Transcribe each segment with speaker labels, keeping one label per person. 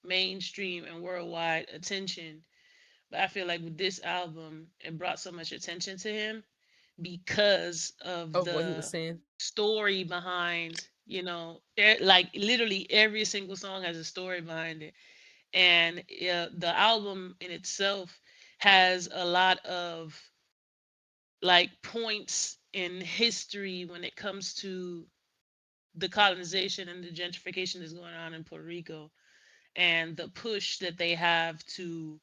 Speaker 1: mainstream and worldwide attention. But I feel like with this album, it brought so much attention to him because of
Speaker 2: Of what he was
Speaker 1: the
Speaker 2: saying.
Speaker 1: story behind, like literally every single song has a story behind it. And the album in itself has a lot of like points in history when it comes to the colonization and the gentrification that's going on in Puerto Rico, and the push that they have to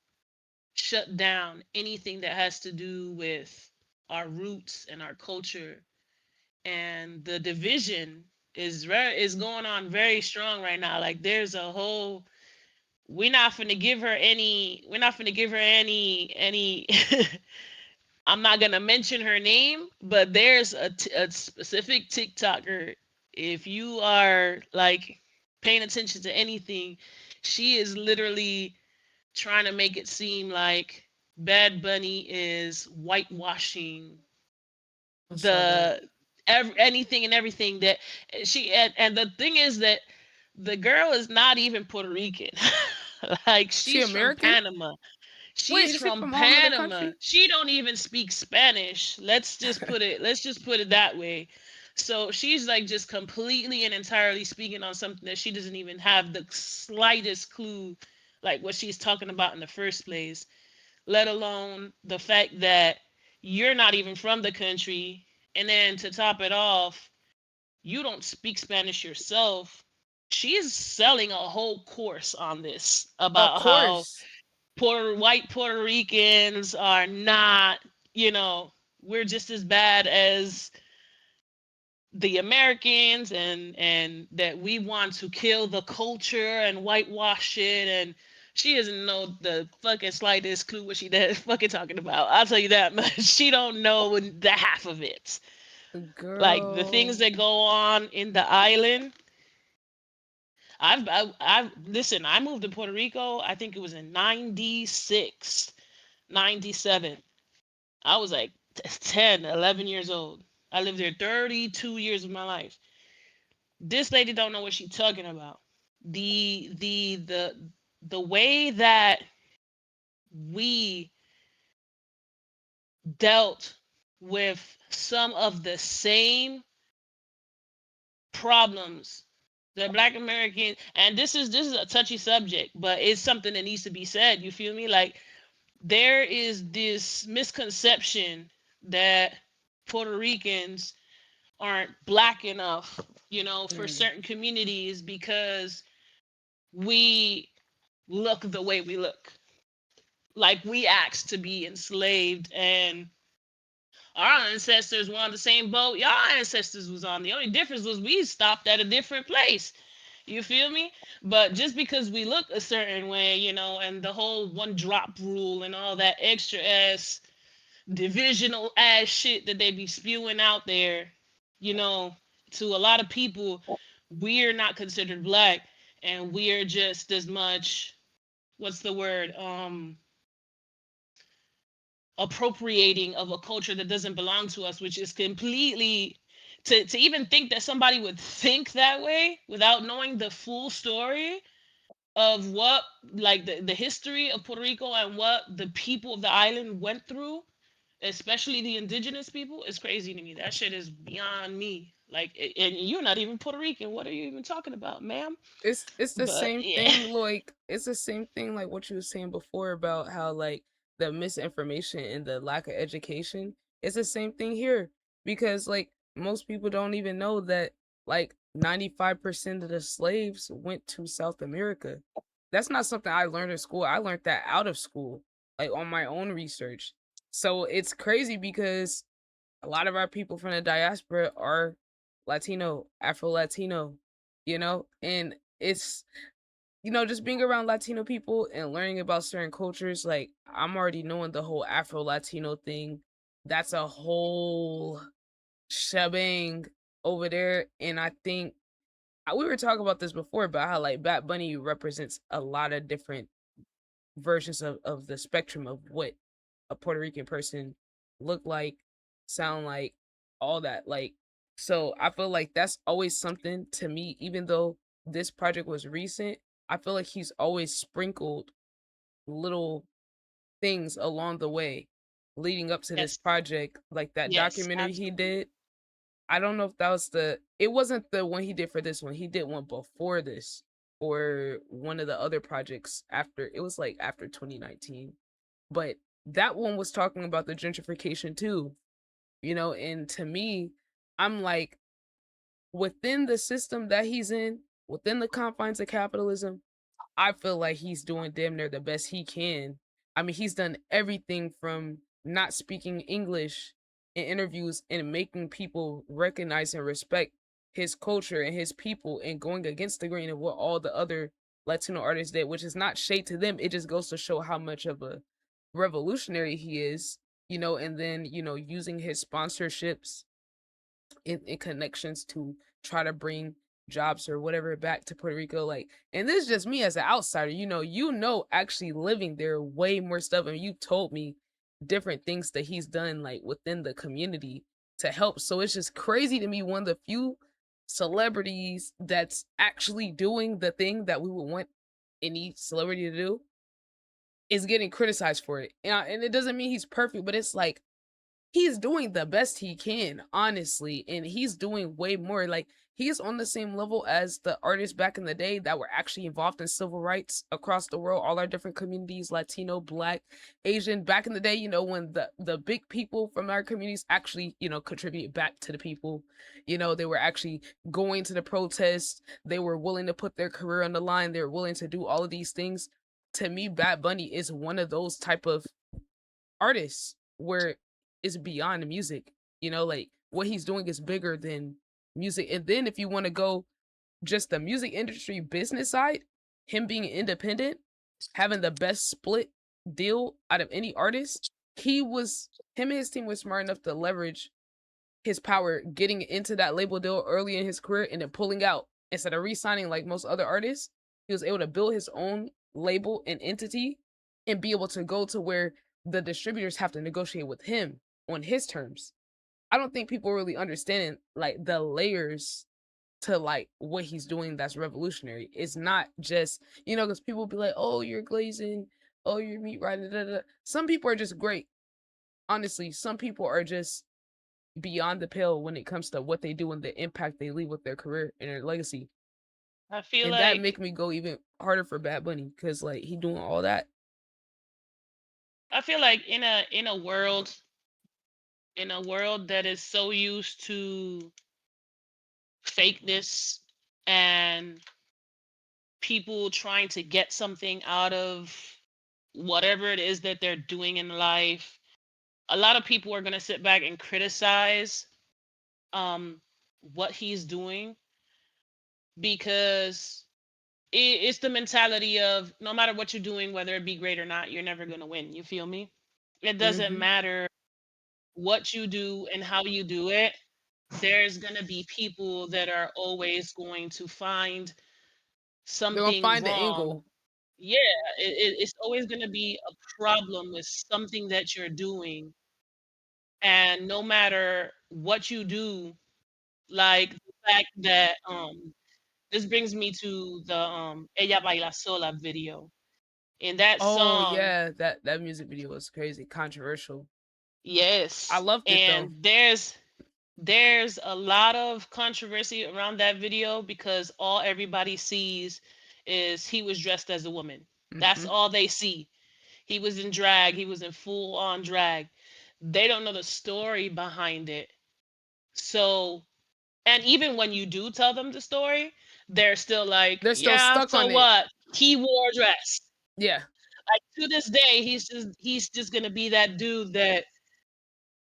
Speaker 1: shut down anything that has to do with our roots and our culture. And the division is going on very strong right now. Like there's a whole, we're not gonna give her any I'm not gonna mention her name, but there's a specific TikToker. If you are like paying attention to anything, she is literally trying to make it seem like Bad Bunny is whitewashing
Speaker 2: I saw that.
Speaker 1: anything and everything that and the thing is that the girl is not even Puerto Rican. Like
Speaker 2: She
Speaker 1: she's from
Speaker 2: American?
Speaker 1: Panama.
Speaker 2: Wait,
Speaker 1: She's
Speaker 2: is she
Speaker 1: from
Speaker 2: from a whole nother
Speaker 1: Panama.
Speaker 2: country?
Speaker 1: She don't even speak Spanish. Let's just put it that way. So she's like just completely and entirely speaking on something that she doesn't even have the slightest clue like what she's talking about in the first place, let alone the fact that you're not even from the country. And then to top it off, you don't speak Spanish yourself. She's selling a whole course on this
Speaker 2: Of
Speaker 1: about how
Speaker 2: course.
Speaker 1: white Puerto Ricans are not, you know, we're just as bad as the Americans, and that we want to kill the culture and whitewash it. And she doesn't know the fucking slightest clue what she fucking talking about. I'll tell you that much. She don't know the half of it. Like the things
Speaker 2: Girl.
Speaker 1: that go on in the island. I've listen. I moved to Puerto Rico. I think it was in '96, '97. I was like 10, 11 years old. I lived there 32 years of my life. This lady don't know what she's talking about. The way that we dealt with some of the same problems the black American, and this is a touchy subject, but it's something that needs to be said. You feel me? Like there is this misconception that Puerto Ricans aren't black enough, for
Speaker 2: Mm.
Speaker 1: certain communities because we look the way we look. Like we asked to be enslaved, and our ancestors were on the same boat y'all ancestors was on. The only difference was we stopped at a different place. You feel me? But just because we look a certain way, and the whole one drop rule and all that extra ass divisional ass shit that they be spewing out there, you know, to a lot of people, we're not considered black, and we're just as much, what's the word, appropriating of a culture that doesn't belong to us, which is completely, to even think that somebody would think that way without knowing the full story of what, like the history of Puerto Rico and what the people of the island went through, especially the indigenous people, is crazy to me. That shit is beyond me. Like, and you're not even Puerto Rican. What are you even talking about, ma'am?
Speaker 2: It's the
Speaker 1: But
Speaker 2: same
Speaker 1: yeah.
Speaker 2: thing, like it's the same thing like what you were saying before about how like the misinformation and the lack of education. It's the same thing here because like most people don't even know that like 95% of the slaves went to South America. That's not something I learned in school. I learned that out of school, like on my own research. So it's crazy because a lot of our people from the diaspora are Latino, Afro Latino, and it's just being around Latino people and learning about certain cultures. Like I'm already knowing the whole Afro Latino thing. That's a whole shebang over there, and I think we were talking about this before about how like Bad Bunny represents a lot of different versions of the spectrum of what a Puerto Rican person look like, sound like, all that. Like, so I feel like that's always something to me, even though this project was recent. I feel like he's always sprinkled little things along the way leading up to this
Speaker 1: Yes.
Speaker 2: project, like that
Speaker 1: Yes,
Speaker 2: documentary he
Speaker 1: absolutely.
Speaker 2: did. I don't know if that was it wasn't the one he did for this one. He did one before this or one of the other projects after. It was like after 2019. But that one was talking about the gentrification too, and to me, I'm like, within the system that he's in, within the confines of capitalism, I feel like he's doing damn near the best he can. I mean, he's done everything from not speaking English in interviews and making people recognize and respect his culture and his people and going against the grain of what all the other Latino artists did, which is not shade to them. It just goes to show how much of a revolutionary he is, and then, using his sponsorships in connections to try to bring jobs or whatever back to Puerto Rico. Like, and this is just me as an outsider, actually living there way more stuff. And you told me different things that he's done like within the community to help. So it's just crazy to me, one of the few celebrities that's actually doing the thing that we would want any celebrity to do is getting criticized for it. And it doesn't mean he's perfect, but it's like he's doing the best he can, honestly, and he's doing way more. Like, he's on the same level as the artists back in the day that were actually involved in civil rights across the world, all our different communities, Latino, Black, Asian. Back in the day, when the big people from our communities actually, contribute back to the people. They were actually going to the protests. They were willing to put their career on the line. They were willing to do all of these things. To me, Bad Bunny is one of those type of artists where it's beyond the music. Like, what he's doing is bigger than music. And then if you want to go just the music industry business side, him being independent, having the best split deal out of any artist, him and his team was smart enough to leverage his power getting into that label deal early in his career and then pulling out instead of re-signing like most other artists. He was able to build his own label and entity and be able to go to where the distributors have to negotiate with him on his terms. I don't think people really understand like the layers to like what he's doing that's revolutionary. It's not just, because people be like, oh, you're glazing, oh, you're meat riding, da, da, da. Some people are just great. Honestly, some people are just beyond the pale when it comes to what they do and the impact they leave with their career and their legacy.
Speaker 1: I feel
Speaker 2: And that
Speaker 1: like
Speaker 2: make me go even harder for Bad Bunny because like he doing all that.
Speaker 1: in a world that is so used to fakeness and people trying to get something out of whatever it is that they're doing in life, a lot of people are going to sit back and criticize um what he's doing because it's the mentality of no matter what you're doing, whether it be great or not, you're never going to win. You feel me? It doesn't
Speaker 2: Mm-hmm.
Speaker 1: matter what you do and how you do it. There's going to be people that are always going to find
Speaker 2: They're gonna
Speaker 1: something
Speaker 2: find the
Speaker 1: wrong.
Speaker 2: angle.
Speaker 1: Yeah, it's always going to be a problem with something that you're doing. And no matter what you do, like the fact that this brings me to the Ella Baila Sola video. In that
Speaker 2: Oh
Speaker 1: song,
Speaker 2: yeah, that music video was crazy, controversial. I
Speaker 1: yes.
Speaker 2: loved it though.
Speaker 1: And there's a lot of controversy around that video because all everybody sees is he was dressed as a woman. That's
Speaker 2: Mm-hmm.
Speaker 1: all they see. He was in drag, he was in full on drag. They don't know the story behind it. So, and even when you do tell them the story, they're still like,
Speaker 2: They're still
Speaker 1: yeah,
Speaker 2: stuck
Speaker 1: so
Speaker 2: on it.
Speaker 1: what? He wore a dress.
Speaker 2: Yeah,
Speaker 1: Like to this day, he's just gonna be that dude that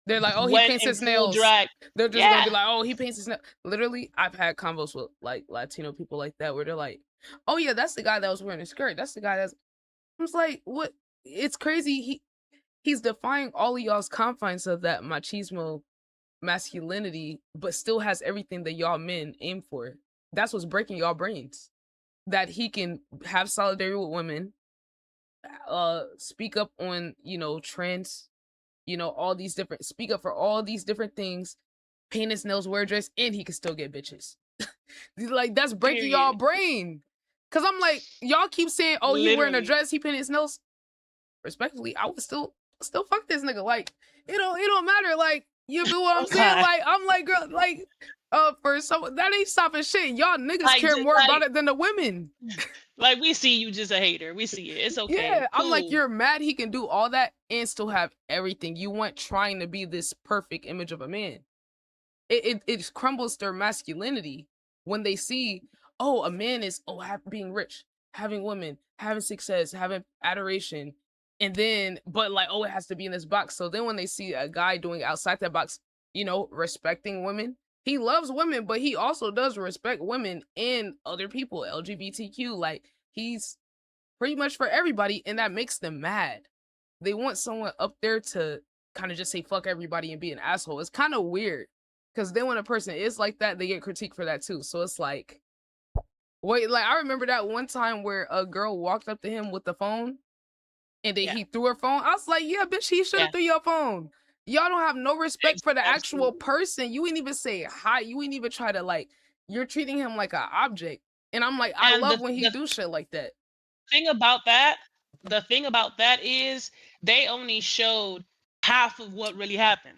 Speaker 2: they're like, oh, he
Speaker 1: went
Speaker 2: paints
Speaker 1: in
Speaker 2: his
Speaker 1: full
Speaker 2: nails.
Speaker 1: drag.
Speaker 2: They're just gonna
Speaker 1: Yeah,
Speaker 2: be like, oh, he paints his nails. Literally, I've had convos with like Latino people like that where they're like, oh yeah, that's the guy that was wearing a skirt. That's the guy that's. I was like, what? It's crazy. He's defying all of y'all's confines of that machismo masculinity, but still has everything that y'all men aim for. That's what's breaking y'all brains. That he can have solidarity with women, speak up on, trans, all these different speak up for all these different things, paint his nails, wear a dress, and he can still get bitches. Like, that's breaking y'all
Speaker 1: period.
Speaker 2: brain. Cause I'm like, y'all keep saying, oh, he wearing a
Speaker 1: Literally.
Speaker 2: dress, he painted his nails. Respectfully, I would still fuck this nigga. Like, it don't matter. Like, you feel what I'm
Speaker 1: Oh
Speaker 2: saying?
Speaker 1: God.
Speaker 2: Like, I'm like, girl, like, for some that ain't stopping shit. Y'all niggas
Speaker 1: Like,
Speaker 2: care more about it than the women.
Speaker 1: like we see you just a hater. We see it. It's okay.
Speaker 2: Yeah, I'm like,
Speaker 1: Cool.
Speaker 2: you're mad he can do all that and still have everything you want, trying to be this perfect image of a man. It crumbles their masculinity when they see, oh, a man is, oh, being rich, having women, having success, having adoration, and then but like, oh, it has to be in this box. So then when they see a guy doing outside that box, respecting women, he loves women, but he also does respect women and other people, LGBTQ. Like, he's pretty much for everybody, and that makes them mad. They want someone up there to kind of just say fuck everybody and be an asshole. It's kind of weird, because then when a person is like that, they get critiqued for that too. So it's like, wait, like, I remember that one time where a girl walked up to him with the phone, and then
Speaker 1: Yeah.
Speaker 2: he threw her phone. I was like, yeah, bitch, he should
Speaker 1: Yeah.
Speaker 2: have threw your phone. Y'all don't have no respect for the actual
Speaker 1: Absolutely.
Speaker 2: person. You ain't even say hi. You ain't even try to, like, you're treating him like an object. And I'm like, I
Speaker 1: And
Speaker 2: love when he
Speaker 1: the
Speaker 2: do shit like that.
Speaker 1: thing about that, the thing about that is they only showed half of what really happened.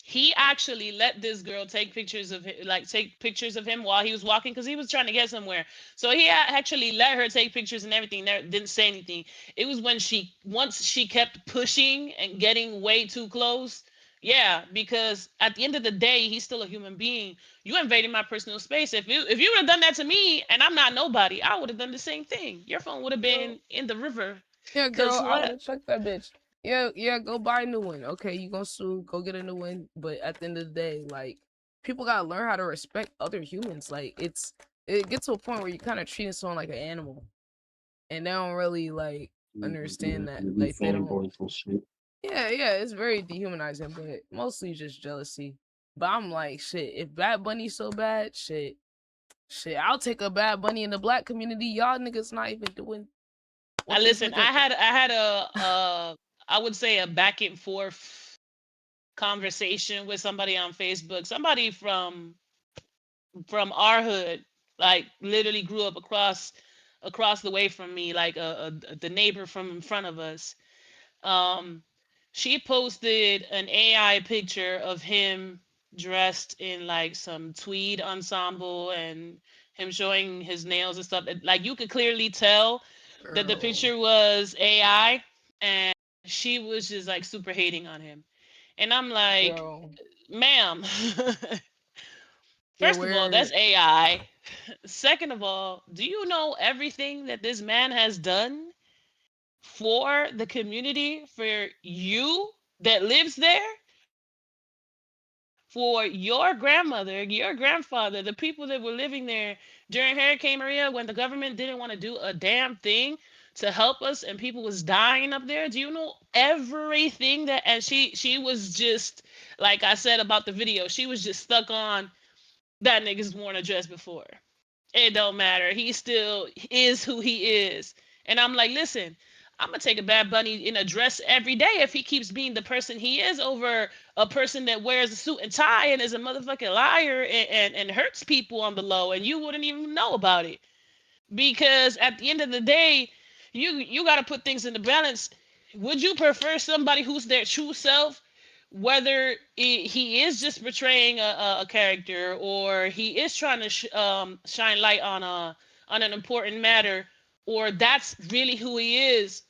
Speaker 1: He actually let this girl take pictures of him, like take pictures of him while he was walking because he was trying to get somewhere. So he actually let her take pictures and everything. There didn't say anything. It was when once she kept pushing and getting way too close. Yeah, because at the end of the day, he's still a human being. You invaded my personal space. If you would have done that to me and I'm not nobody, I would have done the same thing. Your phone would have
Speaker 2: Girl,
Speaker 1: been in the river.
Speaker 2: yeah,
Speaker 1: Cause
Speaker 2: girl, I would
Speaker 1: what?
Speaker 2: have checked that bitch. Yeah, yeah, go buy a new one. Okay, you gonna sue, go get a new one. But at the end of the day, like, people gotta learn how to respect other humans. Like, it gets to a point where you kind of treating someone like an animal, and they don't really like
Speaker 3: Yeah,
Speaker 2: understand that.
Speaker 3: they be
Speaker 2: Like, they don't.
Speaker 3: fanboys and shit.
Speaker 2: Yeah, yeah, it's very dehumanizing, but mostly just jealousy. But I'm like, shit, if Bad Bunny's so bad, shit, I'll take a Bad Bunny in the black community. Y'all niggas not even doing
Speaker 1: I
Speaker 2: what this
Speaker 1: listen.
Speaker 2: nigga.
Speaker 1: I had I would say a back and forth conversation with somebody on Facebook. Somebody from our hood, like literally grew up across the way from me, like the neighbor from in front of us. Um, she posted an AI picture of him dressed in like some tweed ensemble and him showing his nails and stuff. Like you could clearly tell that the
Speaker 2: Girl,
Speaker 1: picture was AI, and she was just like super hating on him. And I'm like,
Speaker 2: girl,
Speaker 1: ma'am,
Speaker 2: yeah,
Speaker 1: first of all,
Speaker 2: where
Speaker 1: that's AI. Second of all, do you know everything that this man has done for the community, for you that lives there, for your grandmother, your grandfather, the people that were living there during Hurricane Maria when the government didn't want to do a damn thing to help us and people was dying up there? Do you know everything that? And she was just, like I said about the video, she was just stuck on that nigga's worn a dress before. It don't matter. He still is who he is. And I'm like, listen, I'm gonna take a Bad Bunny in a dress every day if he keeps being the person he is over a person that wears a suit and tie and is a motherfucking liar and hurts people on the low and you wouldn't even know about it. Because at the end of the day, you got to put things into balance. Would you prefer somebody who's their true self, whether he is just portraying a character or he is trying to shine light on an important matter, or that's really who he is?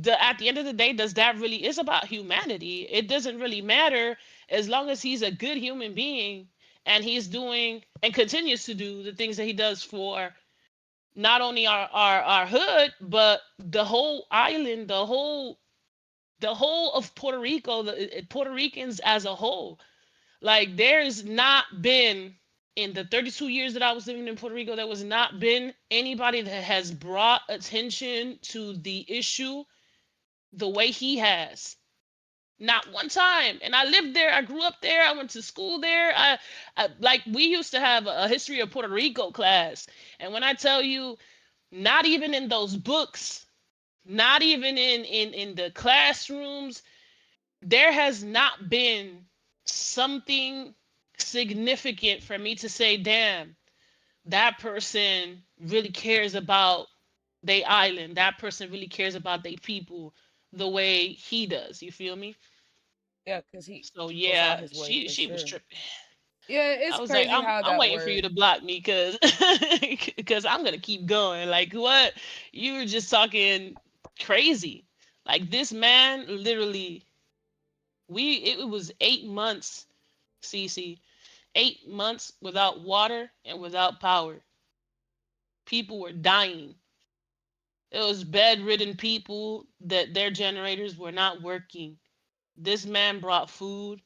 Speaker 1: At the end of the day, does that really is about humanity? It doesn't really matter as long as he's a good human being and he's doing and continues to do the things that he does for not only our hood, but the whole island, the whole of Puerto Rico, the Puerto Ricans as a whole. Like there's not been in the 32 years that I was living in Puerto Rico, there was not been anybody that has brought attention to the issue the way he has. Not one time. And I lived there. I grew up there. I went to school there. I like we used to have a history of Puerto Rico class. And when I tell you, not even in those books, not even in the classrooms, there has not been something significant for me to say, damn, that person. really cares about they island. That person really cares about they people the way he does. You feel me?
Speaker 2: Yeah, because he
Speaker 1: So
Speaker 2: goes out
Speaker 1: yeah,
Speaker 2: his way
Speaker 1: she
Speaker 2: for
Speaker 1: she was
Speaker 2: sure.
Speaker 1: tripping.
Speaker 2: Yeah,
Speaker 1: I
Speaker 2: it's
Speaker 1: was like,
Speaker 2: crazy
Speaker 1: I'm
Speaker 2: how
Speaker 1: I'm
Speaker 2: that
Speaker 1: waiting for you
Speaker 2: works.
Speaker 1: to block me because because I'm gonna keep going. Like what? You were just talking crazy. Like this man literally it was 8 months, CC, 8 months without water and without power. People were dying. It was bedridden people that their generators were not working. This man brought food,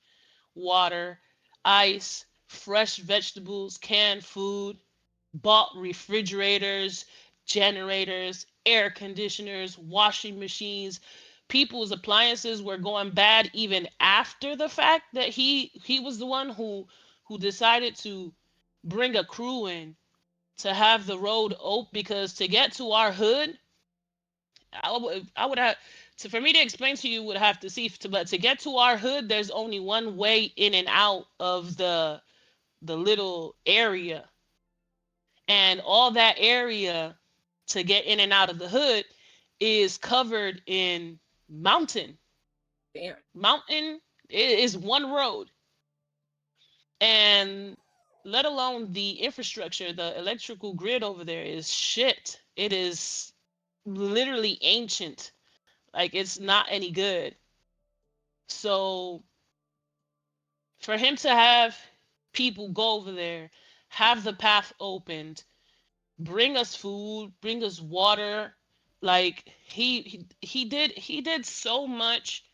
Speaker 1: water, ice, fresh vegetables, canned food, bought refrigerators, generators, air conditioners, washing machines. People's appliances were going bad even after the fact that he was the one who decided to bring a crew in to have the road open because to get to our hood, I would have to for me to explain to you would have to see but to get to our hood there's only one way in and out of the little area, and all that area to get in and out of the hood is covered in mountain.
Speaker 2: Damn.
Speaker 1: Mountain is one road, and let alone the infrastructure, the electrical grid over there is shit. It is literally ancient. Like it's not any good. So for him to have people go over there, have the path opened, bring us food, bring us water. Like he did so much,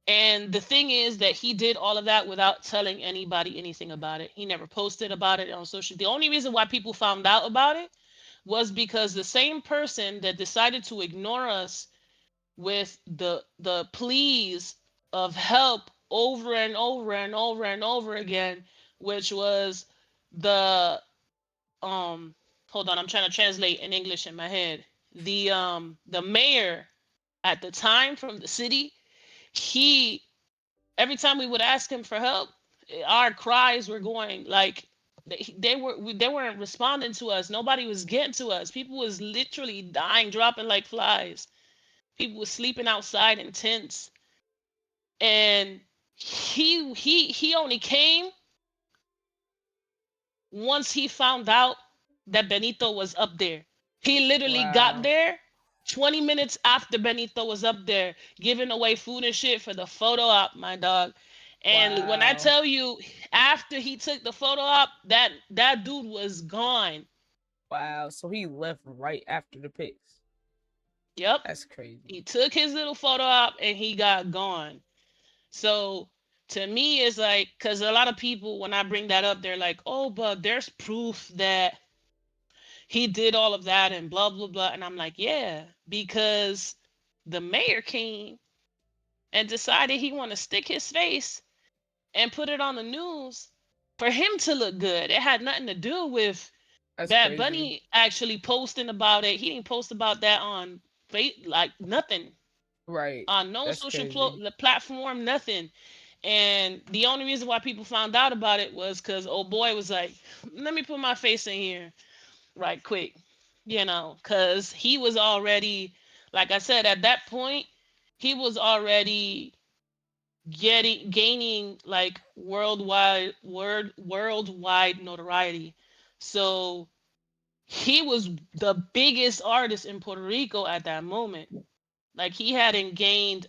Speaker 1: and the thing is that he did all of that without telling anybody anything about it. He never posted about it on social. The only reason why people found out about it was because the same person that decided to ignore us with the pleas of help over and over and over and over again, which was the um hold on, I'm trying to translate in English in my head. The mayor at the time from the city, he every time we would ask him for help, our cries were going like they weren't responding to us. Nobody was getting to us. People was literally dying, dropping like flies. People was sleeping outside in tents, and he only came once he found out that Benito was up there. He literally got
Speaker 2: Wow.
Speaker 1: there 20 minutes after Benito was up there giving away food and shit for the photo op, my dog. And when I
Speaker 2: Wow.
Speaker 1: tell you, after he took the photo op, that dude was gone.
Speaker 2: Wow. So he left right after the pics.
Speaker 1: Yep.
Speaker 2: That's crazy.
Speaker 1: He took his little photo op and he got gone. So to me, it's like, because a lot of people, when I bring that up, they're like, oh, but there's proof that he did all of that and blah blah blah, and I'm like, yeah, because the mayor came and decided he want to stick his face and put it on the news for him to look good. It had nothing to do with
Speaker 2: That's
Speaker 1: Bad
Speaker 2: crazy.
Speaker 1: Bunny actually posting about it. He didn't post about that on like nothing
Speaker 2: Right.
Speaker 1: on no
Speaker 2: That's
Speaker 1: social
Speaker 2: crazy.
Speaker 1: platform, nothing. And the only reason why people found out about it was because old boy was like, let me put my face in here right quick, because he was already, like I said, at that point, he was already gaining like worldwide notoriety. So he was the biggest artist in Puerto Rico at that moment. Like he hadn't gained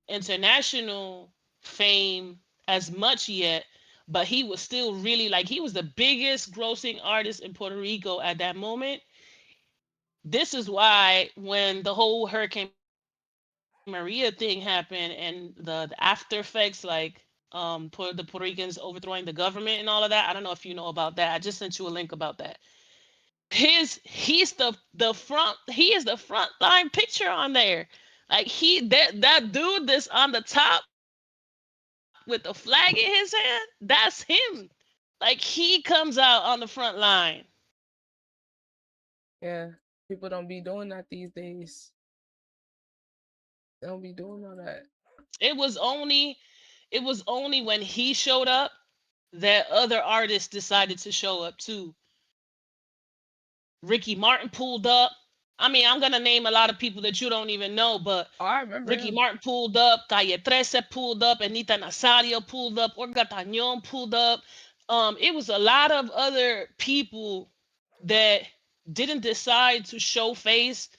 Speaker 1: international fame as much yet, but he was still really like he was the biggest grossing artist in Puerto Rico at that moment. This is why when the whole Hurricane Maria thing happened and the after effects, like the Puerto Ricans overthrowing the government and all of that. I don't know if you know about that. I just sent you a link about that. He is the front line picture on there. Like that dude that's on the top with the flag in his hand, that's him. Like he comes out on the front line.
Speaker 2: Yeah. People don't be doing that these days. They don't be doing all that.
Speaker 1: It was only when he showed up that other artists decided to show up too. Ricky Martin pulled up. I mean, I'm gonna name a lot of people that you don't even know, but
Speaker 2: Oh, I remember
Speaker 1: Ricky
Speaker 2: him.
Speaker 1: Martin pulled up, Calle 13 pulled up, Anita Nazario pulled up, Olga Tañón pulled up. It was a lot of other people that didn't decide to show face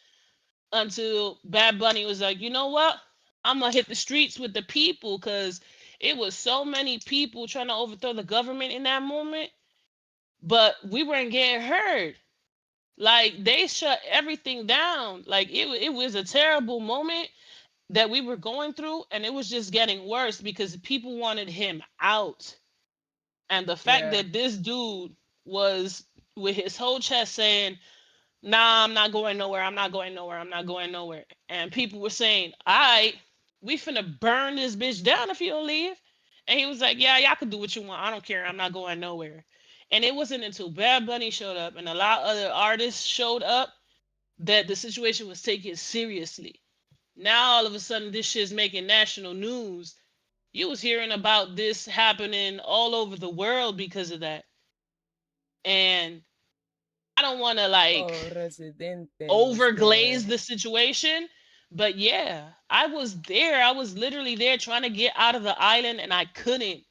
Speaker 1: until Bad Bunny was like, you know what? I'm gonna hit the streets with the people because it was so many people trying to overthrow the government in that moment, but we weren't getting heard. Like they shut everything down. Like it was a terrible moment that we were going through, and it was just getting worse because people wanted him out. And the fact
Speaker 2: Yeah.
Speaker 1: that this dude was with his whole chest saying, nah, I'm not going nowhere, I'm not going nowhere, I'm not going nowhere. And people were saying, all right, we finna burn this bitch down if you don't leave. And he was like, yeah, y'all can do what you want. I don't care. I'm not going nowhere. And it wasn't until Bad Bunny showed up and a lot of other artists showed up that the situation was taken seriously. Now all of a sudden this shit's making national news. You was hearing about this happening all over the world because of that. And I don't want to like
Speaker 2: Oh, Residente was
Speaker 1: overglaze
Speaker 2: there.
Speaker 1: the situation, but yeah, I was there. I was literally there trying to get out of the island and I couldn't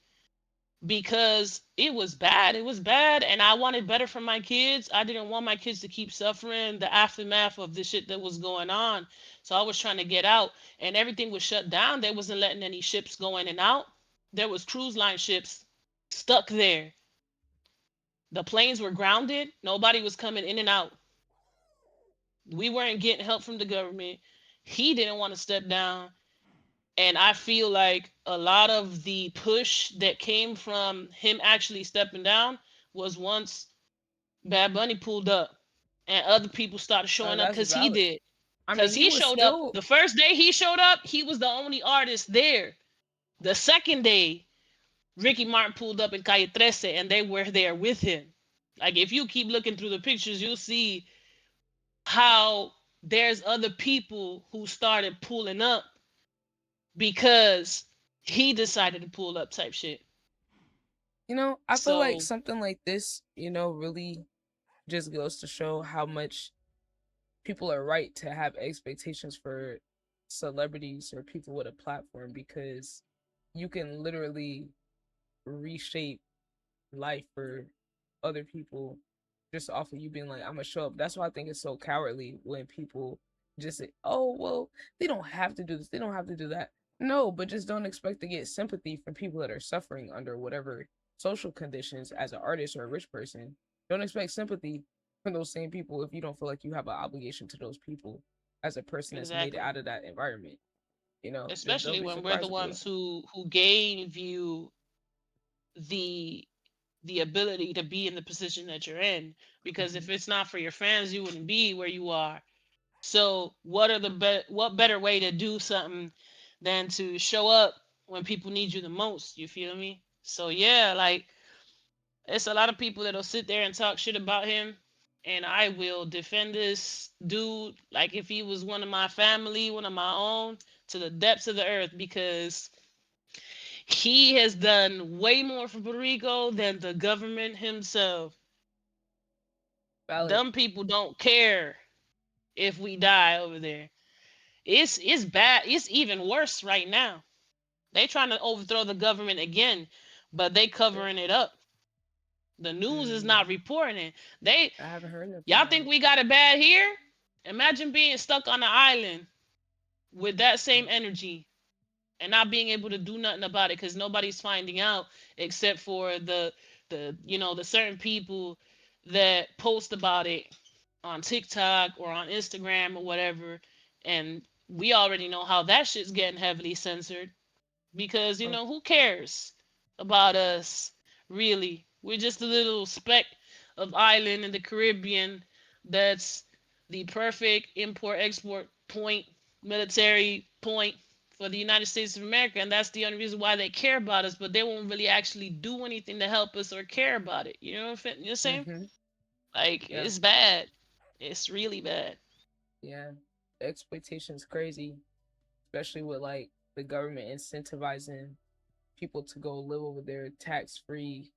Speaker 1: because it was bad. It was bad and I wanted better for my kids. I didn't want my kids to keep suffering the aftermath of the shit that was going on. So I was trying to get out and everything was shut down. They wasn't letting any ships go in and out. There was cruise line ships stuck there. The planes were grounded. Nobody was coming in and out. We weren't getting help from the government. He didn't want to step down. And I feel like a lot of the push that came from him actually stepping down was once Bad Bunny pulled up and other people started showing up
Speaker 2: That's
Speaker 1: because he
Speaker 2: valid.
Speaker 1: did.
Speaker 2: I mean,
Speaker 1: Because
Speaker 2: he
Speaker 1: he
Speaker 2: was
Speaker 1: showed up
Speaker 2: still.
Speaker 1: the first day he showed up, he was the only artist there. The second day, Ricky Martin pulled up in Calle 13 and they were there with him. Like if you keep looking through the pictures, you'll see how there's other people who started pulling up because he decided to pull up type shit.
Speaker 2: I feel like
Speaker 1: So
Speaker 2: something like this, really just goes to show how much people are right to have expectations for celebrities or people with a platform because you can literally reshape life for other people just off of you being like, I'm gonna show up. That's why I think it's so cowardly when people just say, oh, well, they don't have to do this, they don't have to do that. No, but just don't expect to get sympathy from people that are suffering under whatever social conditions as an artist or a rich person. Don't expect sympathy from those same people if you don't feel like you have an obligation to those people as a person that's made it
Speaker 1: exactly.
Speaker 2: out of that environment. Just don't
Speaker 1: Especially
Speaker 2: be
Speaker 1: when we're the
Speaker 2: surprised if you don't.
Speaker 1: ones who gave you the the ability to be in the position that you're in. Because
Speaker 2: Mm-hmm.
Speaker 1: if it's not for your fans, you wouldn't be where you are. So what better way to do something than to show up when people need you the most? You feel me? So yeah, like it's a lot of people that'll sit there and talk shit about him, and I will defend this dude like if he was one of my family, one of my own, to the depths of the earth because he has done way more for Puerto Rico than the government himself.
Speaker 2: Valid.
Speaker 1: Dumb people don't care if we die over there. It's bad. It's even worse right now. They trying to overthrow the government again, but they
Speaker 2: Yep.
Speaker 1: covering it up. The news is not
Speaker 2: Mm,
Speaker 1: reporting it. They
Speaker 2: I haven't heard nothing
Speaker 1: Y'all
Speaker 2: about
Speaker 1: think
Speaker 2: it.
Speaker 1: we got it bad here? Imagine being stuck on an island with that same energy and not being able to do nothing about it because nobody's finding out except for the certain people that post about it on TikTok or on Instagram or whatever. And we already know how that shit's getting heavily censored because
Speaker 2: Oh,
Speaker 1: who cares about us really? We're just a little speck of island in the Caribbean that's the perfect import export point, military point for the United States of America, and that's the only reason why they care about us, but they won't really actually do anything to help us or care about it. You know what I'm saying?
Speaker 2: mm-hmm.
Speaker 1: Like
Speaker 2: Yeah,
Speaker 1: it's bad. It's really bad.
Speaker 2: yeah. The exploitation's crazy, especially with like the government incentivizing people to go live over there tax free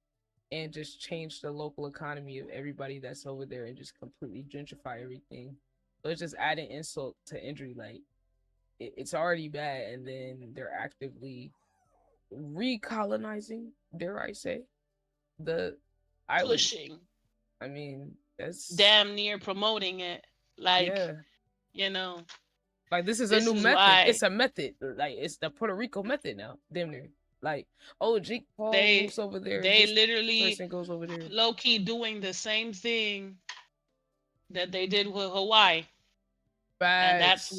Speaker 2: and just change the local economy of everybody that's over there and just completely gentrify everything. So it's just adding insult to injury. Like it's already bad, and then they're actively recolonizing, dare I say, the island.
Speaker 1: Pushing,
Speaker 2: I mean, that's
Speaker 1: damn near promoting it. Like,
Speaker 2: yeah.
Speaker 1: you know,
Speaker 2: Like this is a
Speaker 1: this
Speaker 2: new
Speaker 1: is
Speaker 2: method.
Speaker 1: why
Speaker 2: It's a method. Like it's the Puerto Rico method now. Damn near. Like, oh, Jake Paul
Speaker 1: they
Speaker 2: moves over there.
Speaker 1: they
Speaker 2: This
Speaker 1: literally
Speaker 2: person goes over there.
Speaker 1: low key doing the same thing that they did with Hawaii. And
Speaker 2: Facts.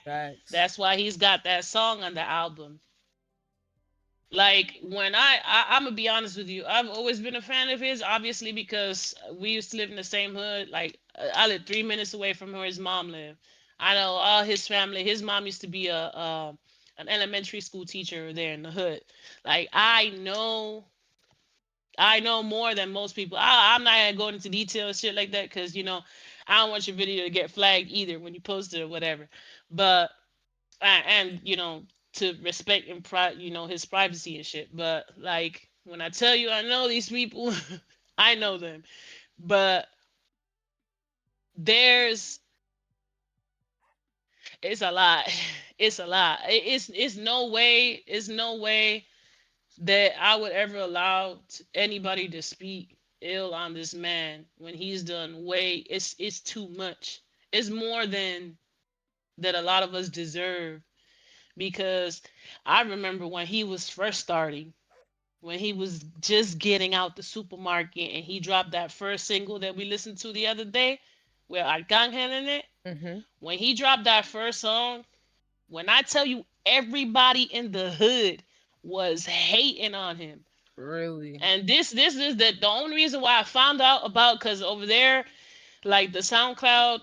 Speaker 2: Facts.
Speaker 1: that's why he's got that song on the album. Like when I'm gonna be honest with you, I've always been a fan of his, obviously because we used to live in the same hood. Like I live 3 minutes away from where his mom lived. I know all his family. His mom used to be a an elementary school teacher there in the hood. Like I know more than most people. I'm not gonna go into detail and shit like that because I don't want your video to get flagged either when you post it or whatever. But and to respect and his privacy and shit. But like when I tell you I know these people, I know them. But there's it's a lot. It's a lot. It's no way that I would ever allow anybody to speak ill on this man when he's done way. It's too much. It's more than that a lot of us deserve because I remember when he was first starting, when he was just getting out the supermarket and he dropped that first single that we listened to the other day with Arcangel in it.
Speaker 2: Mm-hmm.
Speaker 1: When he dropped that first song, when I tell you everybody in the hood was hating on him.
Speaker 2: Really.
Speaker 1: And this is the only reason why I found out about because over there, like the SoundCloud,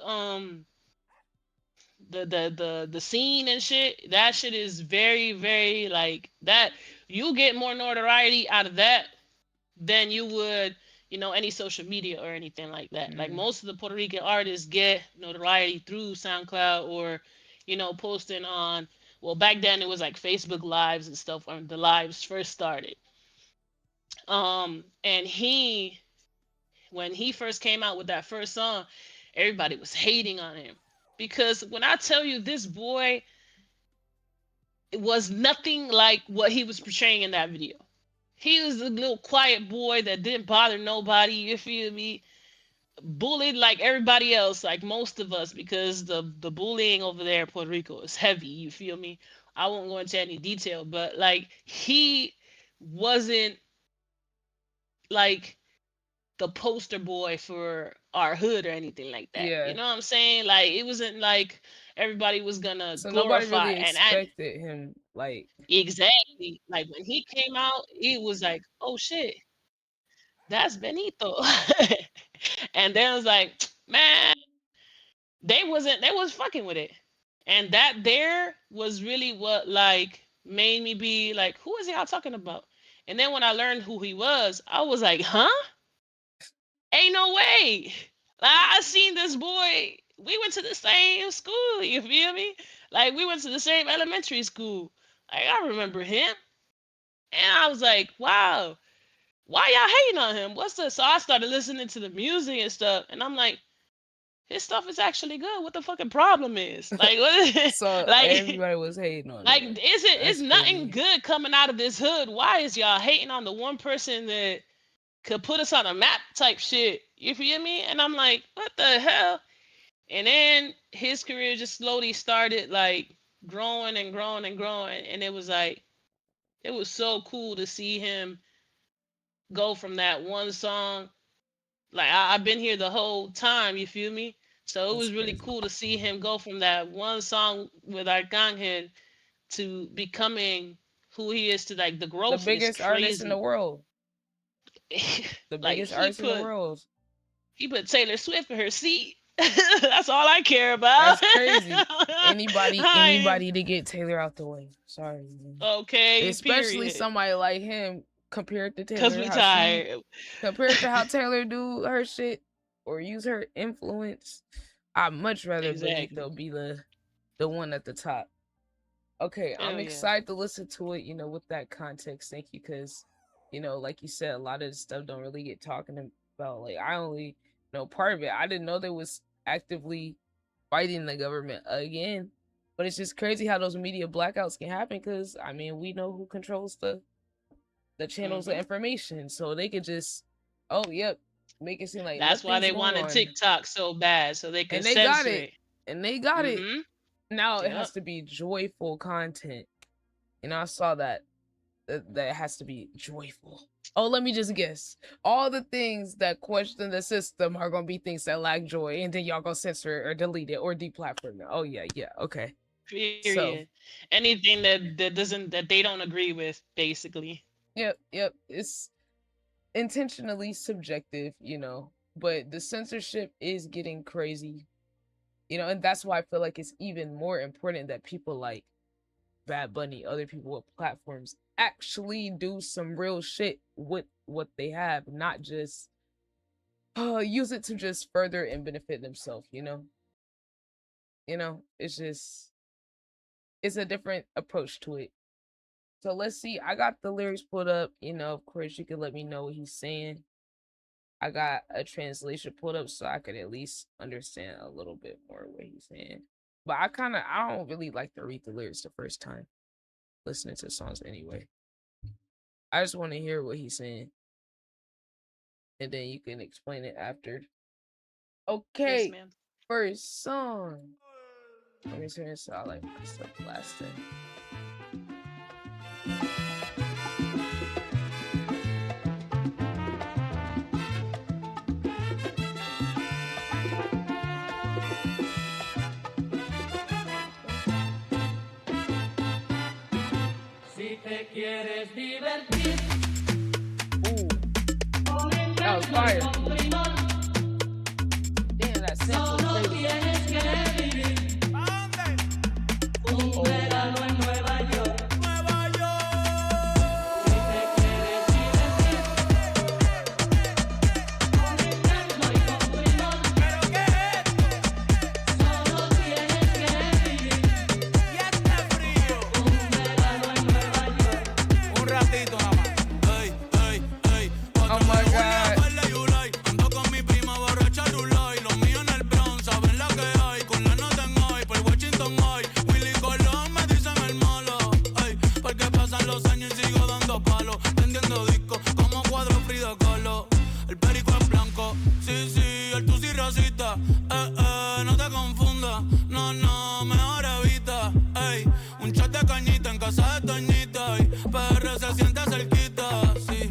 Speaker 1: the scene and shit, that shit is very, very like that. You get more notoriety out of that than you would, any social media or anything like that. Like
Speaker 2: Mm.
Speaker 1: most of the Puerto Rican artists get notoriety through SoundCloud or, posting on. Well, back then it was like Facebook Lives and stuff when the lives first started. And when he first came out with that first song, everybody was hating on him because when I tell you this boy was nothing like what he was portraying in that video. He was a little quiet boy that didn't bother nobody. You feel me? Bullied like everybody else, like most of us, because the bullying over there in Puerto Rico is heavy. You feel me? I won't go into any detail, but like he wasn't like the poster boy for our hood or anything like that. You
Speaker 2: Yeah.
Speaker 1: know what I'm saying? Like it wasn't like everybody was gonna
Speaker 2: So nobody
Speaker 1: glorify
Speaker 2: really
Speaker 1: and
Speaker 2: expected him. Like,
Speaker 1: exactly like when he came out, it was like, oh shit, that's Benito. And then I was like, man, they was fucking with it. And that there was really what like made me be like, who is y'all talking about? And then when I learned who he was, I was like, huh? Ain't no way. Like, I seen this boy. We went to the same school, you feel me? Like we went to the same elementary school. Like I remember him. And I was like, wow, why y'all hating on him? What's this? So I started listening to the music and stuff, and I'm like, his stuff is actually good. What the fucking problem is? Like, what?
Speaker 2: so
Speaker 1: like,
Speaker 2: everybody was hating on
Speaker 1: like,
Speaker 2: him.
Speaker 1: is
Speaker 2: That's
Speaker 1: nothing
Speaker 2: crazy.
Speaker 1: good coming out of this hood? Why is y'all hating on the one person that could put us on a map type shit? You feel me? And I'm like, what the hell? And then his career just slowly started like growing and growing and growing, and it was so cool to see him go from that one song. Like I've been here the whole time, you feel me? So it
Speaker 2: That's
Speaker 1: was really
Speaker 2: crazy.
Speaker 1: cool to see him go from that one song with Arcangel to becoming who he is to like the
Speaker 2: The
Speaker 1: growth is
Speaker 2: biggest artist in the
Speaker 1: crazy.
Speaker 2: world. The
Speaker 1: Like
Speaker 2: biggest artist in the world.
Speaker 1: he put Taylor Swift in her seat. That's all I care about.
Speaker 2: That's crazy. Anybody,
Speaker 1: I
Speaker 2: anybody to get Taylor out the way. Sorry, man.
Speaker 1: okay,
Speaker 2: Especially
Speaker 1: period.
Speaker 2: somebody like him compared to
Speaker 1: Cause
Speaker 2: Taylor,
Speaker 1: we
Speaker 2: how she
Speaker 1: tired.
Speaker 2: compared to how Taylor do her shit or use her influence. I'd much rather
Speaker 1: Exactly.
Speaker 2: Benito be the one at the top. Okay, I'm
Speaker 1: Hell yeah.
Speaker 2: excited to listen to it, with that context. Thank you, because You know, like you said, a lot of this stuff don't really get talking about. Like I only know part of it. I didn't know they was actively fighting the government again. But it's just crazy how those media blackouts can happen because I mean we know who controls the channels of
Speaker 1: Mm-hmm.
Speaker 2: information. So they could just, oh yep, make it seem like
Speaker 1: That's why
Speaker 2: nothing's
Speaker 1: they
Speaker 2: going
Speaker 1: wanted
Speaker 2: on.
Speaker 1: TikTok so bad, so they could
Speaker 2: And they got
Speaker 1: censor
Speaker 2: it.
Speaker 1: it.
Speaker 2: And they got it.
Speaker 1: Mm-hmm.
Speaker 2: Now it
Speaker 1: Yep.
Speaker 2: has to be joyful content. And I saw that it has to be joyful. Oh, let me just guess. All the things that question the system are gonna be things that lack joy, and then y'all gonna censor it or delete it or deplatform it. Oh yeah, yeah, okay. So
Speaker 1: Period. Anything that they don't agree with, basically.
Speaker 2: yep. It's intentionally subjective, you know, but the censorship is getting crazy, you know, and that's why I feel like it's even more important that people like Bad Bunny, other people with platforms actually do some real shit with what they have, not just use it to just further and benefit themselves, you know? You know, it's just it's a different approach to it. So let's see. I got the lyrics pulled up, you know, of course you can let me know what he's saying. I got a translation pulled up so I could at least understand a little bit more what he's saying. But I don't really like to read the lyrics the first time listening to songs anyway. I just want to hear what he's saying. And then you can explain it after.
Speaker 1: Yes,
Speaker 2: Okay,
Speaker 1: ma'am.
Speaker 2: first song. Let me turn this out like stuff blasting.
Speaker 3: Si te quieres divertir,
Speaker 2: Ooh, that was fire. Damn, that sample
Speaker 3: solo
Speaker 2: crazy.
Speaker 3: tienes que vivir un verano en Nueva York. Si te quieres divertir, con encanto y con primor, solo tienes que vivir un verano en Nueva York.
Speaker 4: Un ratito nada más.
Speaker 2: Oh my god.
Speaker 4: Ando con mi prima borracha Rulay. Los míos en el Bronx, saben la que hay. Con la nota en hoy, por Washington hoy. Willy Colón me dicen el malo. Ay, porque pasan los años y sigo dando palos. Vendiendo discos como cuadro Frida Kahlo. El perico es blanco, sí, el tusi racista. No te confundas, no, mejor evita. Ey, un chat de cañita en casa de Toñita. Y PR se siente cerquita, sí.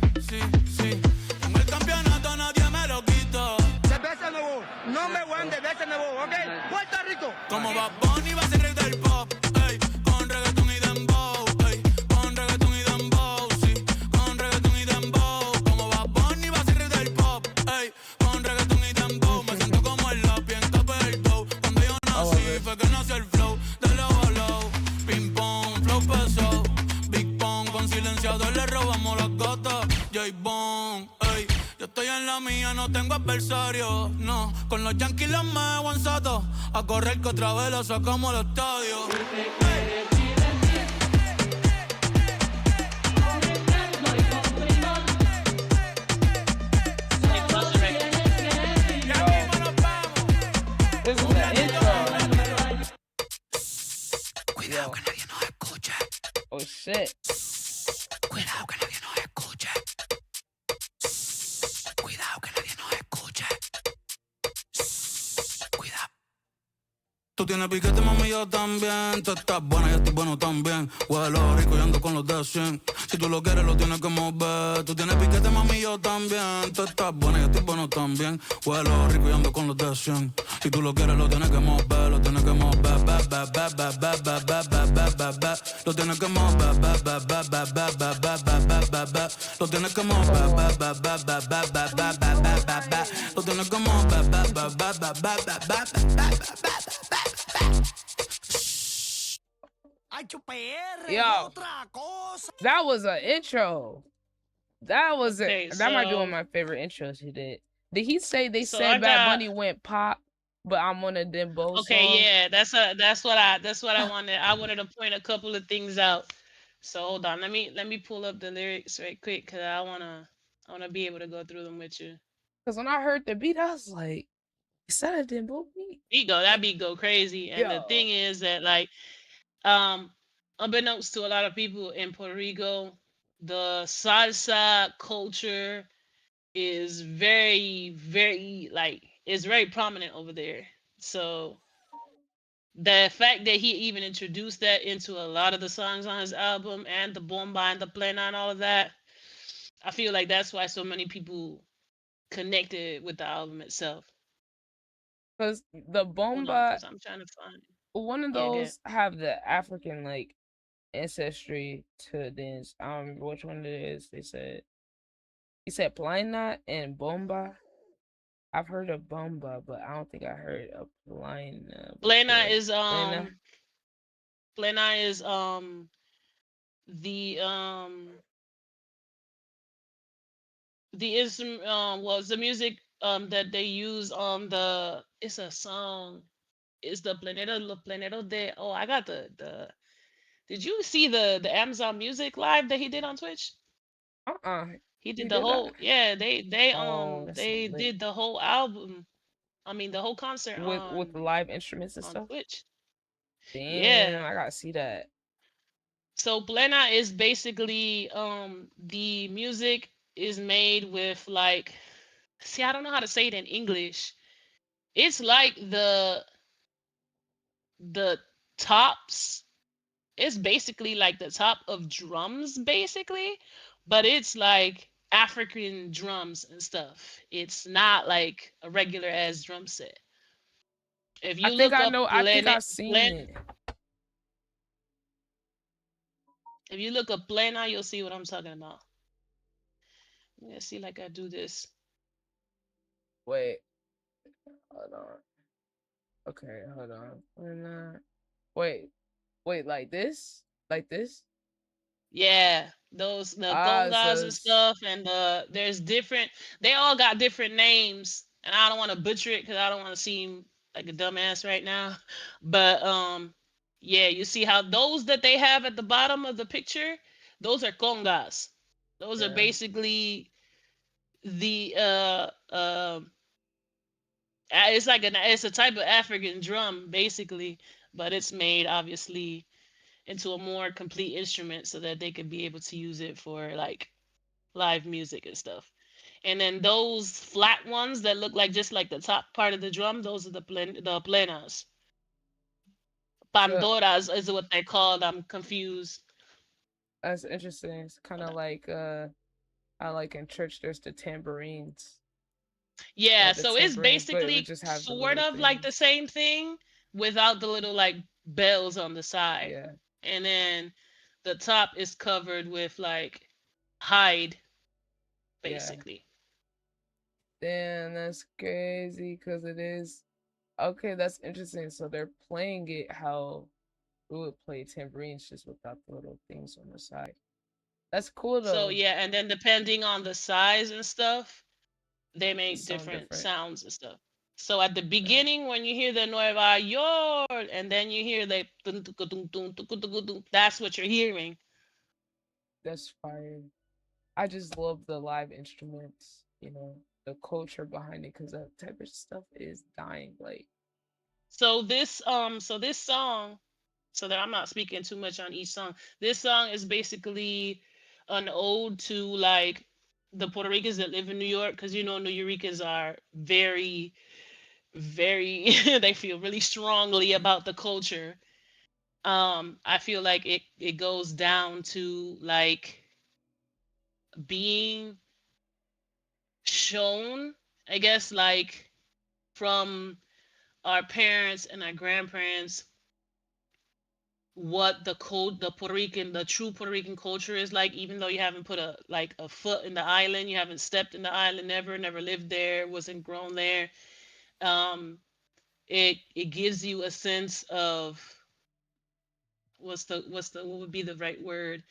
Speaker 4: Tengo el campeonato, nadie me lo quita.
Speaker 5: Cerveza nuevo, number one de cerveza nuevo, ¿ok? Puerto Rico.
Speaker 4: Como Bad Bunny va a ser rey del pop, ey, con reggaeton y dembow, ey, con reggaeton y dembow, sí, con reggaeton y dembow. Como Bad Bunny va a ser rey del pop, ey, con reggaeton y dembow. Me siento como el lápiz en capa del dough. Cuando yo nací fue que nació el flow de lado a lado. Ping pong, flow pesado, Big Pong, con silenciador le robamos las gotas. J-Bone, ey, yo estoy en la mía, no tengo adversario, no. Con los Yankees los me en Soto, a correr que otra vez lo sacamos al estadio.
Speaker 3: Si te quieres divertir, con encanto y con primor, solo tienes que vivir
Speaker 4: Ya mismo nos vamos.
Speaker 2: This is the intro.
Speaker 3: en Nueva York.
Speaker 4: Cuidado que nadie nos escuche.
Speaker 2: Oh shit.
Speaker 4: Cuidado que nadie nos escuche. Cuidado que nadie nos escuche. Cuidado. Tú tienes piquete, mami, yo también. Tú estás buena, yo estoy bueno también. Huelo rico y ando con los de 100. Si tú lo quieres, lo tienes que mover. Tú tienes piquete, mami, yo también. Tú estás buena, yo estoy bueno también. Huelo rico y ando con los de 100. Si tú lo quieres, lo tienes que mover. Lo tienes que mover. Lo tienes que mover. Lo tienes que mover. Lo tienes que
Speaker 2: Yo, that was an intro. That was
Speaker 1: Okay,
Speaker 2: it. That might be one of
Speaker 1: so
Speaker 2: my favorite intros he did. Did he say they
Speaker 1: so
Speaker 2: said
Speaker 1: I
Speaker 2: Bad
Speaker 1: got
Speaker 2: Bunny went pop, but I'm one of them both
Speaker 1: okay,
Speaker 2: songs?
Speaker 1: yeah, that's what I wanted. I wanted to point a couple of things out. So hold on, let me pull up the lyrics right quick because I wanna be able to go through them with you.
Speaker 2: Because when I heard the beat, I was like, is that a Dembo beat?
Speaker 1: Beat go that beat go crazy, and the
Speaker 2: Yo.
Speaker 1: thing is that like um unbeknownst to a lot of people in Puerto Rico, the salsa culture is very like is very prominent over there. So the fact that he even introduced that into a lot of the songs on his album and the bomba and the plena and all of that, I feel like that's why so many people connected with the album itself.
Speaker 2: Because the
Speaker 1: Hold on,
Speaker 2: bomba,
Speaker 1: because I'm trying to find it.
Speaker 2: one of
Speaker 1: Yeah, good.
Speaker 2: those have the African like ancestry to this. I don't remember which one it is. He said plina and bomba. I've heard of bomba, but I don't think I heard of plina
Speaker 1: Plena
Speaker 2: before.
Speaker 1: is
Speaker 2: Plina.
Speaker 1: Plena is the instrument was the music that they use on the it's a song. It's the Planeta de oh I got the did you see the Amazon Music live that he did on Twitch?
Speaker 2: Uh-uh.
Speaker 1: He did
Speaker 2: He
Speaker 1: the
Speaker 2: did that?
Speaker 1: whole yeah,
Speaker 2: Oh, that's so
Speaker 1: they
Speaker 2: lit.
Speaker 1: did the whole album. I mean the whole concert
Speaker 2: With live instruments and
Speaker 1: on
Speaker 2: stuff.
Speaker 1: Twitch.
Speaker 2: Damn,
Speaker 1: Yeah.
Speaker 2: I gotta see that.
Speaker 1: So Plena is basically the music is made with like see I don't know how to say it in English. It's like the tops it's basically like the top of drums basically, but it's like African drums and stuff. It's not like a regular ass drum set. If
Speaker 2: I
Speaker 1: you
Speaker 2: think
Speaker 1: look
Speaker 2: I
Speaker 1: up
Speaker 2: know. I think
Speaker 1: Planet
Speaker 2: I've seen
Speaker 1: Plan
Speaker 2: it.
Speaker 1: if you look up Plena, you'll see what I'm talking about. Let's see like I do this.
Speaker 2: Wait, hold on. Okay, hold on. Wait, wait, like this? Like this?
Speaker 1: Yeah, those the
Speaker 2: Ah,
Speaker 1: congas
Speaker 2: so
Speaker 1: and stuff, and there's different. They all got different names, and I don't want to butcher it because I don't want to seem like a dumbass right now. But yeah, you see how those that they have at the bottom of the picture, those are congas. Those are
Speaker 2: yeah.
Speaker 1: basically the it's like it's a type of African drum basically, but it's made obviously into a more complete instrument so that they could be able to use it for like live music and stuff. And then those flat ones that look like just like the top part of the drum, those are the plenas.
Speaker 2: So
Speaker 1: Pandoras is what they're called. I'm confused.
Speaker 2: that's interesting. It's kind
Speaker 1: Hold
Speaker 2: of
Speaker 1: on.
Speaker 2: like I like in church. There's the tambourines.
Speaker 1: Yeah,
Speaker 2: Like the
Speaker 1: so it's
Speaker 2: tambourines, but it would
Speaker 1: basically
Speaker 2: just have the
Speaker 1: sort
Speaker 2: little
Speaker 1: of like
Speaker 2: thing.
Speaker 1: the same thing without the little like bells on the side.
Speaker 2: Yeah,
Speaker 1: And then the top is covered with like hide
Speaker 2: yeah.
Speaker 1: basically.
Speaker 2: Damn, that's crazy because it is. Okay, that's interesting. So they're playing it how we would play tambourines just without the little things on the side. That's cool
Speaker 1: So
Speaker 2: though.
Speaker 1: yeah, and then depending on the size and stuff, they
Speaker 2: It
Speaker 1: make
Speaker 2: sound
Speaker 1: different
Speaker 2: different.
Speaker 1: sounds and stuff. So at the
Speaker 2: Yeah,
Speaker 1: beginning, when you hear the Nueva York, and then you hear the that's what you're hearing.
Speaker 2: that's fire. I just love the live instruments. The culture behind it because that type of stuff is dying. Like,
Speaker 1: So this song, so that I'm not speaking too much on each song. This song is basically an ode to like the Puerto Ricans that live in New York, because New Yorkers are very they feel really strongly about the culture. I feel like it goes down to like being shown, I guess, like from our parents and our grandparents what the the true Puerto Rican culture is like, even though you haven't put a foot in the island, you haven't stepped in the island, never lived there, wasn't grown there. um it gives you a sense of what would be the right word,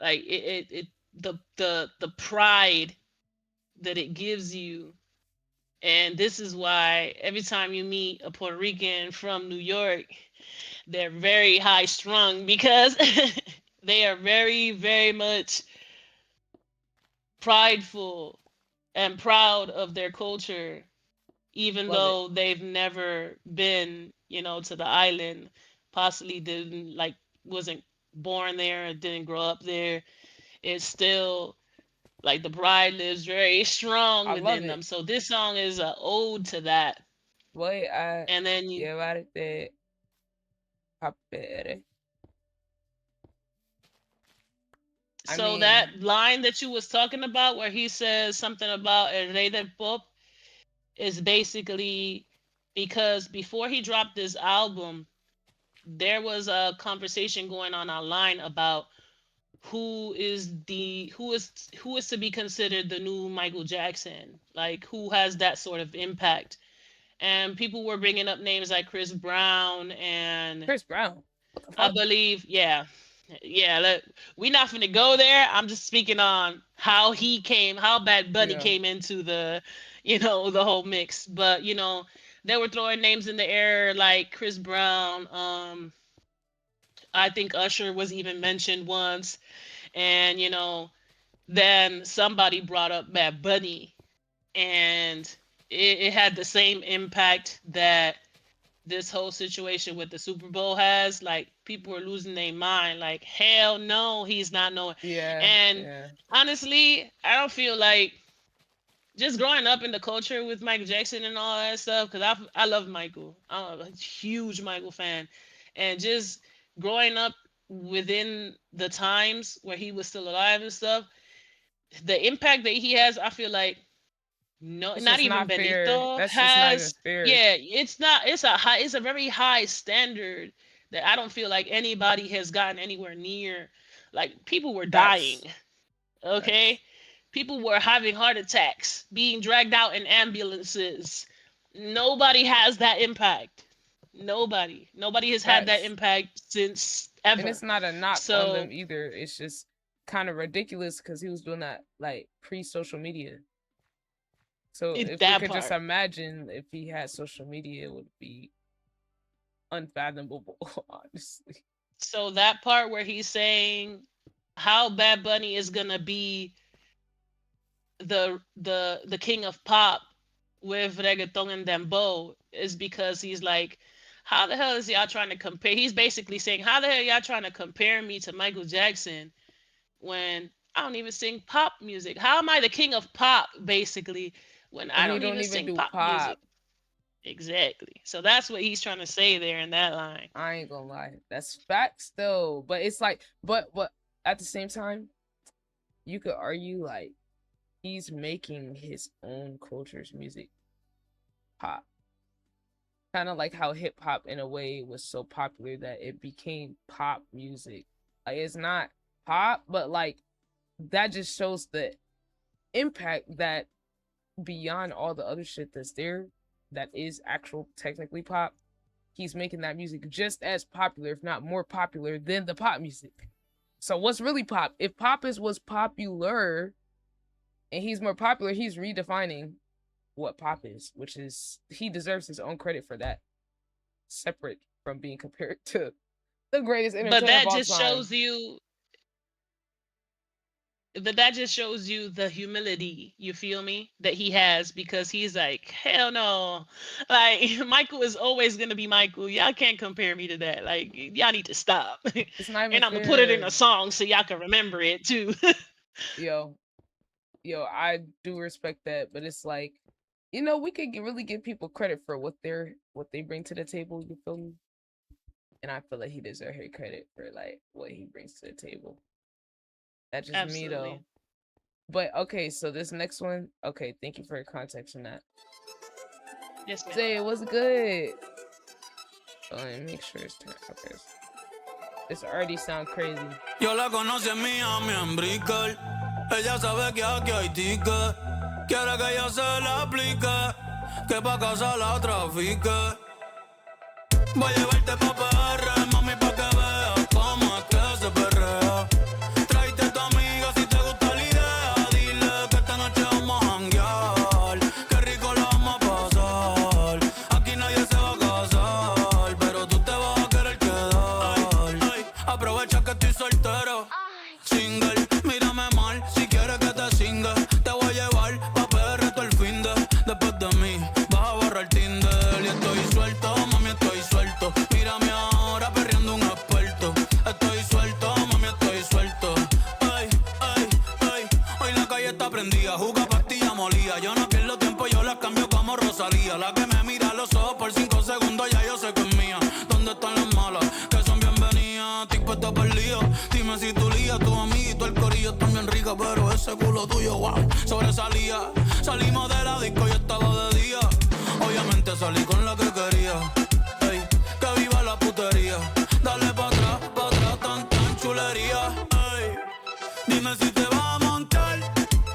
Speaker 1: like it the pride that it gives you. And this is why every time you meet a Puerto Rican from New York, they're very high strung because They are very, very much prideful and proud of their culture, even
Speaker 2: Love it.
Speaker 1: though they've never been, to the island, possibly didn't like wasn't born there and didn't grow up there. It's still like the pride lives very strong
Speaker 2: I love
Speaker 1: within
Speaker 2: it.
Speaker 1: them. So this song is a ode to that.
Speaker 2: Voy a
Speaker 1: And then
Speaker 2: llevarte papere. I
Speaker 1: so
Speaker 2: mean,
Speaker 1: that line that you was talking about where he says something about el rey del pop is basically because before he dropped this album, there was a conversation going on online about who is to be considered the new Michael Jackson, like who has that sort of impact. And people were bringing up names like Chris Brown and
Speaker 2: Chris Brown. What the
Speaker 1: I
Speaker 2: fuck?
Speaker 1: believe, yeah. We not finna go there. I'm just speaking on how Bad Bunny
Speaker 2: Yeah.
Speaker 1: came into the whole mix. But they were throwing names in the air like Chris Brown. I think Usher was even mentioned once, and then somebody brought up Bad Bunny, and it had the same impact that this whole situation with the Super Bowl has. Like people are losing their mind. Like hell no, he's not knowing.
Speaker 2: Yeah.
Speaker 1: And
Speaker 2: Yeah.
Speaker 1: honestly, I don't feel like just growing up in the culture with Michael Jackson and all that stuff. Because I love Michael. I'm a huge Michael fan, and just growing up within the times where he was still alive and stuff, the impact that he has, I feel like no,
Speaker 2: It's
Speaker 1: not
Speaker 2: just
Speaker 1: even
Speaker 2: not fair.
Speaker 1: Benito
Speaker 2: That's just not even
Speaker 1: has.
Speaker 2: fair.
Speaker 1: Yeah, it's a very high standard that I don't feel like anybody has gotten anywhere near. Like people were dying,
Speaker 2: Facts.
Speaker 1: okay?
Speaker 2: Facts.
Speaker 1: People were having heart attacks, being dragged out in ambulances. Nobody has that impact. Nobody has had that
Speaker 2: Facts.
Speaker 1: impact since
Speaker 2: And
Speaker 1: ever.
Speaker 2: it's not a knock on
Speaker 1: So
Speaker 2: them either. It's just kind of ridiculous because he was doing that like pre social media. So
Speaker 1: it's
Speaker 2: if we
Speaker 1: that
Speaker 2: could just
Speaker 1: part.
Speaker 2: imagine if he had social media, it would be unfathomable, honestly.
Speaker 1: So that part where he's saying how Bad Bunny is gonna be the king of pop with reggaeton and dembow is because he's like, how the hell is y'all trying to compare? He's basically saying, how the hell y'all trying to compare me to Michael Jackson when I don't even sing pop music? How am I the king of pop basically when
Speaker 2: And
Speaker 1: I
Speaker 2: he
Speaker 1: don't
Speaker 2: don't
Speaker 1: even
Speaker 2: even
Speaker 1: sing
Speaker 2: do
Speaker 1: pop music?
Speaker 2: pop.
Speaker 1: Exactly. So that's what he's trying to say there in that line.
Speaker 2: I ain't gonna lie. That's facts though. But it's like, but at the same time, you could argue like he's making his own culture's music pop. Kind of like how hip hop in a way was so popular that it became pop music. Like it's not pop, but like that just shows the impact that beyond all the other shit that's there, that is actual technically pop, he's making that music just as popular, if not more popular than the pop music. So what's really pop? If pop is was popular and he's more popular, he's redefining what pop is, which is he deserves his own credit for that. Separate from being compared to the greatest
Speaker 1: But
Speaker 2: entertainer of
Speaker 1: that
Speaker 2: all
Speaker 1: just
Speaker 2: time.
Speaker 1: shows you that just shows you the humility, you feel me, that he has because he's like, hell no. Like Michael is always gonna be Michael. Y'all can't compare me to that. Like y'all need to stop.
Speaker 2: It's not even
Speaker 1: And I'm gonna put it in
Speaker 2: fair.
Speaker 1: a song so y'all can remember it too.
Speaker 2: Yo, I do respect that, but it's like, we could really give people credit for what they bring to the table. You feel me? And I feel like he deserves her credit for like what he brings to the table. That's just me though.
Speaker 1: Absolutely.
Speaker 2: But okay, so this next one. Okay, thank you for your context on that.
Speaker 1: Yes, ma'am.
Speaker 2: Say it was good. Oh, let me make sure it's turned. Okay, this already sound crazy.
Speaker 4: Yo la conocí en Miami, en Brickell. Ella sabe que aquí hay ticket. Quiere que yo se la aplique. Que pa' casa la trafique. Voy a llevarte pa' PR, mami, pa' que veas cómo es que se perrea. Tráete a tu amiga si te gusta la idea. Dile que esta noche vamos a janguear. Qué rico la vamos a pasar. Aquí nadie se va a casar, pero tú te vas a querer quedar. Ay, aprovecha que estoy soltero. te perdía. Dime si tu lía, tu amiguito, el corillo están bien rica, pero ese culo tuyo, wow, sobresalía. Salimos de la disco y estaba de día. Obviamente salí con la que quería. Ey, que viva la putería. Dale pa' atrás, tan chulería. Ey, dime si te vas a montar.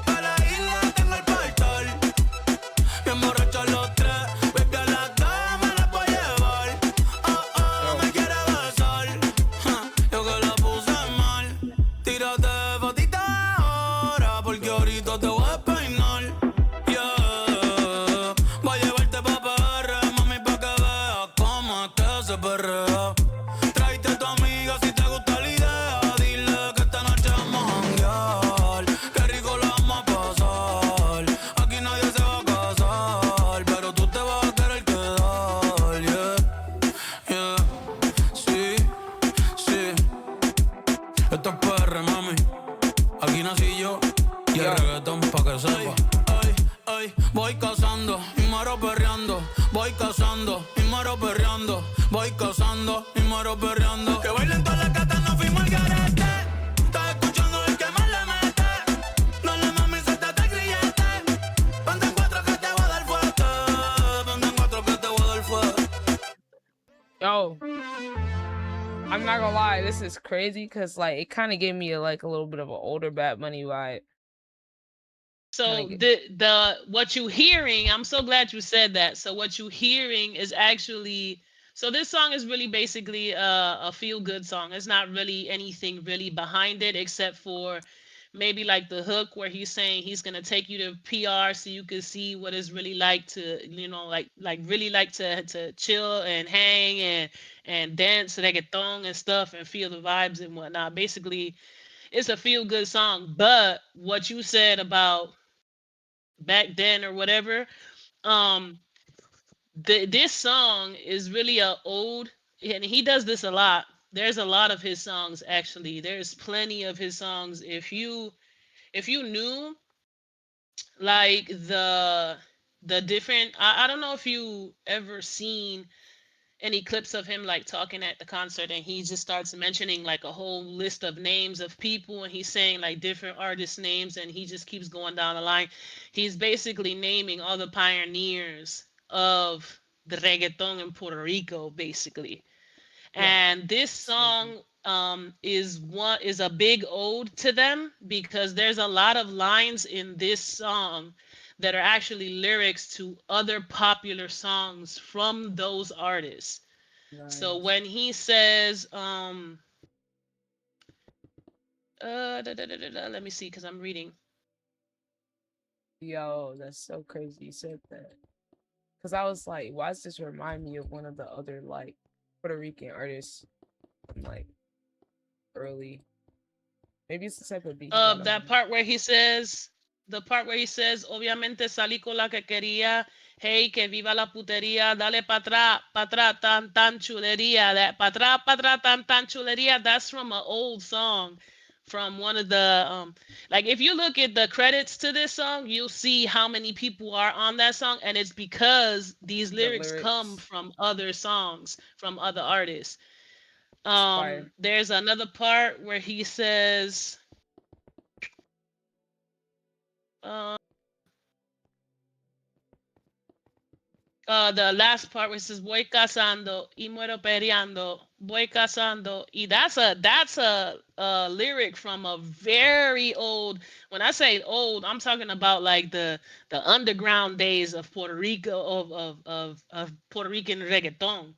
Speaker 4: A la isla tengo el portal. Bien borrachos los tres. Baby, a la cama la puedo llevar. Oh, oh, me quiere besar. Ja, yo que la puse mal. Tírate fotita ahora, porque ahorita te voy a peinar. Yeah, voy a llevarte pa' PR, mami, pa' que veas cómo es que se perrea. Tráete a tu amiga si te gusta la idea. Dile que esta noche vamos a janguear. Qué rico la vamos a pasar. Aquí nadie se va a casar, pero tú te vas a querer quedar. Yeah, yeah, sí, sí. Esto es PR, mami. Aquí nací yo y el reggaetón pa' que sepa. Ay, ay, voy cazando y muero perreando. Voy cazando y muero perreando. Voy cazando y muero perreando. Que bailen todas las gatas, no fuimos al garete. Estás escuchando el que más le mete. Dale mami, suéltate el grillete. Ponte en cuatro que te voy a dar fuerte. Ponte en cuatro que te voy a dar fuerte.
Speaker 2: Yo, I'm not gonna lie, this is crazy because like it kind of gave me like a little bit of an older Bad Money vibe.
Speaker 1: So the what you hearing, I'm so glad you said that. So what you hearing is actually, so this song is really basically a feel good song. It's not really anything really behind it except for maybe like the hook where he's saying he's gonna take you to PR so you can see what it's really like to, you know, like really like to chill and hang and dance reggaeton and stuff and feel the vibes and whatnot. Basically, it's a feel good song. But what you said about back then or whatever, um this song is really a old, and he does this a lot. There's a lot of his songs, actually there's plenty of his songs. If you knew like the different, I don't know if you ever seen any clips of him like talking at the concert and he just starts mentioning like a whole list of names of people and he's saying like different artist names and he just keeps going down the line. He's basically naming all the pioneers of the reggaeton in Puerto Rico, basically.
Speaker 2: Yeah,
Speaker 1: And this song is a big ode to them because there's a lot of lines in this song that are actually lyrics to other popular songs from those artists. So
Speaker 2: nice.
Speaker 1: when he says, let me see, because I'm reading.
Speaker 2: Yo, that's so crazy you said that. Cause I was like, why does this remind me of one of the other like Puerto Rican artists from like early? Maybe it's the type of beat he got
Speaker 1: That
Speaker 2: on.
Speaker 1: part where he says, the part where he says, obviamente salí con la que quería, hey, que viva la putería, dale pa' atrás, tan chulería. That pa' atrás, tan chulería, that's from an old song from one of the, like if you look at the credits to this song, you'll see how many people are on that song, and it's because these
Speaker 2: The
Speaker 1: lyrics come
Speaker 2: lyrics,
Speaker 1: from other songs, from other artists.
Speaker 2: it's fire.
Speaker 1: There's another part where he says, uh, the last part where it says voy casando y muero periando, voy casando, y that's a lyric from a very old. When I say old, I'm talking about like the underground days of Puerto Rico, of Puerto Rican reggaeton.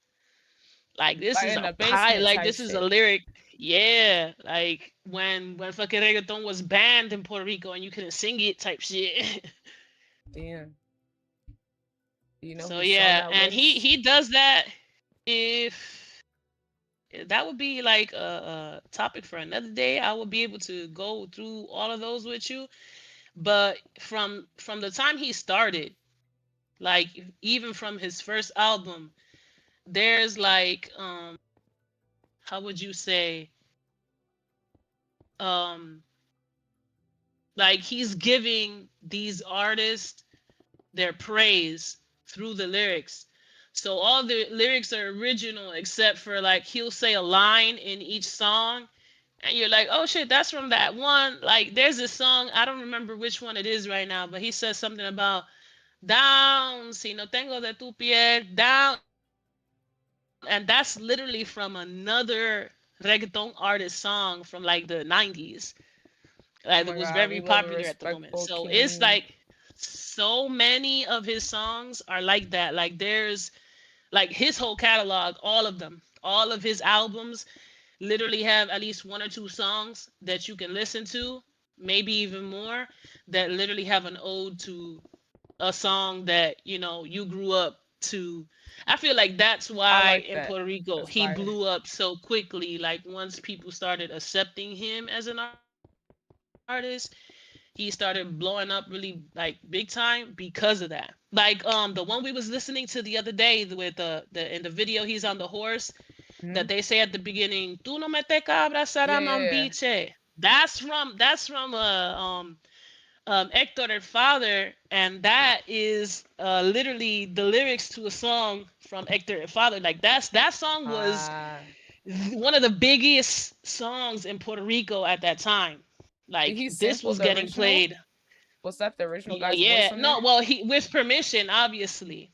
Speaker 1: Like this
Speaker 2: Like
Speaker 1: is
Speaker 2: in
Speaker 1: a
Speaker 2: the
Speaker 1: pie.
Speaker 2: basement
Speaker 1: Like
Speaker 2: type
Speaker 1: this is a
Speaker 2: shit.
Speaker 1: lyric. Yeah, like when fucking reggaeton was banned in Puerto Rico and you couldn't sing it, type shit.
Speaker 2: Damn. Do you know
Speaker 1: So
Speaker 2: whose song
Speaker 1: yeah,
Speaker 2: that
Speaker 1: and he
Speaker 2: was?
Speaker 1: he does that. If that would be like a topic for another day, I would be able to go through all of those with you. But from the time he started, like even from his first album, there's like how would you say, um like he's giving these artists their praise through the lyrics. So all the lyrics are original except for like he'll say a line in each song and you're like, "Oh shit, that's from that one." Like there's this song, I don't remember which one it is right now, but he says something about down, si no tengo de tu piel, down, and that's literally from another reggaeton artist song from like the 90s. Like it was
Speaker 2: Oh
Speaker 1: very
Speaker 2: my god,
Speaker 1: popular
Speaker 2: we
Speaker 1: at the
Speaker 2: love a
Speaker 1: moment. So
Speaker 2: respectful
Speaker 1: it's like
Speaker 2: king.
Speaker 1: so many of his songs are like that. Like there's like his whole catalog, all of them, all of his albums literally have at least one or two songs that you can listen to, maybe even more, that literally have an ode to a song that you grew up to. I feel like that's
Speaker 2: I
Speaker 1: why
Speaker 2: like
Speaker 1: in
Speaker 2: that.
Speaker 1: Puerto Rico
Speaker 2: That's
Speaker 1: he
Speaker 2: fire.
Speaker 1: blew up so quickly. Like once people started accepting him as an artist, he started blowing up really like big time because of that. Like the one we was listening to the other day with the in the video he's on the horse that
Speaker 2: Hmm?
Speaker 1: they say at the beginning, "Tu no me te cabras,
Speaker 2: Yeah,
Speaker 1: Sara
Speaker 2: yeah, yeah.
Speaker 1: mambiche." That's from Hector el Father, and that is literally the lyrics to a song from Hector el Father. Like that song was
Speaker 2: Ah,
Speaker 1: one of the biggest songs in Puerto Rico at that time.
Speaker 2: did
Speaker 1: Like
Speaker 2: he
Speaker 1: this
Speaker 2: sample
Speaker 1: was
Speaker 2: the
Speaker 1: getting
Speaker 2: original?
Speaker 1: played.
Speaker 2: Was that the original guy's voice
Speaker 1: Yeah,
Speaker 2: on
Speaker 1: no,
Speaker 2: there?
Speaker 1: well, he with permission, obviously.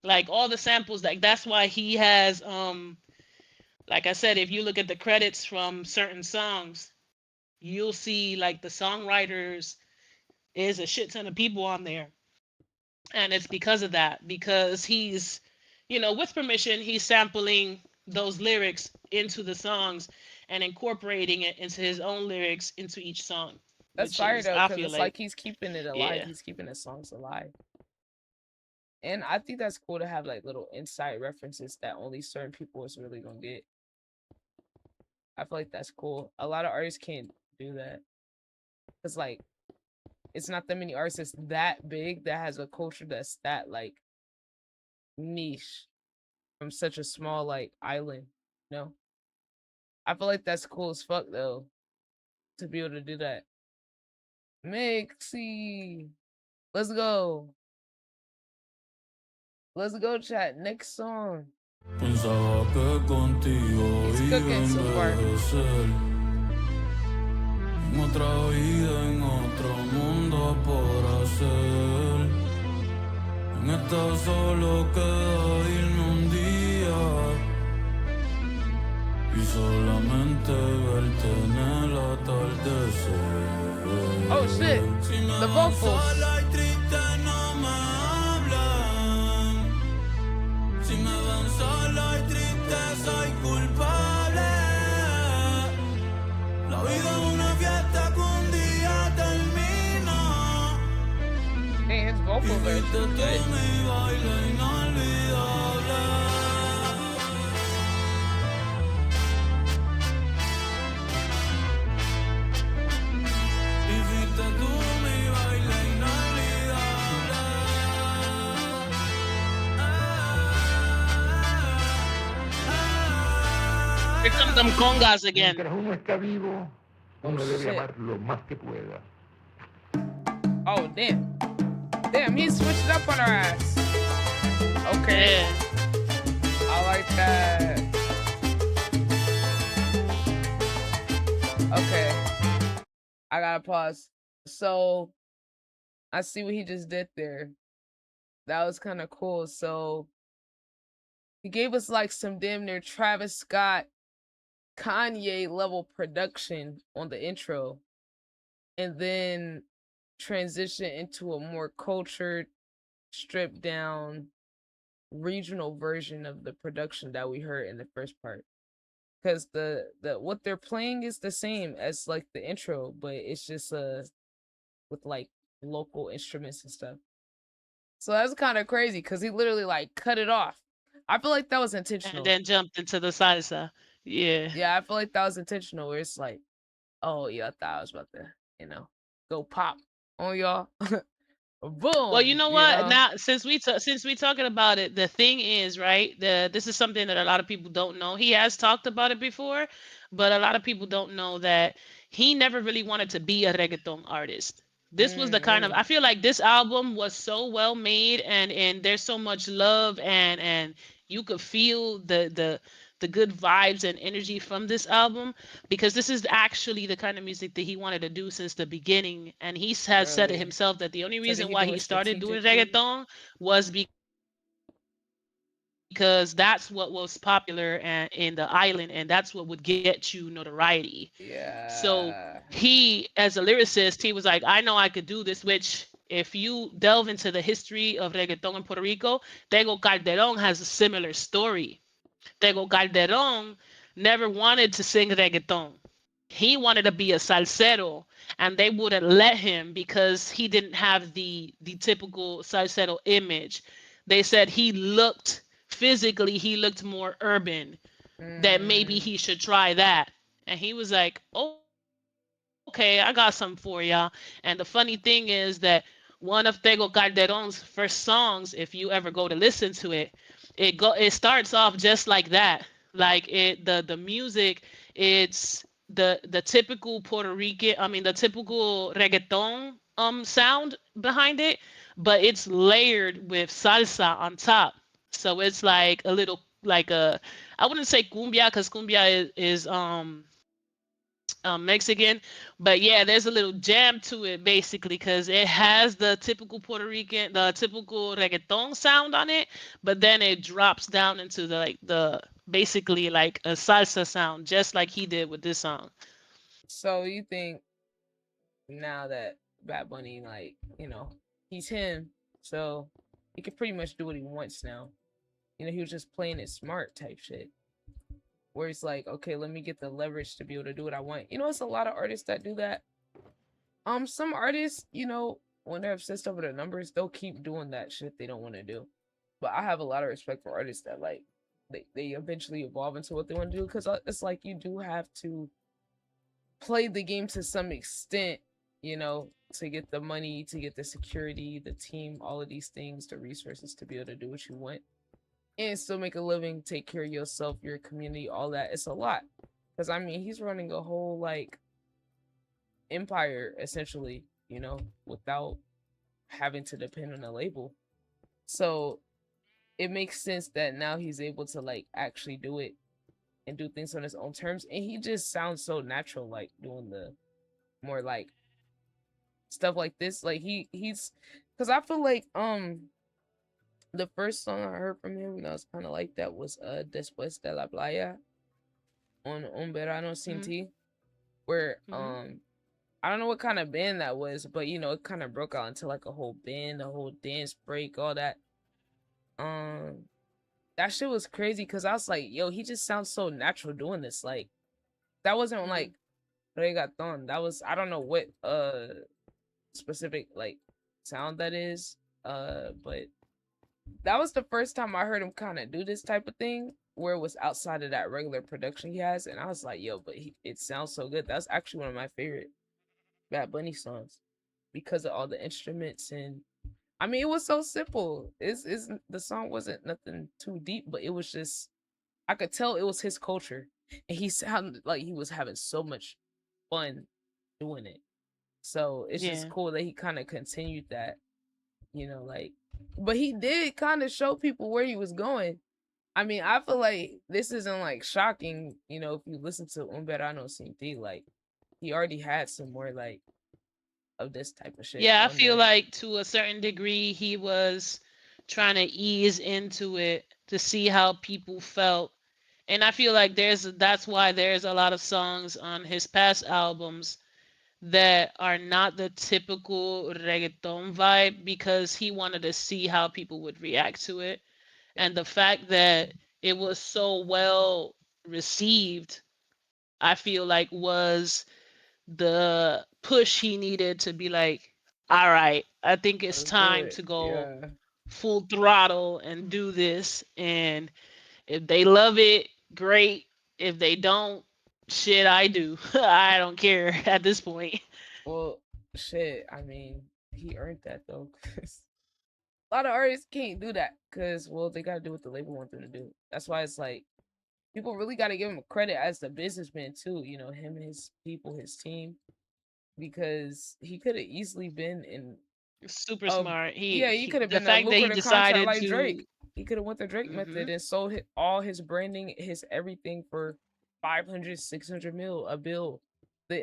Speaker 1: Like all the samples, like that's why he has like I said, if you look at the credits from certain songs, you'll see like the songwriters is a shit ton of people on there. And it's because of that, because he's, with permission, he's sampling those lyrics into the songs and incorporating it into his own lyrics into each song,
Speaker 2: That's
Speaker 1: which
Speaker 2: fire
Speaker 1: is,
Speaker 2: though,
Speaker 1: I
Speaker 2: because
Speaker 1: feel
Speaker 2: it's like
Speaker 1: like,
Speaker 2: he's keeping it alive.
Speaker 1: yeah.
Speaker 2: He's keeping his songs alive. And I think that's cool to have like little inside references that only certain people is really gonna get. I feel like that's cool. A lot of artists can't do that. Cause like it's not that many artists that big that has a culture that's that like niche from such a small like island. You know? I feel like that's cool as fuck though to be able to do that. Mixie. Let's go. Let's go, chat. Next song.
Speaker 4: Pensaba que contigo
Speaker 2: He's
Speaker 4: iba a
Speaker 2: cooking so far.
Speaker 4: envejecer. En otra vida, en otro mundo por hacer. En esta solo queda irnos un día. Y solamente verte en el atardecer.
Speaker 2: Oh shit.
Speaker 4: Si me
Speaker 2: The
Speaker 4: ven
Speaker 2: vocals.
Speaker 4: sola y triste no me hablan. Si me ven sola y triste soy culpable. La vida es una fiesta que un día termina.
Speaker 2: Hey, his
Speaker 4: Y
Speaker 2: vocals are
Speaker 4: fuiste tú
Speaker 2: good.
Speaker 4: mi baile inolvidable. Y fuiste tú mi baile inolvidable.
Speaker 1: Here come them congas again.
Speaker 5: Mientras uno está vivo,
Speaker 2: Oh
Speaker 5: uno debe
Speaker 2: shit.
Speaker 5: amar lo más que pueda.
Speaker 2: Oh damn. Damn, he switched it up on our ass. Okay.
Speaker 1: Yeah.
Speaker 2: I like that. Okay. I gotta pause. So I see what he just did there. That was kind of cool. So he gave us like some damn near Travis Scott, Kanye level production on the intro, and then transition into a more cultured, stripped down, regional version of the production that we heard in the first part. Because the what they're playing is the same as like the intro, but it's just with like local instruments and stuff. So that's kind of crazy because he literally like cut it off. I feel like that was
Speaker 1: And
Speaker 2: intentional.
Speaker 1: then jumped into the salsa. Yeah.
Speaker 2: Yeah, I feel like that was intentional. Where it's like, oh yeah, I thought I was about to, go pop on y'all.
Speaker 1: Well, you
Speaker 2: Boom,
Speaker 1: know what? Now, since we talking about it, the thing is, right? This is something that a lot of people don't know. He has talked about it before, but a lot of people don't know that he never really wanted to be a reggaeton artist. This was the kind of, I feel like this album was so well made, and there's so much love, and you could feel the good vibes and energy from this album, because this is actually the kind of music that he wanted to do since the beginning, and he has said it
Speaker 2: Really?
Speaker 1: himself that the only
Speaker 2: So did
Speaker 1: reason
Speaker 2: he
Speaker 1: why
Speaker 2: do
Speaker 1: he
Speaker 2: it
Speaker 1: started doing
Speaker 2: strategically?
Speaker 1: reggaeton was because that's what was popular and in the island, and that's what would get you notoriety. So he, as a
Speaker 2: Yeah.
Speaker 1: lyricist, he was like, I know I could do this, which if you delve into the history of reggaeton in Puerto Rico, Tego Calderon has a similar story. Tego Calderon never wanted to sing reggaeton. He wanted to be a salsero, and they wouldn't let him because he didn't have the typical salsero image. They said he looked, physically he looked more urban, that maybe
Speaker 2: Mm.
Speaker 1: he should try that. And he was like, okay, I got something for y'all. And the funny thing is that one of Tego Calderon's first songs, if you ever go to listen to it, it starts off just like that. Like the music, it's the typical Puerto Rican, I mean the typical reggaeton sound behind it, but it's layered with salsa on top. So it's like a little, like a, I wouldn't say cumbia because cumbia Mexican, but yeah, there's a little jam to it basically because it has the typical Puerto Rican, the typical reggaeton sound on it, but then it drops down into the like the basically like a salsa sound, just like he did with this song.
Speaker 2: So you think now that Bad Bunny, like, he's him, so he can pretty much do what he wants now. He was just playing it smart type shit. Where it's like, okay, let me get the leverage to be able to do what I want. It's a lot of artists that do that. Some artists, when they're obsessed over the numbers, they'll keep doing that shit they don't want to do. But I have a lot of respect for artists that like they eventually evolve into what they want to do because it's like you do have to play the game to some extent, to get the money, to get the security, the team, all of these things, the resources to be able to do what you want and still make a living, take care of yourself, your community, all that. It's a lot. Because I mean, he's running a whole like empire essentially, without having to depend on a label. So it makes sense that now he's able to like actually do it and do things on his own terms. And he just sounds so natural, like doing the more like stuff like this. Like he's because I feel like the first song I heard from him that was kind of like that was Después de la Playa on Un Verano Sin
Speaker 1: Hmm.
Speaker 2: Ti, where
Speaker 1: Hmm.
Speaker 2: I don't know what kind of band that was, but it kind of broke out into like a whole band, a whole dance break, all that. Um, that shit was crazy because I was like, yo, he just sounds so natural doing this. Like that wasn't
Speaker 1: Hmm.
Speaker 2: like reggaeton. That was I don't know what specific like sound that is. But that was the first time I heard him kind of do this type of thing where it was outside of that regular production he has, and I was like, yo, but it sounds so good. That's actually one of my favorite Bad Bunny songs because of all the instruments and I mean it was so simple. It's the song wasn't nothing too deep, but it was just I could tell it was his culture, and he sounded like he was having so much fun doing it. So it's just
Speaker 1: Yeah.
Speaker 2: cool that he kind of continued that, like, but he did kind of show people where he was going. I mean, I feel like this isn't like shocking, if you listen to Un Verano Sin Ti, like he already had some more like of this type of shit
Speaker 1: Yeah, I
Speaker 2: on
Speaker 1: feel
Speaker 2: there.
Speaker 1: like to a certain degree he was trying to ease into it to see how people felt. And I feel like that's why there's a lot of songs on his past albums that are not the typical reggaeton vibe because he wanted to see how people would react to it. And the fact that it was so well received, I feel like was the push he needed to be like, all right, I think it's
Speaker 2: Let's do
Speaker 1: time
Speaker 2: it.
Speaker 1: to go
Speaker 2: Yeah.
Speaker 1: full throttle and do this. And if they love it, great. If they don't, shit, I do. I don't care at this point.
Speaker 2: Well, shit. I mean, he earned that though. 'Cause a lot of artists can't do that because, well, they gotta do what the label wants them to do. That's why it's like people really gotta give him credit as the businessman too. Him and his people, his team. because he could have easily been in
Speaker 1: Super
Speaker 2: a
Speaker 1: smart.
Speaker 2: yeah, he could have
Speaker 1: The
Speaker 2: been a
Speaker 1: fact that he
Speaker 2: lucrative contract
Speaker 1: decided
Speaker 2: like
Speaker 1: to.
Speaker 2: Drake. He could have went the Drake
Speaker 1: Hmm.
Speaker 2: method and sold all his branding, his everything for 500, 600 mil a bill.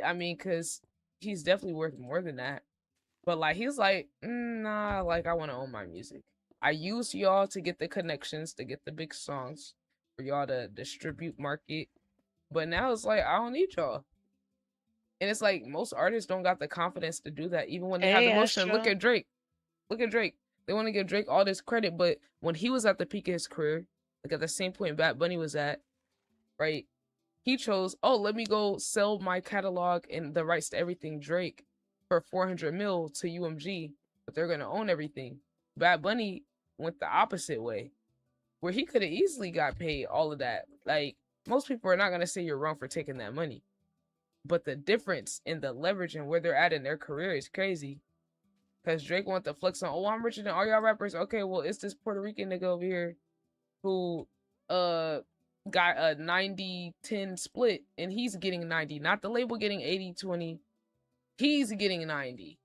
Speaker 2: I mean, because he's definitely worth more than that. But like he's like, nah, like I want to own my music. I used y'all to get the connections, to get the big songs, for y'all to distribute, market. But now it's like I don't need y'all. And it's like most artists don't got the confidence to do that, even when they have
Speaker 1: Hey,
Speaker 2: the motion. Look
Speaker 1: Astro.
Speaker 2: at Drake. Look at Drake. They want to give Drake all this credit, but when he was at the peak of his career, like at the same point Bad Bunny was at, right? He chose, oh, let me go sell my catalog and the rights to everything Drake for 400 mil to UMG, but they're gonna own everything. Bad Bunny went the opposite way, where he could have easily got paid all of that. Like most people are not gonna say you're wrong for taking that money, but the difference in the leverage and where they're at in their career is crazy. Cause Drake want to flex on, oh, I'm richer than all y'all rappers. Okay, well, it's this Puerto Rican nigga over here who uh got a 90-10 split and he's getting 90. Not the label getting 80-20. He's getting 90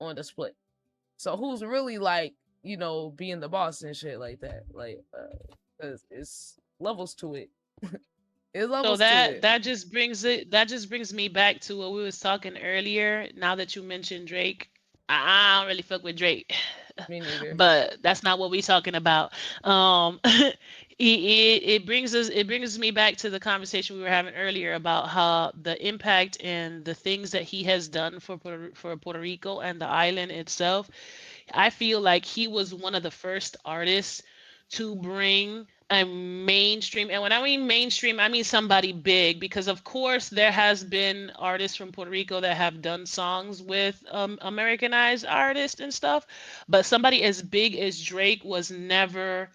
Speaker 2: on the split. So who's really like, being the boss and shit like that? Like cause it's levels to it. It's
Speaker 1: So
Speaker 2: levels to
Speaker 1: that
Speaker 2: it.
Speaker 1: that just brings me back to what we was talking earlier. Now that you mentioned Drake, I don't really fuck with Drake,
Speaker 2: Me neither.
Speaker 1: but that's not what we talking about. It brings me back to the conversation we were having earlier about how the impact and the things that he has done for Puerto Rico and the island itself. I feel like he was one of the first artists to bring a mainstream, and when I mean mainstream, I mean somebody big, because of course there has been artists from Puerto Rico that have done songs with Americanized artists and stuff, but somebody as big as Drake was never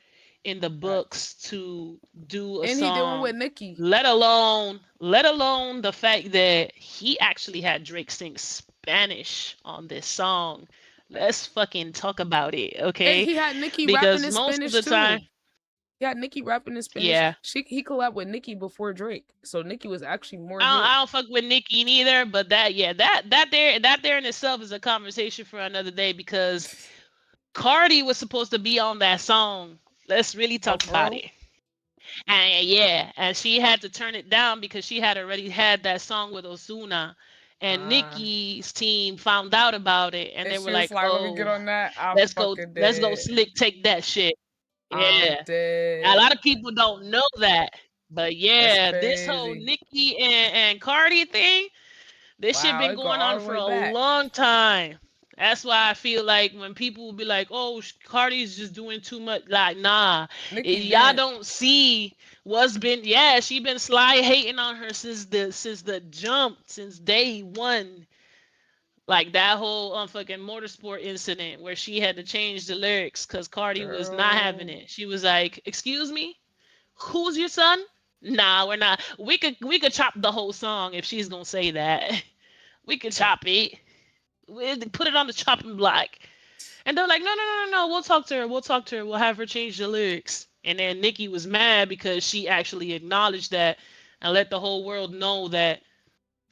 Speaker 1: in the
Speaker 2: Facts.
Speaker 1: books to do a
Speaker 2: And he did one with
Speaker 1: song,
Speaker 2: Nicki.
Speaker 1: let alone the fact that he actually had Drake sing Spanish on this song. Let's fucking talk about it,
Speaker 2: And
Speaker 1: okay?
Speaker 2: he had Nicki rapping
Speaker 1: Because
Speaker 2: in
Speaker 1: most of
Speaker 2: Spanish
Speaker 1: the time,
Speaker 2: too. He had Nicki rapping in Spanish.
Speaker 1: yeah,
Speaker 2: He collabed with Nicki before Drake, so Nicki was actually more
Speaker 1: I don't,
Speaker 2: hit.
Speaker 1: I don't fuck with Nicki neither. But that there in itself is a conversation for another day, because Cardi was supposed to be on that song. Let's really
Speaker 2: Oh,
Speaker 1: talk
Speaker 2: for
Speaker 1: about
Speaker 2: real?
Speaker 1: it. And yeah, and she had to turn it down because she had already had that song with Ozuna, and
Speaker 2: Uh,
Speaker 1: Nicki's team found out about it, and
Speaker 2: and
Speaker 1: they were
Speaker 2: she was
Speaker 1: like,
Speaker 2: like, "Let me get
Speaker 1: "Oh,
Speaker 2: on that." I fucking
Speaker 1: let's go,
Speaker 2: dead.
Speaker 1: slick, take that shit."
Speaker 2: I'm
Speaker 1: Yeah, a
Speaker 2: dead.
Speaker 1: lot of people don't know that, but
Speaker 2: That's
Speaker 1: yeah, this whole
Speaker 2: crazy.
Speaker 1: Nicki and Cardi thing, this shit
Speaker 2: Wow,
Speaker 1: been
Speaker 2: it go
Speaker 1: going
Speaker 2: all
Speaker 1: on
Speaker 2: the
Speaker 1: for
Speaker 2: way
Speaker 1: a
Speaker 2: back.
Speaker 1: long time. That's why I feel like when people will be like, "Oh, Cardi's just doing too much," like, nah,
Speaker 2: Nicki
Speaker 1: y'all
Speaker 2: been.
Speaker 1: don't see what's been. Yeah, she been sly hating on her since the jump, since day one. Like that whole fucking motorsport incident where she had to change the lyrics because Cardi was not having
Speaker 2: Girl.
Speaker 1: it. She was like, "Excuse me, who's your son?" Nah, we're not. We could chop the whole song if she's gonna say that. We could
Speaker 2: Uh,
Speaker 1: chop it. We put it on the chopping block. And they're like, "No, no, no, no, no. We'll talk to her. We'll talk to her. We'll have her change the lyrics." And then Nikki was mad because she actually acknowledged that and let the whole world know that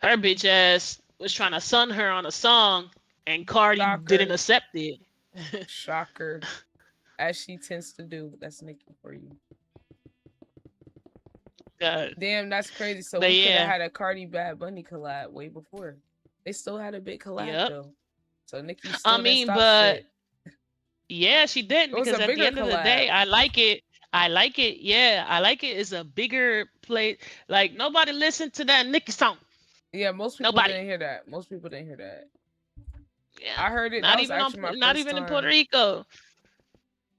Speaker 1: her bitch ass was trying to sun her on a song, and Cardi didn't
Speaker 2: Shocker.
Speaker 1: accept it.
Speaker 2: Shocker. As she tends to do. That's Nicki for you.
Speaker 1: uh,
Speaker 2: Damn, that's crazy. So
Speaker 1: but
Speaker 2: we could have
Speaker 1: yeah,
Speaker 2: had a Cardi Bad Bunny collab way before. They still had a big collab
Speaker 1: yep.
Speaker 2: though. So Nicki
Speaker 1: I
Speaker 2: still didn't
Speaker 1: mean,
Speaker 2: stop
Speaker 1: but
Speaker 2: shit.
Speaker 1: yeah, she didn't,
Speaker 2: It was
Speaker 1: because
Speaker 2: a
Speaker 1: at the
Speaker 2: bigger
Speaker 1: end of the day,
Speaker 2: collab.
Speaker 1: I like it. I like it. Yeah, I like it. It's a bigger play. Like nobody listened to that Nicki song.
Speaker 2: Yeah, most people
Speaker 1: Nobody.
Speaker 2: didn't hear that. Most people didn't hear that.
Speaker 1: Yeah,
Speaker 2: I heard it. That
Speaker 1: not
Speaker 2: was
Speaker 1: even on.
Speaker 2: actually my
Speaker 1: Not
Speaker 2: first
Speaker 1: even in Puerto
Speaker 2: time.
Speaker 1: Rico.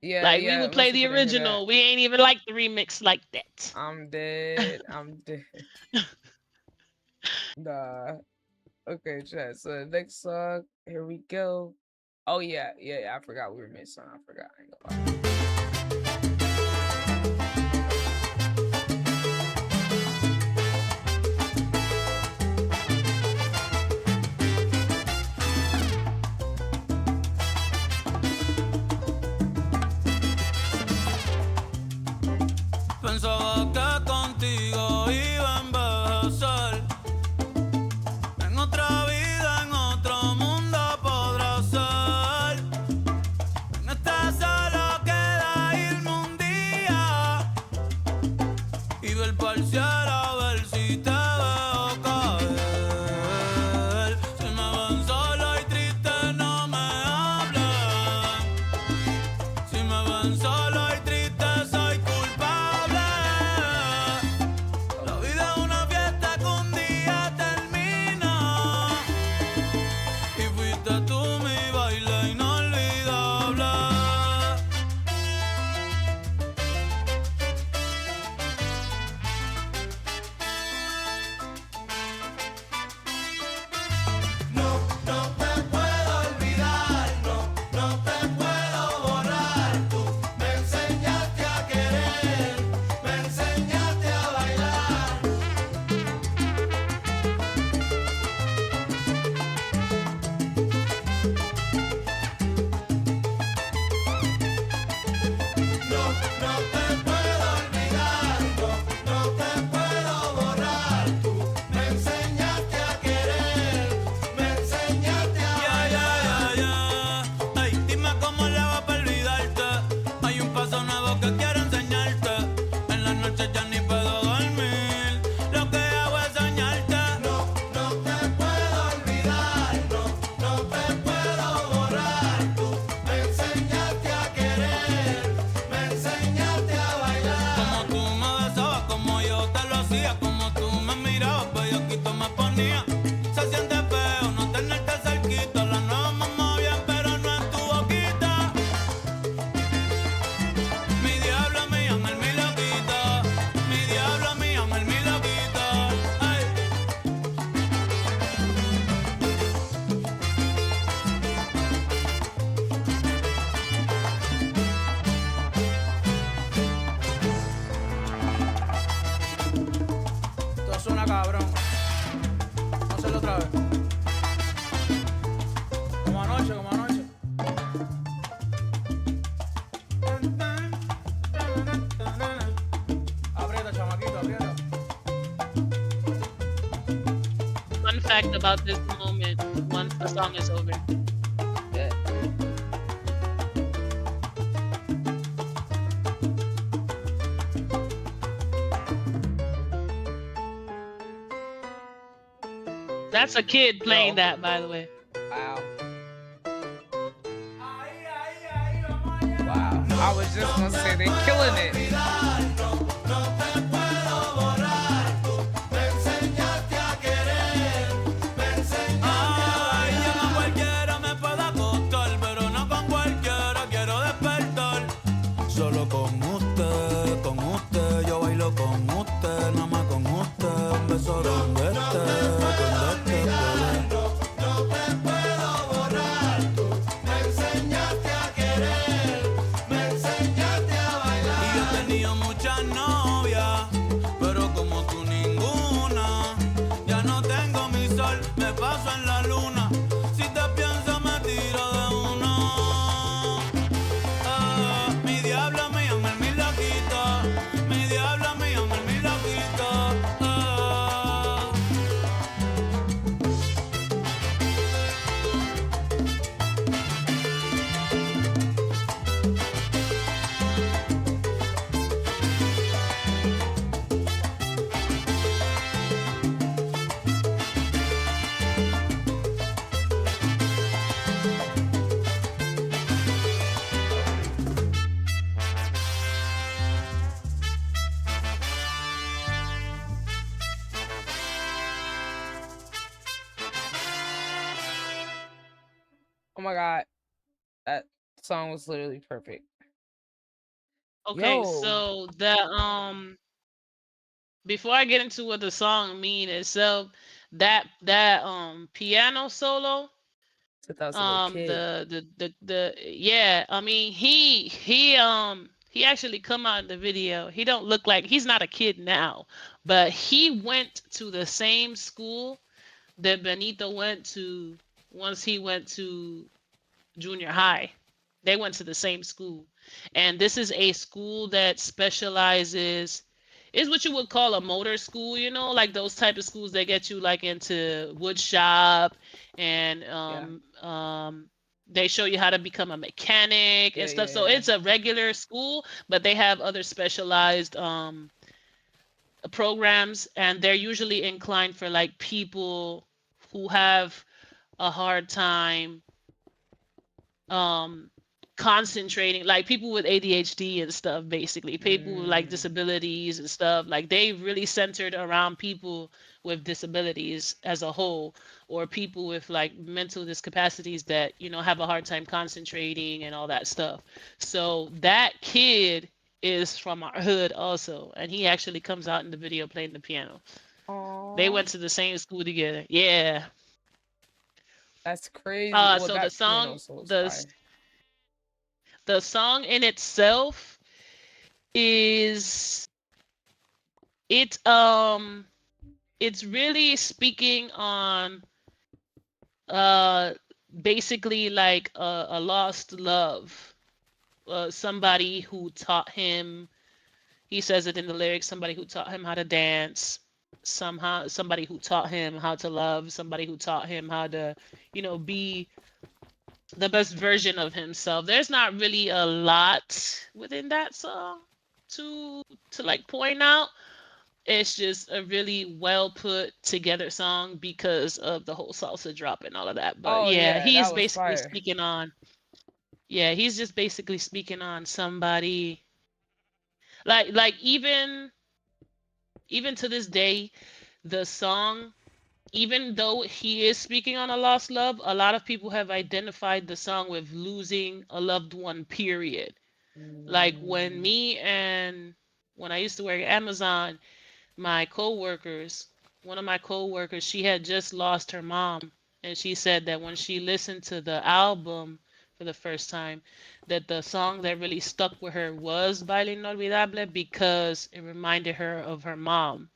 Speaker 2: Yeah,
Speaker 1: Like we
Speaker 2: yeah.
Speaker 1: would play
Speaker 2: Most
Speaker 1: the
Speaker 2: people didn't hear that.
Speaker 1: original. We ain't even like the remix like that.
Speaker 2: I'm dead. I'm dead. Nah. Okay, chat. So the next song, here we go. Oh yeah, yeah, yeah. I forgot we were missing. I forgot. I ain't gonna lie.
Speaker 4: Pensaba que contigo iba a envejecer en otra vida, en me miraba, bellaquito me ponía. Se siente feo no tenerte cerquita. La nueva mamá bien, pero no en tu boquita. Mi diablo, mi ángel, mi loquita. Mi diablo, mi ángel, mi loquita. Ay. Esto suena cabrón. Vamos a hacerlo otra vez. Como anoche, como anoche. Aprieta, chamaquito, aprieta.
Speaker 1: Fun fact about this moment once the song is over.
Speaker 2: Yeah.
Speaker 1: That's a kid playing
Speaker 2: Yo.
Speaker 1: that, by the way.
Speaker 2: Wow. Wow. I was just gonna say they're killing it.
Speaker 4: Ay, yo con cualquiera me puedo acostar, pero no con cualquiera quiero despertar. Solo con usted, yo bailo con usted, nada más con usted, un beso donde esté, bebé. No te puedo borrar, tú me enseñaste a querer, me enseñaste a bailar. Y yo he tenido muchas novias, pero como tú ninguna. Ya no tengo mi sol, me paso en la luna. Si te piensas me tiro de uno. Mi diablo, mi ángel, mi loquito. Mi diablo, mi ángel, mi loquito.
Speaker 2: Oh my god. That song was literally perfect.
Speaker 1: Okay,
Speaker 2: Yo.
Speaker 1: so the before I get into what the song mean itself, that piano solo,
Speaker 2: 2000 kid.
Speaker 1: the yeah, I mean he actually come out in the video. He don't look like he's not a kid now, but he went to the same school that Benito went to once he went to junior high. They went to the same school. And this is a school that specializes is what you would call a motor school, you know, like those type of schools that get you like into wood shop and they show you how to become a mechanic and stuff. So it's a regular school, but they have other specialized programs and they're usually inclined for like people who have a hard time concentrating, like people with ADHD and stuff, basically people with like disabilities and stuff, like they really centered around people with disabilities as a whole, or people with like mental discapacities that, you know, have a hard time concentrating and all that stuff. So that kid is from our hood also, and he actually comes out in the video playing the piano. They went to the same school together. Yeah.
Speaker 2: That's crazy. Well,
Speaker 1: So
Speaker 2: that piano solo's fire.
Speaker 1: the song in itself is it's really speaking on basically like a lost love, somebody who taught him, he says it in the lyrics, somebody who taught him how to dance, somehow somebody who taught him how to love, somebody who taught him how to, you know, be the best version of himself. There's not really a lot within that song to like point out. It's just a really well put together song because of the whole salsa drop and all of that. But
Speaker 2: Oh
Speaker 1: yeah,
Speaker 2: yeah,
Speaker 1: he's
Speaker 2: that was
Speaker 1: basically
Speaker 2: fire.
Speaker 1: speaking on, yeah, he's just basically speaking on somebody like even to this day, the song, even though he is speaking on a lost love, a lot of people have identified the song with losing a loved one, period. Like
Speaker 2: Mm,
Speaker 1: when I used to work at Amazon, my coworkers, one of my coworkers, she had just lost her mom, and she said that when she listened to the album for the first time, that the song that really stuck with her was Baile Inolvidable because it reminded her of her mom.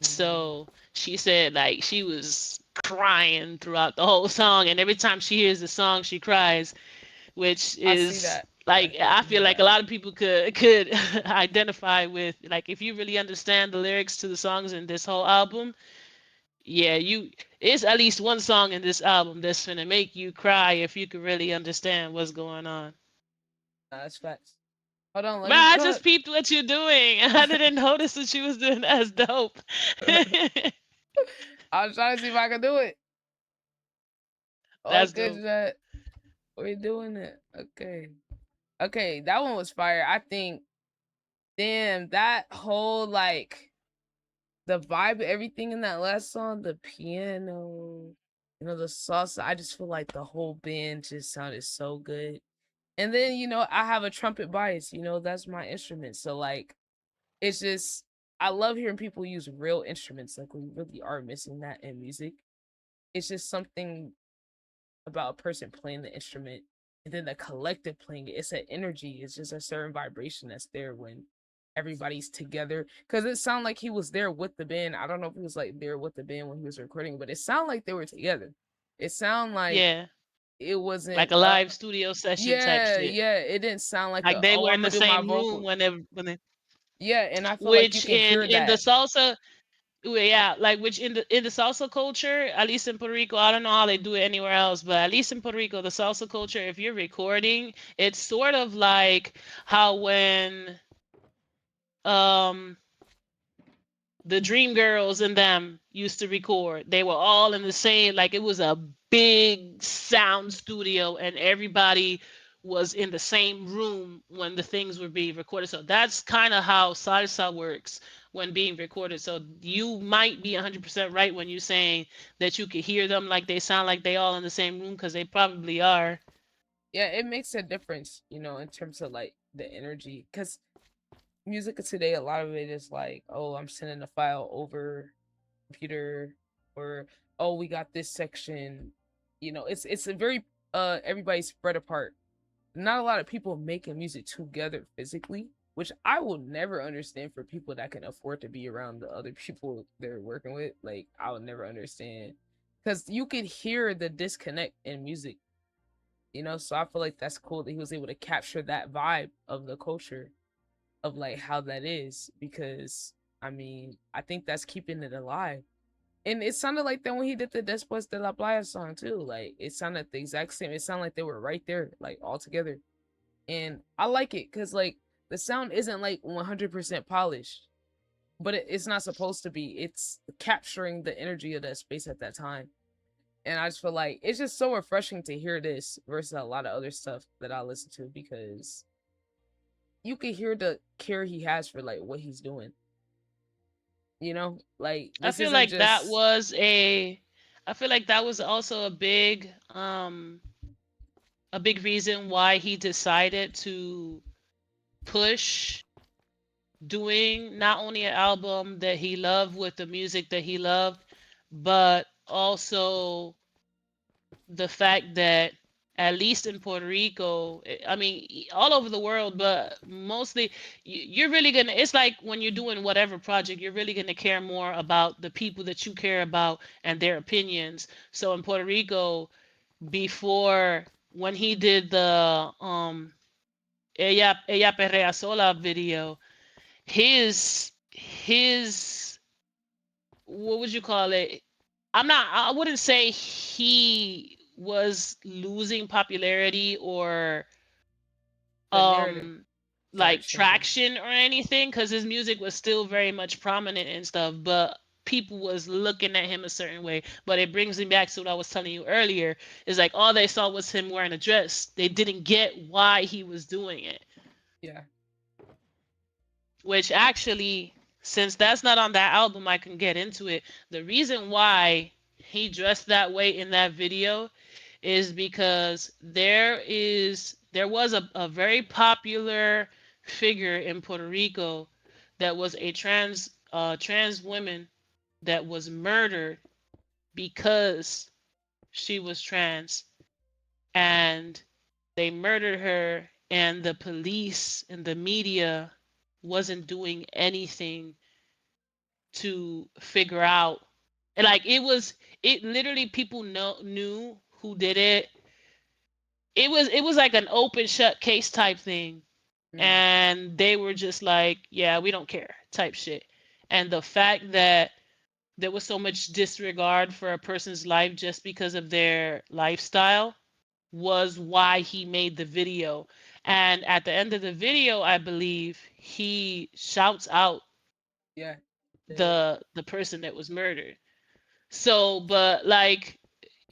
Speaker 2: mm.
Speaker 1: So she said like she was crying throughout the whole song, and every time she hears the song, she cries, which
Speaker 2: I see
Speaker 1: is
Speaker 2: that. I
Speaker 1: like I
Speaker 2: definitely
Speaker 1: feel
Speaker 2: hear
Speaker 1: like a
Speaker 2: that.
Speaker 1: lot of people could identify with, like, if you really understand the lyrics to the songs in this whole album. Yeah, you it's at least one song in this album that's gonna make you cry if you could really understand what's going on.
Speaker 2: Nah, that's facts. Hold on, let
Speaker 1: But
Speaker 2: me
Speaker 1: I just
Speaker 2: cook.
Speaker 1: peeped what you're doing. I didn't notice that she was doing that. As dope.
Speaker 2: I was trying to see if I could do it.
Speaker 1: That's
Speaker 2: Okay,
Speaker 1: dope.
Speaker 2: Jet. We're doing it. Okay. Okay, that one was fire. I think, damn, that whole like the vibe, everything in that last song, the piano, the salsa. I just feel like the whole band just sounded so good. And then, I have a trumpet bias, that's my instrument. So like it's just I love hearing people use real instruments. Like we really are missing that in music. It's just something about a person playing the instrument and then the collective playing it. It's an energy. It's just a certain vibration that's there when everybody's together. Cause it sounded like he was there with the band. I don't know if he was like there with the band when he was recording, but it sounded like they were together. It sounded like
Speaker 1: Yeah,
Speaker 2: it
Speaker 1: like
Speaker 2: wasn't
Speaker 1: a live studio session type
Speaker 2: yeah,
Speaker 1: shit.
Speaker 2: yeah. It didn't sound like
Speaker 1: Like
Speaker 2: a
Speaker 1: they
Speaker 2: oh
Speaker 1: were
Speaker 2: I'm
Speaker 1: in
Speaker 2: gonna
Speaker 1: the
Speaker 2: do my
Speaker 1: same room
Speaker 2: vocal.
Speaker 1: when they,
Speaker 2: Yeah, and I feel like you
Speaker 1: which
Speaker 2: can hear
Speaker 1: in the
Speaker 2: that.
Speaker 1: salsa, well, yeah, like which in the salsa culture, at least in Puerto Rico, I don't know how they do it anywhere else, but at least in Puerto Rico, the salsa culture, if you're recording, it's sort of like how when um the Dream Girls and them used to record. They were all in the same, like it was a big sound studio and everybody was in the same room when the things were being recorded. So that's kind of how salsa works when being recorded. So you might be 100% right when you're saying that you could hear them like they sound like they all in the same room, because they probably are.
Speaker 2: Yeah, it makes a difference, in terms of like the energy. Because music of today, a lot of it is like, oh, I'm sending a file over computer, or oh, we got this section. It's a very everybody's spread apart. Not a lot of people making music together physically, which I will never understand for people that can afford to be around the other people they're working with. Like I would never understand because you could hear the disconnect in music. So I feel like that's cool that he was able to capture that vibe of the culture of like how that is, because I mean I think that's keeping it alive. And it sounded like that when he did the Después de la Playa song too. Like it sounded the exact same. It sounded like they were right there, like all together. And I like it because like the sound isn't like 100% polished, but it's not supposed to be. It's capturing the energy of that space at that time. And I just feel like it's just so refreshing to hear this versus a lot of other stuff that I listen to, because you can hear the care he has for like what he's doing. Like
Speaker 1: I
Speaker 2: this
Speaker 1: feel
Speaker 2: isn't
Speaker 1: like that
Speaker 2: just
Speaker 1: was a I feel like that was also a big reason why he decided to push doing not only an album that he loved with the music that he loved, but also the fact that at least in Puerto Rico, I mean, all over the world, but mostly, you're really gonna. It's like when you're doing whatever project, you're really gonna care more about the people that you care about and their opinions. So in Puerto Rico, before when he did the Ella Perrea Sola video, his what would you call it? I wouldn't say he was losing popularity or
Speaker 2: the narrative
Speaker 1: um
Speaker 2: started
Speaker 1: like
Speaker 2: changing.
Speaker 1: traction or anything, because his music was still very much prominent and stuff, but people was looking at him a certain way. But it brings me back to what I was telling you earlier, is like all they saw was him wearing a dress. They didn't get why he was doing it,
Speaker 2: Yeah.
Speaker 1: which actually, Since that's not on that album, I can get into it. The reason why he dressed that way in that video is because there was a very popular figure in Puerto Rico that was a trans woman that was murdered because she was trans, and they murdered her, and the police and the media wasn't doing anything to figure out. And like it literally, people knew who did it. It was like an open shut case type thing,
Speaker 2: Mm,
Speaker 1: and they were just like, yeah, we don't care type shit. And the fact that there was so much disregard for a person's life just because of their lifestyle was why he made the video. And at the end of the video, I believe he shouts out
Speaker 2: yeah. Did.
Speaker 1: the person that was murdered. So, but like,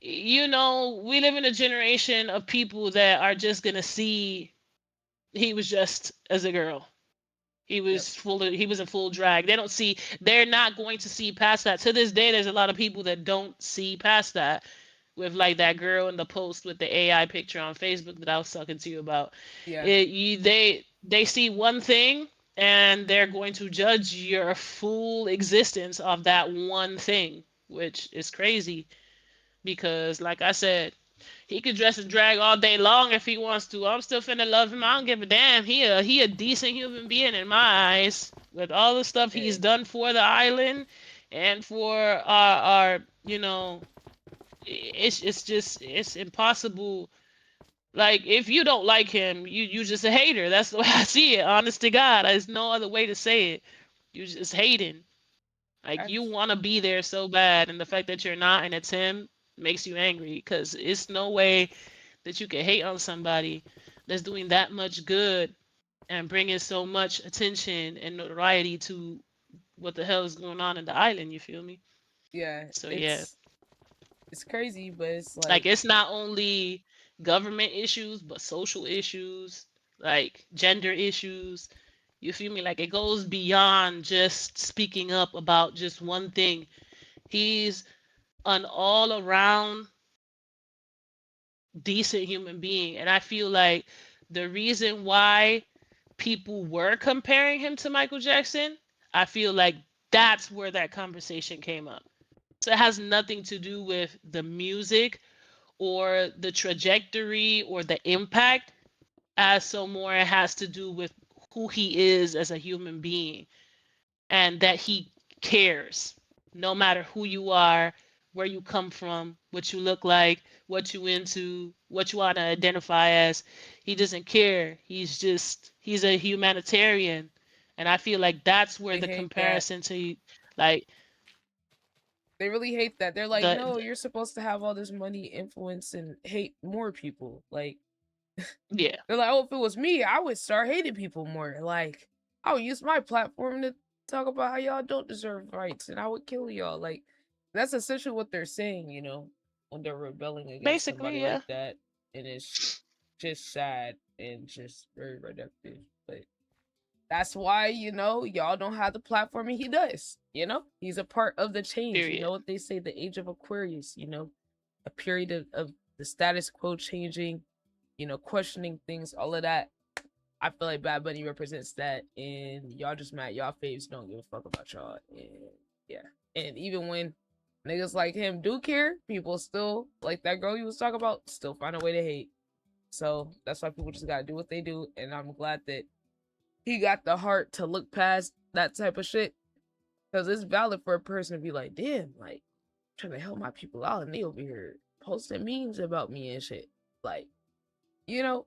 Speaker 1: we live in a generation of people that are just gonna see he was just as a girl.
Speaker 2: Yep.
Speaker 1: He was in full drag. They're not going to see past that. To this day, there's a lot of people that don't see past that, with like that girl in the post with the AI picture on Facebook that I was talking to you about.
Speaker 2: Yeah.
Speaker 1: They see one thing, and they're going to judge your full existence of that one thing, which is crazy because, like I said, he could dress and drag all day long if he wants to. I'm still finna love him. I don't give a damn. He a decent human being in my eyes, with all the stuff
Speaker 2: Yeah.
Speaker 1: he's done for the island and for our it's just it's impossible. Like, if you don't like him, you just a hater. That's the way I see it. Honest to God, there's no other way to say it. You just hating. Like, you
Speaker 2: Facts.
Speaker 1: want to be there so bad, and the fact that you're not and it's him makes you angry, because it's no way that you can hate on somebody that's doing that much good and bringing so much attention and notoriety to what the hell is going on in the island. You feel me?
Speaker 2: Yeah.
Speaker 1: So yeah,
Speaker 2: It's crazy, but it's
Speaker 1: like,
Speaker 2: like
Speaker 1: it's not only government issues, but social issues, like gender issues. You feel me? Like, it goes beyond just speaking up about just one thing. He's an all around decent human being. And I feel like the reason why people were comparing him to Michael Jackson, I feel like that's where that conversation came up. So it has nothing to do with the music or the trajectory or the impact, as so more it has to do with who he is as a human being, and that he cares no matter who you are, where you come from, what you look like, what you into, what you want to identify as. He doesn't care. He's a humanitarian. And I feel like that's where
Speaker 2: they
Speaker 1: the
Speaker 2: hate that.
Speaker 1: comparison to, like,
Speaker 2: They really hate that. They're like,
Speaker 1: the,
Speaker 2: no, you're supposed to have all this money, influence, and hate more people. Like,
Speaker 1: yeah,
Speaker 2: they're like, oh, if it was me, I would start hating people more. Like, I would use my platform to talk about how y'all don't deserve rights, and I would kill y'all. Like, that's essentially what they're saying, when they're rebelling against somebody
Speaker 1: basically, yeah.
Speaker 2: like that, and it's just sad and just very reductive. But that's why, y'all don't have the platform and he does. He's a part of the change. You
Speaker 1: Period.
Speaker 2: know what they say, the age of Aquarius, a period of the status quo changing, questioning things, all of that. I feel like Bad Bunny represents that, and y'all just mad. Y'all faves don't give a fuck about y'all. And yeah. And even when niggas like him do care, people still, like that girl you was talking about, still find a way to hate. So that's why people just gotta do what they do. And I'm glad that he got the heart to look past that type of shit. Because it's valid for a person to be like, damn, like, trying to help my people out and they over here posting memes about me and shit. Like,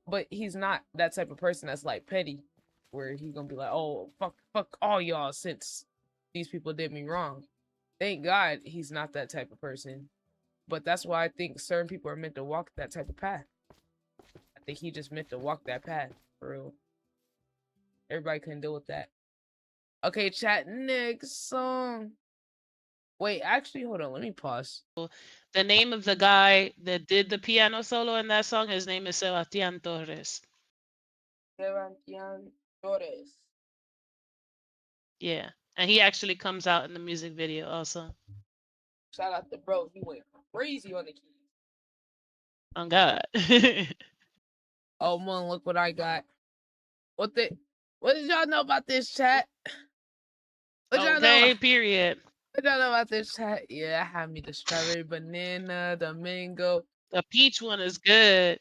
Speaker 2: but he's not that type of person that's like petty, where he gonna be like, oh, fuck all y'all since these people did me wrong. Thank God he's not that type of person. But that's why I think certain people are meant to walk that type of path. I think he just meant to walk that path, for real. Everybody couldn't deal with that. Okay, chat, next song. Wait, actually, hold on. Let me pause.
Speaker 1: The name of the guy that did the piano solo in that song, his name is Sebastian Torres.
Speaker 2: Sebastian Torres.
Speaker 1: Yeah. And he actually comes out in the music video also.
Speaker 2: Shout out to bro. He went crazy on the keys.
Speaker 1: On God.
Speaker 2: Oh man, look what I got. What did y'all know about this chat? What y'all know?
Speaker 1: Okay, period.
Speaker 2: What y'all know about this chat? Yeah, I had me the strawberry banana, the mango,
Speaker 1: The peach one is good.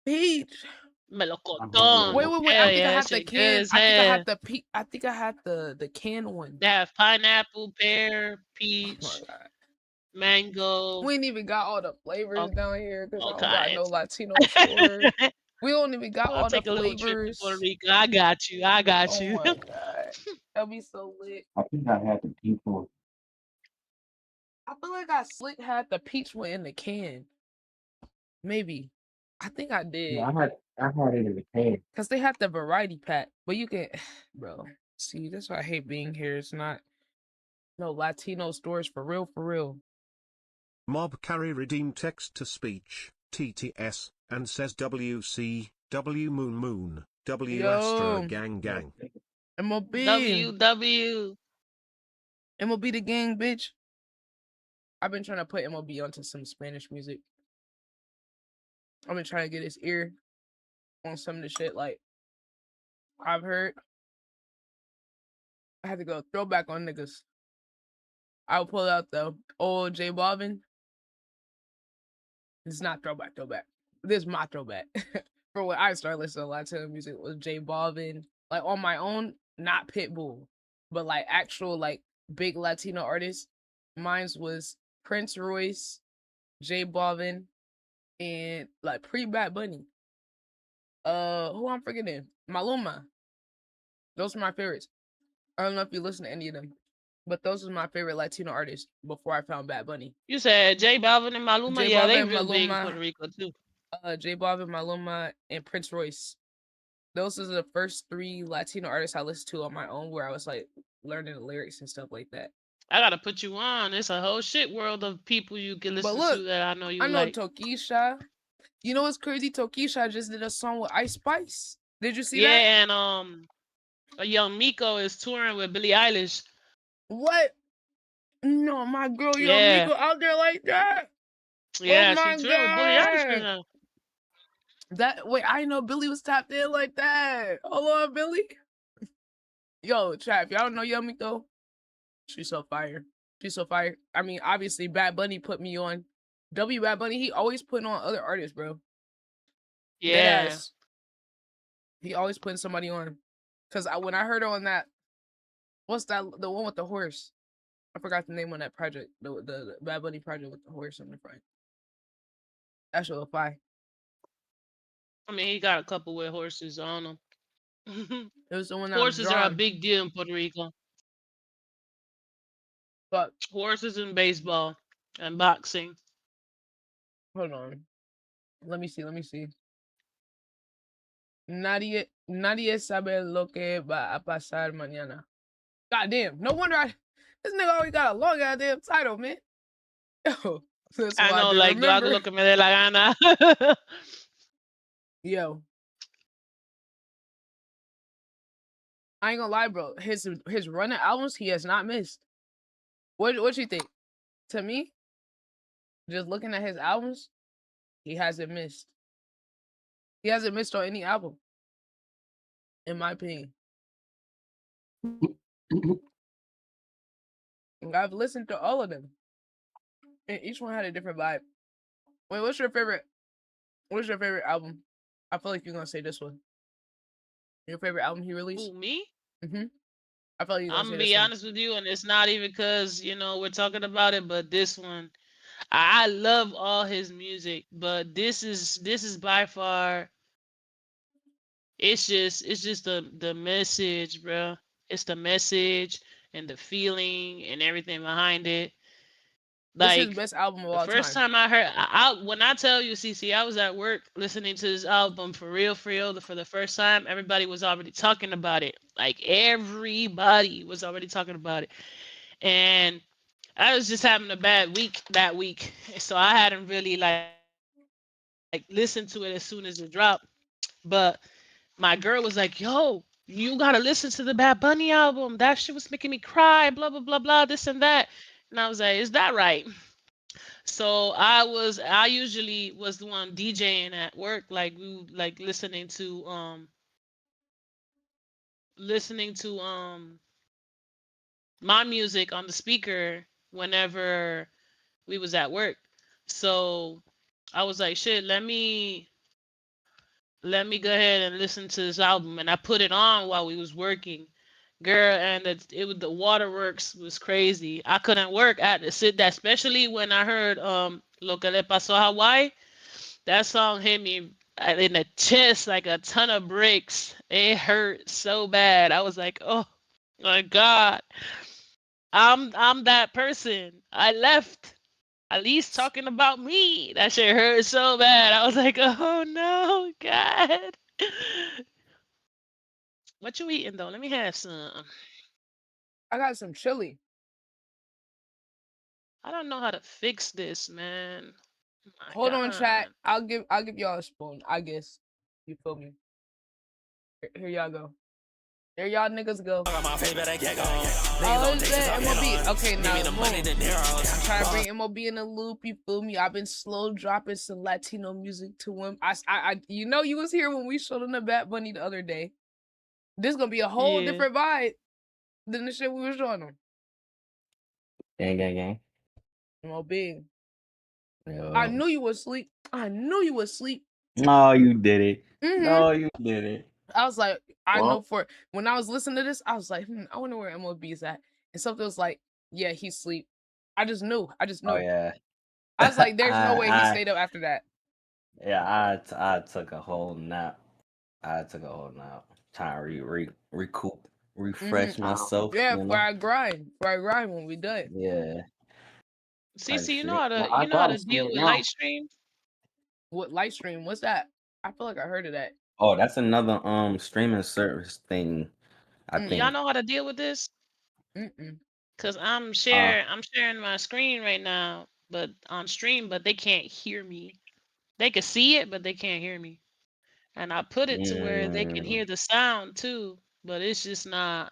Speaker 2: peach.
Speaker 1: Melocotón.
Speaker 2: Wait. I
Speaker 1: Hell
Speaker 2: think I
Speaker 1: yeah, that
Speaker 2: had the
Speaker 1: shit good
Speaker 2: can.
Speaker 1: as
Speaker 2: I think I had
Speaker 1: hell.
Speaker 2: the I think I had the can one.
Speaker 1: They have pineapple, pear,
Speaker 2: Oh my
Speaker 1: peach,
Speaker 2: god.
Speaker 1: mango,
Speaker 2: We ain't even got all the flavors
Speaker 1: all,
Speaker 2: down here because I
Speaker 1: all
Speaker 2: don't got no
Speaker 1: kinds.
Speaker 2: Latino store. We don't even got
Speaker 1: We'll
Speaker 2: all the
Speaker 1: take a little trip to Puerto
Speaker 2: flavors.
Speaker 1: Rico. I got you. I got
Speaker 2: Oh
Speaker 1: you.
Speaker 2: my god. That'd be so lit.
Speaker 6: I think I had the people.
Speaker 2: I feel like I slick had the peach one in the can. Maybe. I think I
Speaker 6: Yeah,
Speaker 2: did.
Speaker 6: I had it in the can.
Speaker 2: Because they had the variety pack. But you can bro. See, that's why I hate being here. It's not no Latino stores for real, for real.
Speaker 7: Mob carry redeem text to speech, TTS, and says WC, W moon moon, W Astra
Speaker 2: Yo,
Speaker 7: gang gang.
Speaker 2: MOB.
Speaker 1: WW.
Speaker 2: MOB the gang, bitch. I've been trying to put MOB onto some Spanish music. I've been trying to get his ear on some of the shit like I've heard. I had to go throwback on niggas. I'll pull out the old J Balvin. It's not throwback. This is my throwback. For when I started listening to Latino music was J Balvin. Like on my own, not Pitbull, but like actual like big Latino artists. Mine's was Prince Royce, J Balvin, and like pre Bad Bunny. Who I'm forgetting? Maluma. Those are my favorites. I don't know if you listen to any of them, but those are my favorite Latino artists before I found Bad Bunny.
Speaker 1: You said J Balvin and Maluma.
Speaker 2: J
Speaker 1: Yeah, they
Speaker 2: Balvin,
Speaker 1: real big in
Speaker 2: Maluma,
Speaker 1: Puerto Rico too.
Speaker 2: J Balvin, Maluma, and Prince Royce. Those are the first three Latino artists I listened to on my own, where I was like learning the lyrics and stuff like that.
Speaker 1: I gotta put you on. It's a whole shit world of people you can
Speaker 2: But
Speaker 1: listen to
Speaker 2: look,
Speaker 1: that I know you
Speaker 2: I know
Speaker 1: like.
Speaker 2: Tokisha. You know what's crazy? Tokisha just did a song with Ice Spice. Did you see that?
Speaker 1: Yeah, and a young Miko is touring with Billie Eilish.
Speaker 2: What? No, my girl, yo,
Speaker 1: Yeah,
Speaker 2: Miko out there like that. Oh
Speaker 1: yeah, she
Speaker 2: my
Speaker 1: touring with Billie Eilish right
Speaker 2: god.
Speaker 1: now.
Speaker 2: That wait, I didn't know Billy was tapped in like that. Hold on, Billy. Yo, chat, if y'all don't know Yo Miko, she's so fire. She's so fire. I mean, obviously, Bad Bunny put me on. Bad Bunny, he always putting on other artists, bro. Dead
Speaker 1: Yeah,
Speaker 2: ass. He always putting somebody on. Cause when I heard her on that, what's that? The one with the horse. I forgot the name on that project. The Bad Bunny project with the horse on the front. That shit was fire.
Speaker 1: I mean he got a couple with horses on him.
Speaker 2: It was the one that was
Speaker 1: Horses are a
Speaker 2: drawn.
Speaker 1: big deal in Puerto Rico.
Speaker 2: But
Speaker 1: Horses in baseball and boxing.
Speaker 2: hold on. Let me see. Nadie sabe lo que va a pasar mañana. God damn. No wonder this nigga always got a long goddamn title, man. Yo, that's
Speaker 1: I
Speaker 2: why I
Speaker 1: know,
Speaker 2: didn't
Speaker 1: like, yo hago
Speaker 2: remember.
Speaker 1: lo que me dé la gana.
Speaker 2: Yo, I ain't gonna lie, bro. His running albums, he has not missed. What you think? To me, just looking at his albums, he hasn't missed. He hasn't missed on any album, in my opinion. I've listened to all of them, and each one had a different vibe. Wait, what's your favorite? What's your favorite album? I feel like you're gonna say this one. Your favorite album he released?
Speaker 1: Who, me?
Speaker 2: Mm-hmm. I feel like you're gonna
Speaker 1: I'm
Speaker 2: say
Speaker 1: gonna
Speaker 2: this
Speaker 1: be
Speaker 2: one.
Speaker 1: honest with you, and it's not even because we're talking about it, but this one, I love all his music, but this is by far. It's just the message, bro. It's the message and the feeling and everything behind it.
Speaker 2: This is his
Speaker 1: Like
Speaker 2: best album of
Speaker 1: the
Speaker 2: all
Speaker 1: first
Speaker 2: time.
Speaker 1: time I heard, when I tell you, CC, I was at work listening to this album for real, for the first time. Everybody was already talking about it. Like everybody was already talking about it, and I was just having a bad week that week, so I hadn't really like listened to it as soon as it dropped. But my girl was like, "Yo, You gotta listen to the Bad Bunny album. That shit was making me cry. Blah blah blah blah. This and that. And I was like, is that right? So I usually was the one DJing at work, like we like listening to my music on the speaker whenever we was at work. So I was like, shit, let me go ahead and listen to this album, and I put it on while we was working. Girl, and it was the waterworks was crazy. I couldn't work. I had to sit there, especially when I heard Lo que le pasó a Hawaii. That song hit me in the chest like a ton of bricks. It hurt so bad. I was like, oh my God, I'm that person. I left. At least talking about me. That shit hurt so bad. I was like, oh no, God. What you eating though? Let me have some.
Speaker 2: I got some chili.
Speaker 1: I don't know how to fix this, man. Oh my
Speaker 2: Hold on, chat.
Speaker 1: God.
Speaker 2: I'll give y'all a spoon. I guess. You feel me? Here y'all go. There y'all niggas go. Oh, is that MOB? Okay, now boom. I'm trying to bring MOB in the loop. You feel me? I've been slow dropping some Latino music to him. You know, you was here when we showed him the Bat Bunny the other day. This gonna be a whole
Speaker 1: Yeah.
Speaker 2: different vibe than the shit we were showing him.
Speaker 6: Gang.
Speaker 2: MOB.
Speaker 6: Yo.
Speaker 2: I knew you was asleep. I knew you was asleep.
Speaker 6: No, you did it.
Speaker 2: Mm-hmm.
Speaker 6: No, you did it.
Speaker 2: I was like, I
Speaker 6: Well-
Speaker 2: know for when I was listening to this, I was like, I wonder where MOB is at. And something was like, yeah, he's asleep. I just knew.
Speaker 6: Oh yeah.
Speaker 2: I was like, there's no way he
Speaker 6: I
Speaker 2: stayed up after that.
Speaker 6: yeah, I took a whole nap. Trying to recoup, refresh myself.
Speaker 2: Yeah,
Speaker 6: You
Speaker 2: for
Speaker 6: know.
Speaker 2: our grind. For our grind when we done.
Speaker 6: Yeah. Type
Speaker 1: CC, you know
Speaker 6: shit.
Speaker 1: how to
Speaker 6: Well, I
Speaker 1: you know how
Speaker 6: gotta
Speaker 1: to
Speaker 6: see
Speaker 1: deal
Speaker 6: it
Speaker 1: with
Speaker 6: now.
Speaker 1: light stream?
Speaker 2: What light stream? What's that? I feel like I heard of that.
Speaker 6: Oh, that's another streaming service thing. I
Speaker 2: Mm.
Speaker 6: think.
Speaker 1: Y'all know how to deal with this?
Speaker 2: Mm-mm.
Speaker 1: Cause I'm sharing my screen right now, but on stream, but they can't hear me. They can see it, but they can't hear me. And I put it to where they can hear the sound too, but it's just not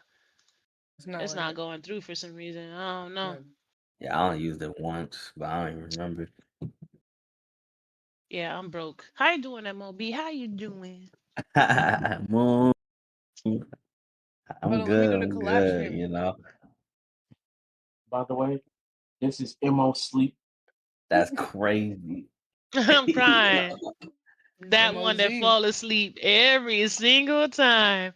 Speaker 2: It's not
Speaker 1: it's
Speaker 2: like
Speaker 1: not
Speaker 2: it.
Speaker 1: going through for some reason. I don't know.
Speaker 6: Yeah, I only used it once, but I don't even remember.
Speaker 1: Yeah, I'm broke. How you doing, MOB? How you doing?
Speaker 6: Moon.
Speaker 2: Hold
Speaker 6: I'm
Speaker 2: on, let me do
Speaker 6: good.
Speaker 2: the
Speaker 6: I'm
Speaker 2: collab
Speaker 6: good.
Speaker 2: stream.
Speaker 6: You know.
Speaker 8: By the way, this is MO Sleep.
Speaker 6: That's crazy.
Speaker 1: I'm crying. That one that
Speaker 2: MOZ.
Speaker 1: fall asleep every single time.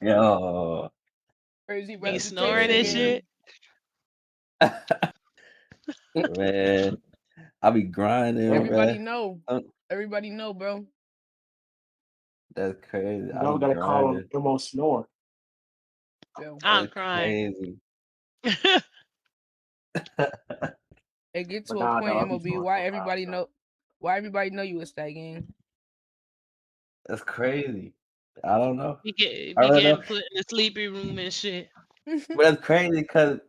Speaker 6: Yo.
Speaker 2: Crazy
Speaker 1: Be
Speaker 6: That's
Speaker 1: snoring
Speaker 2: reputation
Speaker 1: and
Speaker 6: crazy.
Speaker 2: game.
Speaker 1: shit.
Speaker 6: Man, I be grinding,
Speaker 2: Everybody
Speaker 6: man.
Speaker 2: know. Everybody know, bro.
Speaker 6: That's crazy. I
Speaker 8: Y'all
Speaker 6: be
Speaker 8: gotta call him
Speaker 6: grinding.
Speaker 8: MO Snore.
Speaker 2: Yo.
Speaker 1: I'm
Speaker 6: That's
Speaker 1: crying.
Speaker 6: crazy.
Speaker 2: It get
Speaker 8: But
Speaker 2: to a
Speaker 8: nah,
Speaker 2: point,
Speaker 8: dog, he's
Speaker 2: MOB,
Speaker 8: doing
Speaker 2: why
Speaker 8: so
Speaker 2: everybody
Speaker 8: fast,
Speaker 2: know why everybody know you a stag game.
Speaker 6: That's crazy. I don't know. I
Speaker 1: Be
Speaker 6: really know.
Speaker 1: getting put in the sleepy room and shit.
Speaker 6: But that's crazy because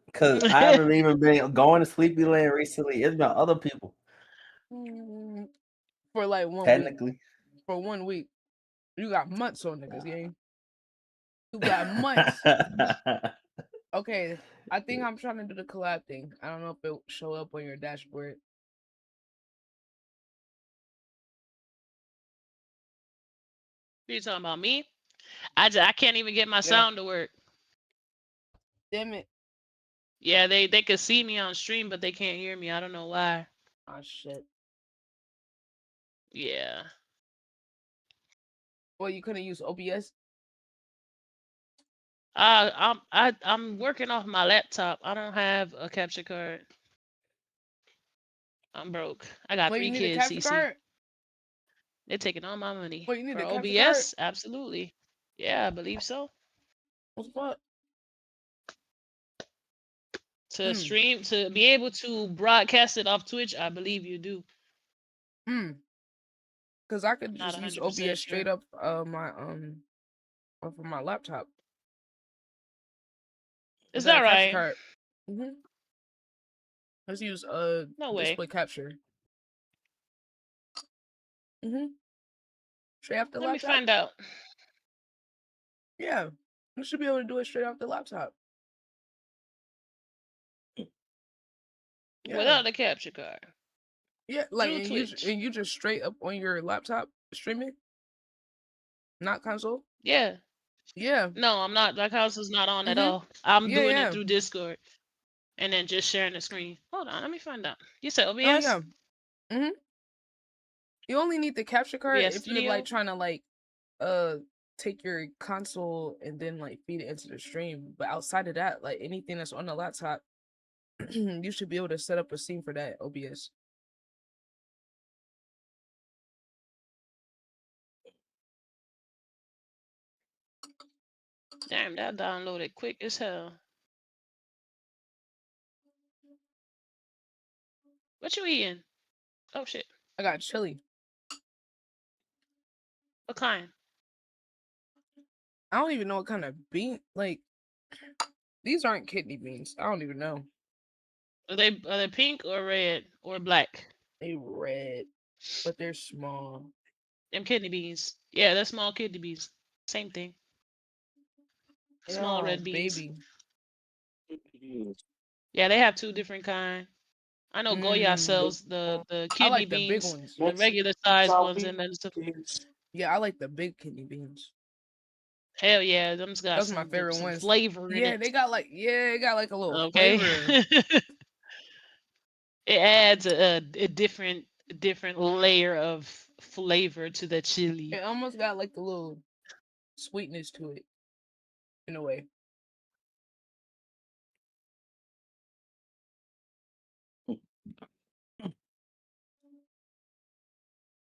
Speaker 6: I haven't even been going to sleepy land recently. It's been other people.
Speaker 2: For like 1 week.
Speaker 6: Technically.
Speaker 2: For 1 week. You got months on niggas, gang. You got months. Okay, I think I'm trying to do the collab thing. I don't know if it'll show up on your dashboard.
Speaker 1: You talking about me? I can't even get my sound to work.
Speaker 2: Damn it.
Speaker 1: Yeah, they could see me on stream, but they can't hear me. I don't know why.
Speaker 2: Oh shit.
Speaker 1: Yeah.
Speaker 2: Well, you couldn't use OBS?
Speaker 1: I'm working off my laptop. I don't have a capture card. I'm broke. I got
Speaker 2: Well, you
Speaker 1: 3
Speaker 2: need a
Speaker 1: kids,
Speaker 2: capture
Speaker 1: CC.
Speaker 2: card?
Speaker 1: They're taking all my money.
Speaker 2: Well, you need
Speaker 1: For
Speaker 2: a capture card?
Speaker 1: OBS, absolutely. Yeah, I believe so.
Speaker 2: What's what?
Speaker 1: To stream, to be able to broadcast it off Twitch, I believe you do.
Speaker 2: Because I could
Speaker 1: Not
Speaker 2: just use
Speaker 1: 100%
Speaker 2: OBS straight
Speaker 1: sure.
Speaker 2: up my off of my laptop.
Speaker 1: Is
Speaker 2: Without
Speaker 1: that
Speaker 2: a capture
Speaker 1: right?
Speaker 2: card. Let's use
Speaker 1: No way.
Speaker 2: display capture. Straight off the
Speaker 1: Let me
Speaker 2: laptop?
Speaker 1: find out.
Speaker 2: Yeah. You should be able to do it straight off the laptop. Yeah.
Speaker 1: Without the capture card.
Speaker 2: Yeah, like
Speaker 1: Through
Speaker 2: and
Speaker 1: Twitch.
Speaker 2: you just straight up on your laptop streaming? Not console?
Speaker 1: Yeah.
Speaker 2: Yeah.
Speaker 1: No, I'm not. That house is not on at
Speaker 2: Mhm.
Speaker 1: all. I'm
Speaker 2: Yeah,
Speaker 1: doing it
Speaker 2: yeah.
Speaker 1: through Discord and then just sharing the screen. Hold on, let me find out. You said
Speaker 2: Oh
Speaker 1: OBS?
Speaker 2: yeah. Mhm. You only need the capture card
Speaker 1: OBS
Speaker 2: if you're like
Speaker 1: Studio?
Speaker 2: trying to like take your console and then like feed it into the stream. But outside of that, like anything that's on the laptop, you should be able to set up a scene for that OBS.
Speaker 1: Damn, that downloaded quick as hell. What you eating? Oh shit.
Speaker 2: I got chili.
Speaker 1: What kind?
Speaker 2: I don't even know what kind of bean. Like these aren't kidney beans. I don't even know.
Speaker 1: Are they pink or red or black?
Speaker 2: They red, but they're small.
Speaker 1: Them kidney beans. Yeah, they're small kidney beans. Same thing. Small
Speaker 2: Oh,
Speaker 1: red beans.
Speaker 2: baby.
Speaker 1: Yeah, they have two different kind. I know Goya sells the
Speaker 2: I
Speaker 1: kidney
Speaker 2: like the big
Speaker 1: beans,
Speaker 2: ones.
Speaker 1: the regular size ones, and then
Speaker 2: Yeah, I like the big kidney beans.
Speaker 1: hell yeah, them's got
Speaker 2: Those are my favorite
Speaker 1: some
Speaker 2: ones.
Speaker 1: flavor in
Speaker 2: Yeah,
Speaker 1: it.
Speaker 2: they got like it got like a little
Speaker 1: Okay.
Speaker 2: flavor.
Speaker 1: It adds a different layer of flavor to the chili.
Speaker 2: It almost got like a little sweetness to it, in a way.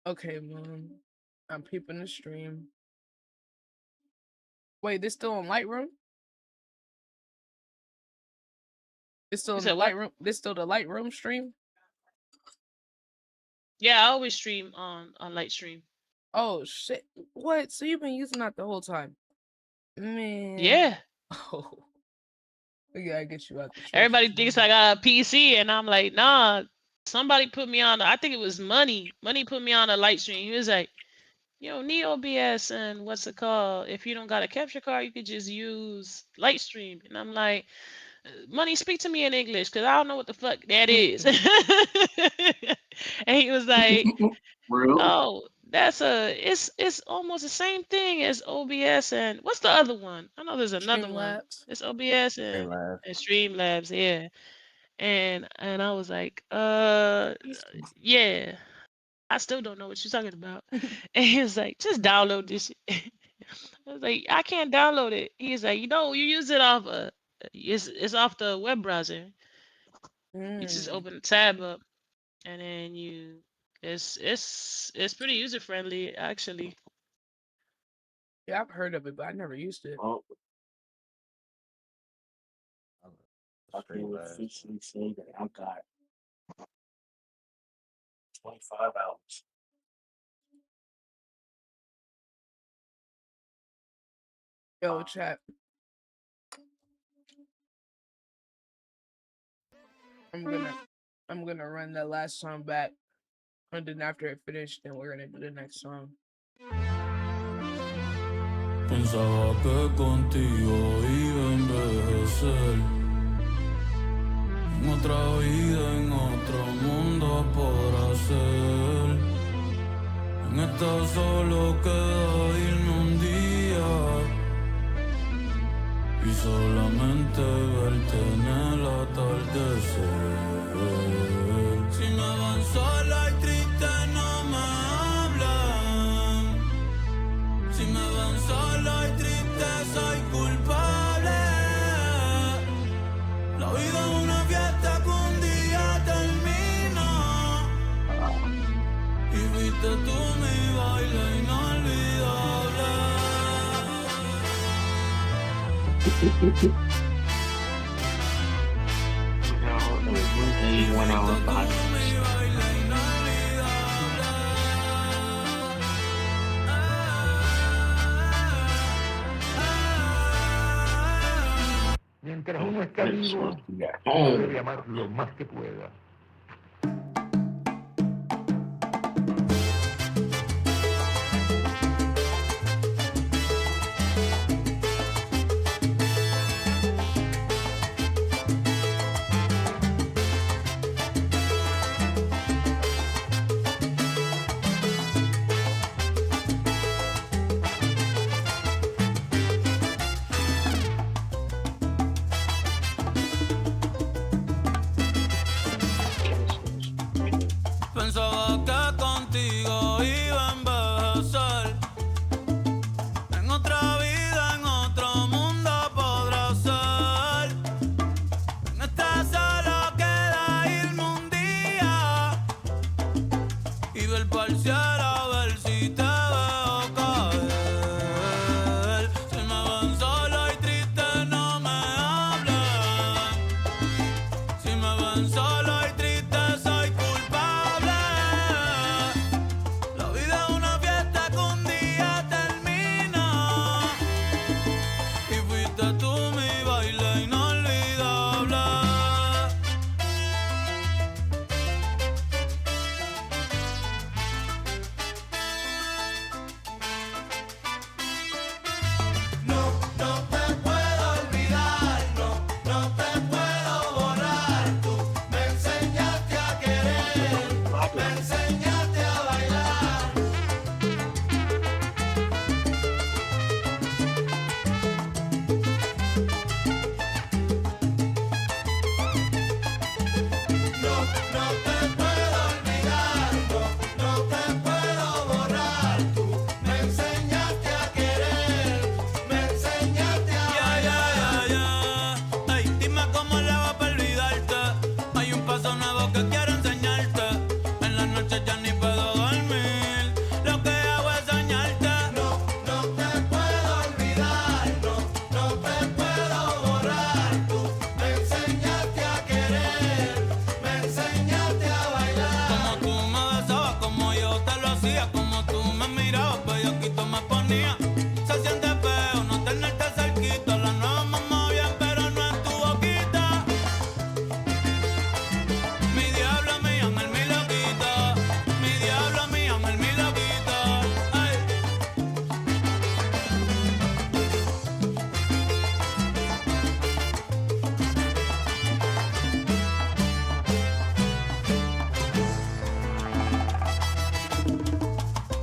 Speaker 2: Okay, Mom. I'm peeping the stream. Wait, this still in Lightroom? It's still
Speaker 1: You
Speaker 2: in the
Speaker 1: said what?
Speaker 2: Lightroom. This still the Lightroom stream?
Speaker 1: Yeah, I always stream on Lightstream.
Speaker 2: Oh shit! What? So you've been using that the whole time, man?
Speaker 1: Yeah.
Speaker 2: Oh, we gotta get you out the.
Speaker 1: Everybody thinks I got a PC, and I'm like, nah. Somebody put me on. I think it was Money. Money put me on a Lightstream. He was like, you don't need OBS and what's it called? If you don't got a capture card, you could just use Lightstream. And I'm like, Money, speak to me in English, because I don't know what the fuck that is. And he was like, oh, it's almost the same thing as OBS and what's the other one? I know there's another one.
Speaker 2: Streamlabs.
Speaker 1: It's OBS and Streamlabs, yeah. And I was like, yeah. I still don't know what you're talking about. And he was like, just download this shit. I was like, I can't download it. He's like, you use it off it's off the web browser. You just open the tab up and then it's pretty user friendly actually.
Speaker 2: Yeah, I've heard of it, but I never used it.
Speaker 8: I can officially say that I got 25 hours.
Speaker 2: Yo, chat. I'm gonna run that last song back, and then after it finished, then we're gonna do the next song.
Speaker 4: Pensaba que contigo iba a envejecer. En otra vida, en otro mundo por hacer. En esta solo queda irme un día. Y solamente verte en el atardecer. Si me van sola y triste no me hablan. Si me van sola y triste soy culpable. La vida es una fiesta que un día termina. Y fuiste tú mi baile inolvidable.
Speaker 9: Mientras uno está vivo, debe amar lo más que pueda.
Speaker 4: Pensaba que contigo iba a envejecer. En otra vida, en otro mundo podrá ser. En esta solo queda irme un día y ver pa'l cielo a ver si te veo caer. Si me ven solo y triste no me hablen. Si me ven solo y triste soy culpable. La vida es una fiesta que un día termina y fuiste tú mi baile inolvidable. No te puedo olvidar, no te puedo borrar. Tú me enseñaste a querer, me enseñaste a bailar. No te puedo olvidar, no te puedo borrar. Tú me enseñaste a querer, me enseñaste a bailar. Ey, dime cómo le va para olvidarte. Hay un paso nuevo que quiero enseñarte. En la noche ya ni puedo dormir. Lo que hago es soñarte. No te puedo olvidar, no te puedo borrar. Tú me enseñaste a querer, me enseñaste a bailar. Como tú me besabas, como yo te lo hacía, como tú me mirabas, bellaquito me ponía. Se siente feo no tenerte cerquita. La nueva mamá bien, pero no es tu boquita. Mi diablo, mi ángel, mi loquita. Mi diablo, mi ángel, mi loquita. Ay.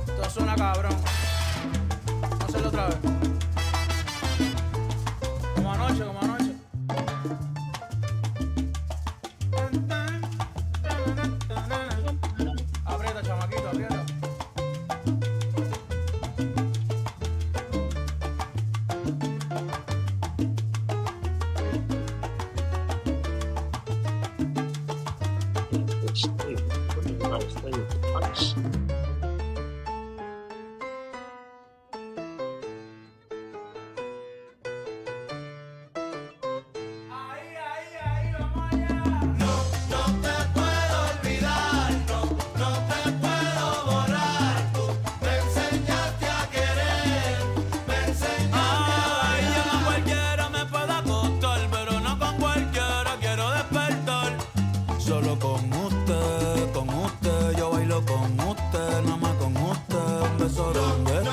Speaker 4: Esto suena cabrón. Vamos a hacerlo otra vez. Como anoche, como anoche. Aprieta, chamaquito, aprieta. No te puedo olvidar, no te puedo borrar. Tú me enseñaste a querer, me enseñaste a bailar. Yo con cualquiera me puedo acostar, pero no con cualquiera quiero despertar. Solo con usted, yo bailo con usted, nada más con usted. Un beso donde esté,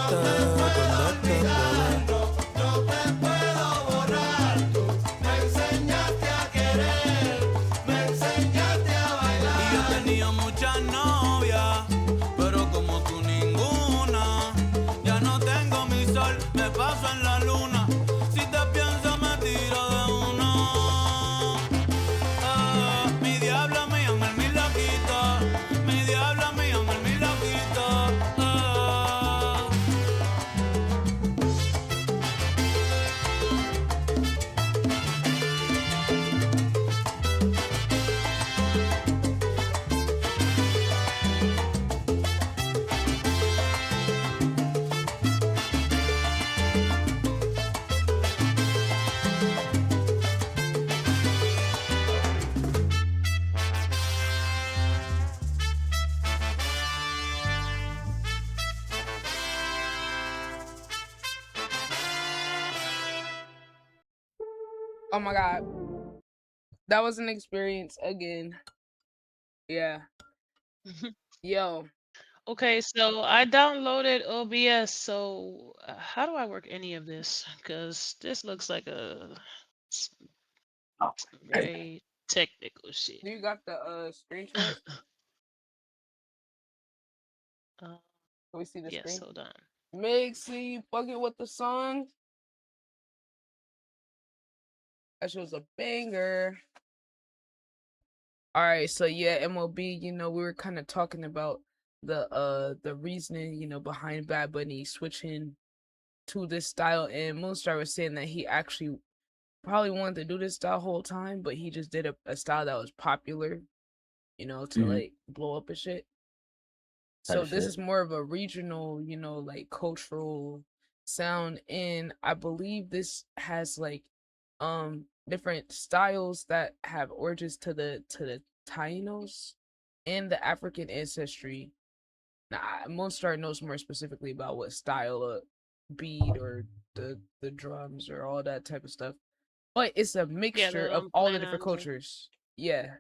Speaker 4: no te puedo borrar. Tú me enseñaste a querer, me enseñaste a bailar. Y yo he tenido muchas novias, pero como tú ninguna. Ya no tengo mi sol, me paso en la luna. Si te pienso me tiro de uno. Mi diablo, mi ángel, mi loquito. Mi diablo, mi ángel, mi loquito.
Speaker 2: Oh my god. That was an experience again. Yeah. Yo.
Speaker 1: Okay, so I downloaded OBS. So how do I work any of this? Because this looks like some very technical shit.
Speaker 2: You got the screenshot?
Speaker 1: Uh,
Speaker 2: Can we see the
Speaker 1: yes,
Speaker 2: screen?
Speaker 1: hold on.
Speaker 2: Mixy, you fucking with the song? That shit was a banger. All right, so yeah, MOB, you know, we were kind of talking about the reasoning, you know, behind Bad Bunny switching to this style, and Moonstar was saying that he actually probably wanted to do this style whole time, but he just did a style that was popular, you know, to
Speaker 6: Mm-hmm.
Speaker 2: like blow up and shit.
Speaker 6: Type
Speaker 2: So this
Speaker 6: shit.
Speaker 2: is more of a regional, you know, like cultural sound, and I believe this has like different styles that have origins to the Tainos and the African ancestry. Now, Monstar knows more specifically about what style of beat or the drums or all that type of stuff. But it's a
Speaker 1: Yeah,
Speaker 2: mixture
Speaker 1: the
Speaker 2: of all the different
Speaker 1: planners.
Speaker 2: cultures. Yeah.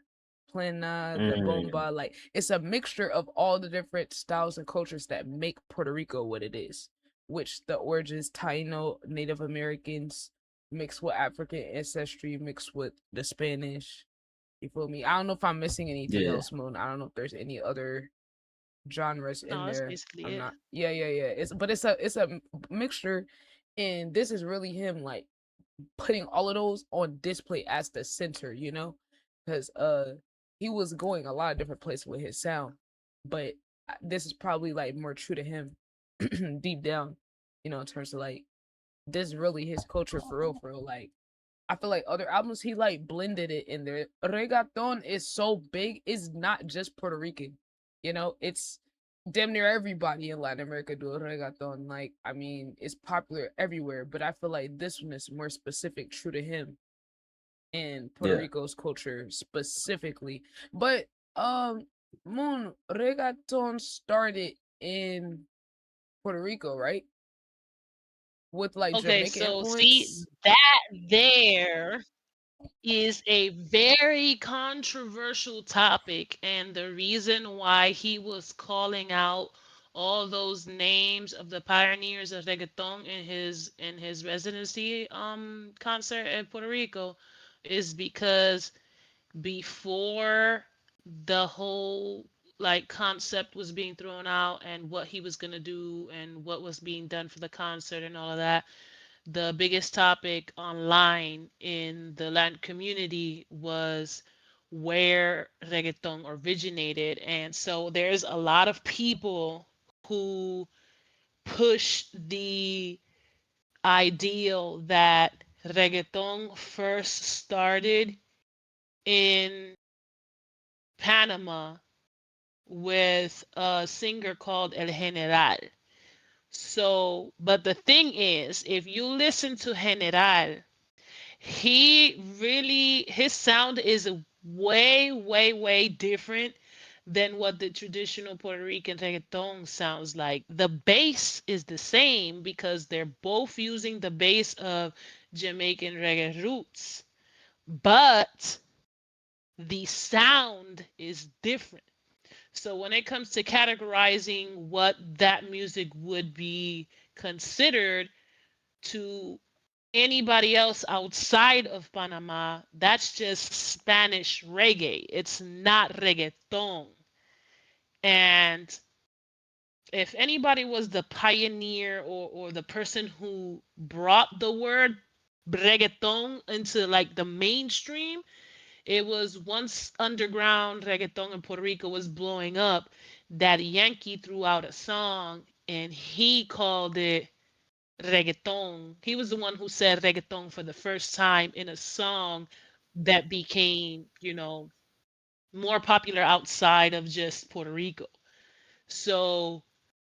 Speaker 2: Plena, the
Speaker 6: Mm.
Speaker 2: bomba, like it's a mixture of all the different styles and cultures that make Puerto Rico what it is. Which the origins Taino, Native Americans, mixed with African ancestry, mixed with the Spanish. You feel me? I don't know if I'm missing anything
Speaker 6: Yeah.
Speaker 2: else, Moon. I don't know if there's any other genres
Speaker 1: No,
Speaker 2: in
Speaker 1: that's
Speaker 2: there.
Speaker 1: basically
Speaker 2: I'm
Speaker 1: it.
Speaker 2: not. Yeah, yeah, yeah. It's a mixture, and this is really him like putting all of those on display as the center, you know, because he was going a lot of different places with his sound, but this is probably like more true to him deep down, you know, in terms of like this is really his culture for real, for real. Like I feel like other albums he like blended it in there. Reggaeton is so big, it's not just Puerto Rican. You know, it's damn near everybody in Latin America do reggaeton. Like, I mean, it's popular everywhere, but I feel like this one is more specific, true to him and Puerto
Speaker 6: Yeah.
Speaker 2: Rico's culture specifically. But Moon reggaeton started in Puerto Rico, right? With like
Speaker 1: Okay,
Speaker 2: Jamaican
Speaker 1: so see,
Speaker 2: influence.
Speaker 1: that there is a very controversial topic, and the reason why he was calling out all those names of the pioneers of reggaeton in his residency concert in Puerto Rico is because before the whole like concept was being thrown out and what he was going to do and what was being done for the concert and all of that, the biggest topic online in the Latin community was where reggaeton originated. And so there's a lot of people who push the ideal that reggaeton first started in Panama with a singer called El General. So, but the thing is, if you listen to General, he really, his sound is way, way, way different than what the traditional Puerto Rican reggaeton sounds like. The bass is the same because they're both using the bass of Jamaican reggae roots, but the sound is different. So when it comes to categorizing what that music would be considered to anybody else outside of Panama, that's just Spanish reggae. It's not reggaeton. And if anybody was the pioneer or the person who brought the word reggaeton into like the mainstream, it was once underground reggaeton in Puerto Rico was blowing up that Yankee threw out a song and he called it reggaeton. He was the one who said reggaeton for the first time in a song that became, you know, more popular outside of just Puerto Rico. So,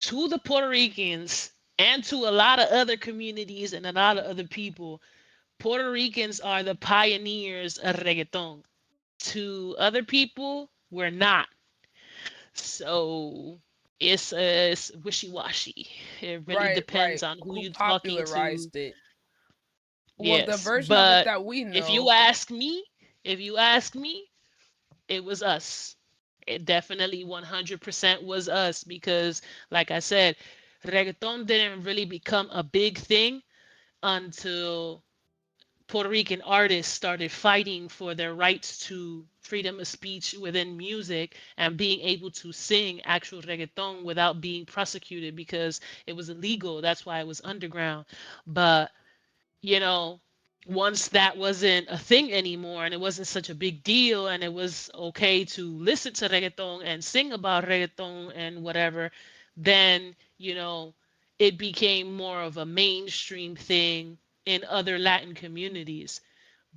Speaker 1: to the Puerto Ricans and to a lot of other communities and a lot of other people, Puerto Ricans are the pioneers of reggaeton. To other people, we're not. So, it's wishy-washy. It really
Speaker 2: Right,
Speaker 1: depends
Speaker 2: right.
Speaker 1: on who
Speaker 2: Who
Speaker 1: you're talking to.
Speaker 2: popularized it? Well, the
Speaker 1: Yes,
Speaker 2: version of it
Speaker 1: but
Speaker 2: that we
Speaker 1: if you
Speaker 2: know,
Speaker 1: ask me, if you ask me, it was us. It definitely 100% was us because, like I said, reggaeton didn't really become a big thing until Puerto Rican artists started fighting for their rights to freedom of speech within music and being able to sing actual reggaeton without being prosecuted because it was illegal. That's why it was underground. But, you know, once that wasn't a thing anymore and it wasn't such a big deal and it was okay to listen to reggaeton and sing about reggaeton and whatever, then, it became more of a mainstream thing in other Latin communities.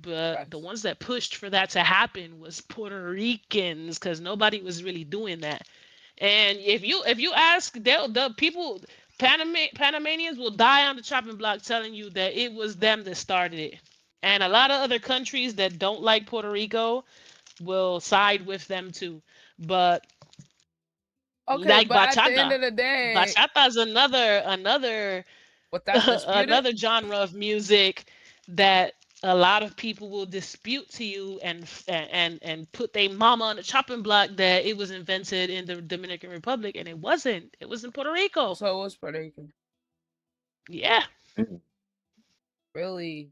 Speaker 1: But the
Speaker 2: Facts.
Speaker 1: ones that pushed for that to happen was Puerto Ricans because nobody was really doing that. And if you ask, the people, Panamanians will die on the chopping block telling you that it was them that started it. And a lot of other countries that don't like Puerto Rico will side with them too. But
Speaker 2: Okay,
Speaker 1: like
Speaker 2: but at the end
Speaker 1: bachata,
Speaker 2: of the day,
Speaker 1: bachata is another
Speaker 2: but that's disputed.
Speaker 1: another genre of music that a lot of people will dispute to you and put their mama on the chopping block that it was invented in the Dominican Republic and it wasn't. It was in Puerto Rico.
Speaker 2: So it was Puerto Rican.
Speaker 1: Yeah.
Speaker 2: Really?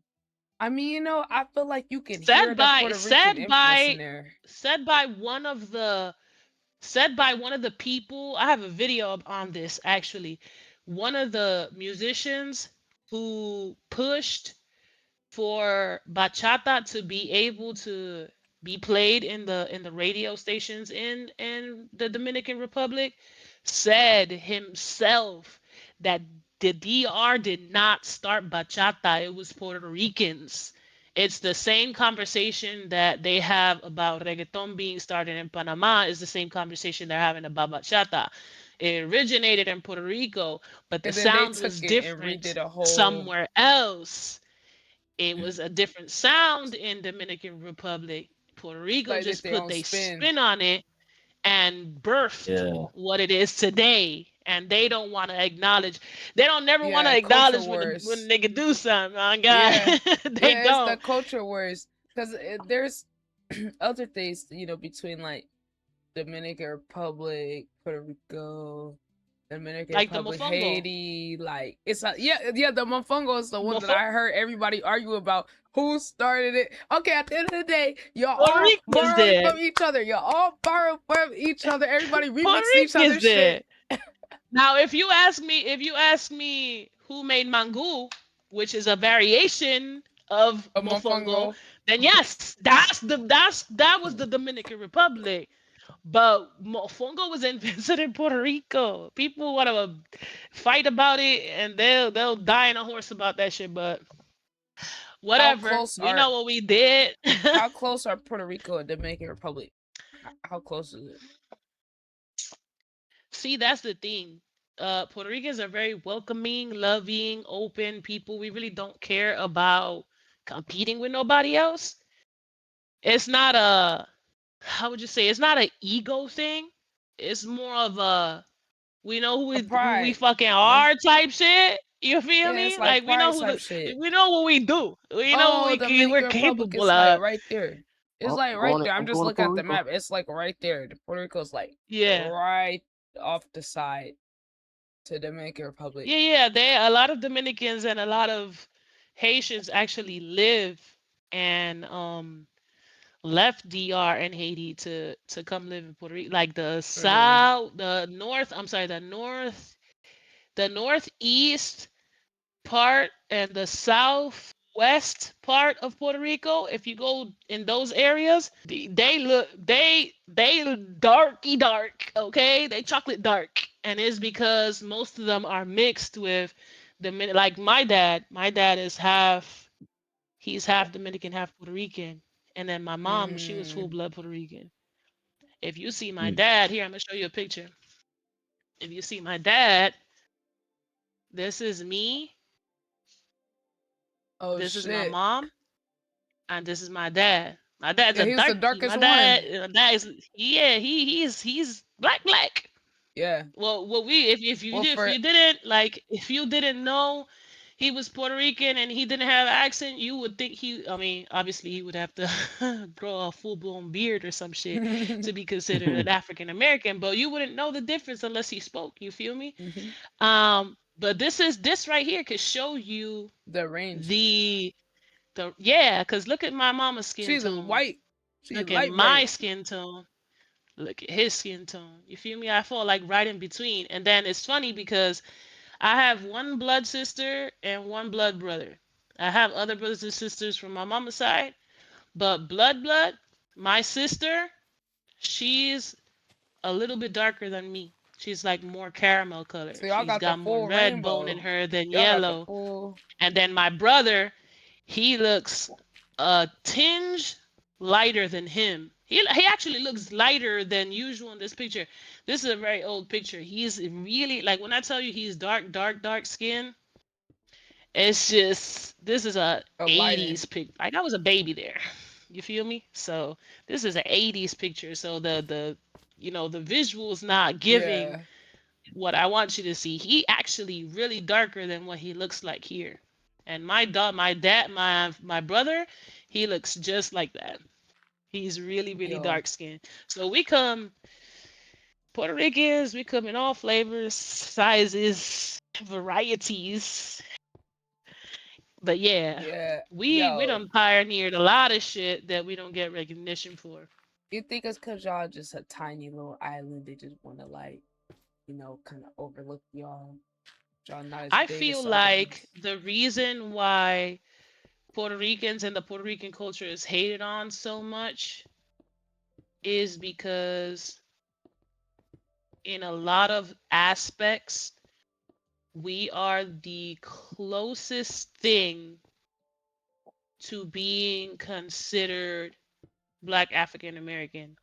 Speaker 2: I mean, I feel like you can hear
Speaker 1: Said
Speaker 2: the
Speaker 1: by
Speaker 2: Puerto Rican
Speaker 1: said
Speaker 2: influence in
Speaker 1: by
Speaker 2: there.
Speaker 1: said by one of the said by one of the people. I have a video on this actually. One of the musicians who pushed for bachata to be able to be played in the radio stations in the Dominican Republic said himself that the DR did not start bachata, it was Puerto Ricans. It's the same conversation that they have about reggaeton being started in Panama is the same conversation they're having about bachata. It originated in Puerto Rico, but the
Speaker 2: And then they
Speaker 1: sound
Speaker 2: took
Speaker 1: was
Speaker 2: it and
Speaker 1: different
Speaker 2: redid a whole.
Speaker 1: somewhere else. It was a different sound in Dominican Republic. Puerto Rico
Speaker 2: Like did
Speaker 1: just
Speaker 2: their
Speaker 1: put
Speaker 2: own
Speaker 1: a
Speaker 2: spin.
Speaker 1: spin on it and birthed
Speaker 6: Yeah.
Speaker 1: what it is today. And they don't want to acknowledge. They don't never want
Speaker 2: Yeah,
Speaker 1: to
Speaker 2: culture
Speaker 1: acknowledge when a
Speaker 2: wars.
Speaker 1: nigga do something. Oh God,
Speaker 2: Yeah,
Speaker 1: they
Speaker 2: yeah, it's the
Speaker 1: don't.
Speaker 2: culture wars because there's other things, between like Dominican Republic, Puerto Rico, Dominican
Speaker 1: Like the
Speaker 2: Republic,
Speaker 1: mofongo.
Speaker 2: Haiti. Like it's yeah. The mofongo is the one that
Speaker 1: Mofongo,
Speaker 2: I heard everybody argue about who started it. Okay, at the end of the day, y'all
Speaker 1: Puerto
Speaker 2: all
Speaker 1: Ricans
Speaker 2: borrowed
Speaker 1: did.
Speaker 2: from each other. Y'all all borrowed from each other. Everybody
Speaker 1: Puerto
Speaker 2: remixed each
Speaker 1: Ricans
Speaker 2: other's shit.
Speaker 1: did. Now, if you ask me who made mango, which is a variation of
Speaker 2: A
Speaker 1: mofongo,
Speaker 2: mofongo.
Speaker 1: then yes, that was the Dominican Republic. But mofongo was invented in Puerto Rico. People want to fight about it, and they'll die on a horse about that shit. But
Speaker 2: How
Speaker 1: whatever,
Speaker 2: close
Speaker 1: we
Speaker 2: are
Speaker 1: know what we did.
Speaker 2: how close are Puerto Rico and Dominican Republic? How close is it?
Speaker 1: See, that's the thing. Puerto Ricans are very welcoming, loving, open people. We really don't care about competing with nobody else. It's not a, how would you say? It's not an ego thing. It's more of a, we know
Speaker 2: A
Speaker 1: who we
Speaker 2: pride.
Speaker 1: fucking
Speaker 2: Yeah.
Speaker 1: are type shit. You feel
Speaker 2: Yeah,
Speaker 1: me?
Speaker 2: it's like
Speaker 1: Like
Speaker 2: pride type shit.
Speaker 1: we know what we do. We know what
Speaker 2: Oh,
Speaker 1: we're
Speaker 2: Dominican Republic
Speaker 1: capable
Speaker 2: is like
Speaker 1: of.
Speaker 2: right there. It's
Speaker 8: Well,
Speaker 2: like right there. I'm
Speaker 8: I'm
Speaker 2: just
Speaker 8: going to
Speaker 2: looking
Speaker 8: Puerto
Speaker 2: at the
Speaker 8: Rico.
Speaker 2: map. It's like right there. The Puerto Rico's like
Speaker 1: Yeah.
Speaker 2: right off the side to Dominican Republic.
Speaker 1: Yeah. They a lot of Dominicans and a lot of Haitians actually live and left DR and Haiti to come live in Puerto Rico. Like
Speaker 2: Really?
Speaker 1: the north, I'm sorry, the northeast part and the southwest part of Puerto Rico, if you go in those areas, they look darky dark, okay? They chocolate dark. And it's because most of them are mixed with like my dad is he's half Dominican, half Puerto Rican. And then my mom, she was full
Speaker 2: Mm.
Speaker 1: blood Puerto Rican. If you see my
Speaker 6: Mm.
Speaker 1: dad, here, I'm gonna show you a picture. If you see my dad, this is me,
Speaker 2: Oh
Speaker 1: this is my
Speaker 2: shit.
Speaker 1: mom, and this is my dad. My dad's
Speaker 2: Yeah,
Speaker 1: a
Speaker 2: he's the
Speaker 1: darky.
Speaker 2: darkest one.
Speaker 1: My dad is yeah, he's black.
Speaker 2: Yeah.
Speaker 1: Well, what we
Speaker 2: Well,
Speaker 1: if
Speaker 2: for
Speaker 1: you didn't like if you didn't know he was Puerto Rican and he didn't have an accent, you would think I mean, obviously he would have to grow a full blown beard or some shit to be considered an African American, but you wouldn't know the difference unless he spoke. You feel me?
Speaker 2: Mhm.
Speaker 1: But this right here could show you
Speaker 2: The range.
Speaker 1: the yeah, because look at my mama's skin
Speaker 2: She's
Speaker 1: tone.
Speaker 2: white. She's
Speaker 1: Look at
Speaker 2: light
Speaker 1: my
Speaker 2: bright.
Speaker 1: skin tone. Look at his skin tone. You feel me? I fall like right in between. And then it's funny because I have one blood sister and one blood brother. I have other brothers and sisters from my mama's side, but blood, my sister, she's a little bit darker than me. She's like more caramel color.
Speaker 2: So y'all
Speaker 1: She's
Speaker 2: got the
Speaker 1: got more
Speaker 2: full
Speaker 1: red bone in
Speaker 2: rainbow.
Speaker 1: her than
Speaker 2: Y'all got the
Speaker 1: yellow.
Speaker 2: full.
Speaker 1: And then my brother, he looks a tinge lighter than him. He actually looks lighter than usual in this picture. This is a very old picture. He's really like when I tell you he's dark skin. It's just this is a
Speaker 2: A lighting.
Speaker 1: 80s pic. Like I was a baby there. You feel me? So this is an 80s picture. So the the visual's not giving
Speaker 2: Yeah.
Speaker 1: what I want you to see. He actually really darker than what he looks like here. And my brother, he looks just like that. He's really
Speaker 2: Yo.
Speaker 1: dark skinned. So we come Puerto Ricans, we come in all flavors, sizes, varieties. But yeah,
Speaker 2: Yeah.
Speaker 1: we
Speaker 2: Yo.
Speaker 1: done pioneered a lot of shit that we don't get recognition for.
Speaker 2: You think it's cause y'all just a tiny little island? They just want to like, kind of overlook y'all. Y'all not as
Speaker 1: I
Speaker 2: big as
Speaker 1: feel
Speaker 2: some things.
Speaker 1: like the reason why Puerto Ricans and the Puerto Rican culture is hated on so much is because in a lot of aspects we are the closest thing to being considered Black African American.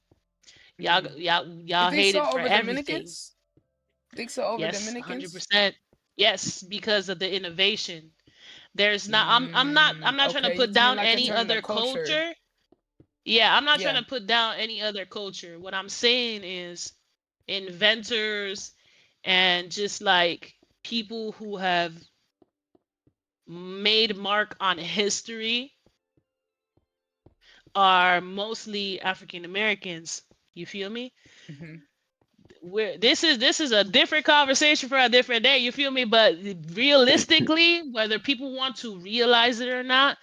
Speaker 1: Y'all
Speaker 2: Mm-hmm. You
Speaker 1: y'all
Speaker 2: think so
Speaker 1: hated for
Speaker 2: over
Speaker 1: everything.
Speaker 2: Dominicans? Think so over
Speaker 1: Yes,
Speaker 2: Dominicans?
Speaker 1: 100%. Yes, because of the innovation. There's not I'm not trying to
Speaker 2: Okay, you
Speaker 1: put
Speaker 2: mean
Speaker 1: down
Speaker 2: like in
Speaker 1: any
Speaker 2: terms of
Speaker 1: other
Speaker 2: culture?
Speaker 1: culture. Yeah, I'm not trying
Speaker 2: Yeah.
Speaker 1: to put down any other culture. What I'm saying is inventors and just like people who have made mark on history are mostly African Americans. You feel me?
Speaker 2: Mm-hmm.
Speaker 1: This is a different conversation for a different day. You feel me? But realistically, whether people want to realize it or not,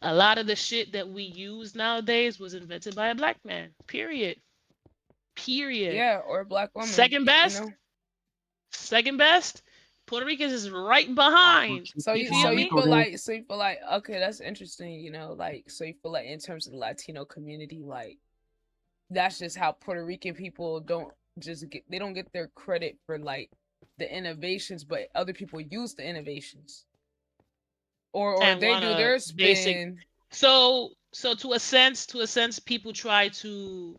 Speaker 1: a lot of the shit that we use nowadays was invented by a black man. Period. Period.
Speaker 2: Yeah, or a black woman.
Speaker 1: Second
Speaker 2: You
Speaker 1: best.
Speaker 2: know.
Speaker 1: Second best. Puerto Ricans is right
Speaker 8: I'll put
Speaker 1: behind.
Speaker 2: So
Speaker 1: You
Speaker 2: you
Speaker 1: feel
Speaker 2: so
Speaker 8: on
Speaker 2: you
Speaker 1: me?
Speaker 8: Rico
Speaker 2: feel
Speaker 8: then.
Speaker 2: like okay, that's interesting. Like so you feel like in terms of the Latino community, like that's just how Puerto Rican people they don't get their credit for like the innovations, but other people use the innovations, or
Speaker 1: And
Speaker 2: they
Speaker 1: want
Speaker 2: do
Speaker 1: a
Speaker 2: their
Speaker 1: basic.
Speaker 2: spin.
Speaker 1: So to a sense, people try to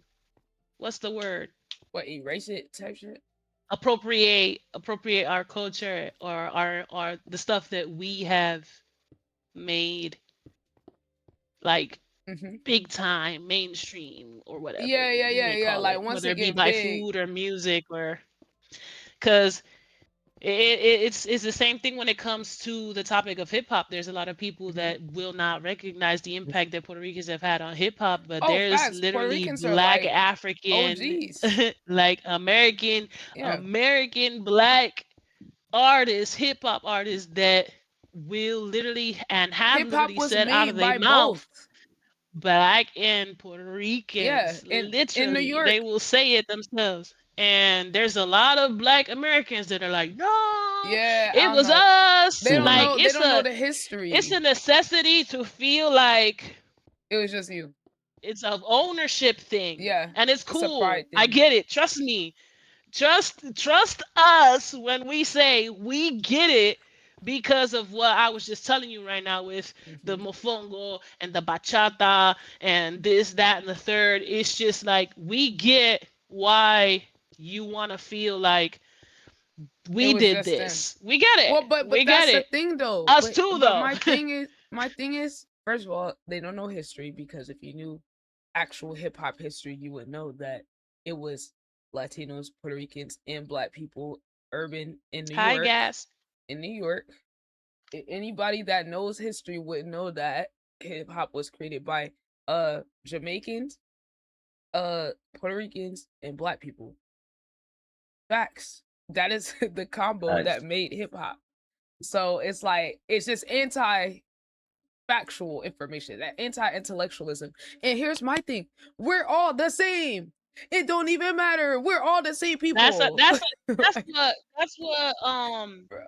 Speaker 1: what's the word?
Speaker 2: What, erase it type shit.
Speaker 1: Appropriate our culture or our the stuff that we have made like
Speaker 2: Mm-hmm.
Speaker 1: big time mainstream or whatever
Speaker 2: Yeah, yeah,
Speaker 1: you
Speaker 2: yeah,
Speaker 1: may
Speaker 2: yeah.
Speaker 1: call
Speaker 2: Like
Speaker 1: it,
Speaker 2: once
Speaker 1: whether
Speaker 2: they
Speaker 1: it be
Speaker 2: get
Speaker 1: by
Speaker 2: big.
Speaker 1: food or music or because it's the same thing when it comes to the topic of hip hop. There's a lot of people
Speaker 2: Mm-hmm.
Speaker 1: that will not recognize the impact that Puerto Ricans have had on hip hop, but
Speaker 2: Oh,
Speaker 1: there's
Speaker 2: facts. Puerto
Speaker 1: literally
Speaker 2: Ricans are
Speaker 1: Black
Speaker 2: like
Speaker 1: African,
Speaker 2: OGs.
Speaker 1: like American,
Speaker 2: Yeah.
Speaker 1: American Black artists, hip hop artists that will literally and have
Speaker 2: Hip hop
Speaker 1: literally
Speaker 2: was
Speaker 1: said out of
Speaker 2: made
Speaker 1: their
Speaker 2: by
Speaker 1: mouth,
Speaker 2: both.
Speaker 1: Black and Puerto
Speaker 2: Yeah,
Speaker 1: Ricans,
Speaker 2: in New
Speaker 1: literally, they
Speaker 2: York.
Speaker 1: will say it themselves. And there's a lot of Black Americans that are like, no,
Speaker 2: Yeah, I
Speaker 1: it
Speaker 2: don't
Speaker 1: was
Speaker 2: know.
Speaker 1: us.
Speaker 2: They don't
Speaker 1: Like
Speaker 2: know. They don't know the
Speaker 1: it's a
Speaker 2: history.
Speaker 1: necessity to feel like
Speaker 2: It was just you.
Speaker 1: it's a ownership thing,
Speaker 2: Yeah,
Speaker 1: and it's
Speaker 2: it's a
Speaker 1: cool.
Speaker 2: pride
Speaker 1: I
Speaker 2: thing.
Speaker 1: get it. Trust me. Trust us when we say we get it because of what I was just telling you right now with the
Speaker 2: Hmm.
Speaker 1: mofongo and the bachata and this, that, and the third. It's just like we get why you want to feel like
Speaker 2: It
Speaker 1: we
Speaker 2: was
Speaker 1: did
Speaker 2: just them.
Speaker 1: this. We get it.
Speaker 2: Well, but
Speaker 1: We get
Speaker 2: that's the
Speaker 1: it.
Speaker 2: thing though.
Speaker 1: Us
Speaker 2: But
Speaker 1: too,
Speaker 2: but
Speaker 1: though.
Speaker 2: my thing is, first of all, they don't know history because if you knew actual hip hop history, you would know that it was Latinos, Puerto Ricans, and Black people urban in New
Speaker 1: High
Speaker 2: York.
Speaker 1: gas.
Speaker 2: In New York, anybody that knows history would know that hip hop was created by Jamaicans, Puerto Ricans, and Black people. Facts. That is the combo
Speaker 6: Nice.
Speaker 2: that made hip hop. So it's like it's just anti factual information, that anti intellectualism. And here's my thing: we're all the same. It don't even matter. We're all the same
Speaker 1: That's a,
Speaker 2: people.
Speaker 1: that's a,
Speaker 2: Like,
Speaker 1: that's what
Speaker 2: bro.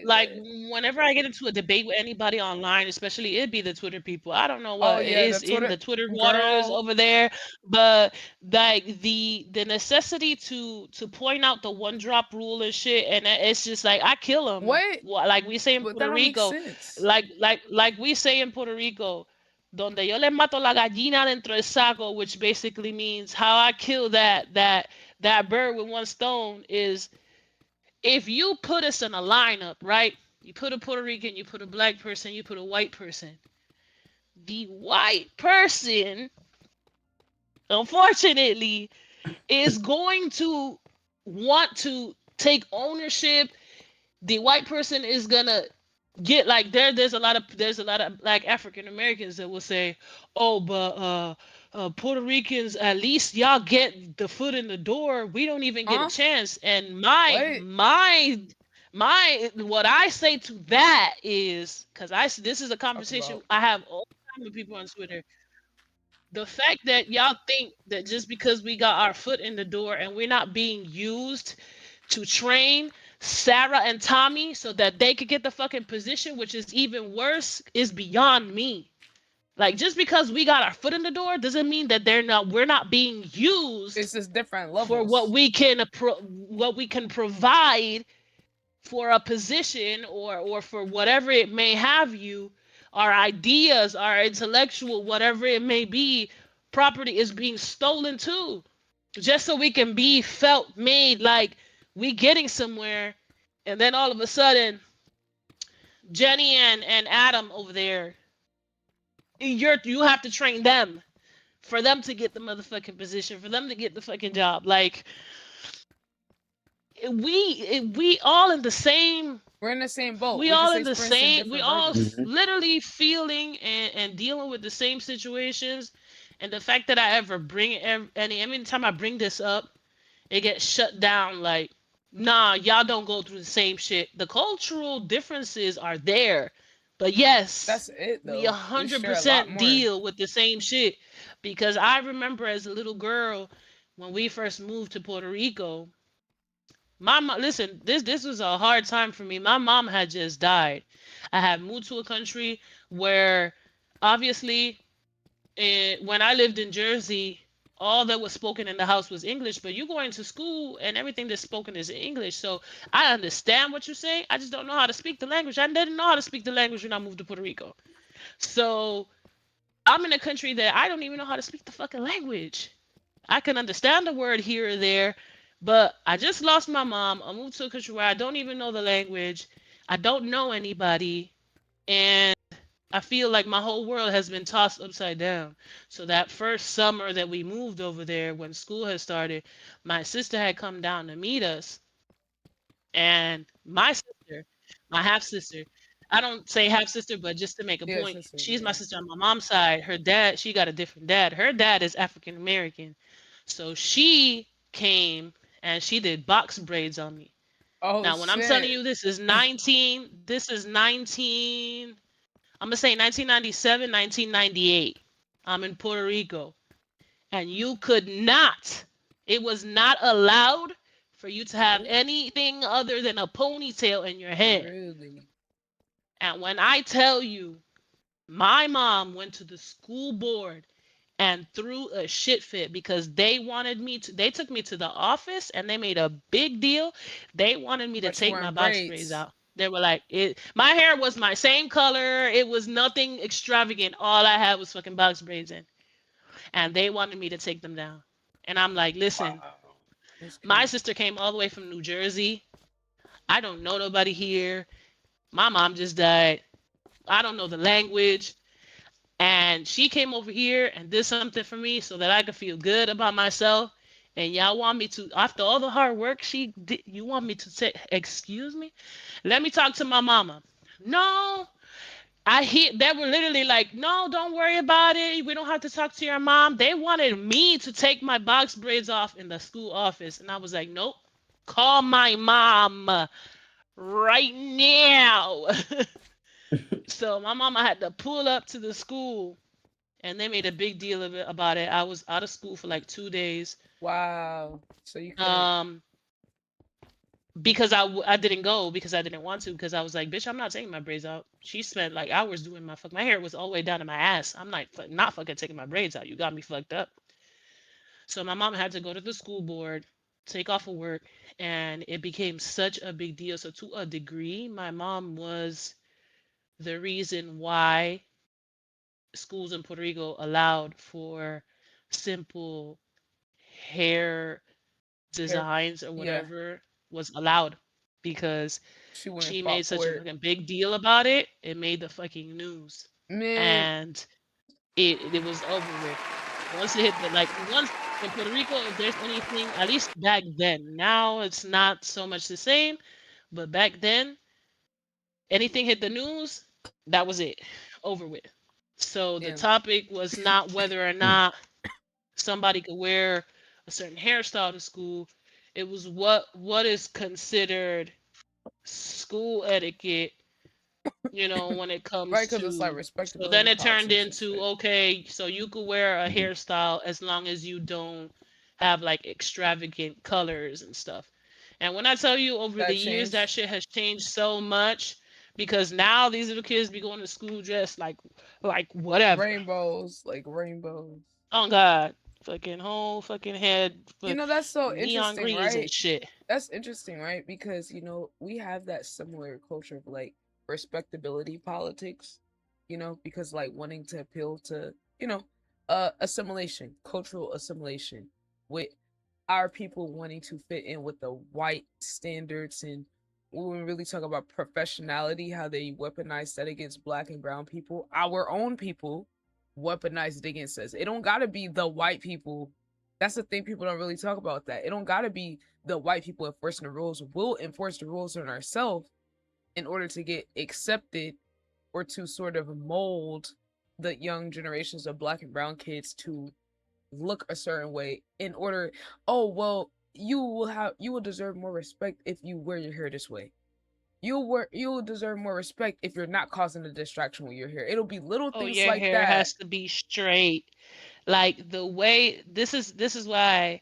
Speaker 1: Like whenever I get into a debate with anybody online, especially it'd be the Twitter people. I don't know
Speaker 2: Oh
Speaker 1: what
Speaker 2: yeah, the
Speaker 1: is in
Speaker 2: Twitter
Speaker 1: the Twitter waters
Speaker 2: girl.
Speaker 1: over there, but like the necessity to point out the one drop rule and shit, and it's just like I kill them.
Speaker 2: What?
Speaker 1: Like we say in
Speaker 2: But that
Speaker 1: Puerto
Speaker 2: don't make
Speaker 1: Rico,
Speaker 2: sense.
Speaker 1: like we say in Puerto Rico, donde yo le mato la gallina dentro del saco, which basically means how I kill that bird with one stone is if you put us in a lineup, right? You put a Puerto Rican, you put a black person, you put a white person. The white person, unfortunately, is going to want to take ownership. The white person is gonna get like there's a lot of like African Americans that will say, "Oh, but Puerto Ricans, at least y'all get the foot in the door. We don't even get a
Speaker 2: Huh?
Speaker 1: chance." And my
Speaker 2: What?
Speaker 1: my my what I say to that is because this is a
Speaker 2: Talk
Speaker 1: conversation
Speaker 2: about.
Speaker 1: I have all the time with people on Twitter. The fact that y'all think that just because we got our foot in the door and we're not being used to train Sarah and Tommy so that they could get the fucking position, which is even worse, is beyond me. Like just because we got our foot in the door doesn't mean that we're not being used
Speaker 2: It's just different
Speaker 1: for what
Speaker 2: levels.
Speaker 1: what we can provide for a position or for whatever it may have you, our ideas, our intellectual, whatever it may be, property is being stolen too. Just so we can be felt made like we getting somewhere. And then all of a sudden, Jenny and Adam over there, you have to train them for them to get the motherfucking position, for them to get the fucking job. Like we all in the same
Speaker 2: We're in the same boat.
Speaker 1: we
Speaker 2: We just
Speaker 1: all in the
Speaker 2: experiencing
Speaker 1: same we
Speaker 2: different
Speaker 1: all
Speaker 2: versions.
Speaker 1: literally feeling and dealing with the same situations, and the fact that I ever bring any time I bring this up, it gets shut down like, nah, y'all don't go through the same shit. The cultural differences are there, but yes,
Speaker 2: That's it
Speaker 1: we a
Speaker 2: though. We
Speaker 1: hundred
Speaker 2: share a lot
Speaker 1: percent
Speaker 2: more.
Speaker 1: deal with the same shit. Because I remember as a little girl when we first moved to Puerto Rico, my mom, listen, this was a hard time for me. My mom had just died. I had moved to a country where obviously when I lived in Jersey, all that was spoken in the house was English, but you go into school and everything that's spoken is English. So I understand what you're saying. I just don't know how to speak the language. I didn't know how to speak the language when I moved to Puerto Rico. So I'm in a country that I don't even know how to speak the fucking language. I can understand a word here or there, but I just lost my mom. I moved to a country where I don't even know the language. I don't know anybody. And I feel like my whole world has been tossed upside down. So that first summer that we moved over there when school had started, my sister had come down to meet us. And my sister, my half sister, I don't say half sister, but just to make a
Speaker 2: Yeah,
Speaker 1: point,
Speaker 2: sister.
Speaker 1: she's my
Speaker 2: Yeah.
Speaker 1: sister on my mom's side. Her dad, she got a different dad. Her dad is African American. So she came and she did box braids on me.
Speaker 2: Oh
Speaker 1: Now, when I'm telling
Speaker 2: shit.
Speaker 1: you this is 19, I'm gonna say 1997, 1998. I'm in Puerto Rico, and you could not. It was not allowed for you to have
Speaker 2: Nope.
Speaker 1: anything other than a ponytail in your hair.
Speaker 2: Really.
Speaker 1: And when I tell you, my mom went to the school board and threw a shit fit because they took me to the office and they made a big deal. They wanted me to
Speaker 2: But you
Speaker 1: take my
Speaker 2: wearing
Speaker 1: box braids
Speaker 2: braids.
Speaker 1: out. They were like, my hair was my same color. It was nothing extravagant. All I had was fucking box braids in. And they wanted me to take them down. And I'm like, listen,
Speaker 8: Wow.
Speaker 2: That's
Speaker 1: my
Speaker 2: crazy.
Speaker 1: sister came all the way from New Jersey. I don't know nobody here. My mom just died. I don't know the language. And she came over here and did something for me so that I could feel good about myself. And y'all want me to, after all the hard work she did, you want me to say, excuse me? Let me talk to my mama. No, they were literally like, no, don't worry about it. We don't have to talk to your mom. They wanted me to take my box braids off in the school office. And I was like, nope, call my mom right now. So my mama had to pull up to the school and they made a big deal of it about it. I was out of school for like 2 days.
Speaker 2: Wow. So you couldn't.
Speaker 1: Um, because I didn't go because I didn't want to because I was like, bitch, I'm not taking my braids out. She spent like hours doing my hair was all the way down to my ass. I'm like not fucking taking my braids out. You got me fucked up. So my mom had to go to the school board, take off of work, and it became such a big deal. So to a degree, my mom was the reason why schools in Puerto Rico allowed for simple hair
Speaker 2: Hair,
Speaker 1: designs or
Speaker 2: yeah,
Speaker 1: whatever was allowed because
Speaker 2: she went and
Speaker 1: she
Speaker 2: fought
Speaker 1: made such
Speaker 2: for
Speaker 1: a
Speaker 2: it.
Speaker 1: fucking big deal about it. It made the fucking news.
Speaker 2: Man,
Speaker 1: And it was over with. Once it hit the like once in Puerto Rico, if there's anything, at least back then. Now it's not so much the same, but back then, anything hit the news, that was it. Over with. So the
Speaker 2: damn,
Speaker 1: topic was not whether or not somebody could wear a certain hairstyle to school. It was what is considered school etiquette, when it
Speaker 2: right?
Speaker 1: comes
Speaker 2: Because it's like
Speaker 1: to. So then
Speaker 2: respectability
Speaker 1: it turned
Speaker 2: politics and
Speaker 1: into
Speaker 2: shit.
Speaker 1: okay, so you could wear a hairstyle as long as you don't have like extravagant colors and stuff. And when I tell you over the
Speaker 2: That
Speaker 1: years that
Speaker 2: changed.
Speaker 1: shit has changed so much because now these little kids be going to school dressed like whatever.
Speaker 2: Rainbows, like rainbows.
Speaker 1: Oh God, fucking whole fucking head
Speaker 2: You
Speaker 1: for
Speaker 2: know, that's so
Speaker 1: neon
Speaker 2: interesting,
Speaker 1: greens and
Speaker 2: right?
Speaker 1: shit.
Speaker 2: That's interesting, right? Because we have that similar culture of like respectability politics, because like wanting to appeal to, assimilation, cultural assimilation, with our people wanting to fit in with the white standards. And when we really talk about professionality, how they weaponize that against black and brown people, our own people weaponize it against us. It don't gotta be the white people. That's the thing, people don't really talk about that. It don't gotta be the white people enforcing the rules. We'll enforce the rules on ourselves in order to get accepted, or to sort of mold the young generations of black and brown kids to look a certain way in order. Oh well, you will deserve more respect if you wear your hair this way. You will deserve more respect if you're not causing a distraction with your hair. It'll be little
Speaker 1: Oh,
Speaker 2: things
Speaker 1: your
Speaker 2: like
Speaker 1: hair
Speaker 2: that.
Speaker 1: has to be straight. Like the way this is why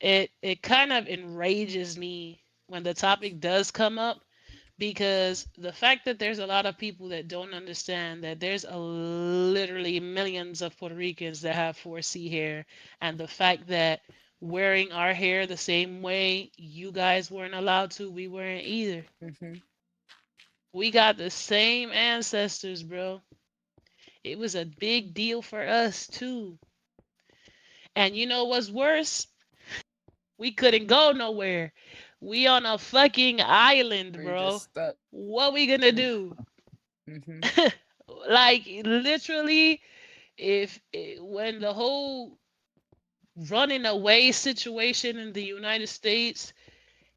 Speaker 1: it kind of enrages me when the topic does come up because the fact that there's a lot of people that don't understand that there's literally millions of Puerto Ricans that have 4C hair, and the fact that wearing our hair the same way you guys weren't allowed to, we weren't either.
Speaker 2: Hmm.
Speaker 1: We got the same ancestors, bro. It was a big deal for us too. And you know what's worse? We couldn't go nowhere. We on a fucking island,
Speaker 2: Or you
Speaker 1: bro.
Speaker 2: just stuck.
Speaker 1: What we gonna do?
Speaker 2: Hmm.
Speaker 1: Like literally, when the whole running away situation in the United States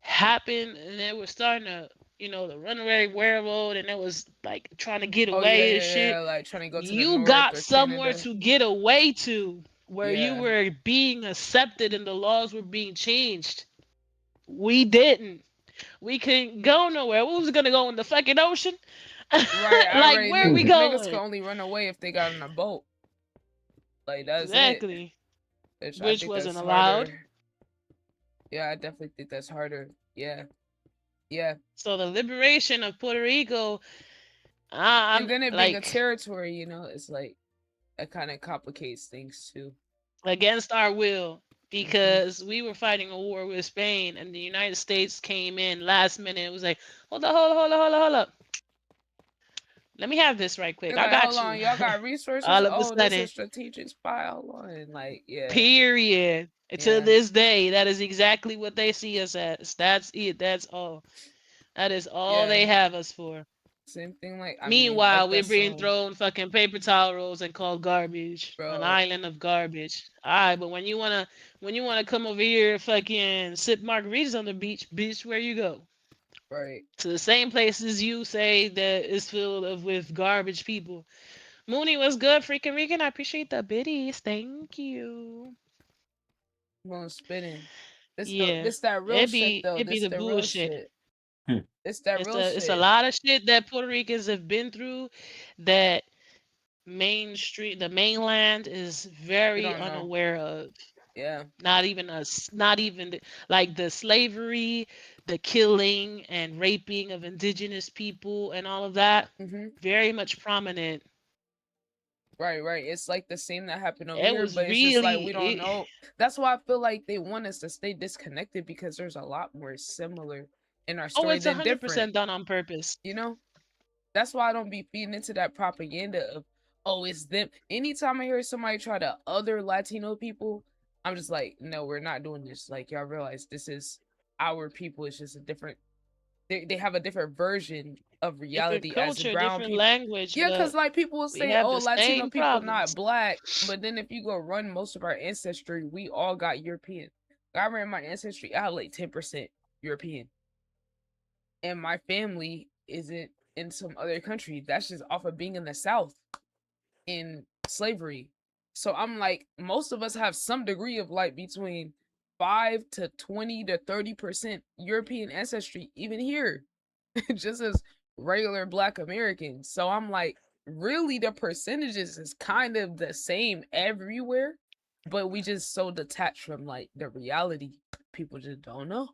Speaker 1: happened, and they were starting to, the runaway railroad, and it was like trying to get
Speaker 2: Oh yeah,
Speaker 1: away and
Speaker 2: yeah,
Speaker 1: shit.
Speaker 2: yeah. Like trying to go to the
Speaker 1: You
Speaker 2: north
Speaker 1: got
Speaker 2: or
Speaker 1: somewhere
Speaker 2: Canada.
Speaker 1: to get away to where you
Speaker 2: Yeah.
Speaker 1: were being accepted and the laws were being changed. We didn't. We couldn't go nowhere. We was gonna go in the fucking ocean.
Speaker 2: Right. I
Speaker 1: Like
Speaker 2: already
Speaker 1: where are
Speaker 2: knew
Speaker 1: we
Speaker 2: niggas could
Speaker 1: going?
Speaker 2: only run away if they got on a boat. Like that's it.
Speaker 1: Exactly.
Speaker 2: Which I
Speaker 1: Which
Speaker 2: think
Speaker 1: wasn't
Speaker 2: that's
Speaker 1: allowed.
Speaker 2: harder. Yeah, I definitely think that's harder. Yeah. Yeah.
Speaker 1: So the liberation of Puerto Rico, I'm
Speaker 2: And then it being a
Speaker 1: like
Speaker 2: territory, it's like that kind of complicates things too.
Speaker 1: against our will
Speaker 2: Hmm.
Speaker 1: because we were fighting a war with Spain and the United States came in last minute. It was like, hold up, hold up, hold up, hold up, hold up. Let me have this right quick.
Speaker 2: They're
Speaker 1: I
Speaker 2: like, hold
Speaker 1: got you.
Speaker 2: on, y'all got resources?
Speaker 1: All of a
Speaker 2: Oh, this is
Speaker 1: sudden,
Speaker 2: strategic spy. Hold on. And like, yeah,
Speaker 1: period. To
Speaker 2: yeah,
Speaker 1: this day, that is exactly what they see us as. That's it. That's all. That is all
Speaker 2: yeah.
Speaker 1: they have us for.
Speaker 2: Same thing. Like, I mean, like
Speaker 1: Meanwhile, we're
Speaker 2: that's
Speaker 1: being
Speaker 2: so,
Speaker 1: thrown fucking paper towel rolls and called garbage. An
Speaker 2: bro.
Speaker 1: island of garbage. Alright, but when you wanna come over here fucking sip margaritas on the beach, bitch, where you go?
Speaker 2: Right.
Speaker 1: To the same places you say that is filled with garbage people. Mooney was good, freaking Regan. I appreciate the biddies. Thank you.
Speaker 2: Going spinning.
Speaker 1: Yeah.
Speaker 2: This that real
Speaker 1: It
Speaker 2: shit
Speaker 1: be
Speaker 2: though.
Speaker 1: it be
Speaker 2: This
Speaker 1: the
Speaker 2: the real
Speaker 1: bullshit.
Speaker 2: shit. It's that real
Speaker 1: It's a
Speaker 2: shit.
Speaker 1: lot of shit that Puerto Ricans have been through that the mainland is
Speaker 2: We
Speaker 1: very
Speaker 2: don't know.
Speaker 1: unaware of.
Speaker 2: Yeah.
Speaker 1: Not even us, not even like the slavery, the killing and raping of indigenous people and all of that.
Speaker 2: Mm-hmm.
Speaker 1: Very much prominent.
Speaker 2: Right, right. It's like the same that happened over
Speaker 1: It
Speaker 2: here,
Speaker 1: was
Speaker 2: but it's just like
Speaker 1: really
Speaker 2: we don't know. That's why I feel like they want us to stay disconnected because there's a lot more similar in our
Speaker 1: oh,
Speaker 2: story
Speaker 1: it's a
Speaker 2: than
Speaker 1: hundred
Speaker 2: different.
Speaker 1: percent done on purpose.
Speaker 2: You know? That's why I don't be feeding into that propaganda of, oh, it's them. Anytime I hear somebody try to other Latino people, I'm just like, no, we're not doing this. Like, y'all realize this is our people. It's just a different, they have a different version of
Speaker 1: Different
Speaker 2: reality as
Speaker 1: culture,
Speaker 2: brown
Speaker 1: different
Speaker 2: people.
Speaker 1: language,
Speaker 2: Yeah, because
Speaker 1: but
Speaker 2: like people will
Speaker 1: we
Speaker 2: say,
Speaker 1: have
Speaker 2: oh,
Speaker 1: the
Speaker 2: Latino
Speaker 1: same
Speaker 2: people
Speaker 1: problems.
Speaker 2: not black. But then if you go run most of our ancestry, we all got European. I ran my ancestry, I have like 10% European. And my family isn't in some other country. That's just off of being in the South in slavery. So I'm like, most of us have some degree of like between 5 to 20 to 30% European ancestry, even here, just as regular Black Americans. So I'm like, really, the percentages is kind of the same everywhere, but we just so detached from like the reality. People just don't know.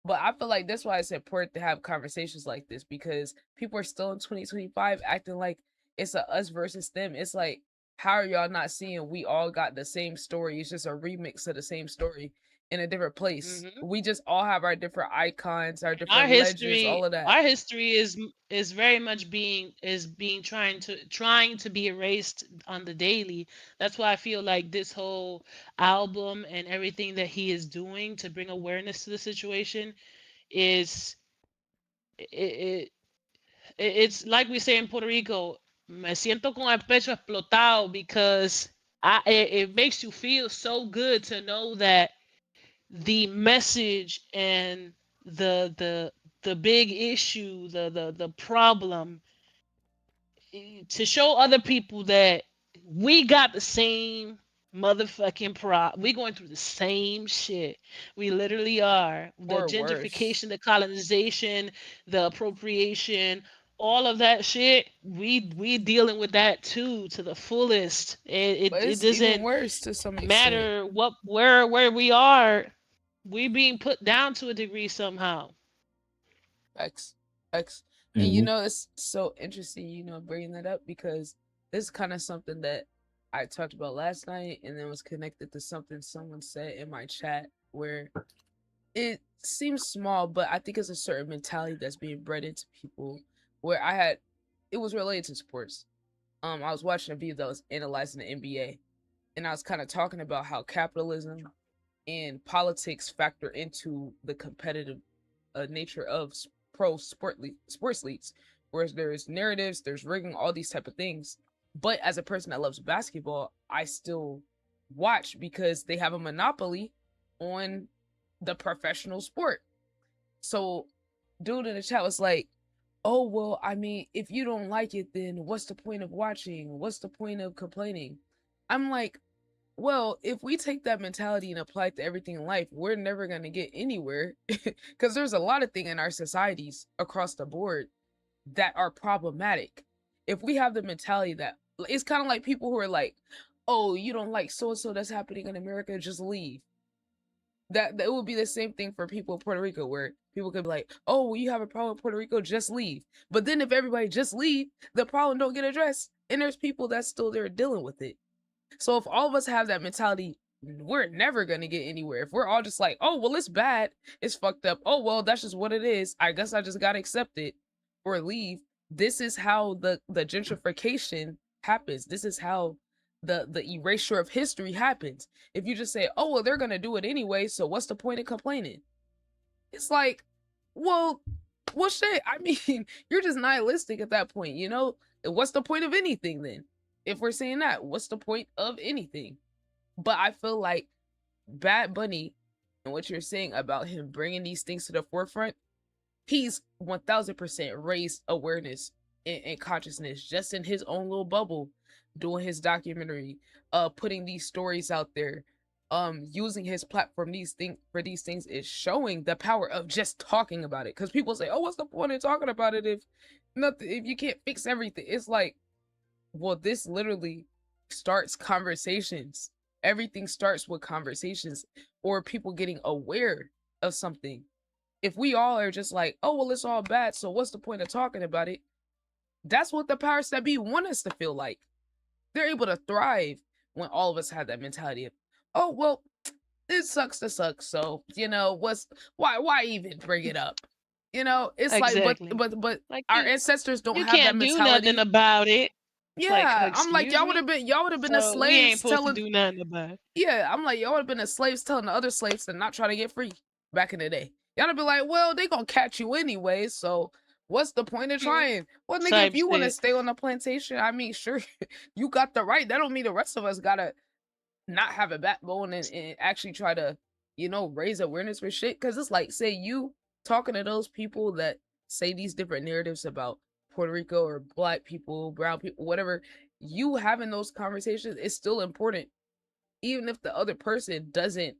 Speaker 2: But I feel like that's why it's important to have conversations like this because people are still in 2025 acting like it's a us versus them. It's like, how are y'all not seeing we all got the same story? It's just a remix of the same story in a different place.
Speaker 1: Hmm.
Speaker 2: We just all have our different icons, our
Speaker 1: Our
Speaker 2: different legends, all
Speaker 1: history,
Speaker 2: of that.
Speaker 1: our history is very much being trying to be erased on the daily. That's why I feel like this whole album and everything that he is doing to bring awareness to the situation is it, it's like we say in Puerto Rico, me siento con el pecho explotado because it makes you feel so good to know that the message and the the big issue, the problem, to show other people that we got the same motherfucking we going through the same shit. We literally are. The
Speaker 2: Or worse.
Speaker 1: gentrification, the colonization, the appropriation, all of that shit, we dealing with that too to the fullest.
Speaker 2: But
Speaker 1: It
Speaker 2: it's even
Speaker 1: doesn't
Speaker 2: worse to some extent.
Speaker 1: matter what where we are. We being put down to a degree somehow.
Speaker 2: X. X. And
Speaker 8: Mm-hmm.
Speaker 2: it's so interesting, bringing that up because this is kind of something that I talked about last night and then was connected to something someone said in my chat where it seems small, but I think it's a certain mentality that's being bred into people where it was related to sports. I was watching a video that was analyzing the NBA and I was kind of talking about how capitalism and politics factor into the competitive nature of sports leagues, whereas there's narratives, there's rigging, all these type of things. But as a person that loves basketball, I still watch because they have a monopoly on the professional sport. So, dude in the chat was like, "Oh well, I mean, if you don't like it, then what's the point of watching? What's the point of complaining?" I'm like, well, if we take that mentality and apply it to everything in life, we're never going to get anywhere because there's a lot of things in our societies across the board that are problematic. If we have the mentality that it's kind of like people who are like, oh, you don't like so and so that's happening in America, just leave. That would be the same thing for people in Puerto Rico, where people could be like, oh, well, you have a problem in Puerto Rico, just leave. But then if everybody just leave, the problem don't get addressed. And there's people that's still there dealing with it. So if all of us have that mentality, we're never gonna get anywhere. If we're all just like, oh well, it's bad, it's fucked up. Oh well, that's just what it is. I guess I just gotta accept it or leave. This is how the gentrification happens. This is how the erasure of history happens. If you just say, oh well, they're gonna do it anyway, so what's the point of complaining? It's like, well, shit. I mean, you're just nihilistic at that point, What's the point of anything then? If we're saying that, what's the point of anything? But I feel like Bad Bunny and what you're saying about him bringing these things to the forefront, he's 1000% raised awareness and consciousness just in his own little bubble, doing his documentary, putting these stories out there, using his platform for these things is showing the power of just talking about it. Because people say, oh, what's the point of talking about it if you can't fix everything? It's like, well, this literally starts conversations Everything starts with conversations or people getting aware of something. If we all are just like, oh, well, it's all bad, so what's the point of talking about it? That's what the powers that be want us to feel like. They're able to thrive when all of us have that mentality of, oh, well, it sucks to suck. So, why even bring it up? It's like, but
Speaker 1: Exactly.
Speaker 2: but but
Speaker 1: Like
Speaker 2: our ancestors don't
Speaker 1: you
Speaker 2: have that
Speaker 1: can't do nothing
Speaker 2: mentality.
Speaker 1: about it. Like,
Speaker 2: Yeah, I'm like,
Speaker 1: excuse me.
Speaker 2: y'all would have been the
Speaker 1: So we ain't
Speaker 2: slaves
Speaker 1: supposed to
Speaker 2: telling.
Speaker 1: do nothing about it.
Speaker 2: Yeah, I'm like, y'all would have been the slaves telling the other slaves to not try to get free back in the day. Y'all would be like, well, they gonna catch you anyway, so what's the point of trying? Well, nigga, if
Speaker 1: Type
Speaker 2: you want to
Speaker 1: shit.
Speaker 2: stay on the plantation, I mean, sure, you got the right. That don't mean the rest of us gotta not have a backbone and actually try to, raise awareness for shit. Cause it's like, say you talking to those people that say these different narratives about Puerto Rico or black people, brown people, whatever, you having those conversations is still important. Even if the other person doesn't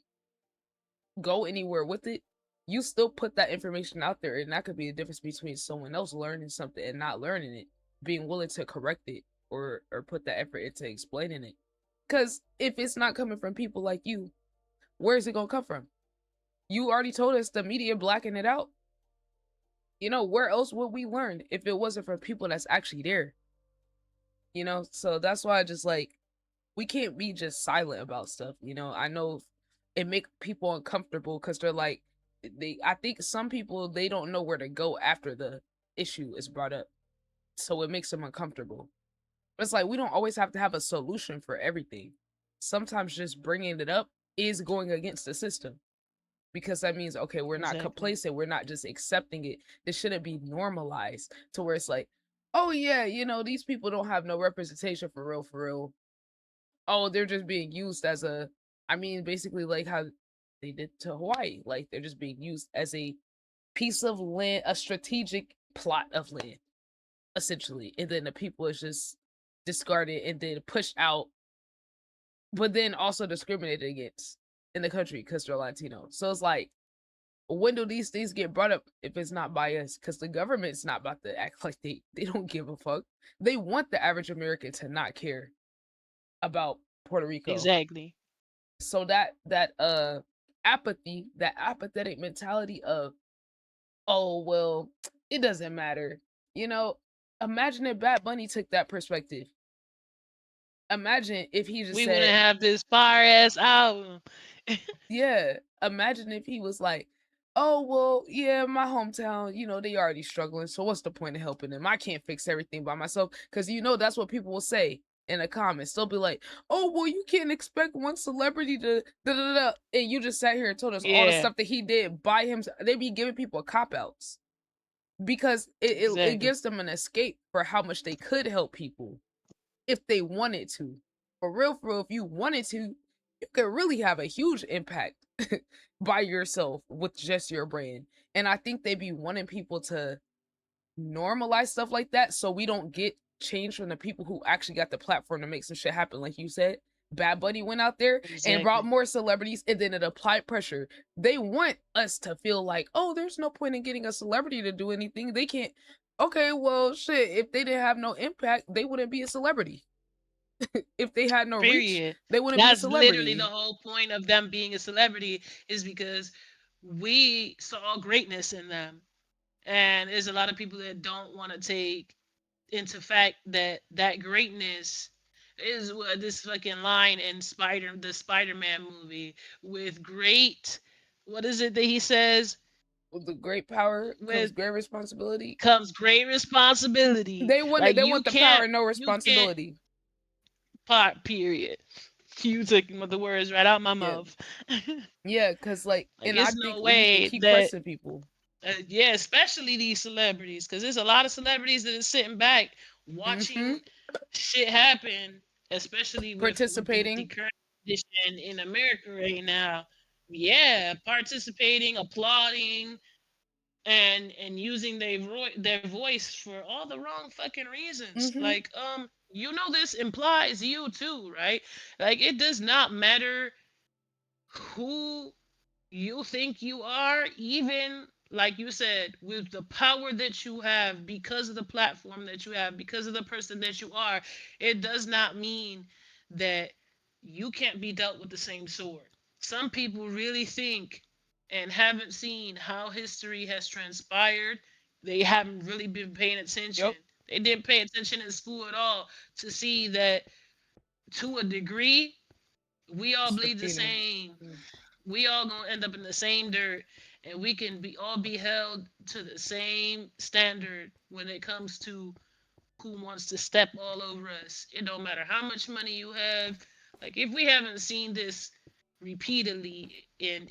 Speaker 2: go anywhere with it, you still put that information out there. And that could be the difference between someone else learning something and not learning it, being willing to correct it or put that effort into explaining it. Because if it's not coming from people like you, where is it going to come from? You already told us the media blacking it out. Where else would we learn if it wasn't from people that's actually there? So that's why I just like, we can't be just silent about stuff. I know it make people uncomfortable because they're like, I think some people, they don't know where to go after the issue is brought up. So it makes them uncomfortable. It's like, we don't always have to have a solution for everything. Sometimes just bringing it up is going against the system, because that means, okay, we're not
Speaker 1: Exactly.
Speaker 2: complacent. We're not just accepting it. This shouldn't be normalized to where it's like, oh yeah, these people don't have no representation for real, for real. Oh, they're just being used as basically like how they did to Hawaii. Like, they're just being used as a piece of land, a strategic plot of land, essentially. And then the people is just discarded and then pushed out, but then also discriminated against in the country because they're Latino. So it's like, when do these things get brought up if it's not by us? Because the government's not about to act like they don't give a fuck. They want the average American to not care about Puerto Rico.
Speaker 1: Exactly.
Speaker 2: So that apathy, that apathetic mentality of, oh well, it doesn't matter. You know, Imagine if Bad Bunny took that perspective. Imagine if he just
Speaker 1: We want to
Speaker 2: said,
Speaker 1: have this fire ass album.
Speaker 2: yeah, imagine if he was like, oh, well, yeah, my hometown, they already struggling. So what's the point of helping them? I can't fix everything by myself. Because, that's what people will say in the comments. They'll be like, oh, well, you can't expect one celebrity to da da da. And you just sat here and told us all the
Speaker 1: Yeah.
Speaker 2: stuff that he did by him. They be giving people cop outs because it
Speaker 1: Exactly.
Speaker 2: gives them an escape for how much they could help people if they wanted to. For real, if you wanted to, you could really have a huge impact by yourself with just your brand. And I think they be wanting people to normalize stuff like that so we don't get change from the people who actually got the platform to make some shit happen. Like you said, Bad Bunny went out there and brought
Speaker 1: Exactly.
Speaker 2: more celebrities, and then it applied pressure. They want us to feel like, oh, there's no point in getting a celebrity to do anything. They can't. Okay, well, shit, if they didn't have no impact, they wouldn't be a celebrity. If they had no reach,
Speaker 1: Period.
Speaker 2: they wouldn't be a
Speaker 1: That's literally the
Speaker 2: celebrity.
Speaker 1: whole point of them being a celebrity, is because we saw greatness in them. And there's a lot of people that don't want to take into fact that that greatness is what this fucking line in the Spider-Man movie with great, what is it that he says?
Speaker 2: With the great power comes
Speaker 1: With
Speaker 2: great responsibility.
Speaker 1: comes great responsibility.
Speaker 2: They want it.
Speaker 1: Like
Speaker 2: They want the power and no
Speaker 1: you can't
Speaker 2: responsibility.
Speaker 1: part period. You took the words right out my
Speaker 2: Yeah,
Speaker 1: mouth.
Speaker 2: yeah, because
Speaker 1: Like,
Speaker 2: and I
Speaker 1: it's
Speaker 2: think
Speaker 1: no
Speaker 2: we need to
Speaker 1: way
Speaker 2: keep
Speaker 1: that,
Speaker 2: pressing people.
Speaker 1: yeah, especially these celebrities, because there's a lot of celebrities that are sitting back
Speaker 2: Mm-hmm.
Speaker 1: watching shit happen, especially with the
Speaker 2: Participating.
Speaker 1: current condition in America right now. Yeah, participating, applauding, and using their voice for all the wrong fucking reasons.
Speaker 2: Mm-hmm.
Speaker 1: Like, this implies you too, right? Like, it does not matter who you think you are, even like you said, with the power that you have, because of the platform that you have, because of the person that you are. It does not mean that you can't be dealt with the same sword. Some people really think and haven't seen how history has transpired. They haven't really been paying attention.
Speaker 2: Yep.
Speaker 1: They didn't pay attention in school at all to see that to a degree, we all
Speaker 2: It's
Speaker 1: bleed the
Speaker 2: repeating.
Speaker 1: same. We all gonna end up in the same dirt, and we can be all be held to the same standard when it comes to who wants to step all over us. It don't matter how much money you have. Like if we haven't seen this repeatedly in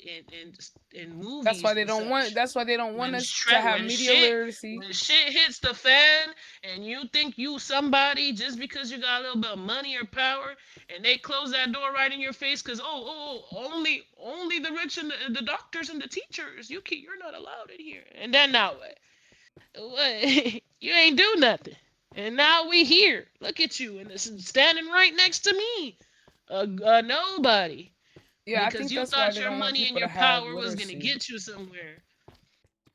Speaker 2: That's why
Speaker 1: movies
Speaker 2: they
Speaker 1: and
Speaker 2: don't want.
Speaker 1: such,
Speaker 2: That's why they don't want
Speaker 1: when
Speaker 2: us to have
Speaker 1: when
Speaker 2: media literacy.
Speaker 1: shit hits the fan and you think you somebody just because you got a little bit of money or power, and they close that door right in your face because only the rich and the doctors and the teachers, you're not allowed in here. And then now what? You ain't do nothing, and now we here. Look at you, and this is standing right next to me, a nobody,
Speaker 2: Yeah, I
Speaker 1: because
Speaker 2: think
Speaker 1: you
Speaker 2: that's why
Speaker 1: thought
Speaker 2: they
Speaker 1: your
Speaker 2: don't want
Speaker 1: money and
Speaker 2: people to
Speaker 1: your
Speaker 2: have
Speaker 1: power was gonna
Speaker 2: literacy.
Speaker 1: get you somewhere.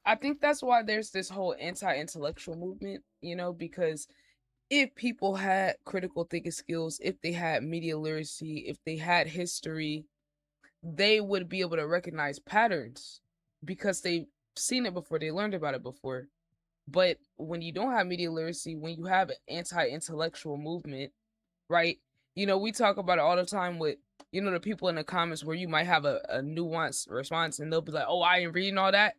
Speaker 2: I think that's why there's this whole anti-intellectual movement, because if people had critical thinking skills, if they had media literacy, if they had history, they would be able to recognize patterns because they've seen it before, they learned about it before. But when you don't have media literacy, when you have an anti-intellectual movement, right? We talk about it all the time with, the people in the comments where you might have a nuanced response and they'll be like, oh, I ain't reading all that.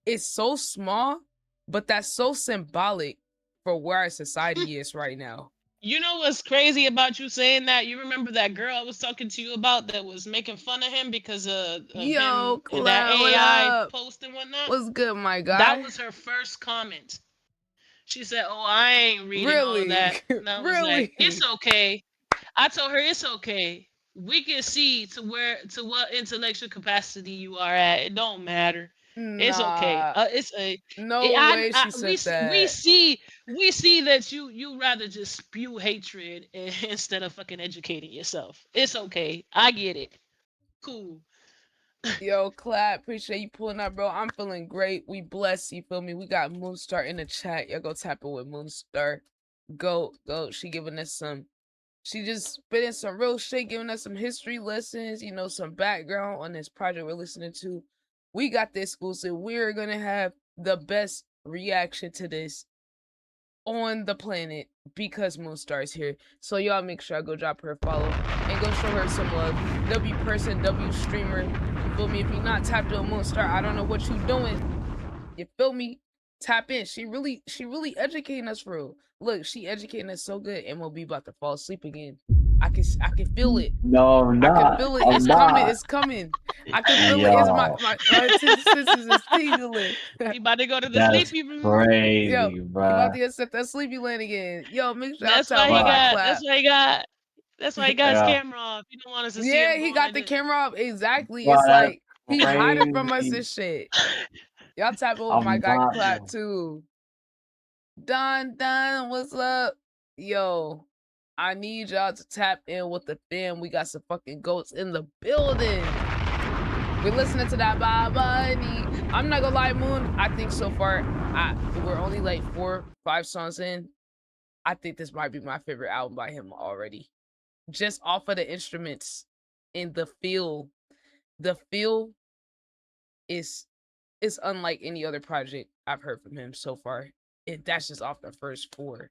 Speaker 2: It's so small, but that's so symbolic for where our society is right now.
Speaker 1: You know what's crazy about you saying that? You remember that girl I was talking to you about that was making fun of him because of him
Speaker 2: Yo,
Speaker 1: and that
Speaker 2: Cloud, what
Speaker 1: AI
Speaker 2: up?
Speaker 1: post and whatnot?
Speaker 2: What's good, my
Speaker 1: That
Speaker 2: guy?
Speaker 1: was her first comment. She said, "Oh, I ain't reading all of
Speaker 2: Really?
Speaker 1: that." And I was like, "It's
Speaker 2: Really?
Speaker 1: okay." I told her it's okay. We can see to what intellectual capacity you are at. It don't matter. It's okay.
Speaker 2: Nah,
Speaker 1: It's a.
Speaker 2: no way she said
Speaker 1: We
Speaker 2: that.
Speaker 1: see that you rather just spew hatred instead of fucking educating yourself. It's okay. I get it. Cool.
Speaker 2: Yo, Clap, appreciate you pulling up, bro. I'm feeling great. We blessed, you feel me? We got Moonstar in the chat. Y'all go tap it with Moonstar. Go. She giving us she just spitting some real shit, giving us some history lessons, some background on this project we're listening to. We got the exclusive. We're gonna have the best reaction to this on the planet because Moonstar is here. So y'all make sure I go drop her a follow and go show her some love. W person, W streamer. You feel me? If you're not tapped on Moonstar, I don't know what you doing. You feel me? Tap in. She really educating us for real. Look, she educating us so good. MLB about to fall asleep again. I can feel it.
Speaker 6: No, I'm
Speaker 2: I
Speaker 6: not.
Speaker 2: can feel it.
Speaker 6: I'm
Speaker 2: It's
Speaker 6: not.
Speaker 2: coming. It's coming. I can feel it. It's
Speaker 6: Yo,
Speaker 2: my senses is tingling.
Speaker 1: You about to go to the
Speaker 6: that's
Speaker 1: sleepy room?
Speaker 6: crazy,
Speaker 2: Yo, you about
Speaker 6: bruh.
Speaker 2: to get set that sleepy land again. Yo, make sure I
Speaker 1: That's
Speaker 2: tell
Speaker 1: why he
Speaker 2: my guy
Speaker 6: Fuck.
Speaker 1: got.
Speaker 2: Clap.
Speaker 1: That's why he got. That's why he got his
Speaker 6: Yeah.
Speaker 1: camera off. He don't want us to see
Speaker 2: Yeah,
Speaker 1: him
Speaker 2: he
Speaker 1: going
Speaker 2: got
Speaker 1: like
Speaker 2: the
Speaker 1: this.
Speaker 2: camera off. Exactly.
Speaker 6: Bro,
Speaker 2: It's
Speaker 6: that's
Speaker 2: like he hiding from us
Speaker 6: crazy.
Speaker 2: and shit. Y'all tap in with my
Speaker 6: I'm
Speaker 2: guy
Speaker 6: not,
Speaker 2: Clap
Speaker 6: bro.
Speaker 2: too. Don, what's up? Yo, I need y'all to tap in with the fam. We got some fucking goats in the building. We're listening to that Bye Bunny. I'm not gonna lie, Moon. I think so far, we're only like 4, 5 songs in. I think this might be my favorite album by him already. Just off of the instruments and the feel. The feel is unlike any other project I've heard from him so far. That's just off the first 4.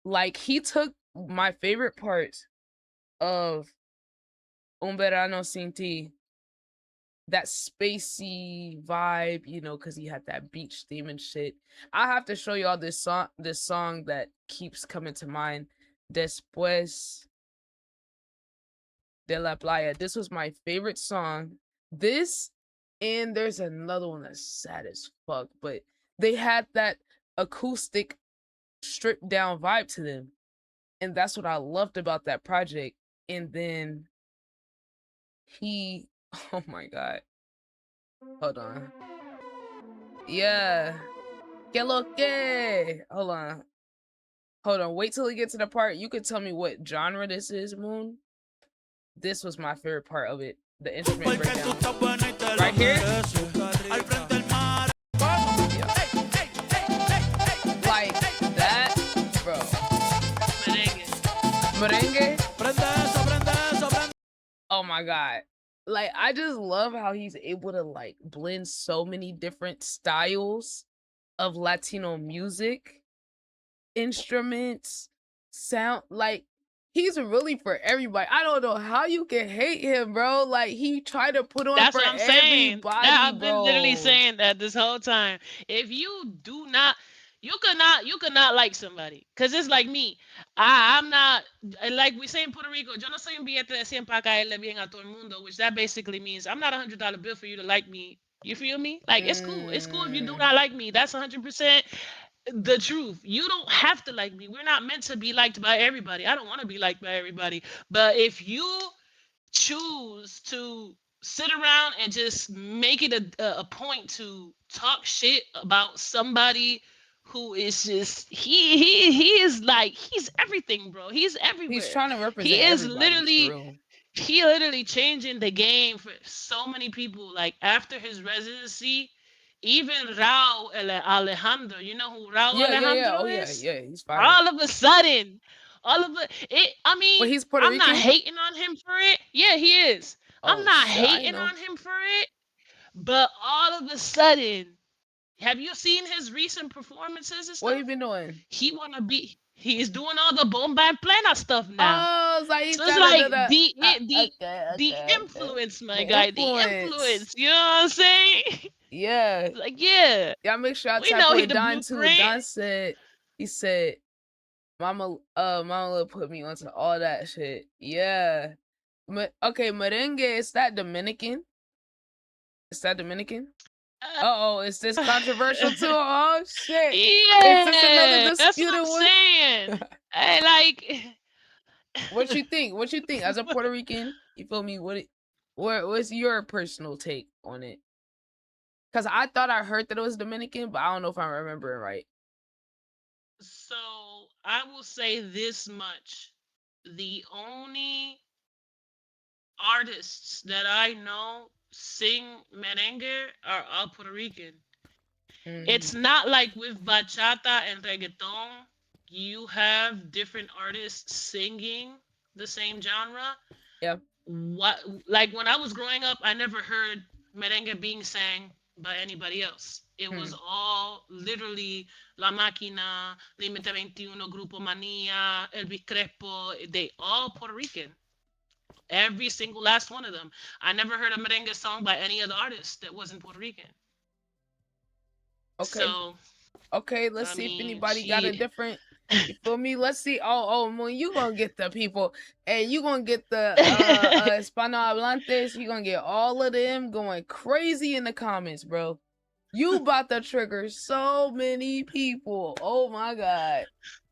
Speaker 2: Like, he took my favorite parts of Un Verano Sin Ti, that spacey vibe, because he had that beach theme and shit. I have to show y'all this song that keeps coming to mind. Después de la Playa. This was my favorite song. This, and there's another one that's sad as fuck, but they had that acoustic stripped down vibe to them. And that's what I loved about that project. And then oh my god. Hold on. Yeah. Que lo que? Hold on. Wait till we get to the part. You could tell me what genre this is, Moon. This was my favorite part of it. The instrument breakdown. Right here. Yeah. Like that, bro.
Speaker 1: Merengue.
Speaker 2: Merengue. Oh my god. Like, I just love how he's able to like blend so many different styles of Latino music, instruments, sound. Like, he's really for everybody. I don't know how you can hate him, bro. Like, he tried to put on
Speaker 1: That's
Speaker 2: for
Speaker 1: what I'm saying.
Speaker 2: everybody,
Speaker 1: I've been literally
Speaker 2: bro.
Speaker 1: saying that this whole time. If you do not, you could not like somebody. Cause it's like me. I'm not like we say in Puerto Rico. Yo no soy un billete de 100 para caerle bien a todo el mundo, which that basically means I'm not $100 bill for you to like me. You feel me? Like it's cool. It's cool if you do not like me. That's 100% the truth. You don't have to like me. We're not meant to be liked by everybody. I don't want to be liked by everybody. But if you choose to sit around and just make it a point to talk shit about somebody who is just he is like he's everything, bro. He's
Speaker 2: He's
Speaker 1: everywhere.
Speaker 2: trying to
Speaker 1: He
Speaker 2: represent
Speaker 1: is
Speaker 2: everybody for
Speaker 1: literally
Speaker 2: real.
Speaker 1: changing the game for so many people. Like after his residency, even Alejandro, you know who Raul
Speaker 2: Yeah.
Speaker 1: Alejandro
Speaker 2: Oh yeah,
Speaker 1: is?
Speaker 2: yeah. He's fire.
Speaker 1: All of a sudden, I
Speaker 2: But
Speaker 1: mean,
Speaker 2: he's Puerto
Speaker 1: I'm not
Speaker 2: Rican.
Speaker 1: hating on him for it. Yeah, he is. I'm
Speaker 2: Oh
Speaker 1: not
Speaker 2: shit, I
Speaker 1: hating
Speaker 2: know.
Speaker 1: on him for it. But all of a sudden, have you seen his recent performances and
Speaker 2: What he
Speaker 1: stuff?
Speaker 2: been doing?
Speaker 1: He's doing all the bomba and plena stuff now.
Speaker 2: Oh, so he's
Speaker 1: So it's
Speaker 2: trying to do
Speaker 1: like
Speaker 2: the
Speaker 1: the
Speaker 2: okay.
Speaker 1: influence, my
Speaker 2: The
Speaker 1: guy, the
Speaker 2: influence.
Speaker 1: influence. You know what I'm saying?
Speaker 2: Yeah.
Speaker 1: Like, yeah,
Speaker 2: Y'all make sure I
Speaker 1: we
Speaker 2: tap
Speaker 1: know he
Speaker 2: with
Speaker 1: the
Speaker 2: Don too.
Speaker 1: blueprint.
Speaker 2: Don said he said Mama put me onto all that shit. Yeah. Okay, merengue, is that Dominican? Is that Dominican? Uh-oh, is this controversial too? Oh shit. Is this another
Speaker 1: Yeah, that's what
Speaker 2: disputed
Speaker 1: I'm
Speaker 2: one?
Speaker 1: saying. I like.
Speaker 2: What you think? What you think? As a Puerto Rican, you feel me? What's your personal take on it? Because I thought I heard that it was Dominican, but I don't know if I'm remembering right.
Speaker 1: So I will say this much: the only artists that I know sing merengue are all Puerto Rican. It's not like with bachata and reggaeton, you have different artists singing the same genre.
Speaker 2: Yeah.
Speaker 1: What like when I was growing up, I never heard merengue being sang by anybody else. It was all literally La Máquina, Límite 21, Grupo Mania, Elvis Crespo. They all Puerto Rican. Every single last one of them. I never heard a merengue song by any other artist that wasn't Puerto Rican.
Speaker 2: Okay.
Speaker 1: So
Speaker 2: Okay, let's
Speaker 1: I
Speaker 2: see if
Speaker 1: mean,
Speaker 2: anybody got a
Speaker 1: she.
Speaker 2: different. You feel me? Let's see. Oh, Moon, you gonna get the people, and you gonna get the Hispanohablantes. You gonna get all of them going crazy in the comments, bro. You about to trigger so many people. Oh my god,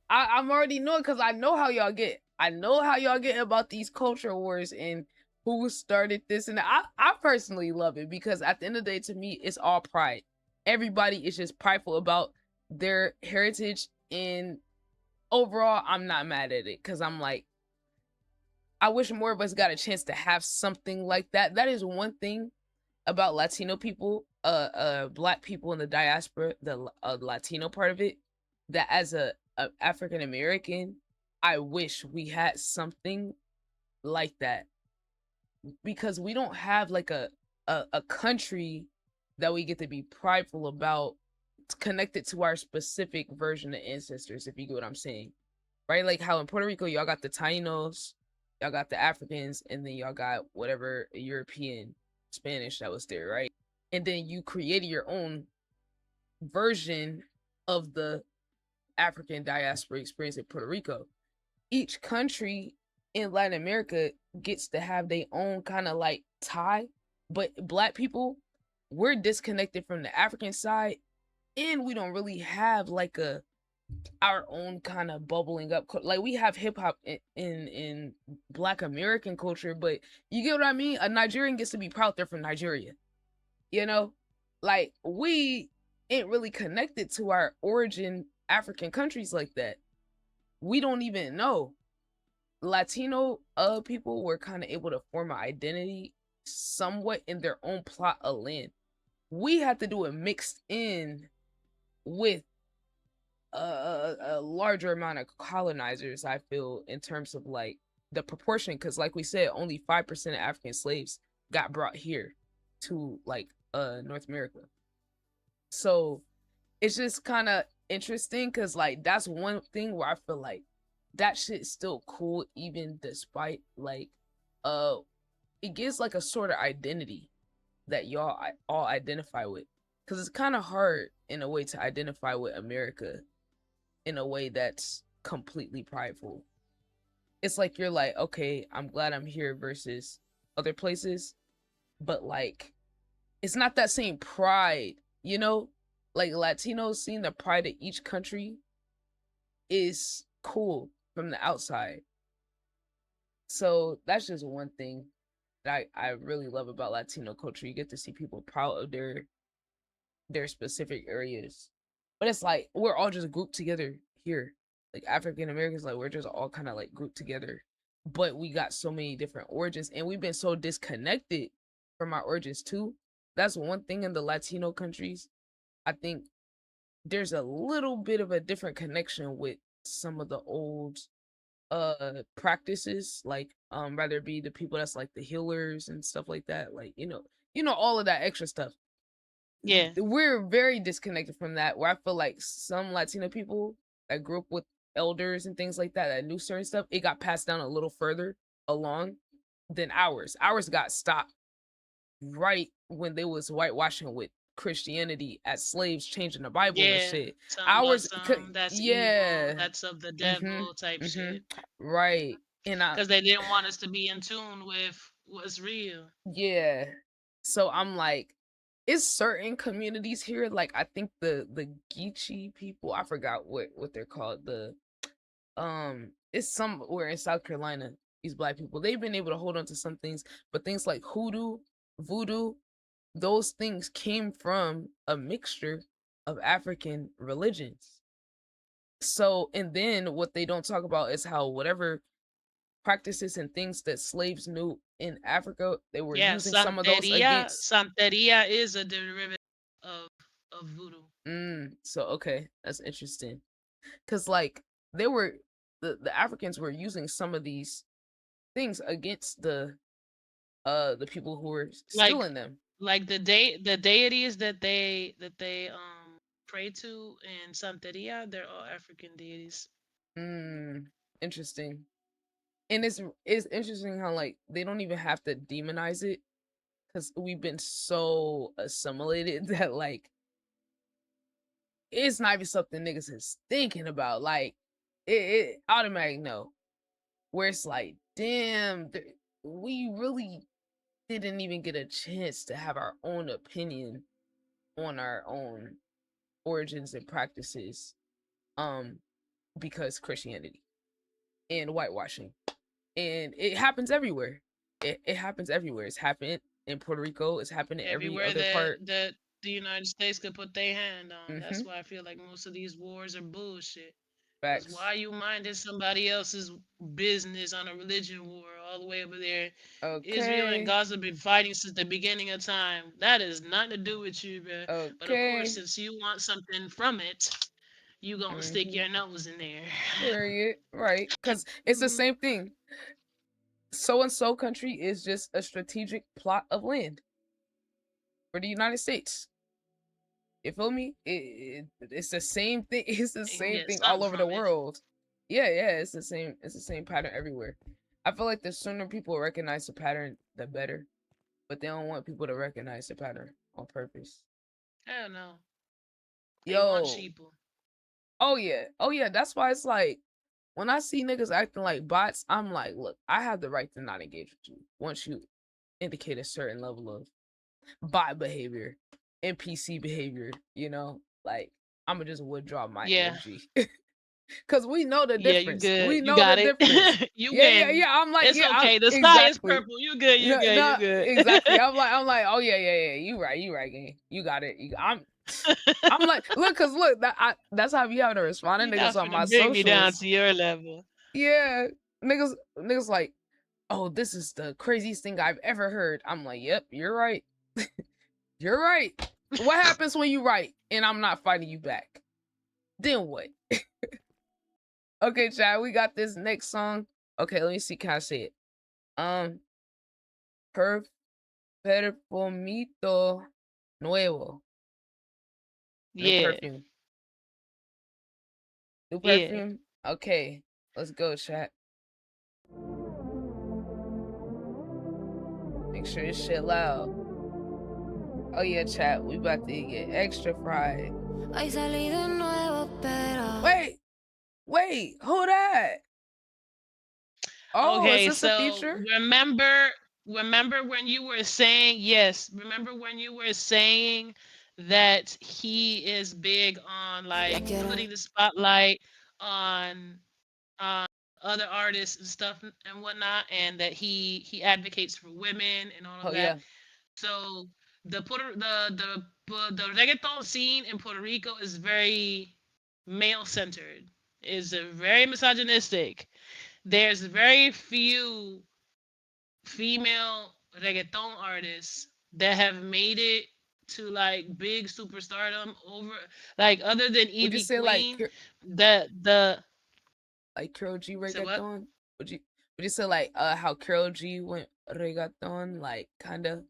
Speaker 2: I'm already knowing because I know how y'all get. I know how y'all get about these culture wars and who started this, and I personally love it because at the end of the day, to me, it's all pride. Everybody is just prideful about their heritage, and overall I'm not mad at it because I'm like, I wish more of us got a chance to have something like that. That is one thing about Latino people, black people in the diaspora, the Latino part of it, that as a African American, I wish we had something like that because we don't have like a country that we get to be prideful about connected to our specific version of ancestors, if you get what I'm saying. Right? Like how in Puerto Rico, y'all got the Tainos, y'all got the Africans, and then y'all got whatever European Spanish that was there, right? And then you created your own version of the African diaspora experience in Puerto Rico. Each country in Latin America gets to have their own kind of like tie, but black people, we're disconnected from the African side, and we don't really have like our own kind of bubbling up like we have hip hop in Black American culture, but you get what I mean? A Nigerian gets to be proud they're from Nigeria. You know? Like we ain't really connected to our origin African countries like that. We don't even know. Latino people were kind of able to form an identity somewhat in their own plot of land. We had to do it mixed in with a larger amount of colonizers, I feel, in terms of like the proportion, because like we said, only 5% of African slaves got brought here to like North America. So it's just kind of interesting because like that's one thing where I feel like that shit's still cool even despite like it gives like a sort of identity that y'all all identify with, because it's kind of hard in a way to identify with America in a way that's completely prideful. It's like you're like, okay, I'm glad I'm here versus other places, but like it's not that same pride, you know? Like Latinos seeing the pride of each country is cool from the outside. So that's just one thing that I really love about Latino culture. You get to see people proud of their specific areas. But it's like we're all just grouped together here. Like African Americans, like we're just all kind of like grouped together. But we got so many different origins and we've been so disconnected from our origins too. That's one thing in the Latino countries. I think there's a little bit of a different connection with some of the old practices, like rather be the people that's like the healers and stuff like that, like you know all of that extra stuff.
Speaker 1: Yeah.
Speaker 2: We're very disconnected from that, where I feel like some Latino people that grew up with elders and things like that that knew certain stuff, it got passed down a little further along than ours got stopped right when they was whitewashing with Christianity as slaves changing the Bible and
Speaker 1: Yeah.
Speaker 2: shit.
Speaker 1: Talking about
Speaker 2: Ours
Speaker 1: that's
Speaker 2: yeah.
Speaker 1: evil, that's of the
Speaker 2: Mm-hmm.
Speaker 1: devil type
Speaker 2: Mm-hmm.
Speaker 1: shit.
Speaker 2: Right. And
Speaker 1: Because they didn't want us to be in tune with what's real.
Speaker 2: yeah. So I'm like, it's certain communities here, like I think the Geechee people, I forgot what they're called. It's somewhere in South Carolina, these black people, they've been able to hold on to some things, but things like hoodoo, voodoo, those things came from a mixture of African religions. So, and then what they don't talk about is how whatever practices and things that slaves knew in Africa, they were
Speaker 1: Yeah,
Speaker 2: using some of those against.
Speaker 1: Santeria is a derivative of voodoo.
Speaker 2: So okay, that's interesting. Cause like they were the Africans were using some of these things against the people who were stealing them.
Speaker 1: Like the deities that they pray to in Santeria, they're all African deities.
Speaker 2: Interesting. And it's interesting how like they don't even have to demonize it, because we've been so assimilated that like it's not even something niggas is thinking about. Like it automatic no. Where it's like, damn, we really didn't even get a chance to have our own opinion on our own origins and practices, because Christianity and whitewashing, and it happens everywhere. It happens everywhere. It's happened in Puerto Rico. It's happened in every
Speaker 1: Everywhere
Speaker 2: other part.
Speaker 1: that the United States could put their hand on. That's
Speaker 2: Mm-hmm.
Speaker 1: why I feel like most of these wars are bullshit. Because
Speaker 2: Facts.
Speaker 1: why you minding somebody else's business on a religion war all the way over there? Israel and
Speaker 2: Okay.
Speaker 1: Gaza been fighting since the beginning of time. That has nothing to do with you, bro. But of course,
Speaker 2: Okay.
Speaker 1: since you want something from it, you gonna stick
Speaker 2: Mm-hmm.
Speaker 1: your nose in there.
Speaker 2: Period. Right. Because it's the same thing. So and so country is just a strategic plot of land for the United States. You feel me? It's the same thing. It's the
Speaker 1: They can
Speaker 2: same
Speaker 1: get
Speaker 2: thing all
Speaker 1: something
Speaker 2: over the
Speaker 1: from it.
Speaker 2: world. Yeah, it's the same. It's the same pattern everywhere. I feel like the sooner people recognize the pattern, the better. But they don't want people to recognize the pattern on purpose.
Speaker 1: Hell no. They want
Speaker 2: Yo.
Speaker 1: sheeple.
Speaker 2: Oh yeah. That's why it's like when I see niggas acting like bots, I'm like, look, I have the right to not engage with you once you indicate a certain level of bot behavior, NPC behavior, you know? Like, I'ma just withdraw my energy. Cause we know the
Speaker 1: Yeah, you
Speaker 2: difference.
Speaker 1: good.
Speaker 2: We
Speaker 1: You
Speaker 2: know the
Speaker 1: got it.
Speaker 2: difference.
Speaker 1: You
Speaker 2: Yeah.
Speaker 1: win.
Speaker 2: I'm like,
Speaker 1: It's
Speaker 2: I'm
Speaker 1: okay. The sky is
Speaker 2: exactly.
Speaker 1: purple. You good. You good.
Speaker 2: No,
Speaker 1: You good.
Speaker 2: exactly. I'm like, oh yeah. You right, gang. You got it. I'm like, look, that's how you have to respond to
Speaker 1: You're
Speaker 2: niggas
Speaker 1: not
Speaker 2: on my
Speaker 1: finna bring me down
Speaker 2: socials.
Speaker 1: to your level.
Speaker 2: Yeah, niggas like, oh, this is the craziest thing I've ever heard. I'm like, yep, you're right. You're right. What happens when you right and I'm not fighting you back? Then what? Okay, Chad, we got this next song. Okay, let me see. Can I say it? Perfumito nuevo. New
Speaker 1: Yeah,
Speaker 2: perfume. New
Speaker 1: yeah.
Speaker 2: perfume. Okay, let's go, chat. Make sure this shit loud. Oh yeah, chat. We about to get extra fried. Wait, who that? Oh, is
Speaker 1: Okay,
Speaker 2: this a
Speaker 1: so
Speaker 2: feature?
Speaker 1: remember when you were saying, yes, remember when you were saying that he is big on like putting the spotlight on other artists and stuff and whatnot, and that he advocates for women and all of
Speaker 2: Oh
Speaker 1: that.
Speaker 2: yeah.
Speaker 1: So the reggaeton scene in Puerto Rico is very male centered, is very misogynistic. There's very few female reggaeton artists that have made it to like big superstardom over, like, other than
Speaker 2: Would you
Speaker 1: Evie
Speaker 2: say like
Speaker 1: Queen. The
Speaker 2: Karol G
Speaker 1: say what?
Speaker 2: reggaeton? Would you say like how Karol G went reggaeton, like kinda?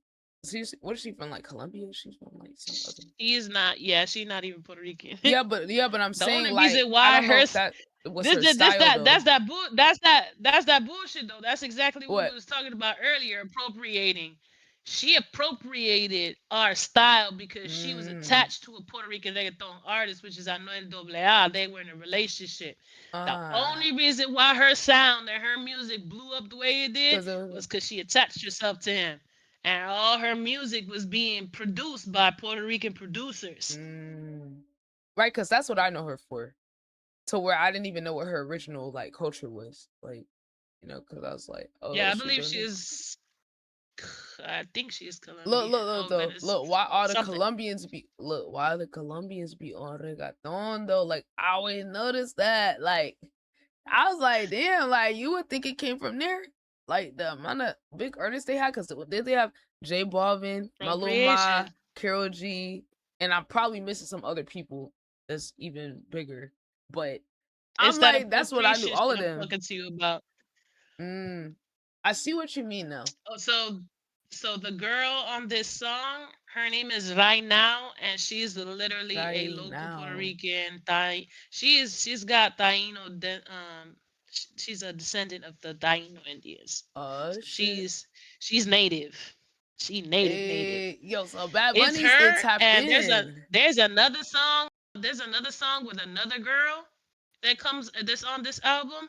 Speaker 2: What is she from, like Colombia? She's from like some other.
Speaker 1: She's not. Yeah, she's not even Puerto Rican.
Speaker 2: Yeah, but I'm
Speaker 1: The
Speaker 2: saying
Speaker 1: only
Speaker 2: like
Speaker 1: reason
Speaker 2: I
Speaker 1: why
Speaker 2: don't know
Speaker 1: her
Speaker 2: if that was
Speaker 1: this
Speaker 2: her
Speaker 1: this, this
Speaker 2: style
Speaker 1: that
Speaker 2: though.
Speaker 1: that's that bullshit though. That's exactly what we
Speaker 2: What?
Speaker 1: was talking about earlier. Appropriating. She appropriated our style because she was attached to a Puerto Rican reggaeton artist, which is Anuel AA. They were in a relationship. The
Speaker 2: Ah,
Speaker 1: only reason why her sound and her music blew up the way it did
Speaker 2: because it was.
Speaker 1: was because she attached herself to him, and all her music was being produced by Puerto Rican producers.
Speaker 2: Right, because that's what I know her for. To where I didn't even know what her original like culture was, like, because I was like, oh,
Speaker 1: Yeah, I
Speaker 2: is she
Speaker 1: believe
Speaker 2: doing
Speaker 1: she
Speaker 2: this?
Speaker 1: is. I think she is
Speaker 2: Look,
Speaker 1: Colombian.
Speaker 2: look, look,
Speaker 1: Oh,
Speaker 2: though. Look,
Speaker 1: Look, something.
Speaker 2: why the Colombians be on reggaeton though? Like, I always noticed that. Like, I was like, damn, like you would think it came from there. Like the amount of big artists they had, because did they have J Balvin, Maluma,
Speaker 1: Appropriation.
Speaker 2: Karol G, and I'm probably missing some other people that's even bigger. But
Speaker 1: It's
Speaker 2: I'm
Speaker 1: that
Speaker 2: like, that's what I knew.
Speaker 1: appropriation
Speaker 2: All
Speaker 1: shit
Speaker 2: of
Speaker 1: I'm
Speaker 2: them.
Speaker 1: talking to you about.
Speaker 2: I see what you mean now.
Speaker 1: Oh, so the girl on this song, her name is Right Now, and she's literally a
Speaker 2: Right
Speaker 1: local Puerto
Speaker 2: now.
Speaker 1: Rican Thai. She's got Taino. She's a descendant of the Taino Indians.
Speaker 2: Oh
Speaker 1: So
Speaker 2: shit.
Speaker 1: she's native. She native.
Speaker 2: Hey, yo, so Bad
Speaker 1: It's
Speaker 2: Bunny stay
Speaker 1: her,
Speaker 2: tapped
Speaker 1: and
Speaker 2: in.
Speaker 1: there's another song. There's another song with another girl that comes this on this album,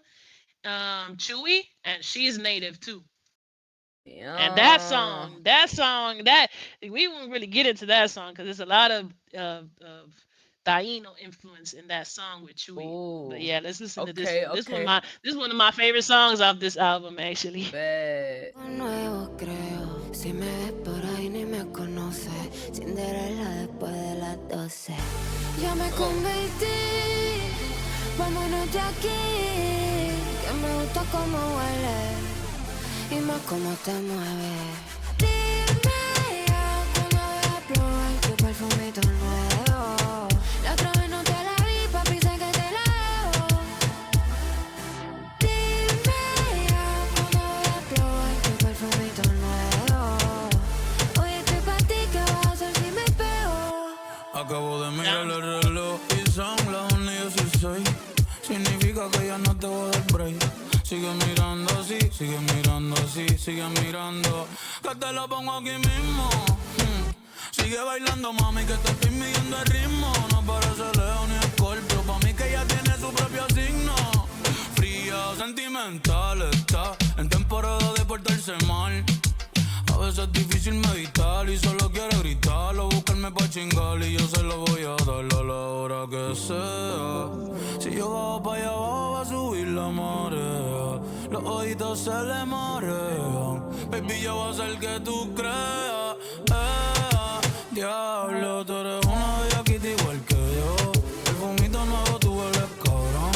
Speaker 1: Chewy, and she's native too. And
Speaker 2: Yeah.
Speaker 1: that we won't really get into that song because there's a lot of Taino influence in that song with Chewy. But
Speaker 2: Oh.
Speaker 1: yeah, let's listen to this
Speaker 2: Okay,
Speaker 1: one.
Speaker 2: okay.
Speaker 1: This is one of my favorite songs off this album actually.
Speaker 2: Bet.
Speaker 10: Nuevo creo, si me ves por ahí ni me conoces, Cinderella después de las 12. Ya me convertí, vámonos de aquí, que me gusta cómo huele y más cómo te mueves. Dime ya cuando voy a probar tu perfumito nuevo. La otra vez no te la vi, papi, sé que te la debo. Dime ya cuando voy a probar tu perfumito nuevo. Hoy estoy pa' ti, ¿qué vas a hacer si me pego?
Speaker 4: Acabo de mirar el reloj y son las 1:16. Significa que ya no te voy a dar break. Sigue mirando así, sigue mirando así, sigue mirando. Que te lo pongo aquí mismo. Sigue bailando, mami, que te estoy midiendo el ritmo. No parece Leo ni Escorpio, pa' mí que ella tiene su propio signo. Fría, sentimental, está en temporada de portarse mal. A veces es difícil meditar y solo quiere gritar o buscarme pa' chingar y yo se lo voy a dar a la hora que sea. Si yo bajo pa' allá abajo va a subir la marea. Los ojitos se le marean. Baby, yo voy a hacer que tú creas. Diablo, tú eres una bellaquita igual que yo. El vomito nuevo tú hueles cabrón.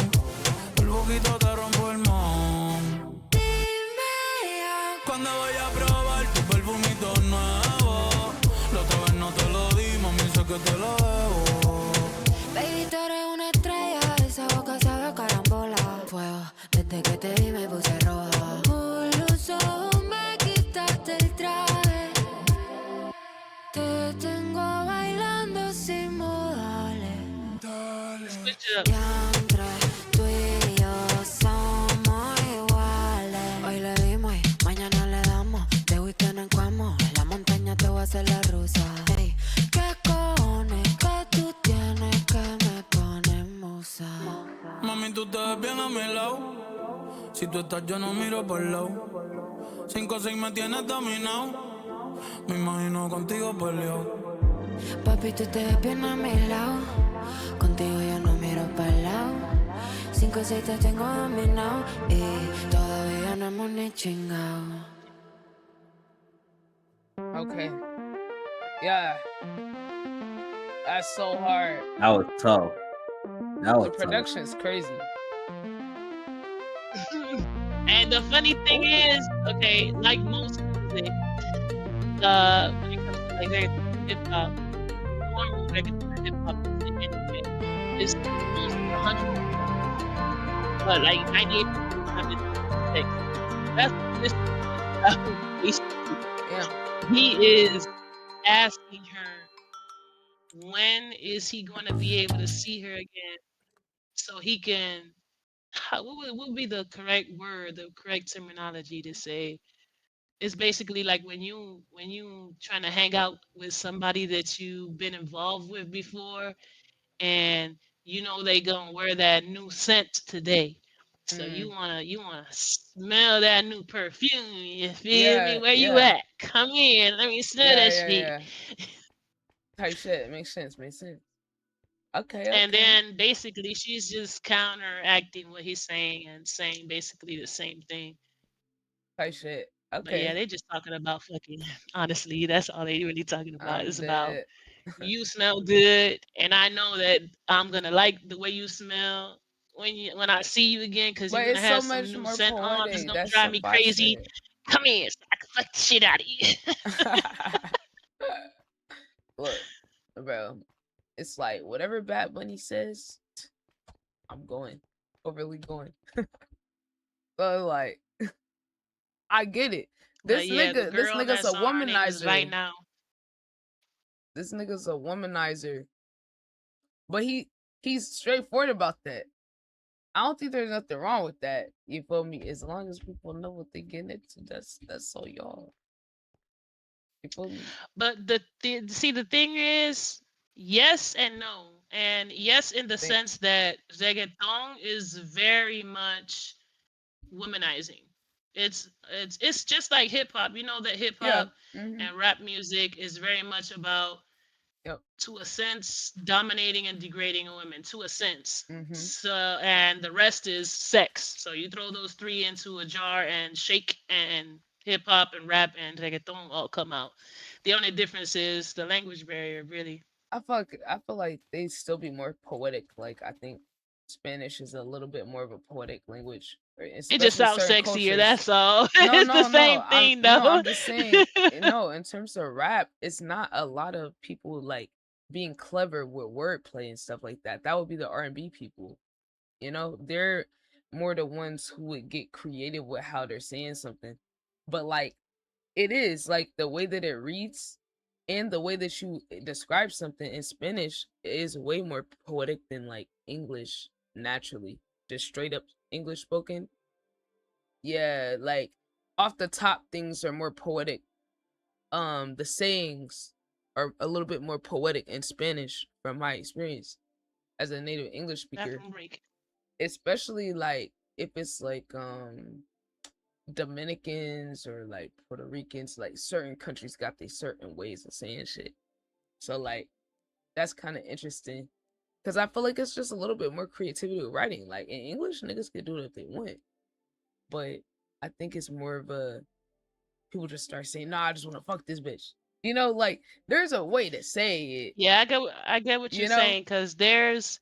Speaker 4: El poquito te rompo el mom.
Speaker 10: Dime ya
Speaker 4: Cuando voy a probar tu perfumito nuevo. La otra vez no te lo di, mami, sé que te lo debo.
Speaker 10: baby, tú eres una estrella, esa boca sabe a carambola. Fuego, desde que te vi me puse roja.
Speaker 1: Yeah.
Speaker 10: Diantre, tú y yo somos iguales. Hoy le dimos y mañana le damos. De weekend en Cuamo, en la montaña te voy a hacer la rusa. Ey, ¿qué cojones que tú tienes que me pones musa?
Speaker 4: Mami, tú te ves bien a mi lado. Si tú estás, yo no miro por el lado. 5-6 me tienes dominado. Me imagino contigo peleado.
Speaker 10: Papi, tú te ves bien a mi lado. Contigo yo no miro para el lado. 5-6 te tengo dominado. Y todavía no hemos ni chingado.
Speaker 2: Okay. Yeah. That's so hard.
Speaker 6: That was tough. That was
Speaker 2: The
Speaker 6: tough.
Speaker 2: production's crazy.
Speaker 1: And the funny thing is, okay, like most music, when it comes to like hip hop, normal regular hip hop music anyway, is almost 100, but like 98, 106. That's this.
Speaker 2: Yeah.
Speaker 1: He is asking her, when is he going to be able to see her again, so he can. What would be the correct word, the correct terminology to say? It's basically like when you trying to hang out with somebody that you've been involved with before, and you know they gonna wear that new scent today. So you wanna smell that new perfume. You feel me?
Speaker 2: Yeah,
Speaker 1: Where you
Speaker 2: yeah.
Speaker 1: at? Come in. Let me smell
Speaker 2: Yeah,
Speaker 1: that
Speaker 2: yeah,
Speaker 1: shit.
Speaker 2: yeah. Type shit. Makes sense, makes sense. Okay,
Speaker 1: And
Speaker 2: okay.
Speaker 1: then basically she's just counteracting what he's saying and saying basically the same thing.
Speaker 2: Type shit.
Speaker 1: But yeah,
Speaker 2: Okay.
Speaker 1: they just talking about fucking. Honestly, that's all they really talking about.
Speaker 2: I'm
Speaker 1: It's about
Speaker 2: dead.
Speaker 1: you smell good, and I know that I'm gonna like the way you smell when I see you again, because you're
Speaker 2: But
Speaker 1: gonna
Speaker 2: it's so
Speaker 1: have some
Speaker 2: much
Speaker 1: new
Speaker 2: more
Speaker 1: scent on. It's
Speaker 2: poetic.
Speaker 1: gonna
Speaker 2: That's
Speaker 1: drive me
Speaker 2: some bot
Speaker 1: crazy.
Speaker 2: shit.
Speaker 1: Come in, so I can fuck the shit out of you.
Speaker 2: Look, bro. It's like whatever Bad Bunny says, I'm going. Overly going. So like I get it.
Speaker 1: But yeah, the
Speaker 2: This
Speaker 1: girl
Speaker 2: nigga's a
Speaker 1: that's on, her name is Right
Speaker 2: womanizer.
Speaker 1: Now.
Speaker 2: This nigga's a womanizer. But he's straightforward about that. I don't think there's nothing wrong with that. You feel me? As long as people know what they getting into, that's all y'all. You feel me?
Speaker 1: But the thing is, yes and no. And yes, in the
Speaker 2: Think,
Speaker 1: sense that reggaeton is very much womanizing. It's just like hip hop. You know that hip
Speaker 2: yeah.
Speaker 1: hop
Speaker 2: Mm-hmm.
Speaker 1: and rap music is very much about,
Speaker 2: Yep.
Speaker 1: to a sense, dominating and degrading women, to a sense.
Speaker 2: Mm-hmm.
Speaker 1: So, and the rest is sex. So you throw those three into a jar and shake, and hip hop and rap and reggaeton all come out. The only difference is the language barrier, really.
Speaker 2: I feel like they still be more poetic. Like I think Spanish is a little bit more of a poetic language,
Speaker 1: It just
Speaker 2: especially
Speaker 1: sounds
Speaker 2: certain
Speaker 1: sexier.
Speaker 2: cultures.
Speaker 1: That's all.
Speaker 2: No,
Speaker 1: It's the
Speaker 2: no, no.
Speaker 1: same thing,
Speaker 2: I'm
Speaker 1: though.
Speaker 2: just saying, no, in terms of rap, it's not a lot of people like being clever with wordplay and stuff like that. That would be the R&B people. You know, they're more the ones who would get creative with how they're saying something. But like it is like the way that it reads and the way that you describe something in Spanish is way more poetic than like English naturally. Just straight up English spoken. Yeah, like off the top things are more poetic. The sayings are a little bit more poetic in Spanish from my experience as a native English speaker.
Speaker 1: Bathroom break.
Speaker 2: Especially like if it's like Dominicans or like Puerto Ricans, like certain countries got their certain ways of saying shit. So like that's kind of interesting because I feel like it's just a little bit more creativity with writing. Like in English, niggas can do it if they want, but I think it's more of a people just start saying, "Nah, I just want to fuck this bitch." You know, like there's a way to say it.
Speaker 1: Yeah, I get what you're
Speaker 2: You know,
Speaker 1: saying, because there is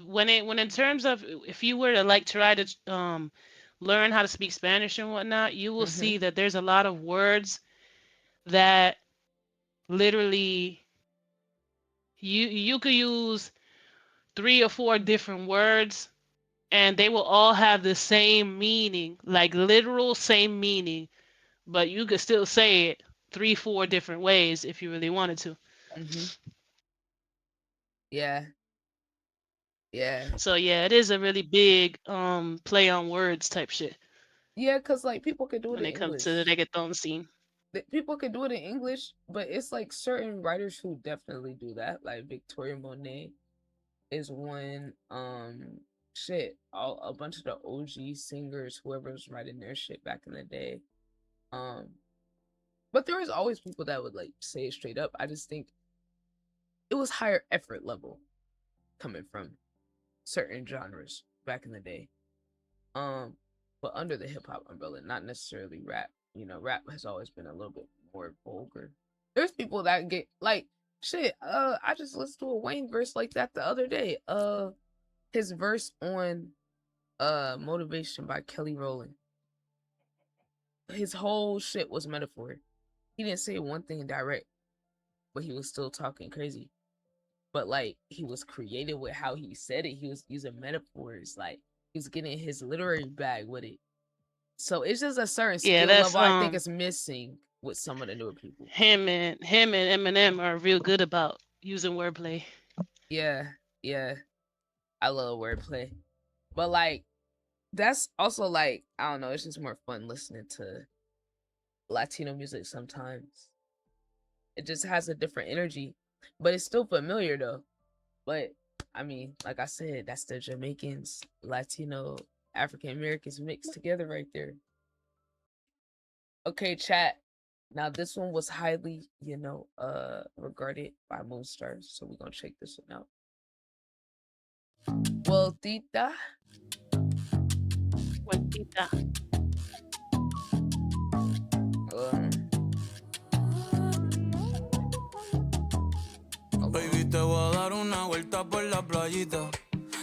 Speaker 1: when in terms of, if you were to like try to learn how to speak Spanish and whatnot, you will see that there's a lot of words that literally you could use 3 or 4 different words, and they will all have the same meaning, like literal same meaning, but you could still say it 3, 4 different ways if you really wanted to.
Speaker 2: mm-hmm. Yeah. Yeah.
Speaker 1: So yeah, it is a really big play on words type shit
Speaker 2: Yeah, cause like people could do it
Speaker 1: when
Speaker 2: in
Speaker 1: it comes to the
Speaker 2: English.
Speaker 1: reggaeton scene.
Speaker 2: People could do it in English, but it's like certain writers who definitely do that. Like Victoria Monet is one. Shit, all a bunch of the OG singers, whoever was writing their shit back in the day. Um, but there was always people that would like say it straight up. I just think it was higher effort level coming from certain genres back in the day. Um, but under the hip hop umbrella, not necessarily rap. You know, rap has always been a little bit more vulgar. There's people that get like shit. I just listened to a Wayne verse like that the other day. His verse on Motivation by Kelly Rowland. His whole shit was metaphor. He didn't say one thing direct, but he was still talking crazy. But like he was creative with how he said it. He was using metaphors. Like he was getting his literary bag with it. So it's just a certain
Speaker 1: Yeah,
Speaker 2: skill
Speaker 1: that's
Speaker 2: level I think is missing with some of the newer people.
Speaker 1: him and Eminem are real good about using wordplay.
Speaker 2: Yeah, yeah. I love wordplay. But like that's also like, I don't know, it's just more fun listening to Latino music sometimes. It just has a different energy. But it's still familiar though. But I mean, like I said, that's the Jamaicans, Latino, African Americans mixed together right there. Okay, chat. Now this one was highly, regarded by Moonstar, so we're gonna check this one out. Well, Tita.
Speaker 1: Cuentita.
Speaker 4: Baby, te voy a dar una vuelta por la playita.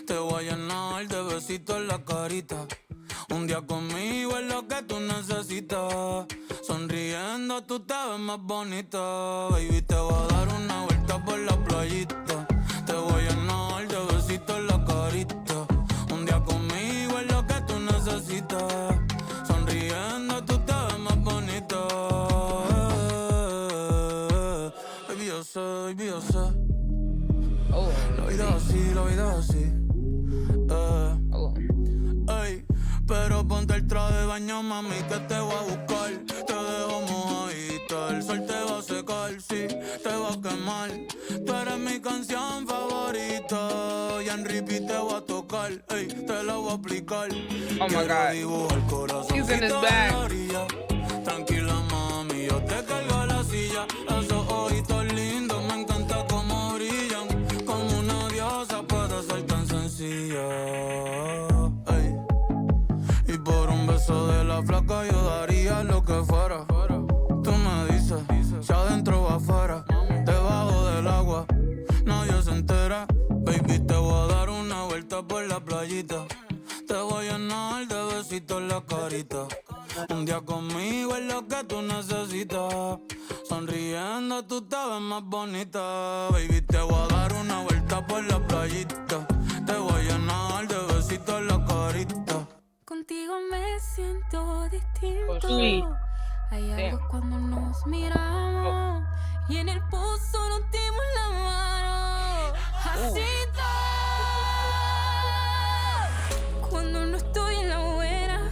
Speaker 4: Te voy a llenar de besitos en la carita. Un día conmigo es lo que tú necesitas. Sonriendo tú te ves más bonita. Baby, te voy a dar una vuelta por la playita. Te voy a llenar de besitos en la carita. Un día conmigo es lo que tú necesitas. Sonriendo tú te ves más bonita. Baby, yo sé, baby, yo sé. La vida así, la vida así. Ey, pero ponte el traje de baño, mami, que te voy a buscar. Te dejo mojadita, el sol te va a secar, sí, te va a quemar. Tú eres mi canción favorita y en repeat te voy a tocar, ey, te la voy a aplicar.
Speaker 2: Oh my God, he's in his bag.
Speaker 4: Tranquila, mami, yo te cargo a la silla. Esos ojitos lindos, me encanta cómo brillan. Como una diosa puede ser tan sencilla. Ey. Y por un beso de la flaca yo daría lo que fuera. Tú me dices, si adentro o afuera, debajo del agua, nadie se entera. Baby, te voy a dar una vuelta por la playita. Te voy a llenar de besitos en la carita. Un día conmigo es lo que tú necesitas. Sonriendo tú te ves más bonita. Baby, te voy a dar una vuelta por la playita. Te voy a llenar de besitos en la carita.
Speaker 10: Contigo me siento distinto.
Speaker 2: Sí.
Speaker 10: Hay algo cuando nos miramos y en el pozo nos dimos la mano. Así cuando no estoy en la buena,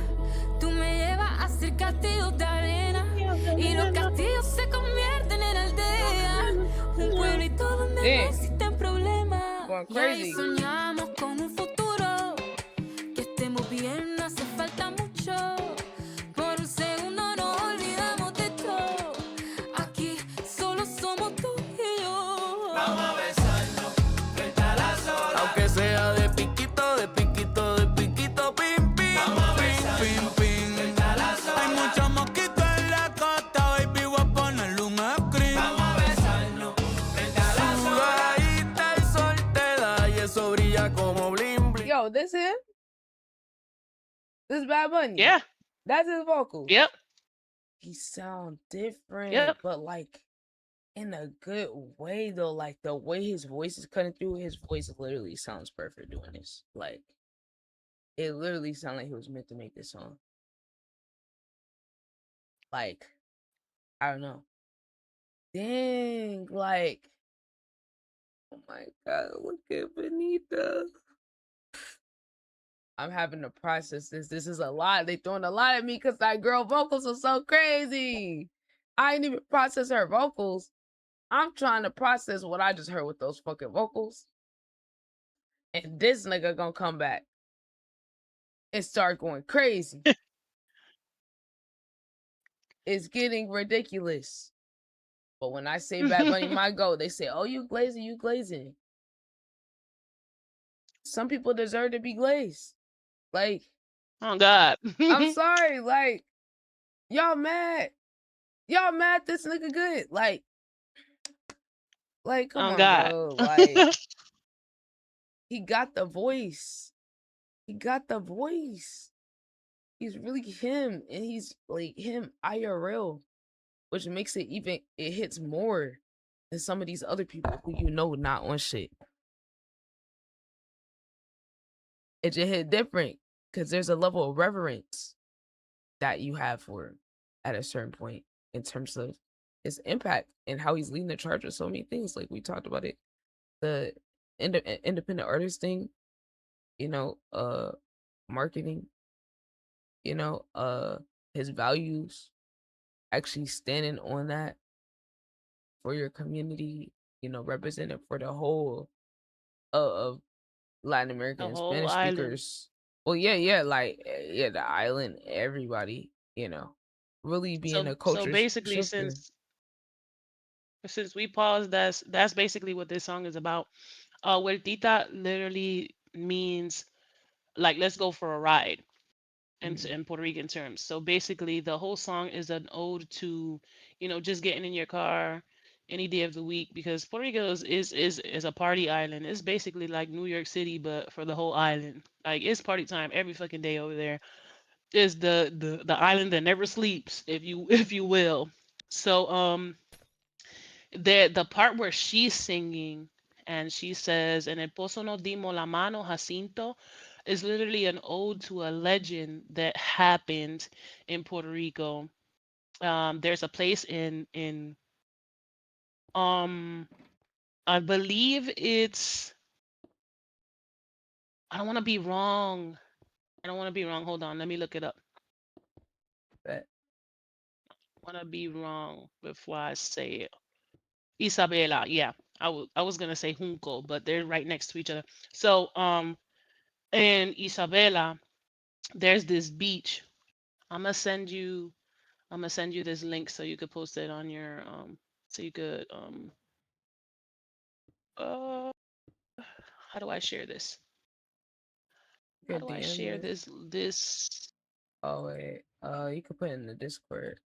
Speaker 10: tú me llevas a hacer castillos de arena y los castillos se convierten en aldeas, un pueblito donde no existen problemas. Y ahí soñamos con un futuro, que estemos bien, no hace falta mucho. Por un segundo nos olvidamos de todo. Aquí solo somos tú y yo.
Speaker 4: Vamos a besarnos frente a las olas. Aunque sea de piquito, de piquito, de piquito, pim, pim. Vamos a besarnos pim, pim, frente a las olas. Hay muchos mosquitos en la costa, baby, voy a ponerle un screen. Vamos a besarnos frente a las olas. Sudadita el sol te da y eso brilla como bling, bling.
Speaker 2: Yo, this him? This Bad Bunny?
Speaker 1: Yeah.
Speaker 2: That's his vocal?
Speaker 1: Yep.
Speaker 2: He sound different,
Speaker 1: Yep.
Speaker 2: but like in a good way though. Like the way his voice is cutting through, his voice literally sounds perfect doing this. Like it literally sounded like he was meant to make this song. Like, I don't know. Dang, like Oh my god, look at Benita. I'm having to process this. This is a lot. They throwing a lot at me because that girl vocals are so crazy. I ain't even process her vocals. I'm trying to process what I just heard with those fucking vocals. And this nigga gonna come back and start going crazy. It's getting ridiculous. But when I say Bad Bunny my goat, they say, oh, you glazing, you glazing. Some people deserve to be glazed. Like,
Speaker 1: Oh God.
Speaker 2: I'm sorry, like, y'all mad. Y'all mad this nigga good. Like, come
Speaker 1: Oh
Speaker 2: on,
Speaker 1: God.
Speaker 2: bro. Like, he got the voice. He got the voice. He's really him. And he's like him IRL. Which makes it it hits more than some of these other people who not on shit. It just hit different because there's a level of reverence that you have for him at a certain point in terms of his impact and how he's leading the charge with so many things. Like we talked about it, the independent artist thing, marketing, his values, actually standing on that for your community, representing for the whole of Latin American
Speaker 1: The
Speaker 2: and
Speaker 1: whole
Speaker 2: Spanish
Speaker 1: island.
Speaker 2: speakers. Well, yeah, the island, everybody, really being a
Speaker 1: So
Speaker 2: culture
Speaker 1: basically,
Speaker 2: shifter.
Speaker 1: since we paused, that's basically what this song is about. Vueltita literally means like let's go for a ride in Puerto Rican terms. So basically, the whole song is an ode to, just getting in your car any day of the week because Puerto Rico is a party island. It's basically like New York City, but for the whole island. Like it's party time every fucking day over there. It's the island that never sleeps, if you if you will. So the part where she's singing and she says, "En el pozo nos dimos la mano, Jacinto," is literally an ode to a legend that happened in Puerto Rico. There's a place in um I believe it's I don't want to be wrong. I don't want to be wrong. Hold on, let me look it up.
Speaker 2: But
Speaker 1: Want to be wrong before I say it. Isabela, yeah. I was gonna say Junco, but they're right next to each other. So in Isabela, there's this beach. I'm gonna send you I'm gonna send you this link so you could post it on your so you could uh how do I share this?
Speaker 2: you
Speaker 1: How
Speaker 2: could
Speaker 1: do I
Speaker 2: DM
Speaker 1: share
Speaker 2: it.
Speaker 1: this?
Speaker 2: Oh wait, you could put it in the Discord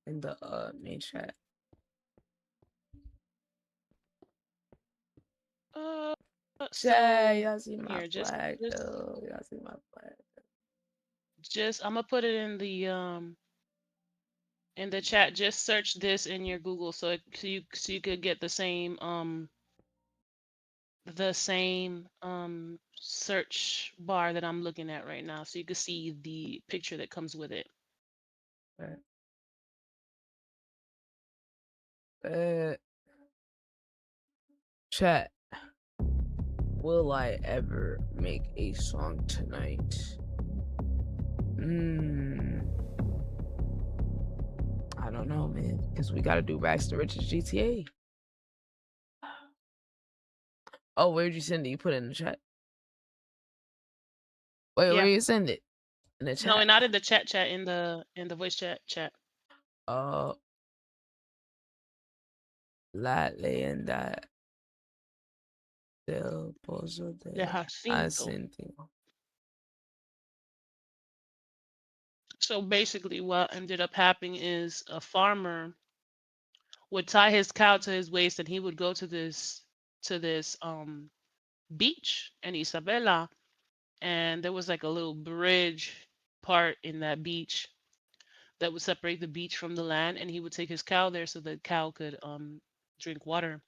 Speaker 2: in the main chat.
Speaker 1: Uh
Speaker 2: Yeah,
Speaker 1: so
Speaker 2: y'all see my
Speaker 1: here
Speaker 2: flag though. Y'all see my flag.
Speaker 1: just I'm gonna put it in the chat. Just search this in your Google so you could get the same search bar that I'm looking at right now so you can see the picture that comes with it.
Speaker 2: Right. Chat. Will I ever make a song tonight? I don't know, man, because we gotta do Rags to Riches GTA. Oh, where'd you send it? You put it in the chat. Wait, where
Speaker 1: Yeah.
Speaker 2: you send it? In the
Speaker 1: No,
Speaker 2: chat.
Speaker 1: and not in the chat in the voice chat.
Speaker 2: La leyenda del pozo
Speaker 1: De
Speaker 2: de
Speaker 1: Jacinto.
Speaker 2: Jacinto.
Speaker 1: So basically what ended up happening is a farmer would tie his cow to his waist and he would go to this beach in Isabela, and there was like a little bridge part in that beach that would separate the beach from the land, and he would take his cow there so the cow could drink water.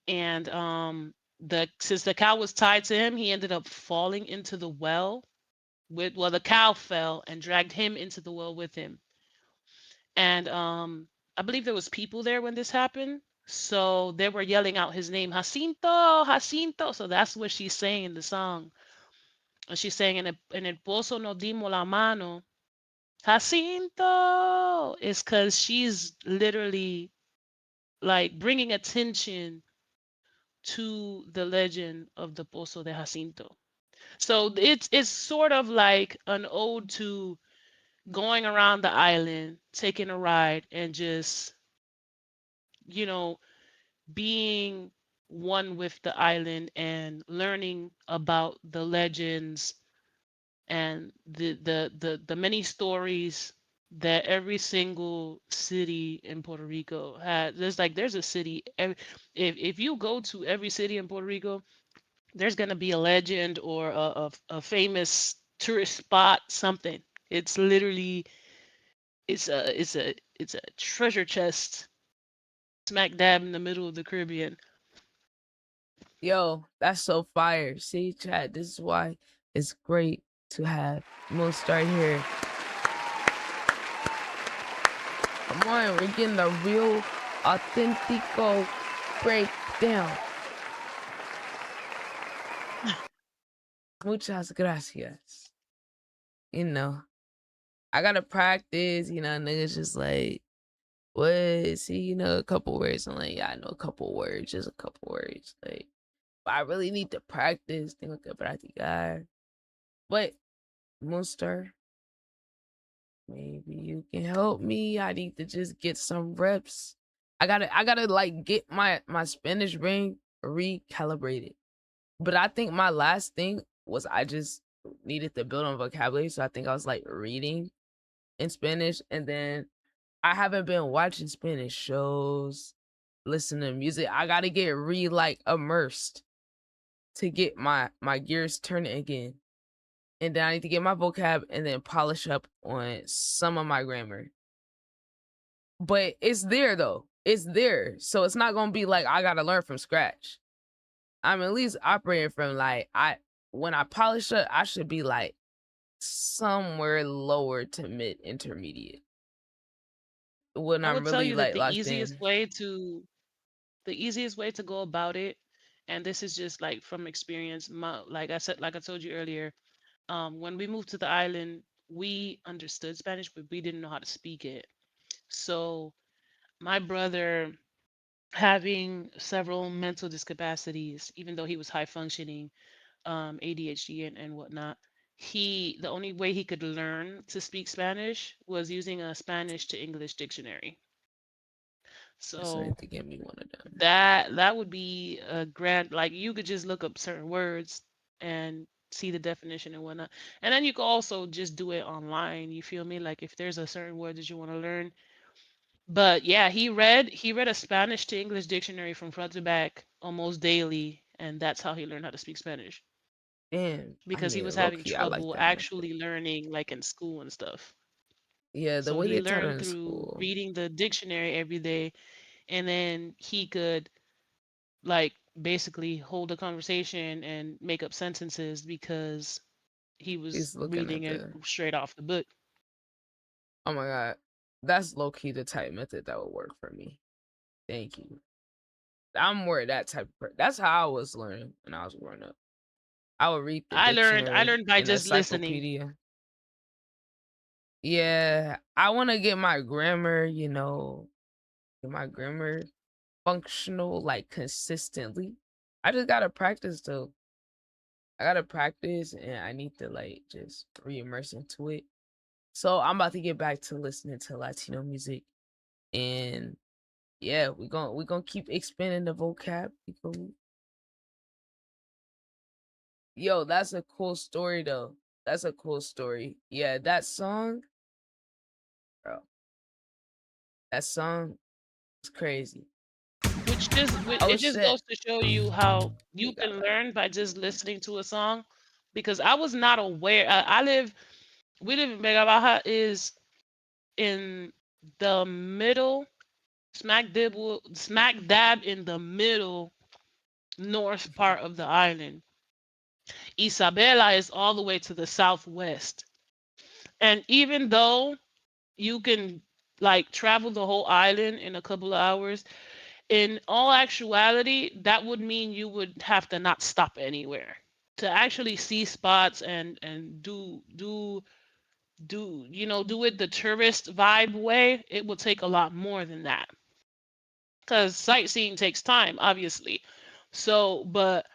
Speaker 1: And the since the cow was tied to him, he ended up falling into the well with well the cow fell and dragged him into the well with him. And I believe there was people there when this happened. So they were yelling out his name, Jacinto, Jacinto. So that's what she's saying in the song. And she's saying, en el pozo nos dimos la mano. Jacinto is because she's literally like bringing attention to the legend of the Pozo de Jacinto. So it's sort of like an ode to going around the island, taking a ride, and just, you know, being one with the island and learning about the legends and the many stories that every single city in Puerto Rico had. There's a city if you go to every city in Puerto Rico, there's gonna be a legend or a famous tourist spot, something. It's literally it's a treasure chest smack dab in the middle of the Caribbean.
Speaker 2: Yo, that's so fire. See, chat, this is why it's great to have Moonstar here. Come on, we're getting the real, authentico breakdown. Muchas gracias. You know, I gotta practice, niggas just like, what? See, a couple words. I'm like, yeah, I know a couple words, just a couple words. Like, but I really need to practice. Tengo que practicar. But, Moonstar, maybe you can help me. I need to just get some reps. I gotta like get my Spanish brain recalibrated. But I think my last thing was I just needed to build on vocabulary. So I think I was like reading in Spanish, and then I haven't been watching Spanish shows, listening to music. I gotta get like immersed to get my gears turning again. And then I need to get my vocab and then polish up on some of my grammar. But it's there though. It's there. So it's not gonna be like I gotta learn from scratch. I'm at least operating from like when I polish up, I should be like somewhere lower to mid intermediate. When
Speaker 1: I
Speaker 2: I'm
Speaker 1: would tell
Speaker 2: really
Speaker 1: you that
Speaker 2: like locked in.
Speaker 1: the easiest way to go about it, and this is just like from experience, like I told you earlier, when we moved to the island, we understood Spanish, but we didn't know how to speak it. So my brother, having several mental discapacities, even though he was high functioning, ADHD and whatnot, the only way he could learn to speak Spanish was using a Spanish to English dictionary.
Speaker 2: So I
Speaker 1: So
Speaker 2: need to get me one of them.
Speaker 1: that would be a grand, like you could just look up certain words and see the definition and whatnot. And then you could also just do it online. You feel me? Like if there's a certain word that you want to learn. But yeah, he read a Spanish to English dictionary from front to back almost daily, and that's how he learned how to speak Spanish
Speaker 2: Damn, I
Speaker 1: because he
Speaker 2: mean
Speaker 1: was
Speaker 2: low
Speaker 1: having
Speaker 2: key, I like
Speaker 1: trouble
Speaker 2: that method.
Speaker 1: actually learning like in school and stuff.
Speaker 2: Yeah, the
Speaker 1: So
Speaker 2: way
Speaker 1: he
Speaker 2: they taught it
Speaker 1: learned
Speaker 2: in
Speaker 1: through
Speaker 2: school
Speaker 1: reading the dictionary every day, and then he could like basically hold a conversation and make up sentences because he was
Speaker 2: is looking
Speaker 1: reading
Speaker 2: at
Speaker 1: it
Speaker 2: the.
Speaker 1: straight off the book.
Speaker 2: Oh my god, that's low key the type method that would work for me. Thank you. I'm more that type of person. That's how I was learning when I was growing up. I would read the
Speaker 1: I
Speaker 2: dictionary
Speaker 1: learned by
Speaker 2: and the
Speaker 1: just listening.
Speaker 2: encyclopedia. Yeah, I want to get my grammar, get my grammar functional like consistently. I just gotta practice though. I gotta practice and I need to like just re-immerse into it. So I'm about to get back to listening to Latino music, and yeah, we gonna keep expanding the vocab. Yo, that's a cool story though. That's a cool story. Yeah, that song, bro. That song is crazy. Oh
Speaker 1: It just
Speaker 2: shit.
Speaker 1: goes to show you how
Speaker 2: We
Speaker 1: you
Speaker 2: got
Speaker 1: can
Speaker 2: that.
Speaker 1: learn by just listening to a song. Because I was not aware. We live in Vega Baja is in the middle, smack dab in the middle north part of the island. Isabela is all the way to the southwest. And even though you can like travel the whole island in a couple of hours, In all actuality, that would mean you would have to not stop anywhere to actually see spots and do it the tourist vibe way. It will take a lot more than that because sightseeing takes time, obviously. So, but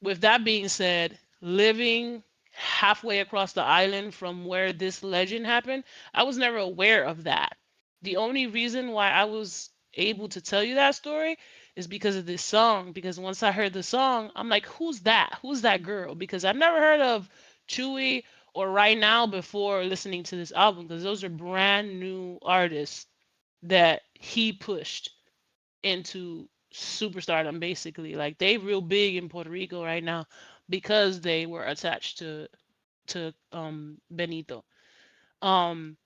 Speaker 1: with that being said, living halfway across the island from where this legend happened, I was never aware of that. The only reason why I was able to tell you that story is because of this song. Because once I heard the song, I'm like, who's that? Who's that girl? Because I've never heard of Chewy or Right Now before listening to this album, because those are brand new artists that he pushed into superstardom basically. Like they real big in Puerto Rico right now because they were attached to Benito. Um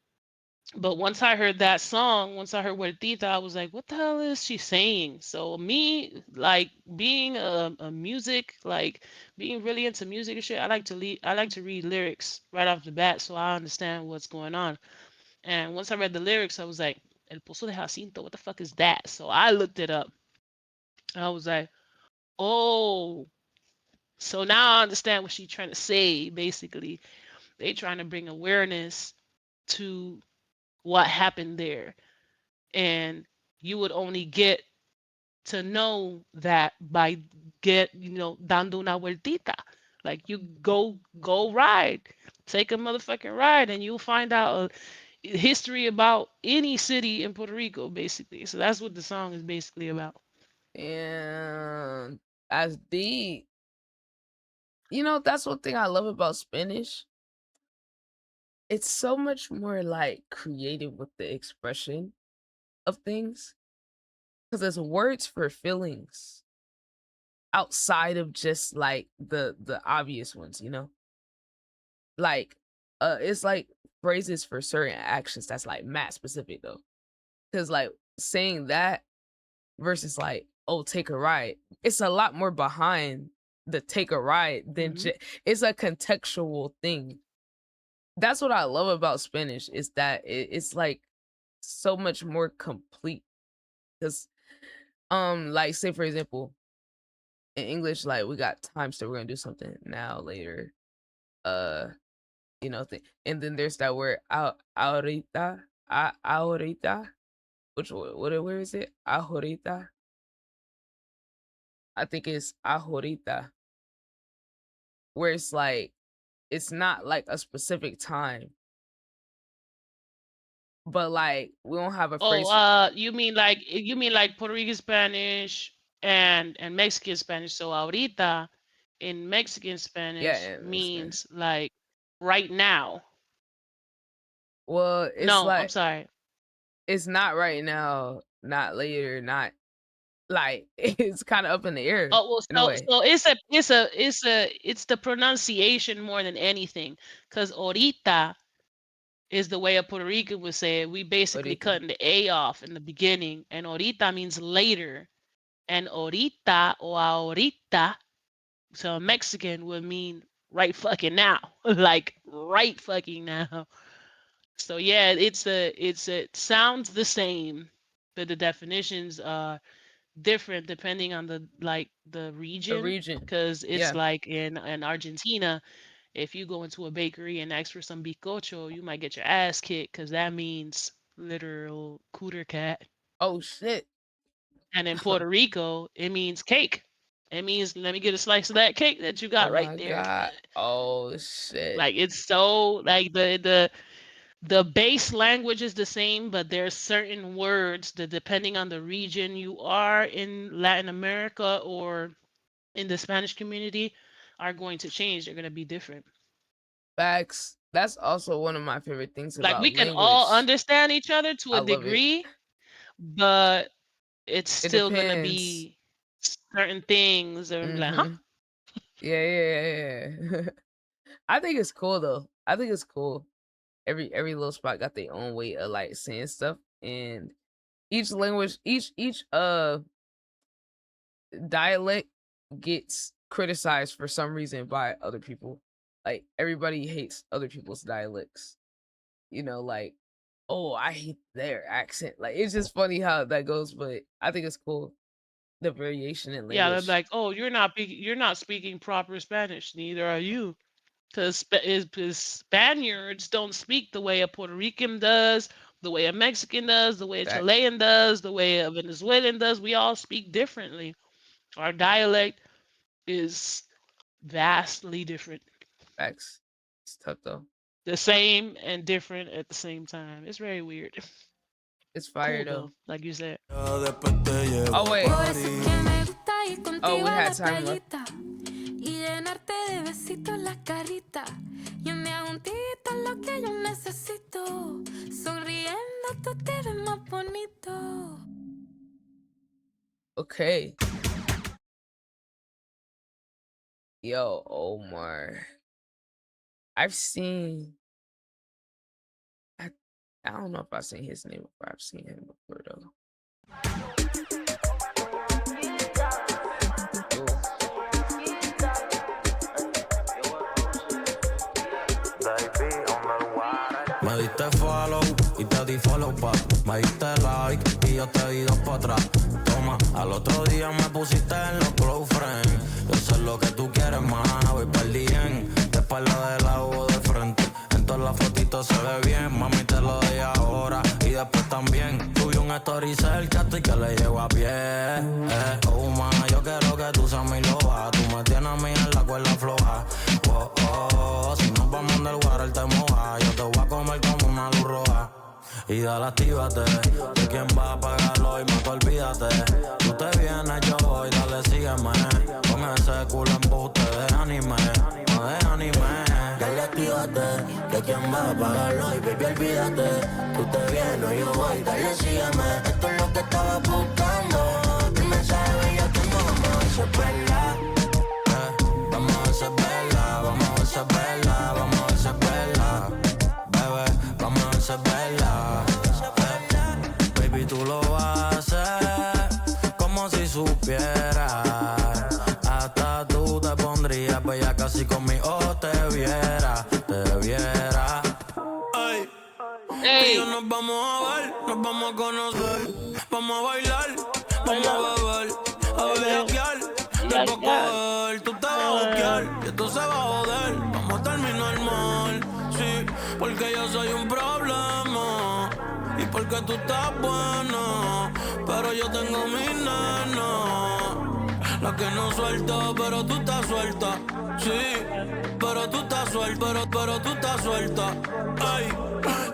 Speaker 1: but once I heard that song, once I heard Huertita, I was like, what the hell is she saying? So me, like being a music, like being really into music and shit, I like to read lyrics right off the bat so I understand what's going on. And once I read the lyrics, I was like, El Pozo de Jacinto, what the fuck is that? So I looked it up. I was like, oh, so now I understand what she's trying to say. Basically, they trying to bring awareness to what happened there, and you would only get to know that by dando una vueltita. Like you go ride, take a motherfucking ride, and you'll find out history about any city in Puerto Rico, basically. So that's what the song is basically about.
Speaker 2: And as the that's one thing I love about Spanish. It's so much more like creative with the expression of things because there's words for feelings outside of just like the obvious ones, like it's like phrases for certain actions that's like mad specific though, because like saying that versus like, oh, take a ride, it's a lot more behind the take a ride than
Speaker 1: Hmm.
Speaker 2: it's a contextual thing. That's what I love about Spanish is that it's like so much more complete because like say for example in English, like we got time, so we're gonna do something now, later, uh and then there's that word ahorita, ahorita, which where is it, ahorita, I think it's ahorita, where it's like it's not like a specific time, but like we don't have a
Speaker 1: Oh,
Speaker 2: phrase.
Speaker 1: you mean like Puerto Rican Spanish and Mexican Spanish. So ahorita in Mexican
Speaker 2: Yeah,
Speaker 1: Spanish
Speaker 2: and Spanish.
Speaker 1: means like right now.
Speaker 2: Well, it's
Speaker 1: No, I'm
Speaker 2: like
Speaker 1: sorry.
Speaker 2: it's not right now, not later, not like it's kind of up in the air
Speaker 1: Oh well,
Speaker 2: in a way.
Speaker 1: so it's the pronunciation more than anything, because ahorita is the way a Puerto Rican would say it. We basically
Speaker 2: Ahorita.
Speaker 1: cutting the A off in the beginning, and ahorita means later, and ahorita or ahorita, so a Mexican would mean right fucking now, like right fucking now. So yeah, it sounds the same, but the definitions are different depending on the
Speaker 2: A
Speaker 1: region.
Speaker 2: region.
Speaker 1: Because it's
Speaker 2: Yeah.
Speaker 1: like in Argentina, if you go into a bakery and ask for some bizcocho, you might get your ass kicked because that means literal cooter cat.
Speaker 2: Oh shit.
Speaker 1: And in Puerto Rico, it means cake. It means let me get a slice of that cake that you
Speaker 2: Oh
Speaker 1: got right
Speaker 2: my
Speaker 1: there.
Speaker 2: god. Oh shit.
Speaker 1: Like it's so like the base language is the same, but there's certain words that depending on the region you are in Latin America or in the Spanish community are going to change. They're going to be different.
Speaker 2: Facts. That's also one of my favorite things
Speaker 1: Like we
Speaker 2: about
Speaker 1: can all
Speaker 2: language.
Speaker 1: understand each other to
Speaker 2: I
Speaker 1: a
Speaker 2: love it.
Speaker 1: degree, but it's
Speaker 2: It
Speaker 1: still going to
Speaker 2: depends.
Speaker 1: be certain things that are like, huh?
Speaker 2: Mm-hmm. Yeah. I think it's cool though. I think it's cool. Every little spot got their own way of like saying stuff, and each language, each dialect gets criticized for some reason by other people. Like everybody hates other people's dialects. Like, oh, I hate their accent. Like it's just funny how that goes, but I think it's cool. the variation in
Speaker 1: Yeah, they're
Speaker 2: language.
Speaker 1: like, oh, you're not speaking proper Spanish. Neither are you. Because Spaniards don't speak the way a Puerto Rican does, the way a Mexican does, the way a
Speaker 2: Fact,
Speaker 1: Chilean does, the way a Venezuelan does. We all speak differently. Our dialect is vastly different.
Speaker 2: facts. It's tough though.
Speaker 1: The same and different at the same time. It's very weird.
Speaker 2: It's fire
Speaker 1: Cool
Speaker 2: though.
Speaker 1: though, like you said.
Speaker 2: Oh wait.
Speaker 10: Por eso es que me gusta ir
Speaker 2: Oh,
Speaker 10: contigo
Speaker 2: we
Speaker 10: a
Speaker 2: had
Speaker 10: la
Speaker 2: time left.
Speaker 10: playita y llenarte de besitos la carita. Y un día juntita lo que yo necesito. Sonriendo tú te ves más bonito.
Speaker 2: Okay. Yo, Omar. I've seen. I don't know if I've seen his name before. I've seen him before though.
Speaker 4: Me diste follow y te di follow back. Me diste like y yo te di dos para atrás. Toma, al otro día me pusiste en los close friends. Yo sé lo que tú quieres, mana, voy perdí bien. De espalda de lado o de frente. En todas las fotitos se ve bien. Mami, te lo doy ahora y después también. Subí un story cerca y que le llevo a pie. Oh, ma, yo quiero que tú seas mi loba. Tú me tienes a mí en la cuerda floja. Oh, oh, si nos vamos del water te moja. Yo te voy a comer como una luz roja. Y dale, actívate. ¿De quién va a pagarlo hoy? Más olvídate. Tú te vienes, yo voy, dale, sígueme. Con ese culo embuste de anime, no de anime. Dale, actívate. ¿De quién va a pagarlo hoy? Baby, olvídate. Tú te vienes, yo voy, dale, sígueme. Esto es lo que estaba buscando. Tu mensaje bello que no vamos a hacer verla. Vamos a hacer verla, vamos a hacer verla, vamos a hacer verla. Bebé, vamos a hacer verla. Baby, tú lo haces como si supieras. Hasta tú te pondrías bella casi conmigo te viera, te viera. Ay,
Speaker 1: Hey.
Speaker 4: y yo nos vamos a ver, nos vamos a conocer. Vamos a bailar, vamos a beber, a bellaquear. Te voy a coger, tú te vas a buscar y esto se va a joder. Vamos a terminar mal, sí, porque yo soy un problema y porque tú estás buena, pero yo tengo mi nena, la que no suelta, pero tú estás suelta, sí, pero tú estás suelta, pero tú estás suelta. Ay,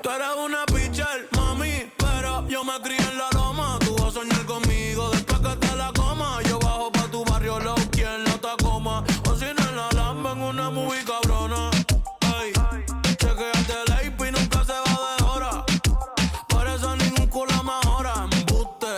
Speaker 4: tú eres una pitcher, mami, pero yo me crié en la loma. Tú vas a soñar conmigo después que te la coma. Yo bajo pa' tu barrio low, quien no te coma. O si no en la lamba en una movie cabrona. Ay, chequeate el AP y nunca se va de hora. Por eso ningún culo mejora. Embuste,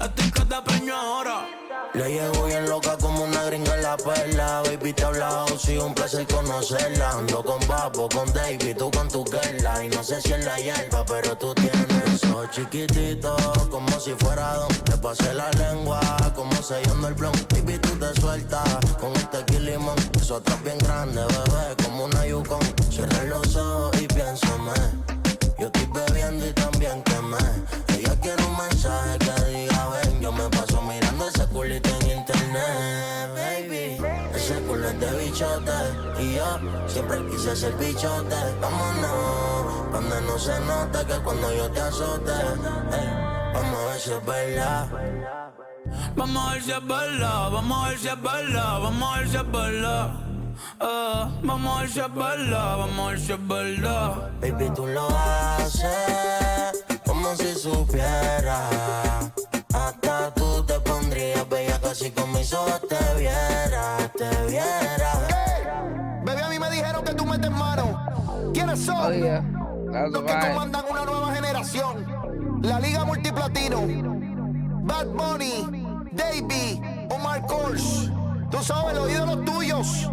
Speaker 4: estoy que te preño ahora. Le llevo bien loca como una gringa en la perla. Baby, te he hablado, sí, un placer conocerla. Ando con Papo, con Davey, tú con tu girla. Y no sé si es la hierba, pero tú tienes ojos chiquititos, como si fuera don. Te pasé la lengua, como sellando el blon. Baby, tú te sueltas con un tequila y limón. Eso atrás bien grande, bebé, como una Yukon. Cierra los ojos y piénsame. Yo estoy bebiendo y también quemé. Ella quiere un mensaje que diga ven. Yo me paso mirando ese culito en internet, baby. Ese culo es de bichote y yo siempre quise ser bichote. Vámonos, donde no se note que cuando yo te azote. Vamos a ver si es verdad. Vamos a ver si es verdad, vamos a ver si es verdad, vamos a ver si es verdad. Vamos a ver si es verdad, vamos a ver si es verdad. Baby, tú lo haces como si supieras. Hasta tú te pondrías bella casi con mis ojos te viera, te viera.
Speaker 5: Bebé, a mí me dijeron que tú metes mano. ¿Quiénes son?
Speaker 2: Oh yeah, that was
Speaker 5: Los
Speaker 2: a
Speaker 5: que
Speaker 2: vibe.
Speaker 5: comandan una nueva generación. La Liga Multiplatino. Bad Bunny, DeBÍ, Omar Kors. Tú sabes, los ídolos tuyos.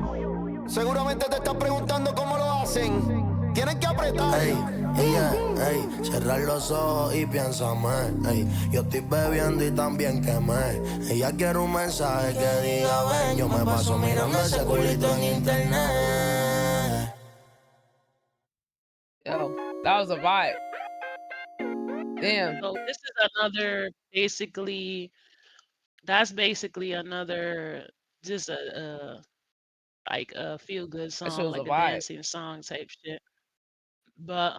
Speaker 5: Seguramente te estás preguntando cómo lo hacen. Tienen que apretar.
Speaker 4: Ey, ey, cerrar los ojos y piénsame. Ey, yo estoy bebiendo y también quemé. Ella quiere un mensaje que diga ven. Yo me paso mirando ese culito en internet.
Speaker 2: Yo, that was a vibe. Damn.
Speaker 1: So this is another basically that's basically another just like a feel good
Speaker 2: That shit
Speaker 1: song,
Speaker 2: was a
Speaker 1: like a
Speaker 2: vibe.
Speaker 1: dancing song type shit. But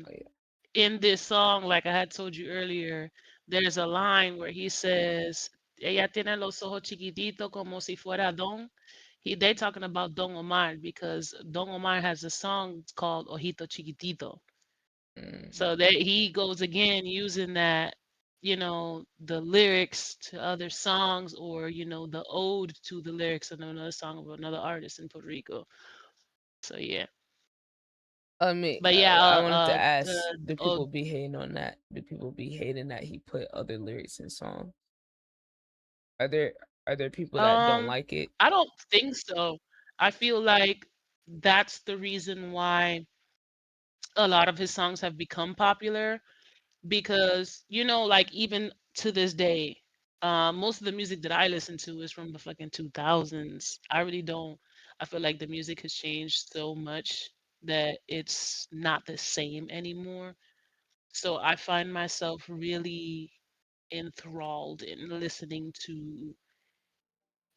Speaker 2: Oh, yeah.
Speaker 1: in this song, like I had told you earlier, there's a line where he says, "Ella tiene los ojos chiquititos como si fuera Don." They talking about Don Omar because Don Omar has a song called Ojito Chiquitito.
Speaker 2: Mm.
Speaker 1: So that he goes again using that, the lyrics to other songs or, the ode to the lyrics of another song of another artist in Puerto Rico. So yeah.
Speaker 2: I mean,
Speaker 1: But yeah,
Speaker 2: I wanted to ask: do people be hating on that? Do people be hating that he put other lyrics in songs? Are there are there people that don't
Speaker 1: um,
Speaker 2: like it?
Speaker 1: I don't think so. I feel like that's the reason why a lot of his songs have become popular because like even to this day, most of the music that I listen to is from the fucking 2000s. I really don't. I feel like the music has changed so much that it's not the same anymore. So I find myself really enthralled in listening to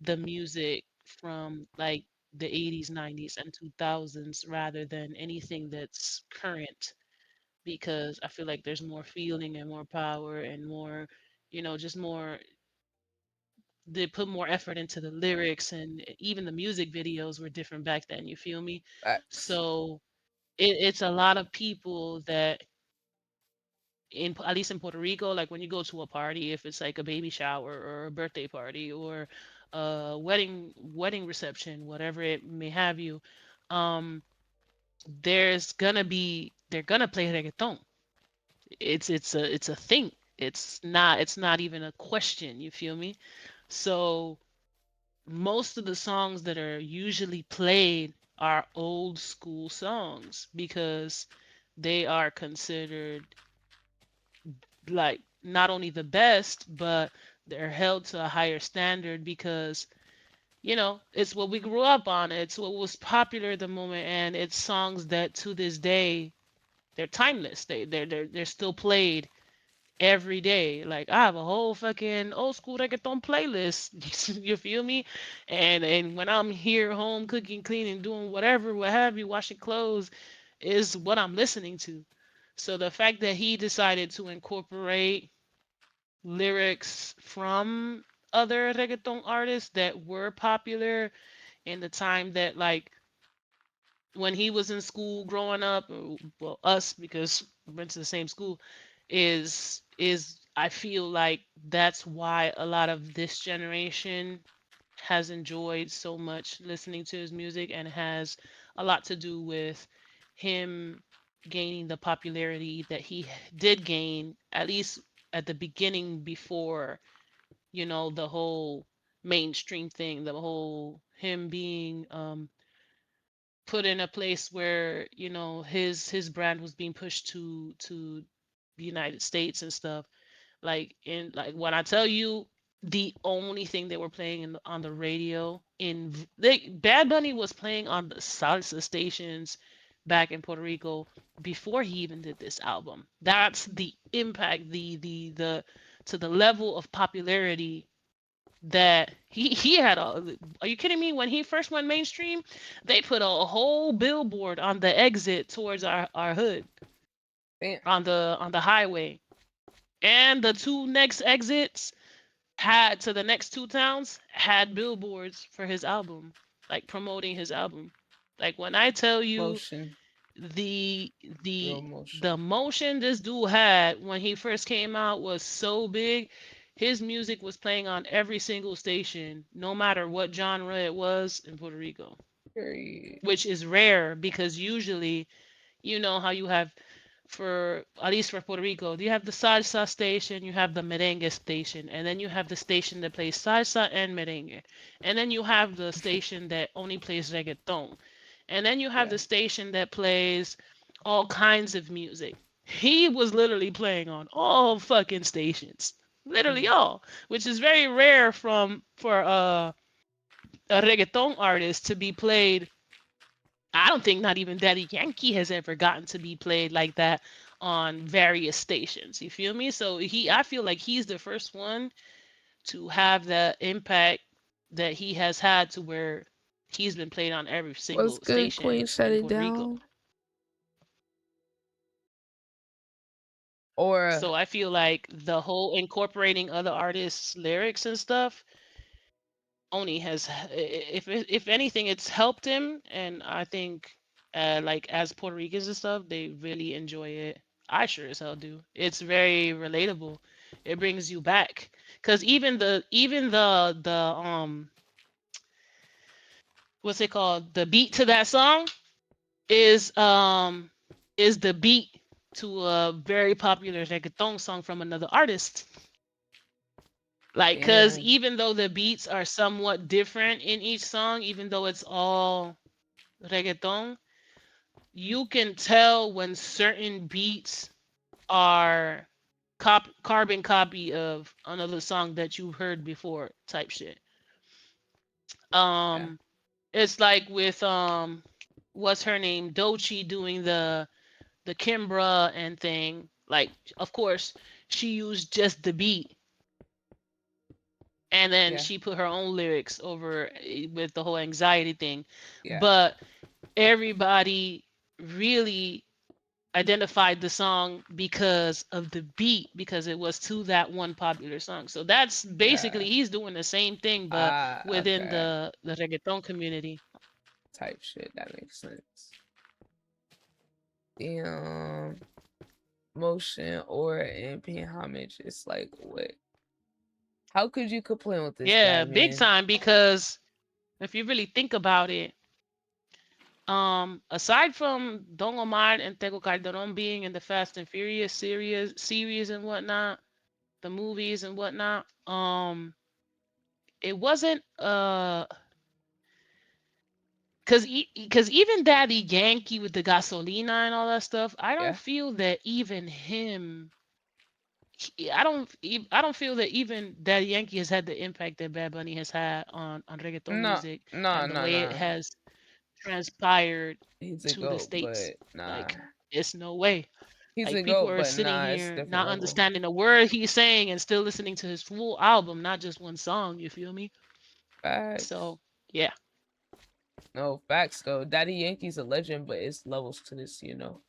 Speaker 1: the music from like the 80s, 90s, and 2000s rather than anything that's current because I feel like there's more feeling and more power and more, just more, they put more effort into the lyrics and even the music videos were different back then, you feel me?
Speaker 2: Facts.
Speaker 1: So it's a lot of people that at least in Puerto Rico, like when you go to a party, if it's like a baby shower or a birthday party or a wedding reception, whatever it may have you, um, they're gonna play reggaeton. It's a thing. It's not even a question, you feel me? So most of the songs that are usually played are old school songs because they are considered like not only the best, but they're held to a higher standard because it's what we grew up on. It's what was popular at the moment, and it's songs that to this day they're timeless. They're still played every day. Like I have a whole fucking old school reggaeton playlist. You feel me? And when I'm here home cooking, cleaning, doing whatever, what have you, washing clothes, is what I'm listening to. So the fact that he decided to incorporate lyrics from other reggaeton artists that were popular in the time that like when he was in school growing up, well, us because we went to the same school, is I feel like that's why a lot of this generation has enjoyed so much listening to his music and has a lot to do with him gaining the popularity that he did gain, at least at the beginning before, the whole mainstream thing, the whole him being put in a place where his brand was being pushed to the United States and stuff. Like when I tell you the only thing they were playing on the radio Bad Bunny was playing on the salsa stations back in Puerto Rico before he even did this album. That's the impact, the to the level of popularity that he had are you kidding me? When he first went mainstream, they put a whole billboard on the exit towards our hood
Speaker 2: Damn.
Speaker 1: on the highway. And the two next exits had to the next two towns had billboards for his album, like promoting his album. Like when I tell you
Speaker 2: Motion.
Speaker 1: the
Speaker 2: Real
Speaker 1: the
Speaker 2: motion.
Speaker 1: the motion this dude had when he first came out was so big. His music was playing on every single station, no matter what genre it was in Puerto Rico,
Speaker 2: Period.
Speaker 1: which is rare because usually, how you have for at least for Puerto Rico, you have the salsa station, you have the merengue station, and then you have the station that plays salsa and merengue, and then you have the station that only plays reggaeton, and then you have
Speaker 2: Yeah.
Speaker 1: the station that plays all kinds of music. He was literally playing on all fucking stations, literally all, which is very rare for a reggaeton artist to be played. I don't think not even Daddy Yankee has ever gotten to be played like that on various stations. You feel me? So I feel like he's the first one to have the impact that he has had to where he's been played on every
Speaker 2: What's
Speaker 1: single
Speaker 2: good,
Speaker 1: station
Speaker 2: Queen? Shut
Speaker 1: in
Speaker 2: it
Speaker 1: Puerto Rico.
Speaker 2: down. Or
Speaker 1: So I feel like the whole incorporating other artists' lyrics and stuff only has, if anything, it's helped him, and I think, like as Puerto Ricans and stuff, they really enjoy it. I sure as hell do. It's very relatable. It brings you back, cause even the what's it called? The beat to that song is the beat to a very popular reggaeton song from another artist. Like, cause
Speaker 2: damn,
Speaker 1: even though the beats are somewhat different in each song, even though it's all reggaeton, you can tell when certain beats are carbon copy of another song that you've heard before type shit.
Speaker 2: yeah,
Speaker 1: It's like with what's her name? Dochi doing the Kimbra and thing. Like, of course, she used just the beat and then
Speaker 2: yeah,
Speaker 1: she put her own lyrics over with the whole anxiety thing.
Speaker 2: yeah,
Speaker 1: But everybody really identified the song because of the beat, because it was to that one popular song. So that's
Speaker 2: yeah.
Speaker 1: basically he's doing the same thing, but within
Speaker 2: Okay.
Speaker 1: the reggaeton community.
Speaker 2: Type shit. That makes sense. Damn. Motion, aura, and paying homage. It's like, what? How could you complain with this
Speaker 1: Yeah,
Speaker 2: guy,
Speaker 1: big
Speaker 2: man?
Speaker 1: time, because if you really think about it, aside from Don Omar and Tego Calderon being in the Fast and Furious series and whatnot, the movies and whatnot, it wasn't because even Daddy Yankee with the gasolina and all that stuff, I don't
Speaker 2: Yeah.
Speaker 1: feel that even him. I don't feel that even Daddy Yankee has had the impact that Bad Bunny has had on reggaeton
Speaker 2: No,
Speaker 1: music
Speaker 2: no,
Speaker 1: and the
Speaker 2: no,
Speaker 1: way it
Speaker 2: no.
Speaker 1: has transpired
Speaker 2: He's a
Speaker 1: to the
Speaker 2: goat,
Speaker 1: states.
Speaker 2: but nah.
Speaker 1: Like, it's no way.
Speaker 2: He's a
Speaker 1: Like, people
Speaker 2: goat,
Speaker 1: are
Speaker 2: but
Speaker 1: sitting
Speaker 2: nah. It's a
Speaker 1: here
Speaker 2: different
Speaker 1: not
Speaker 2: level.
Speaker 1: understanding a word he's saying and still listening to his full album, not just one song. You feel me?
Speaker 2: Facts.
Speaker 1: So yeah.
Speaker 2: No, facts though. Daddy Yankee's a legend, but it's levels to this, you know.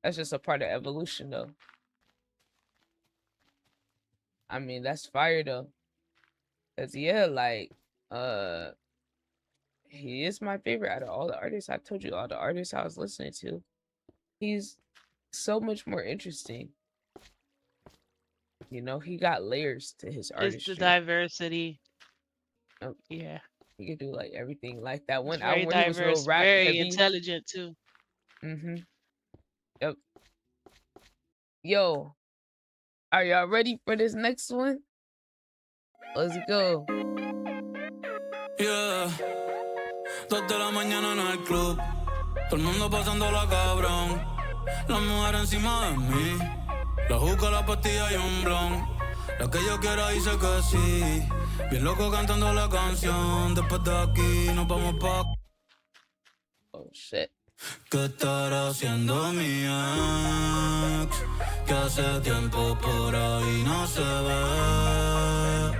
Speaker 2: That's just a part of evolution though. I mean, that's fire though. Cause yeah, like, he is my favorite out of all the artists. I told you all the artists I was listening to. He's so much more interesting. You know, he got layers to his
Speaker 1: It's the
Speaker 2: artistry.
Speaker 1: diversity. Yeah.
Speaker 2: He could do like everything. Like that
Speaker 1: It's
Speaker 2: one
Speaker 1: very
Speaker 2: album where he was real
Speaker 1: diverse,
Speaker 2: rap
Speaker 1: very
Speaker 2: heavy.
Speaker 1: intelligent too.
Speaker 2: Yep. Yo, are y'all ready for this next one? Let's go.
Speaker 4: Yeah, 2 de la mañana en el club, todo el mundo pasándola cabrón. La mujer encima de mí, la juca, la pastilla y un blon. La que yo quiera dice que sí, bien loco cantando la canción. Después de aquí nos vamos pa'.
Speaker 2: Oh shit.
Speaker 4: ¿Qué estará haciendo mi ex? Que hace tiempo por ahí no se ve.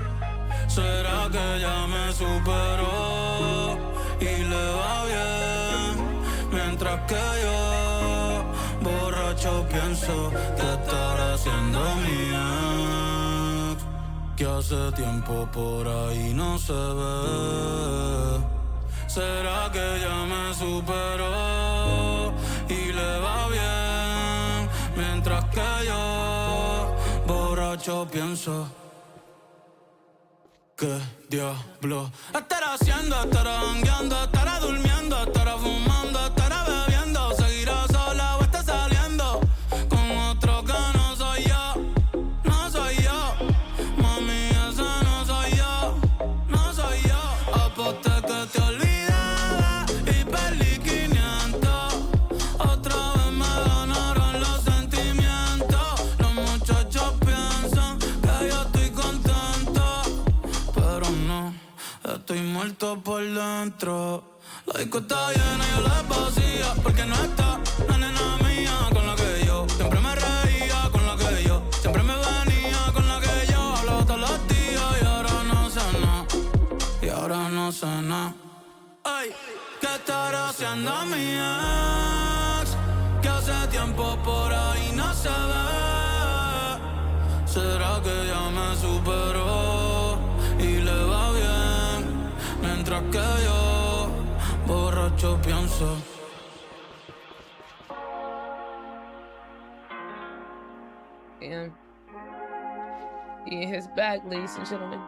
Speaker 4: ¿Será que ya me superó y le va bien? Mientras que yo, borracho, pienso que estará haciendo mi ex. Que hace tiempo por ahí no se ve. ¿Será que ya me superó y le va bien? Mientras que yo, borracho, pienso. ¿Qué diablo estará haciendo? ¿Estará jangueando? ¿Estará durmiendo? ¿Estará fumando? ¿Estará bebiendo? ¿Seguirá sola o está saliendo con otro que no soy yo? No soy yo. Mami, ese no soy yo. No soy yo. Aposté que te olvidaba y perdí 500. Otra vez me ganaron los sentimientos. Los muchachos piensan que yo estoy contento, pero no, estoy muerto por dentro. La disco está llena y yo la vacía, porque no está la nena mía con la que yo siempre me reía, con la que yo siempre me venía, con la que yo hablaba todos los días, y ahora haciendo mi ex, que hace tiempo por ahí no se ve. ¿Será que ya me superó y le va bien? Mientras que yo, borracho, pienso.
Speaker 2: Damn. He in his bag, ladies and gentlemen.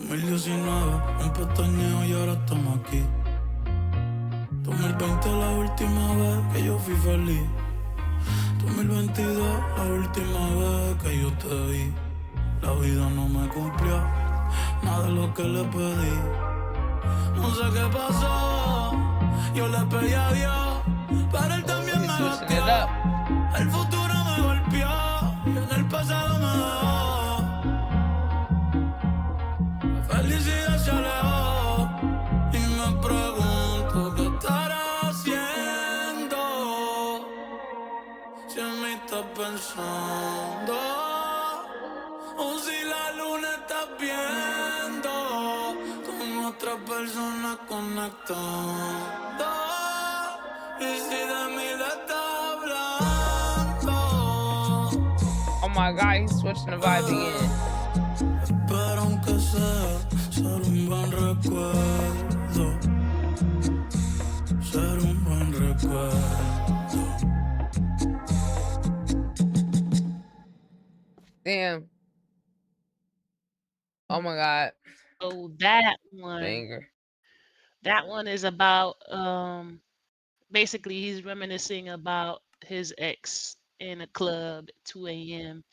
Speaker 4: Un pestañeo y ahora estamos aquí. 2020 la última vez que yo fui feliz. 2022 la última vez que yo te vi. La vida no me cumplió nada de lo que le pedí. No sé qué pasó, yo le pedí a Dios, pero él también me batió. El futuro me golpeó y en el pasado me dejó. La felicidad se alejó y me pregunto qué estará haciendo. Si en mí estás pensando o si la luna estás viendo con otra persona conectando. Y si de mí le estás hablando.
Speaker 2: Oh my God, he's switching the vibe again.
Speaker 4: Pero aunque sea ser un buen recuerdo, ser un buen recuerdo.
Speaker 2: Damn. Oh my God.
Speaker 1: So that one,
Speaker 2: Banger.
Speaker 1: that one is about basically he's reminiscing about his ex in a club at 2 a.m.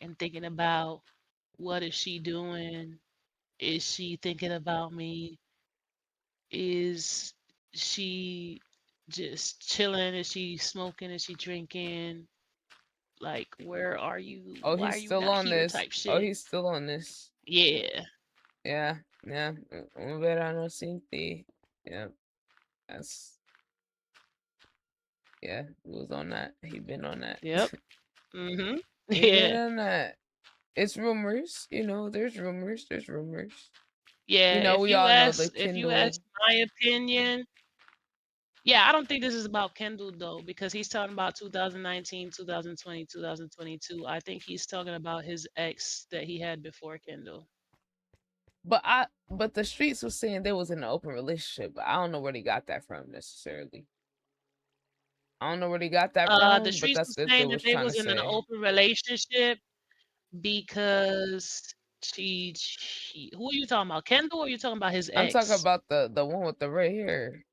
Speaker 1: and thinking about what is she doing? Is she thinking about me? Is she just chilling? Is she smoking? Is she drinking? Like, where are you?
Speaker 2: Oh,
Speaker 1: Why are
Speaker 2: he's
Speaker 1: you
Speaker 2: still
Speaker 1: not
Speaker 2: on
Speaker 1: here?
Speaker 2: this.
Speaker 1: Type
Speaker 2: Oh,
Speaker 1: shit.
Speaker 2: he's still on this.
Speaker 1: Yeah.
Speaker 2: Yeah. Yeah. Un verano sin ti. Yeah. That's. Yeah. He was on that. He been on that.
Speaker 1: Yep. Mm-hmm.
Speaker 2: He been
Speaker 1: Yeah.
Speaker 2: on that. It's rumors. You know, there's rumors. There's rumors.
Speaker 1: Yeah.
Speaker 2: You know,
Speaker 1: If
Speaker 2: we
Speaker 1: you
Speaker 2: all know the
Speaker 1: ask, if you
Speaker 2: Kindle.
Speaker 1: ask my opinion, yeah, I don't think this is about Kendall though, because he's talking about 2019, 2020, 2022. I think he's talking about his ex that he had before Kendall.
Speaker 2: But the streets was saying they was in an open relationship. But I don't know where they got that from necessarily. I don't know where they got that
Speaker 1: The
Speaker 2: from, but
Speaker 1: streets
Speaker 2: that's
Speaker 1: was
Speaker 2: what they
Speaker 1: saying that
Speaker 2: was
Speaker 1: they
Speaker 2: trying to
Speaker 1: was in an
Speaker 2: say.
Speaker 1: open relationship because she who are you talking about? Kendall or are you talking about his
Speaker 2: I'm talking
Speaker 1: ex?
Speaker 2: about the one with the red hair,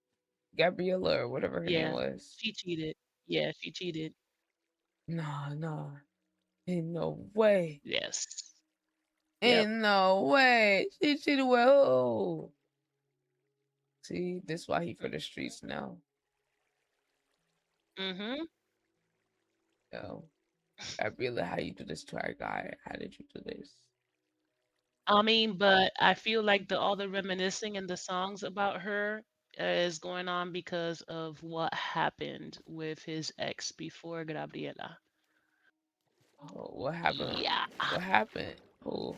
Speaker 2: Gabriella or whatever her name
Speaker 1: Yeah,
Speaker 2: was.
Speaker 1: she cheated. Yeah, she cheated.
Speaker 2: No, ain't no way,
Speaker 1: Yes. Yep.
Speaker 2: ain't no way. She cheated with who? See, this why he for the streets now.
Speaker 1: Mm-hmm.
Speaker 2: Yo, Gabriella, how you do this to our guy? How did you do this?
Speaker 1: I mean, but I feel like all the reminiscing in the songs about her is going on because of what happened with his ex before Gabriela.
Speaker 2: Oh, what happened?
Speaker 1: Yeah.
Speaker 2: What happened? Oh,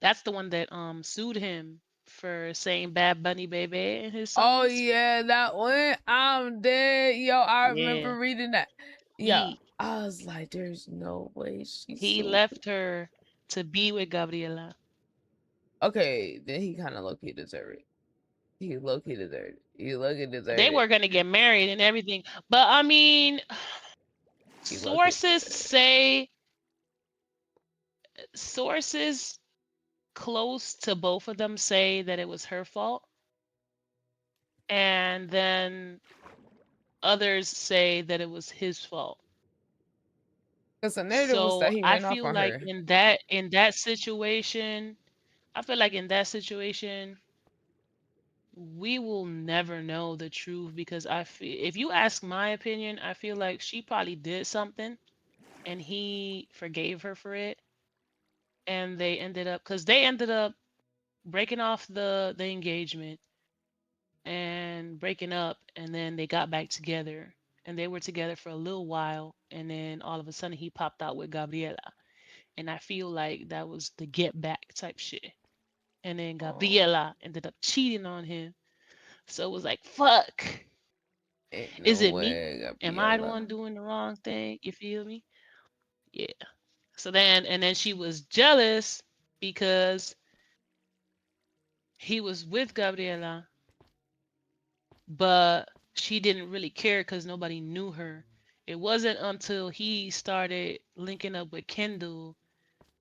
Speaker 1: That's the one that sued him for saying Bad Bunny Baby in his
Speaker 2: oh
Speaker 1: songs.
Speaker 2: yeah, that one. I'm dead. Yo, I
Speaker 1: Yeah.
Speaker 2: remember reading that. Yeah,
Speaker 1: He
Speaker 2: I was like, there's no way she's
Speaker 1: he
Speaker 2: so.
Speaker 1: left her to be with Gabriela.
Speaker 2: Okay, then he kind of low key deserved it. He low key deserved it. He low key deserved
Speaker 1: They
Speaker 2: it.
Speaker 1: were gonna get married and everything. But I mean,
Speaker 2: He low key deserved it.
Speaker 1: sources close to both of them say that it was her fault. And then others say that it was his fault.
Speaker 2: Because the narrative was
Speaker 1: So
Speaker 2: that he
Speaker 1: I
Speaker 2: ran off
Speaker 1: feel
Speaker 2: on
Speaker 1: like
Speaker 2: her.
Speaker 1: in that situation, I feel like in that situation, we will never know the truth because I feel if you ask my opinion, I feel like she probably did something and he forgave her for it and they ended up breaking off the engagement and breaking up and then they got back together and they were together for a little while, and then all of a sudden he popped out with Gabriela, and I feel like that was the get back type shit. And then
Speaker 2: Oh,
Speaker 1: Gabriela ended up cheating on him, so it was like, fuck.
Speaker 2: ain't no
Speaker 1: Is it me?
Speaker 2: way,
Speaker 1: Am I the one
Speaker 2: Gabriella.
Speaker 1: doing the wrong thing? You feel me? Yeah. So then, and then she was jealous because he was with Gabriela, but she didn't really care because nobody knew her. It wasn't until he started linking up with Kendall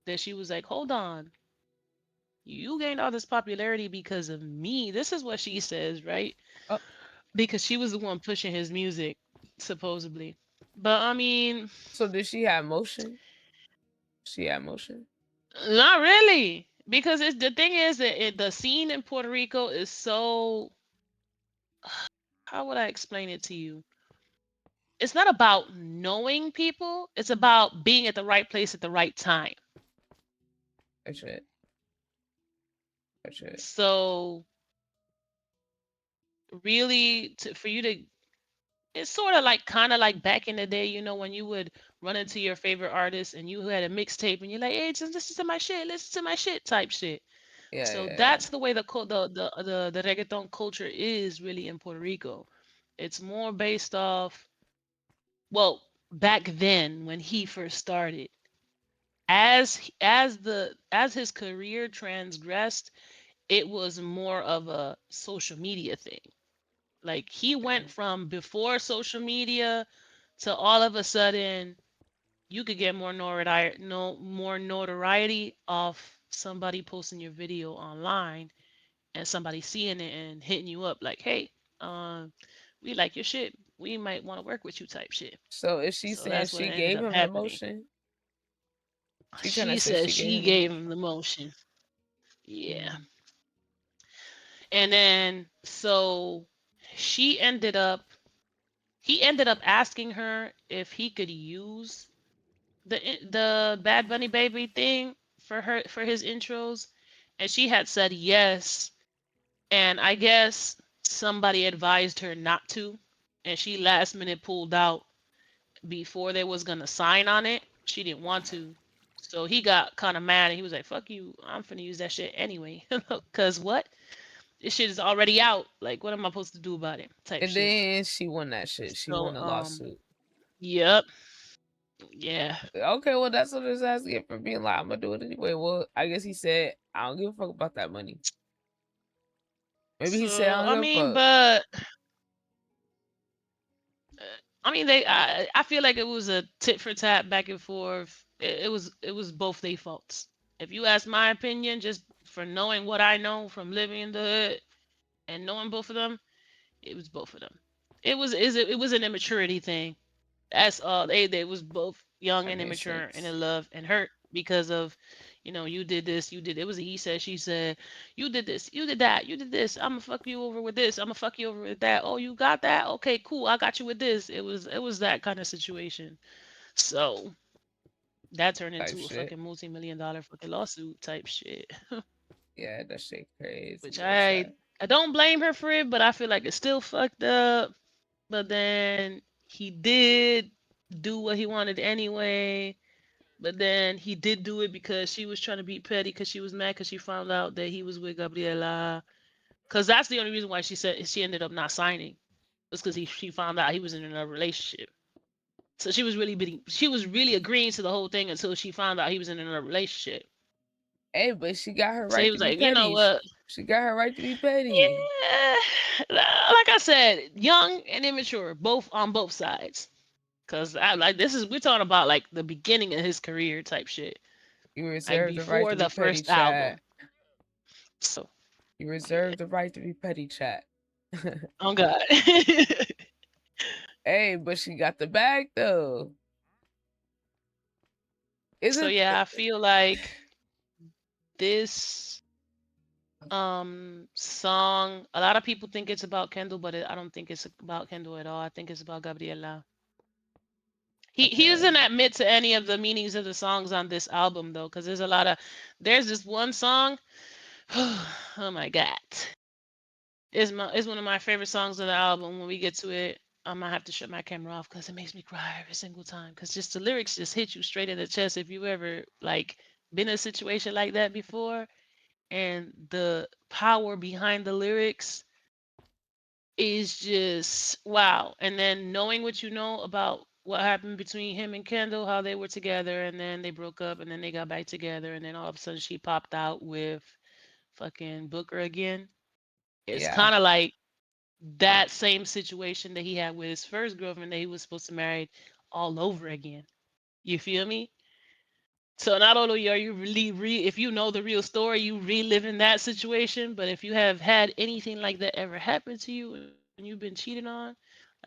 Speaker 1: that she was like, hold on, you gained all this popularity because of me. This is what she says, right?
Speaker 2: Oh,
Speaker 1: Because she was the one pushing his music, supposedly. But I mean,
Speaker 2: so did she have motion? She had motion.
Speaker 1: not really. Because it's the thing is that the scene in Puerto Rico is so, how would I explain it to you? It's not about knowing people, it's about being at the right place at the right time.
Speaker 2: That's it. That's it.
Speaker 1: So really for you to, it's sort of like kind of like back in the day, when you would run into your favorite artist and you had a mixtape and you're like, hey, just listen to my shit type shit.
Speaker 2: Yeah,
Speaker 1: So
Speaker 2: yeah, yeah.
Speaker 1: that's the way the reggaeton culture is really in Puerto Rico. It's more based off, well, back then when he first started. As his career transgressed, it was more of a social media thing. Like he
Speaker 2: Yeah.
Speaker 1: went from before social media to all of a sudden you could get more notoriety, no more notoriety off somebody posting your video online and somebody seeing it and hitting you up like, hey, um, we like your shit. We might want to work with you type shit.
Speaker 2: So is she
Speaker 1: So
Speaker 2: saying
Speaker 1: that's what
Speaker 2: she
Speaker 1: ended
Speaker 2: gave
Speaker 1: up
Speaker 2: him the
Speaker 1: happening.
Speaker 2: motion? She trying to
Speaker 1: She
Speaker 2: say
Speaker 1: said
Speaker 2: she gave
Speaker 1: she
Speaker 2: him the
Speaker 1: gave
Speaker 2: motion.
Speaker 1: him the motion. Yeah.
Speaker 2: Mm.
Speaker 1: And then so she ended up he ended up asking her if he could use the Bad Bunny baby thing for his intros, and she had said yes, and I guess somebody advised her not to, and she last minute pulled out before they was gonna sign on it. She didn't want to. So he got kind of mad and he was like, fuck you, I'm finna use that shit anyway. Cause what? This shit is already out. Like what am I supposed to do about it? Type
Speaker 2: And
Speaker 1: shit.
Speaker 2: then she won that shit. She
Speaker 1: So
Speaker 2: won the lawsuit.
Speaker 1: yep. Yeah.
Speaker 2: Okay, well that's what it's asking for being like, I'm gonna do it anyway. Well, I guess he said, I don't give a fuck about that money. Maybe he said
Speaker 1: So
Speaker 2: I don't
Speaker 1: I
Speaker 2: give a
Speaker 1: mean,
Speaker 2: fuck.
Speaker 1: but I mean, I feel like it was a tit for tat back and forth. It was both their faults. If you ask my opinion, just for knowing what I know from living in the hood and knowing both of them, it was both of them. It was an immaturity thing. That's all. They was both young
Speaker 2: That
Speaker 1: and
Speaker 2: makes
Speaker 1: immature and in
Speaker 2: sense.
Speaker 1: love and hurt because of, you did this, you did it was a he said she said, you did this, you did that, you did this. I'm gonna fuck you over with this. I'm gonna fuck you over with that. Oh, you got that? Okay, cool. I got you with this. It was that kind of situation. So that turned
Speaker 2: Type
Speaker 1: into a
Speaker 2: shit.
Speaker 1: fucking multi-million-dollar fucking lawsuit type shit.
Speaker 2: Yeah, that shit crazy.
Speaker 1: Which
Speaker 2: What's
Speaker 1: I
Speaker 2: that?
Speaker 1: I don't blame her for it, but I feel like it's still fucked up. But then he did do what he wanted anyway. But then he did do it because she was trying to be petty because she was mad because she found out that he was with Gabriela. Because that's the only reason why she said she ended up not signing. Was because she found out he was in another relationship. So she was really agreeing to the whole thing until she found out he was in another relationship.
Speaker 2: Hey, but she got her
Speaker 1: So he
Speaker 2: right to
Speaker 1: was
Speaker 2: be
Speaker 1: like, you know
Speaker 2: petty.
Speaker 1: what?
Speaker 2: She got her right to be petty.
Speaker 1: Yeah, like I said, young and immature, both on both sides. Cause I like we're talking about like the beginning of his career type shit,
Speaker 2: You
Speaker 1: like
Speaker 2: reserve the right
Speaker 1: before
Speaker 2: to be
Speaker 1: the
Speaker 2: petty,
Speaker 1: first album.
Speaker 2: chat.
Speaker 1: So
Speaker 2: You
Speaker 1: yeah,
Speaker 2: reserve the right to be petty, chat.
Speaker 1: oh god.
Speaker 2: Hey, but she got the bag though.
Speaker 1: So
Speaker 2: Isn't
Speaker 1: yeah, I feel like this song. A lot of people think it's about Kendall, but I don't think it's about Kendall at all. I think it's about Gabriela. He
Speaker 2: okay?
Speaker 1: doesn't admit to any of the meanings of the songs on this album though, because there's this one song. Oh my god. Is one of my favorite songs on the album when we get to it. I might have to shut my camera off because it makes me cry every single time. Because just the lyrics just hit you straight in the chest. If you ever like been in a situation like that before, and the power behind the lyrics is just wow. And then knowing what you know about what happened between him and Kendall, how they were together, and then they broke up, and then they got back together, and then all of a sudden she popped out with fucking Booker again. It's
Speaker 2: Yeah.
Speaker 1: kind of like that same situation that he had with his first girlfriend that he was supposed to marry all over again. You feel me? So not only are you really if you know the real story, you reliving that situation, but if you have had anything like that ever happen to you and you've been cheated on,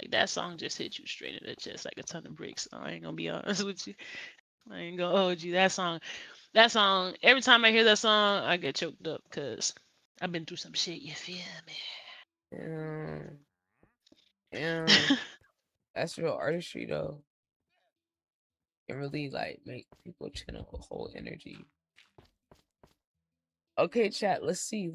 Speaker 1: like that song just hit you straight in the chest like a ton of bricks. I ain't gonna be honest with you. I ain't gonna hold you. That song, every time I hear that song, I get choked up because I've been through some shit, you feel
Speaker 2: Yeah.
Speaker 1: me?
Speaker 2: Yeah. That's real artistry though. It really like make people channel a whole energy. Okay, chat. Let's see.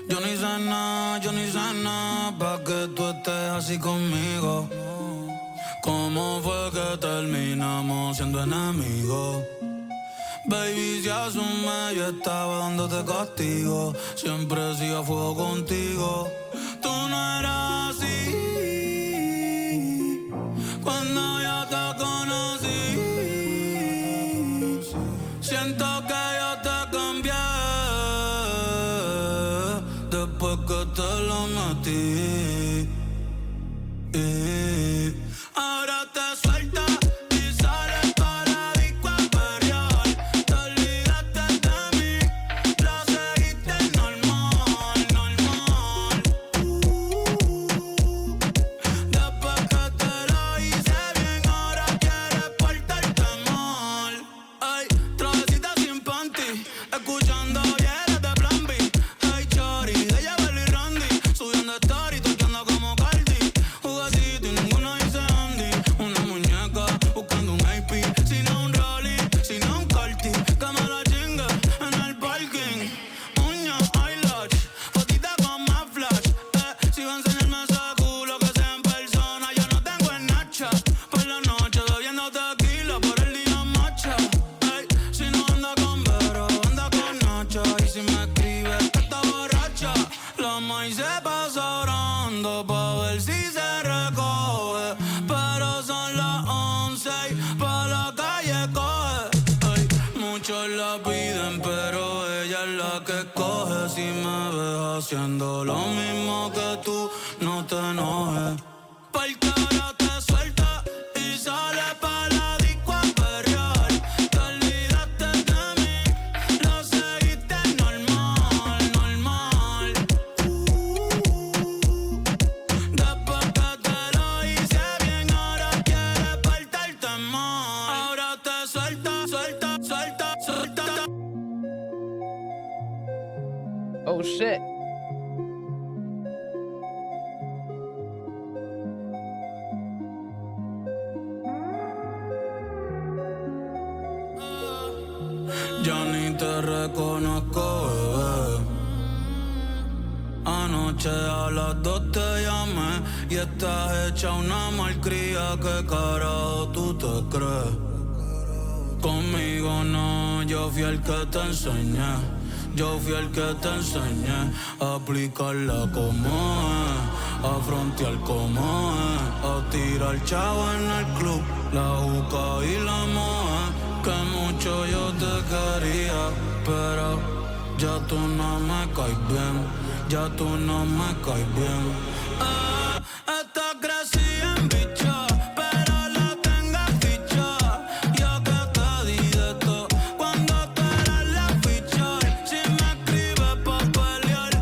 Speaker 4: Yo ni sé nada, pa' que tú estés así conmigo. ¿Cómo fue que terminamos siendo enemigos? Baby, si asume, yo estaba dándote castigo. Siempre sigo a fuego contigo. Tú no eras así cuando yo te conocí. Siento que yo te cambié después que te lo metí. Ahora te sueltas y sales para disco a perrear. Te olvidaste de mí, lo seguiste normal, normal. Después que te lo hice bien, ahora quieres portarte mal. Ay, travesita sin panty, escuchando hieles de plan B. Ay, chori, de Yabel y Randy, subiendo story, toqueando como Cardi. Juguecito y ninguno dice Andy. Una muñeca buscando un AP, si no un Rolly, si no un Carti. Que me la chingue en el parking. Uña, eyelash, fotita con más flash. Si va a enseñarme ese culo que sea en persona, yo no tengo en Nacha. Por la noche bebiendo tequila, por el día macha. Ey, si no anda con Vero, anda con Nacha. Y si me escribe que está borracha, la maíz se pasa orando pa' ver si se recoge. Pero son las 11 y pa' la calle coge. Ey, muchos la piden, pero ella es la que escoge. Si me ves haciendo lo mismo que tú, no te enojes. Porque ahora te sueltas y sales pa' la disco a perrear. Te olvidaste de mí, lo seguiste normal, normal. Después que te lo hice bien, ahora quieres portarte mal. Ahora te sueltas, suelta, suelta, suelta.
Speaker 2: Oh shit.
Speaker 4: Ya ni te reconozco, bebé. Anoche a las 2 te llamé y estás hecha una malcría. ¿Qué carajo tú te crees? Conmigo no, yo fui el que te enseñé. Yo fui el que te enseñé a aplicarla como es, a frontear como es, a tirar chavo en el club, la juca y la moe. Que mucho yo te quería, pero ya tú no me caes bien, ya tú no me caes bien. Estás crecida en bicha, pero la tengas ficha. Yo que te di de todo cuando tú eras la ficha. Si me escribes pa' pelear,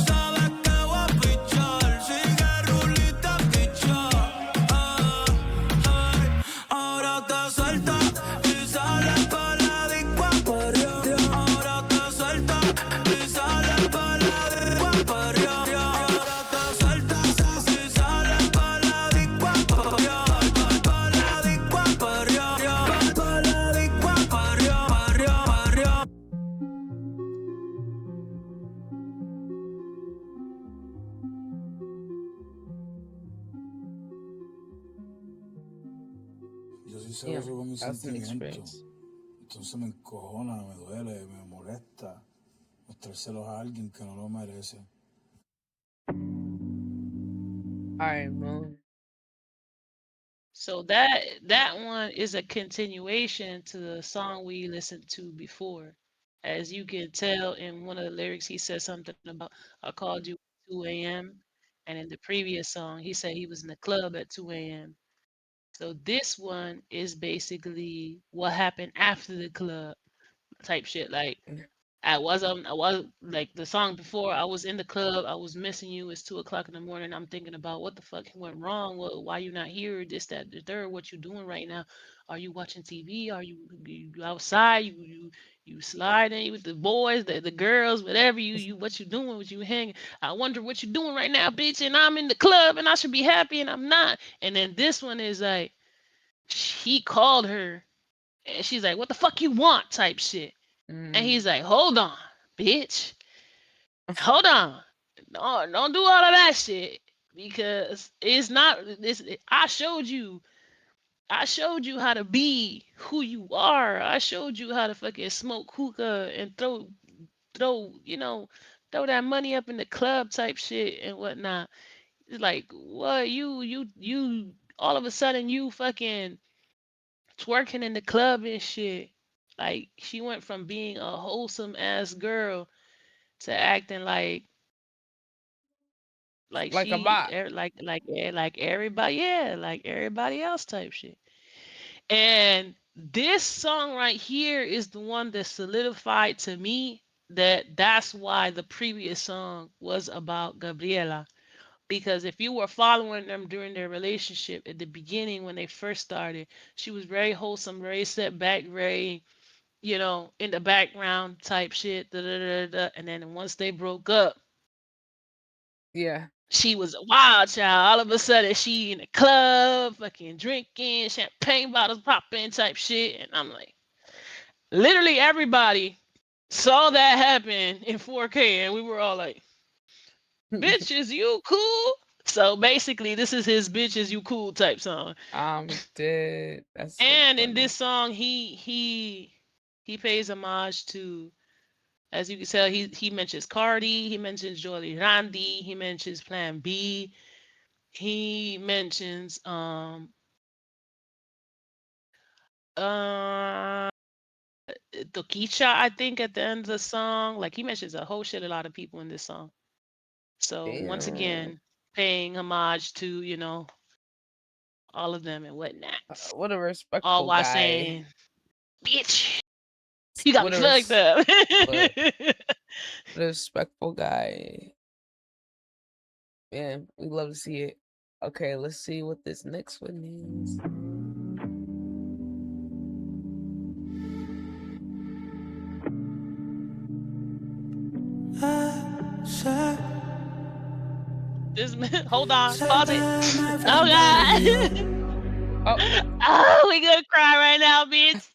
Speaker 4: sabes que voy a pichar. Sigue rulita ficha. Ahora te sueltas y sales pa' la disco a perrear. Ahora te sueltas y sales pa' la disco a perrear. Ahora te sueltas y
Speaker 3: Yo soy
Speaker 2: Yeah,
Speaker 3: celoso con mis
Speaker 2: that's an
Speaker 3: sentimientos.
Speaker 2: experience.
Speaker 3: Entonces me encojona, me duele, me molesta mostrárselos a alguien que no lo merece.
Speaker 2: Alright, Moon.
Speaker 1: So that one is a continuation to the song we listened to before. As you can tell in one of the lyrics, he said something about I called you at 2 a.m. And in the previous song, he said he was in the club at 2 a.m. So this one is basically what happened after the club type shit. Like I was like the song before. I was in the club. I was missing you. It's 2 o'clock in the morning. I'm thinking about what the fuck went wrong. Why you not here? This, that, the third. What you doing right now? Are you watching TV? Are you outside? You sliding with the boys, the girls, whatever you what you doing? What you hanging? I wonder what you doing right now, bitch. And I'm in the club and I should be happy and I'm not. And then this one is like he called her and she's like, "What the fuck you want?" type shit. And he's like, "Hold on, bitch. Hold on. No, don't do all of that shit because it's not this. I showed you how to be who you are. I showed you how to fucking smoke hookah and throw that money up in the club type shit and whatnot. It's like, what you all of a sudden you fucking twerking in the club and shit. Like she went from being a wholesome ass girl to acting like
Speaker 2: Like a bot.
Speaker 1: like everybody, yeah, like everybody else type shit. And this song right here is the one that solidified to me that that's why the previous song was about Gabriela. Because if you were following them during their relationship at the beginning when they first started, she was very wholesome, very set back, very, in the background type shit. Da, da, da, da. And then once they broke up,
Speaker 2: Yeah.
Speaker 1: she was a wild child. All of a sudden, she in the club, fucking drinking, champagne bottles popping type shit. And I'm like, literally everybody saw that happen in 4K, and we were all like, "Bitch, is you cool?" So basically, this is his "Bitch, is you cool" type song.
Speaker 2: I'm dead. That's so
Speaker 1: And in
Speaker 2: funny.
Speaker 1: this song, he pays homage to, as you can tell, he mentions Cardi, he mentions Jolly Randy, he mentions Plan B. He mentions uh Tokisha, I think, at the end of the song. Like he mentions a whole shit a lot of people in this song. So once
Speaker 2: Damn.
Speaker 1: again, paying homage to, all of them and whatnot.
Speaker 2: What a
Speaker 1: All
Speaker 2: respectful
Speaker 1: while
Speaker 2: guy.
Speaker 1: saying, "Bitch, you got
Speaker 2: What
Speaker 1: me
Speaker 2: a
Speaker 1: fucked up."
Speaker 2: what a respectful guy. Man, we love to see it. Okay, let's see what this next one is.
Speaker 1: Hold on, pause it. Oh god. Oh, we gonna cry right now, bitch.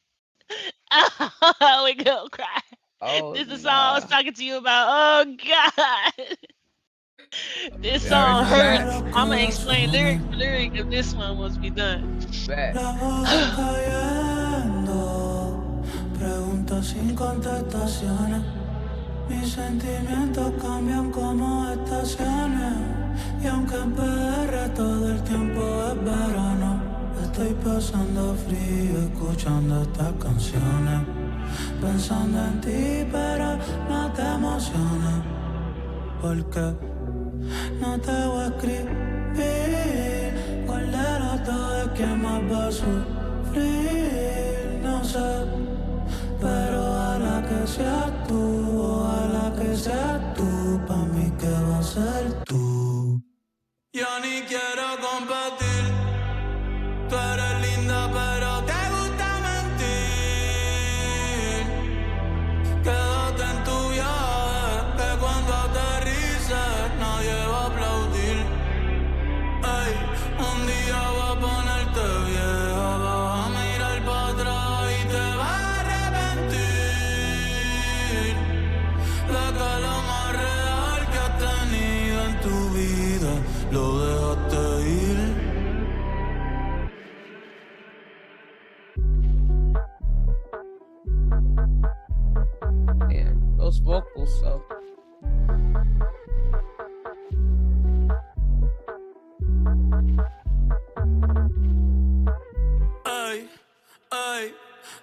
Speaker 1: Oh, we gonna cry.
Speaker 2: Oh,
Speaker 1: This is the song I was
Speaker 2: nah.
Speaker 1: talking to you about. Oh god. This
Speaker 2: They already
Speaker 1: song hurts.
Speaker 2: back.
Speaker 1: I'm gonna explain lyric for lyric if this one once we done.
Speaker 2: Back.
Speaker 4: Preguntas sin contestaciones. Mis sentimientos cambian como estaciones. Y aunque en PR todo el tiempo es verano, estoy pasando frío escuchando estas canciones. Pensando en ti, pero no te emociones. Porque no te voy a escribir. ¿Cuál de los dos es quien más va a sufrir? No sé. Pero ojalá que seas tú, ojalá que seas tú, pa' mí que va a ser tú. Yo ni quiero competir, tú eres linda pero te gusta mentir. Quédate en tu viaje, que cuando aterrices nadie va a aplaudir. Ey, un día va a ponerte vieja, vas a mirar para atrás y te vas a arrepentir de que lo más real que has tenido en tu vida lo dejaste ir.
Speaker 2: vocals, so.
Speaker 4: Ey, ey,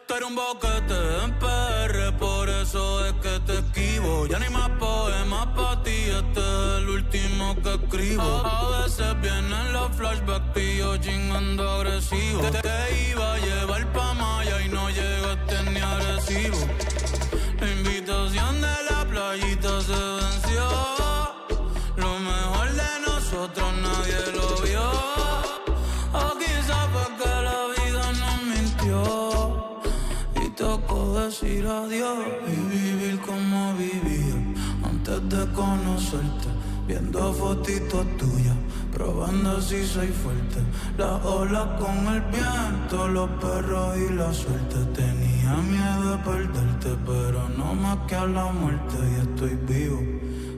Speaker 4: tú eres un boquete en PR, por eso es que te esquivo. Ya ni más poemas pa' ti, este es el último que escribo. A veces vienen los flashbacks, tío, chingando agresivo. Te iba a llevar pa' Maya y no llegaste ni a Recibo. La invitación de la playita se venció. Lo mejor de nosotros nadie lo vio. O quizás fue que la vida nos mintió y tocó decir adiós y vivir como vivía antes de conocerte. Viendo fotitos tuyas, probando si soy fuerte. Las olas con el viento, los perros y la suerte. Tenía miedo de perderte, pero no más que a la muerte. Y estoy vivo,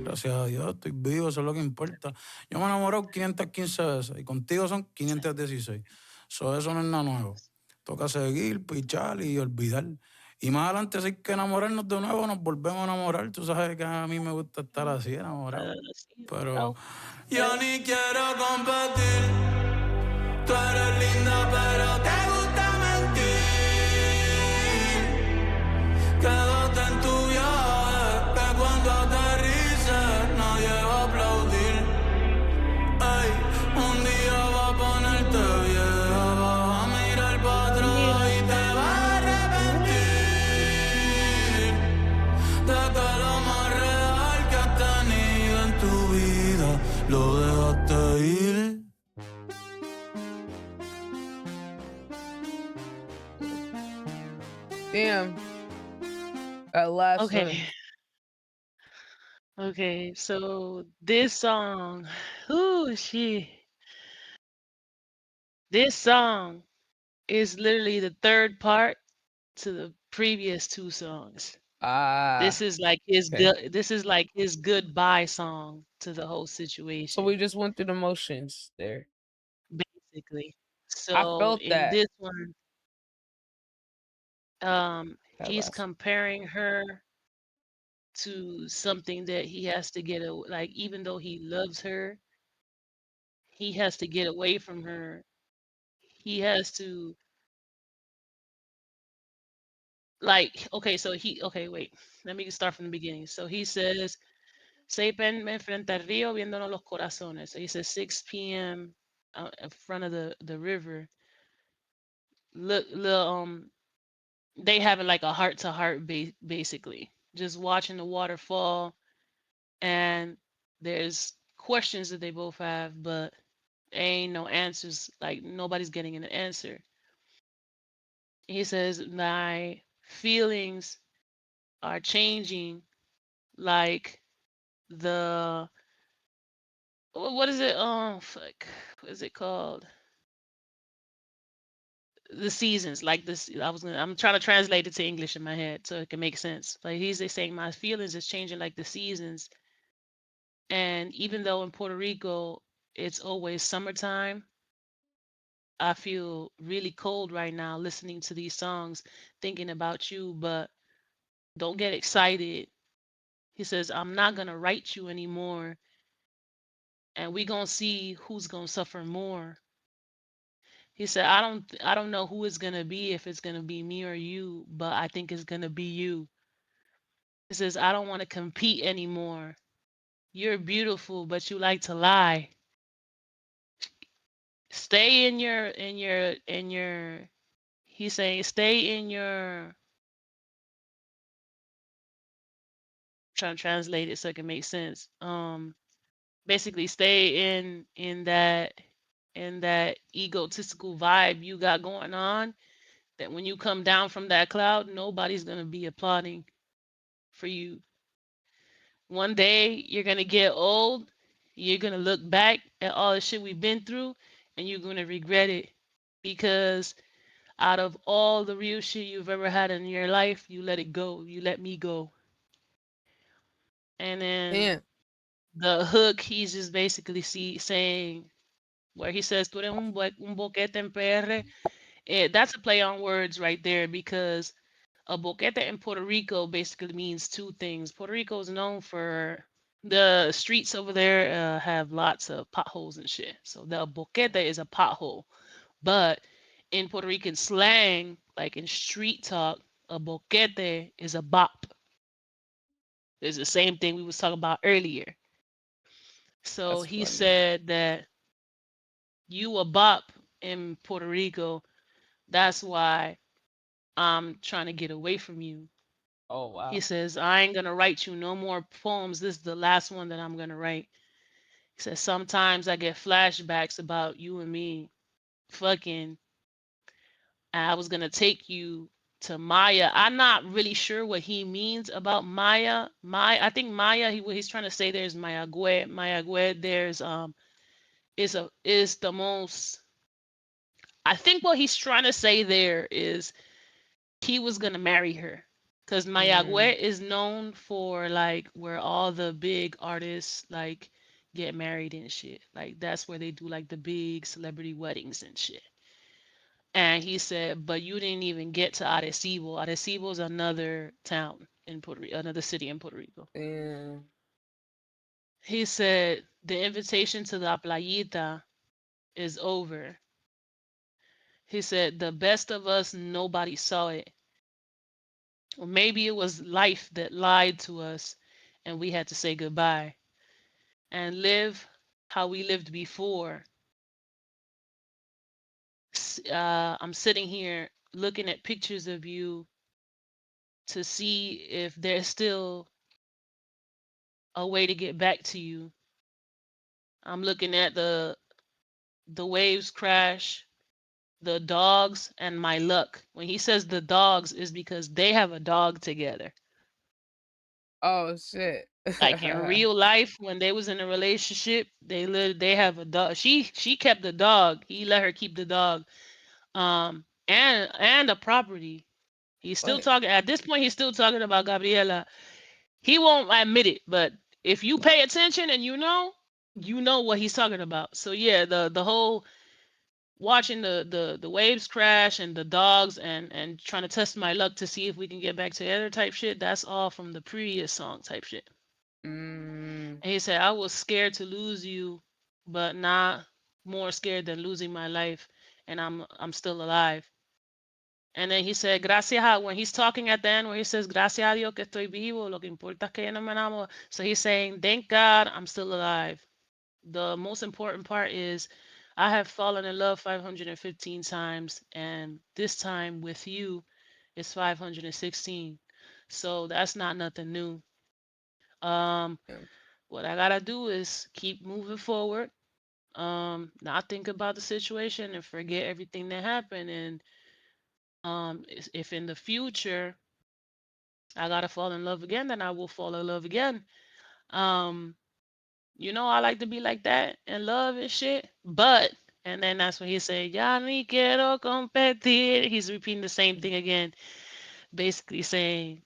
Speaker 4: gracias a Dios estoy vivo, eso es lo que importa. Yo me enamoré 515 veces y contigo son 516. Eso no es nada nuevo. Toca seguir, pichar y olvidar. Y más adelante, si hay que enamorarnos de nuevo, nos volvemos a enamorar. Tú sabes que a mí me gusta estar así enamorado. Pero yo ni quiero competir. Tú eres linda, pero te gusta mentir. Quédate en tu viaje, que cuando aterrices nadie va a aplaudir. Ey, un día va a ponerte vieja, vas a mirar para atrás y te vas a arrepentir de que lo más real que has tenido en tu vida lo dejaste ir.
Speaker 2: Damn. That last one.
Speaker 1: Okay. Okay, so this song, ooh, shit. This song is literally the third part to the previous two songs. This is like his
Speaker 2: okay.
Speaker 1: this is like his goodbye song to the whole
Speaker 2: So
Speaker 1: situation,
Speaker 2: we just went through the motions there.
Speaker 1: basically.
Speaker 2: I
Speaker 1: So
Speaker 2: felt
Speaker 1: in
Speaker 2: that.
Speaker 1: this one,
Speaker 2: That
Speaker 1: he's
Speaker 2: last
Speaker 1: comparing her to something that he has to get like, even though he loves her, he has to get away from her. He has to, like, okay, wait. Let me start from the beginning. So he says, Seipen frente al río viéndonos los corazones. So he says 6 p.m. In front of the river. Look, they having like a heart to heart, basically, just watching the waterfall, and there's questions that they both have, but ain't no answers. Like nobody's getting an answer. He says my feelings are changing, like the what is it? Fuck, what is it called? The seasons, like this. I'm trying to translate it to English in my head so it can make sense. Like he's saying my feelings is changing like the seasons. And even though in Puerto Rico it's always summertime, I feel really cold right now listening to these songs, thinking about you, but don't get excited. He says, I'm not gonna write you anymore, and we gonna see who's gonna suffer more. He said, I don't know who it's gonna be, if it's gonna be me or you, but I think it's gonna be you. He says, I don't want to compete anymore. You're beautiful, but you like to lie. Stay in your he's saying stay in your, trying to translate it so it can make sense. Basically stay in that egotistical vibe you got going on, that when you come down from that cloud, nobody's gonna be applauding for you. One day you're gonna get old, you're gonna look back at all the shit we've been through, and you're gonna regret it, because out of all the real shit you've ever had in your life, you let it go. You let me go. And then
Speaker 2: Damn.
Speaker 1: the hook, he's just basically saying, where he says, "Tú eres un boquete en PR." That's a play on words right there, because A boquete in Puerto Rico basically means two things. Puerto Rico is known for the streets over there have lots of potholes and shit. So the boquete is a pothole. But in Puerto Rican slang, like in street talk, a boquete is a bop. It's the same thing we was talking about earlier. So
Speaker 2: That's
Speaker 1: he
Speaker 2: funny.
Speaker 1: said that you a bop in Puerto Rico. That's why I'm trying to get away from you.
Speaker 2: Oh
Speaker 1: He
Speaker 2: wow.
Speaker 1: says, I ain't gonna write you no more poems. This is the last one that I'm gonna write. He says, sometimes I get flashbacks about you and me fucking. I was gonna take you to Maya. I'm not really sure what he means about Maya. I think Maya, what he's trying to say there is Mayagüe. Mayagüe, there's is the most I think what he's trying to say there is he was gonna marry her. Cause
Speaker 2: Mm,
Speaker 1: Mayagüe is known for like where all the big artists like get married and shit. Like that's where they do like the big celebrity weddings and shit. And he said, but you didn't even get to Arecibo. Arecibo is another town in Puerto Rico, another city in Puerto Rico.
Speaker 2: damn.
Speaker 1: He said the invitation to La Playita is over. He said the best of us, nobody saw it. Or maybe it was life that lied to us and we had to say goodbye and live how we lived before. I'm sitting here looking at pictures of you to see if there's still a way to get back to you. I'm looking at the waves crash, the dogs, and my luck. When he says the dogs, is because they have a dog together.
Speaker 2: Oh shit.
Speaker 1: Like in real life, when they was in a relationship, they have a dog. She kept the dog. He let her keep the dog. And a property. He's still
Speaker 2: What?
Speaker 1: talking at this point. He's still talking about Gabriela. He won't admit it, but if you pay attention and you know what he's talking about. So yeah, the whole watching the waves crash and the dogs and trying to test my luck to see if we can get back together type shit. That's all from the previous song type shit.
Speaker 2: Mm,
Speaker 1: And he said, I was scared to lose you, but not more scared than losing my life, and I'm still alive. And then he said, gracias a, when he's talking at the end, where he says, gracias a Dios que estoy vivo, lo que importa es que yo no me enamoro. So he's saying, thank God I'm still alive. The most important part is I have fallen in love 515 times, and this time with you is 516. So that's not nothing new. Um,
Speaker 2: yeah,
Speaker 1: what I gotta do is keep moving forward, not think about the situation and forget everything that happened. And if in the future I gotta fall in love again, then I will fall in love again. Um, I like to be like that and love and shit. But and then that's when he said, "Ya ni quiero competir." He's repeating the same thing again, basically saying,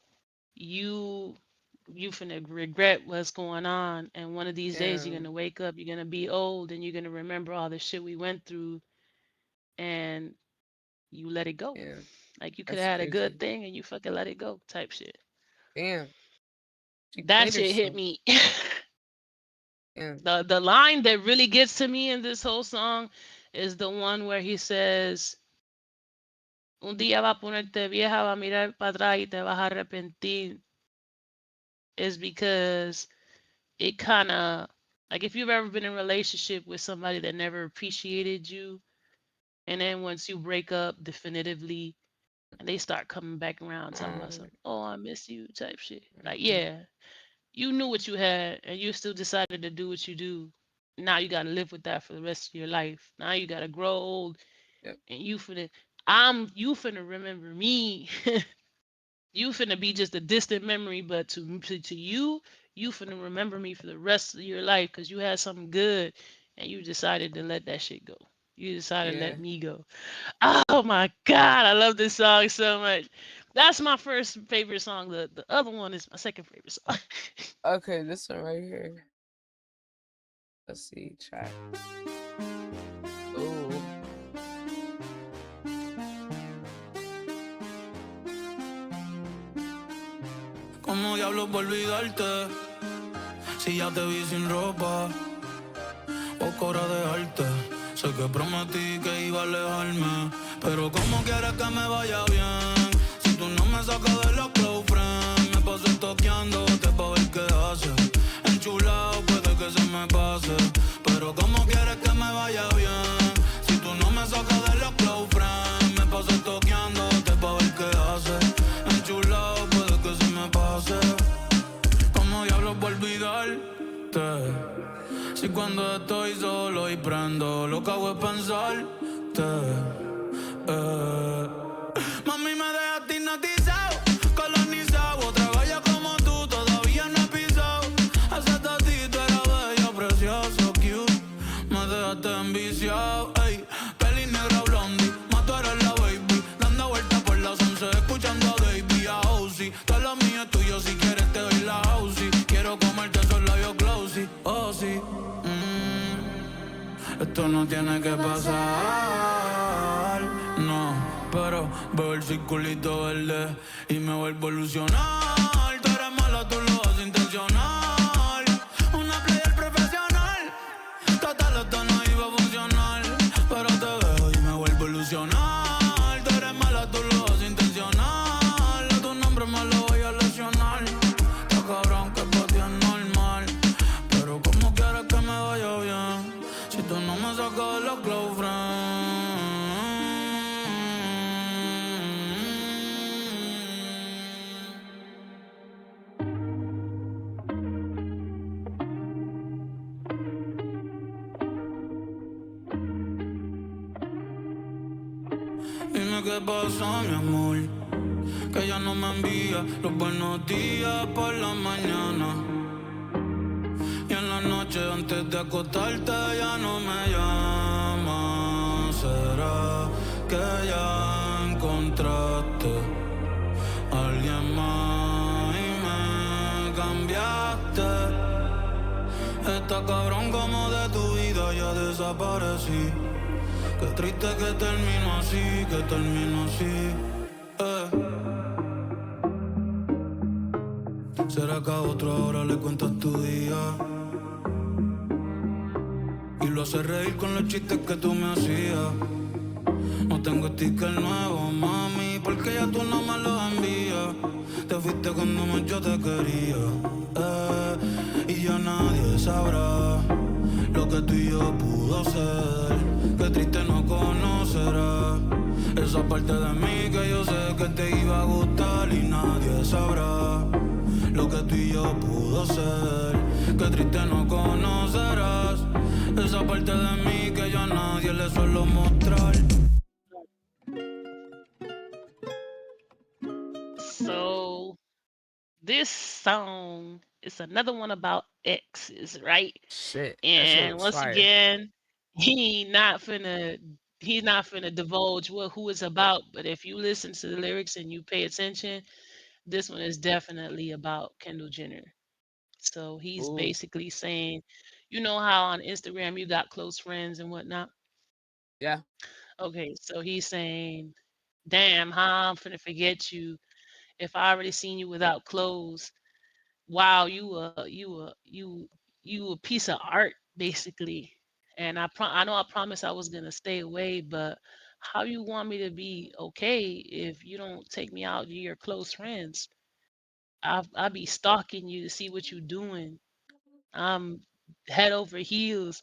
Speaker 1: "You, you finna regret what's going on, and one of these days you're
Speaker 2: yeah,
Speaker 1: gonna wake up, you're gonna be old, and you're gonna remember all the shit we went through, and you let it go.
Speaker 2: yeah.
Speaker 1: Like you could
Speaker 2: That's
Speaker 1: have had a
Speaker 2: crazy.
Speaker 1: good thing, and you fucking let it go, type shit."
Speaker 2: Damn. She
Speaker 1: That
Speaker 2: played
Speaker 1: shit hit
Speaker 2: herself.
Speaker 1: me.
Speaker 2: Yeah.
Speaker 1: The line that really gets to me in this whole song is the one where he says, "Un día va a ponerte vieja, va a mirar para atrás y te vas a arrepentir." Is because it kind of like if you've ever been in a relationship with somebody that never appreciated you, and then once you break up definitively, and they start coming back around talking about
Speaker 2: Um,
Speaker 1: some, "Oh, I miss you," type shit. Like,
Speaker 2: mhm.
Speaker 1: yeah, you knew what you had, and you still decided to do what you do. Now you gotta live with that for the rest of your life. Now you gotta grow old,
Speaker 2: Yep.
Speaker 1: and you finna remember me. You finna be just a distant memory, but to you, you finna remember me for the rest of your life because you had something good, and you decided to let that shit go. You decided to
Speaker 2: Yeah.
Speaker 1: let me go. Oh my god, I love this song so much. That's my first favorite song. The other one is my second favorite song.
Speaker 2: Okay, this one right here. Let's see. Chat. Oh.
Speaker 4: ¿Cómo diablos voy a olvidarte? Si ya te vi sin ropa, poco hora de arte. Sé que prometí que iba a alejarme, pero ¿cómo quieres que me vaya bien? Si tú no me sacas de los close friends, me paso toqueándote pa' ver qué haces. Enchulado puede que se me pase, pero ¿cómo quieres que me vaya bien? Si tú no me sacas de los close friends, me paso toqueándote pa' ver qué haces. Enchulado puede que se me pase. ¿Cómo diablos voy a olvidarte? Si cuando estoy solo y prendo, lo que hago es pensarte. Mami, me dejaste hipnotizado, colonizado. Otra galla como tú todavía no he pisado. Hace tatito era bello, precioso, cute. Me dejaste enviciado, ey. Peli negra blondie, más tú eres la baby. Dando vueltas por las 11, escuchando a Baby, a Ozzy. Todo lo mío es tuyo, si quieres te doy la Ozzy. Quiero comerte esos labios glossy, oh sí. Esto no tiene que pasar, no. Pero veo el circulito verde y me vuelvo a ilusionar. Tú eres mala, tú lo haces intencional. Una player profesional. Total, esto no iba a funcionar, pero te veo y me vuelvo a ilusionar. Tú eres mala, tú lo haces intencional. A tu nombre me lo voy a lesionar. Está cabrón que pa' ti es normal, pero ¿cómo quieres que me vaya bien? Si tú no me sacas de los close friends. Dime qué pasó, mi amor, que ella no me envía los buenos días por la mañana. Y en la noche antes de acostarte ya no me llama. ¿Será que ya encontraste a alguien más y me cambiaste? Está cabrón como de tu vida ya desaparecí. Qué triste que termino así, que termino así. ¿Será que a otro ahora le cuentas tu día? Y lo hace reír con los chistes que tú me hacías. No tengo sticker nuevo, mami, porque ya tú no me lo envías. Te fuiste cuando más yo te quería, y ya nadie sabrá lo que tú y yo pudo ser. Qué triste no conocerás esa parte de mí que yo sé que te iba a gustar y nadie sabrá lo que tú y yo pudo ser. Qué triste no conocerás esa parte de mí que yo a nadie le suelo mostrar.
Speaker 1: So this song is another one about exes, right?
Speaker 2: Shit, that shit
Speaker 1: And
Speaker 2: was
Speaker 1: once
Speaker 2: fire.
Speaker 1: again, he not finna he's not finna divulge what who it's about. But if you listen to the lyrics and you pay attention, this one is definitely about Kendall Jenner. So he's
Speaker 2: Ooh,
Speaker 1: basically saying, you know how on Instagram you got close friends and whatnot.
Speaker 2: yeah.
Speaker 1: Okay, so he's saying, damn, how I'm finna forget you if I already seen you without clothes. Wow, you a piece of art basically. And I know I promised I was gonna stay away, but how you want me to be okay if you don't take me out to your close friends? I'll be stalking you to see what you're doing. I'm head over heels,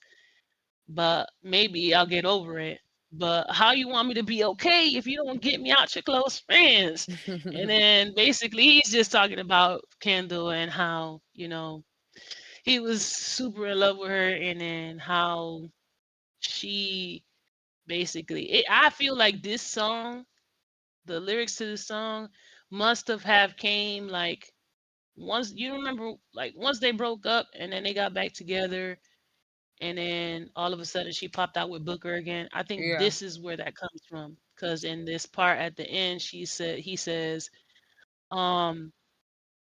Speaker 1: but maybe I'll get over it. But how you want me to be okay if you don't get me out your close friends? And then basically he's just talking about Kendall and how, he was super in love with her and then how she I feel like this song, the lyrics to this song must have came like once you remember like once they broke up and then they got back together and then all of a sudden she popped out with Booker again. I think
Speaker 2: Yeah.
Speaker 1: this is where that comes from because in this part at the end he says, um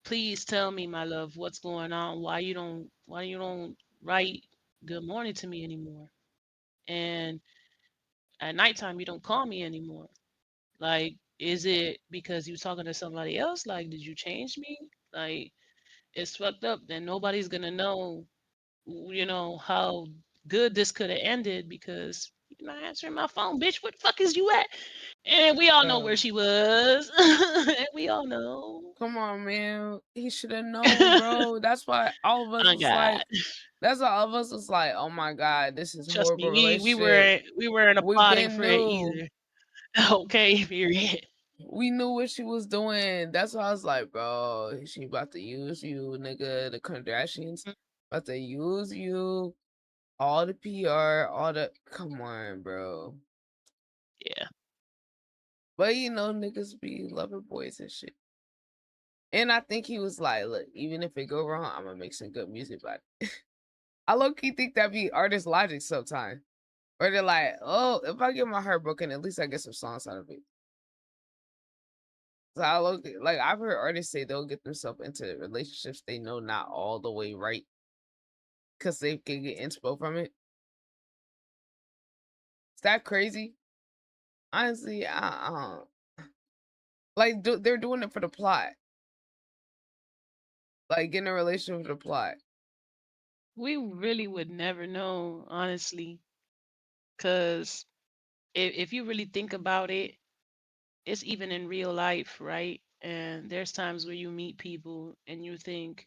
Speaker 1: please tell me my love what's going on, why you don't write good morning to me anymore, and at nighttime you don't call me anymore. Like, is it because you talking to somebody else? Like, did you change me? Like, it's fucked up. Then nobody's gonna know, how good this could have ended because you're not answering my phone, bitch. Where the fuck is you at? And we all know where she was. And we all know.
Speaker 2: Come on, man. He should have known, bro. That's why all of us
Speaker 1: Oh
Speaker 2: was
Speaker 1: God.
Speaker 2: like, that's why all of us was like, oh my God, this is
Speaker 1: Trust
Speaker 2: horrible
Speaker 1: me,
Speaker 2: relationship.
Speaker 1: we weren't
Speaker 2: We
Speaker 1: applauding
Speaker 2: been
Speaker 1: for it
Speaker 2: knew.
Speaker 1: either. Okay, period.
Speaker 2: We knew what she was doing. That's why I was like, bro, she about to use you, nigga. The Kardashians about to use you. All the PR, all the come on, bro.
Speaker 1: Yeah.
Speaker 2: But niggas be loving boys and shit. And I think he was like, look, even if it go wrong, I'm gonna make some good music about it. I low-key think that be artist logic sometimes. Where they're like, oh, if I get my heart broken, at least I get some songs out of it. So I've heard artists say they'll get themselves into relationships they know not all the way right because they can get inspo from it. Is that crazy? Honestly, they're doing it for the plot. Like getting a relationship with the plot.
Speaker 1: We really would never know, honestly, because if you really think about it, it's even in real life, right? And there's times where you meet people and you think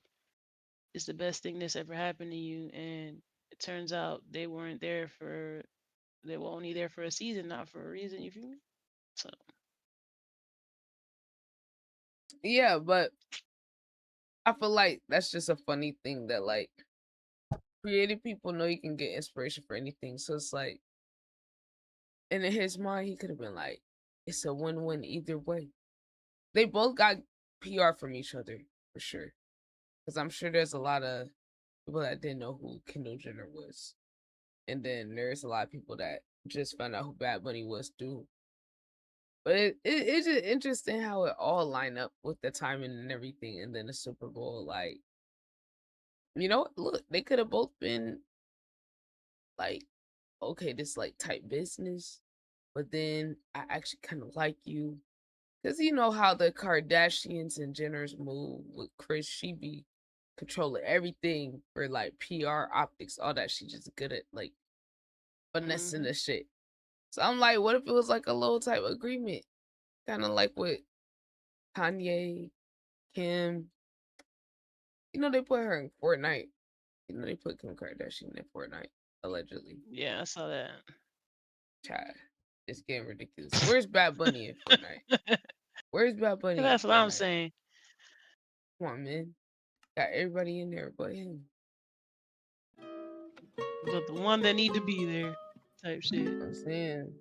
Speaker 1: it's the best thing that's ever happened to you, and it turns out they were only there for a season, not for a reason. You feel me? So
Speaker 2: Yeah, but I feel like that's just a funny thing that like creative people know you can get inspiration for anything. So it's like, and in his mind, he could have been like, it's a win-win either way. They both got PR from each other for sure. Because I'm sure there's a lot of people that didn't know who Kendall Jenner was. And then there's a lot of people that just found out who Bad Bunny was too. But it's just interesting how it all lined up with the timing and everything. And then the Super Bowl, like, look, they could have both been like, okay, this like type business. But then I actually kind of like you. Because you know how the Kardashians and Jenners move with Chris. She be controlling everything for like PR, optics, all that. She just good at like finessing the shit. So I'm like, what if it was like a low type agreement? Kind of like with Kanye, Kim. They put her in Fortnite. They put Kim Kardashian in Fortnite, allegedly.
Speaker 1: yeah, I saw that.
Speaker 2: Child, it's getting ridiculous. Where's Bad Bunny in Fortnite? Where's Bad Bunny?
Speaker 1: That's
Speaker 2: in
Speaker 1: what I'm
Speaker 2: Fortnite?
Speaker 1: saying.
Speaker 2: Come on, man. Got everybody in there but him.
Speaker 1: But the one that need to be there, type shit.
Speaker 2: I'm saying.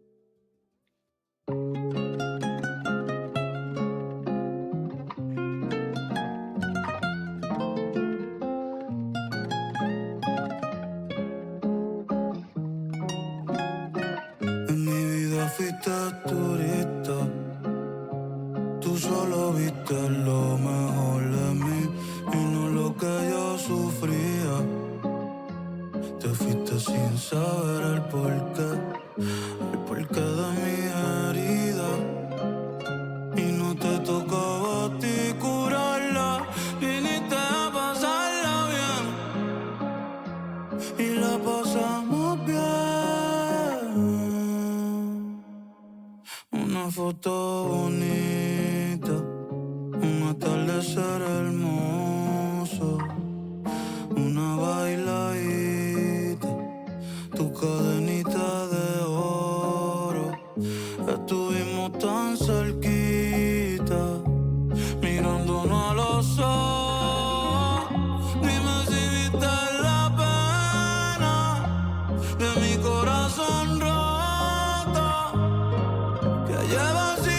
Speaker 4: En mi vida fuiste turista. Tú solo viste lo mejor de mí y no lo que yo sufría. Te fuiste sin saber el porqué de mi herida. Y no te tocaba a ti curarla, viniste a pasarla bien y la pasamos bien. Una foto bonita, un atardecer hermoso, una bailadita, tu cadenita de oro. Estuvimos tan cerquita, mirándonos a los ojos. Dime si viste la pena de mi corazón roto, que lleva así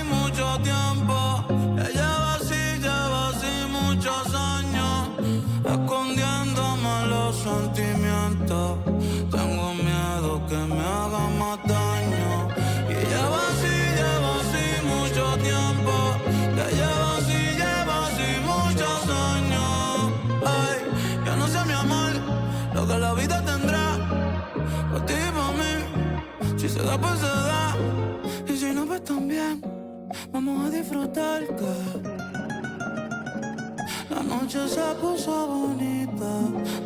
Speaker 4: mucho tiempo, que lleva así muchos años, escondiéndome los sentimientos. Tengo miedo que me haga más daño. Y lleva así mucho tiempo, que lleva así muchos años. Ay, yo no sé mi amor, lo que la vida tendrá, por ti y por mí. Si se da, pues se da. Y si no, pues también vamos a disfrutar que La noche se puso bonita,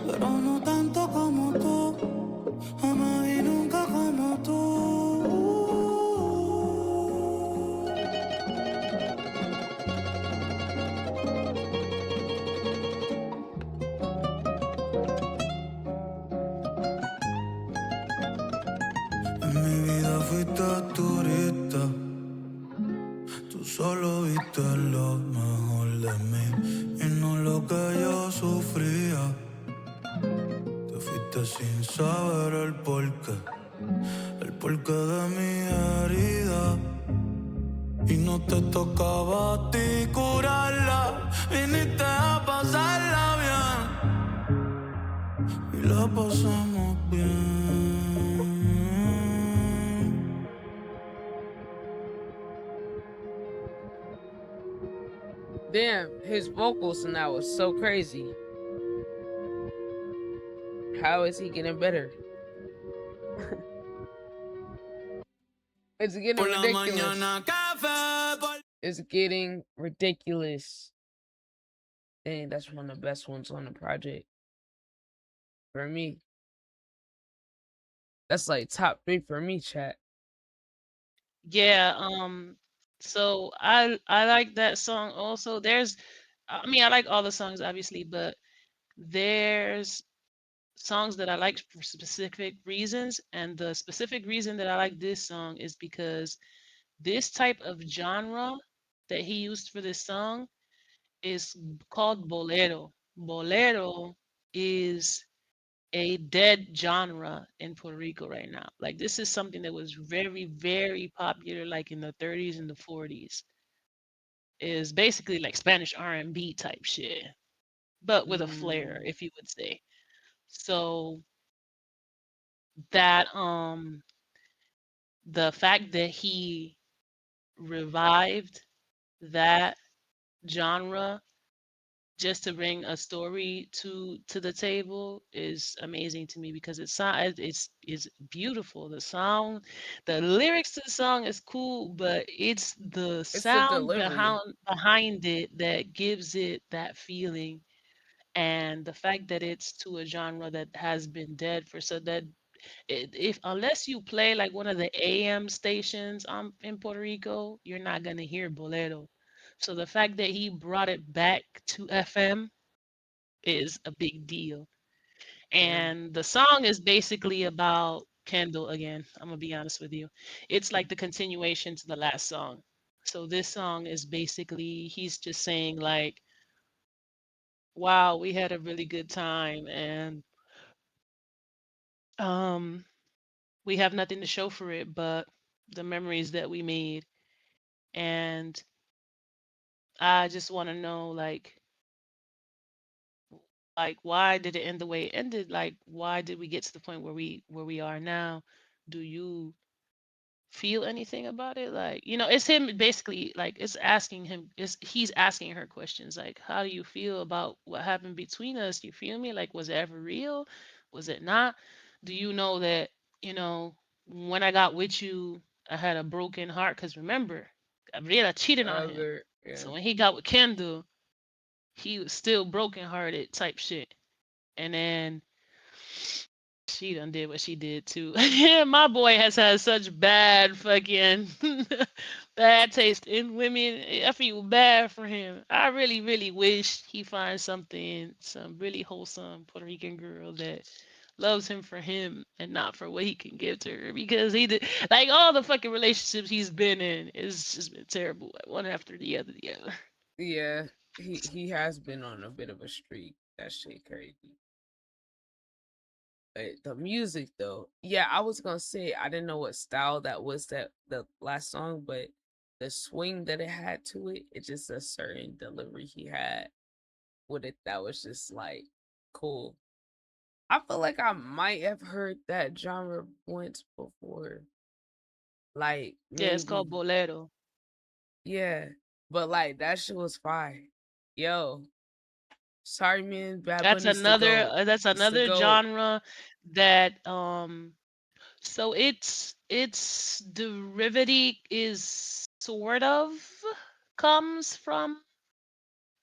Speaker 4: pero no tanto como tú. Jamás y nunca como tú. En mi vida fuiste turista, tú solo viste lo mejor de mí y no lo que yo sufría. Te fuiste sin saber el porqué de mi herida. Y no te tocaba a ti curarla, viniste a pasarla bien y la pasamos bien.
Speaker 2: Damn, his vocals now is so crazy. How is he getting better? It's getting
Speaker 4: Por la
Speaker 2: ridiculous.
Speaker 4: mañana café, por
Speaker 2: It's getting ridiculous. Dang, that's one of the best ones on the project. For me. That's like top 3 for me, chat.
Speaker 1: Yeah, so I like that song also. I mean, I like all the songs obviously, but there's songs that I like for specific reasons, and the specific reason that I like this song is because this type of genre that he used for this song is called bolero. Bolero is a dead genre in Puerto Rico right now. Like this is something that was very, very popular like in the 30s and the 40s. Is basically like Spanish R&B type shit, but with a flair,
Speaker 2: Mm,
Speaker 1: if you would say. So that the fact that he revived that genre just to bring a story to the table is amazing to me because it's beautiful. The sound, the lyrics to the song is cool, but it's the
Speaker 2: it's the
Speaker 1: sound
Speaker 2: delivery.
Speaker 1: behind it that gives it that feeling. And the fact that it's to a genre that has been dead for so that if unless you play like one of the AM stations in Puerto Rico, you're not gonna hear bolero. So the fact that he brought it back to FM is a big deal.
Speaker 2: Yeah.
Speaker 1: And the song is basically about Kendall again. I'm gonna be honest with you. It's like the continuation to the last song. So this song is basically he's just saying like, wow, we had a really good time and um we have nothing to show for it but the memories that we made. And I just want to know like why did it end the way it ended? Like why did we get to the point where we are now? Do you feel anything about it? Like, it's him basically like it's asking him is he's asking her questions like how do you feel about what happened between us? You feel me? Like was it ever real? Was it not? Do you know that, you know, when I got with you, I had a broken heart because remember, Gabriela cheated on him.
Speaker 2: Other, yeah.
Speaker 1: So when he got with Kendall, he was still brokenhearted type shit. And then she done did what she did too. My boy has had such bad fucking bad taste in women. I feel bad for him. I really, really wish he finds something, some really wholesome Puerto Rican girl that loves him for him and not for what he can give to her. Because he did like all the fucking relationships he's been in is just been terrible, like, one after the other.
Speaker 2: Yeah. He has been on a bit of a streak. That shit crazy. But the music though. Yeah, I was gonna say I didn't know what style that was that the last song, but the swing that it had to it, it's just a certain delivery he had with it that was just like cool. I feel like I might have heard that genre once before. Like
Speaker 1: Yeah, it's called
Speaker 2: maybe.
Speaker 1: bolero.
Speaker 2: Yeah. But like that shit was fire. Yo, sorry man, Bad
Speaker 1: That's
Speaker 2: Bunny's the
Speaker 1: another
Speaker 2: GOAT.
Speaker 1: that's
Speaker 2: It's the
Speaker 1: another
Speaker 2: GOAT.
Speaker 1: genre that so it's derivative is sort of comes from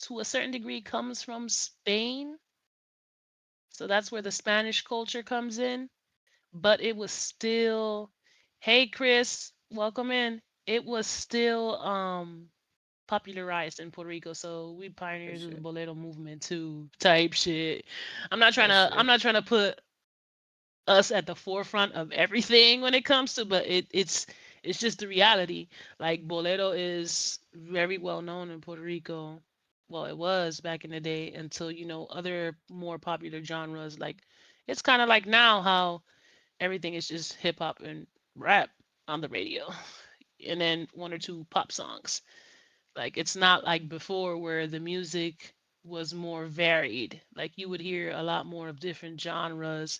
Speaker 1: to a certain degree comes from Spain. So that's where the Spanish culture comes in. But it was still, hey Chris, welcome in. It was still popularized in Puerto Rico. So we
Speaker 2: Oh
Speaker 1: pioneers of the
Speaker 2: shit.
Speaker 1: bolero movement too, type shit.
Speaker 2: Oh
Speaker 1: I'm
Speaker 2: shit.
Speaker 1: not trying to put us at the forefront of everything when it comes to, but it's just the reality. Like bolero is very well known in Puerto Rico. Well, it was back in the day until other more popular genres. Like it's kind of like now how everything is just hip hop and rap on the radio, and then one or two pop songs. Like it's not like before where the music was more varied. Like you would hear a lot more of different genres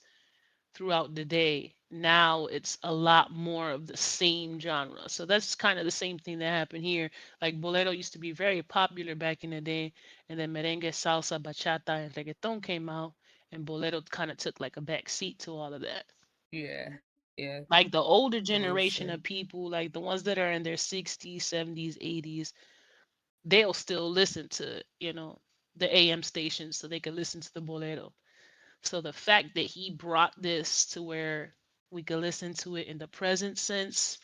Speaker 1: throughout the day. Now it's a lot more of the same genre. So that's kind of the same thing that happened here. Like bolero used to be very popular back in the day, and then merengue, salsa, bachata, and reggaeton came out, and bolero kind of took like a back seat to all of that.
Speaker 2: Yeah. Yeah.
Speaker 1: Like the older
Speaker 2: I
Speaker 1: generation
Speaker 2: understand.
Speaker 1: of people, like the ones that are in their 60s, 70s, 80s, they'll still listen to, the AM stations so they can listen to the bolero. So the fact that he brought this to where we could listen to it in the present sense,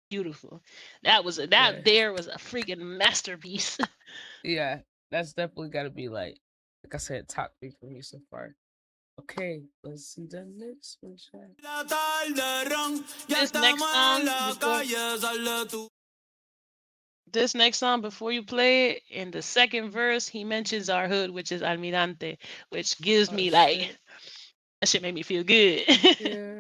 Speaker 1: beautiful.
Speaker 2: Yeah.
Speaker 1: That there was a freaking masterpiece.
Speaker 2: Yeah. That's definitely gotta be like I said, top three for me so far. Okay, let's see the next one. Chat.
Speaker 4: La tarde ron, ya
Speaker 1: this next
Speaker 4: estamos en
Speaker 1: song
Speaker 4: la
Speaker 1: before
Speaker 4: calle, sale tú.
Speaker 1: this next song before you play it, in the second verse, he mentions our hood, which is Almirante, which gives
Speaker 2: Oh
Speaker 1: me like
Speaker 2: shit.
Speaker 1: that shit made me feel good.
Speaker 2: Yeah.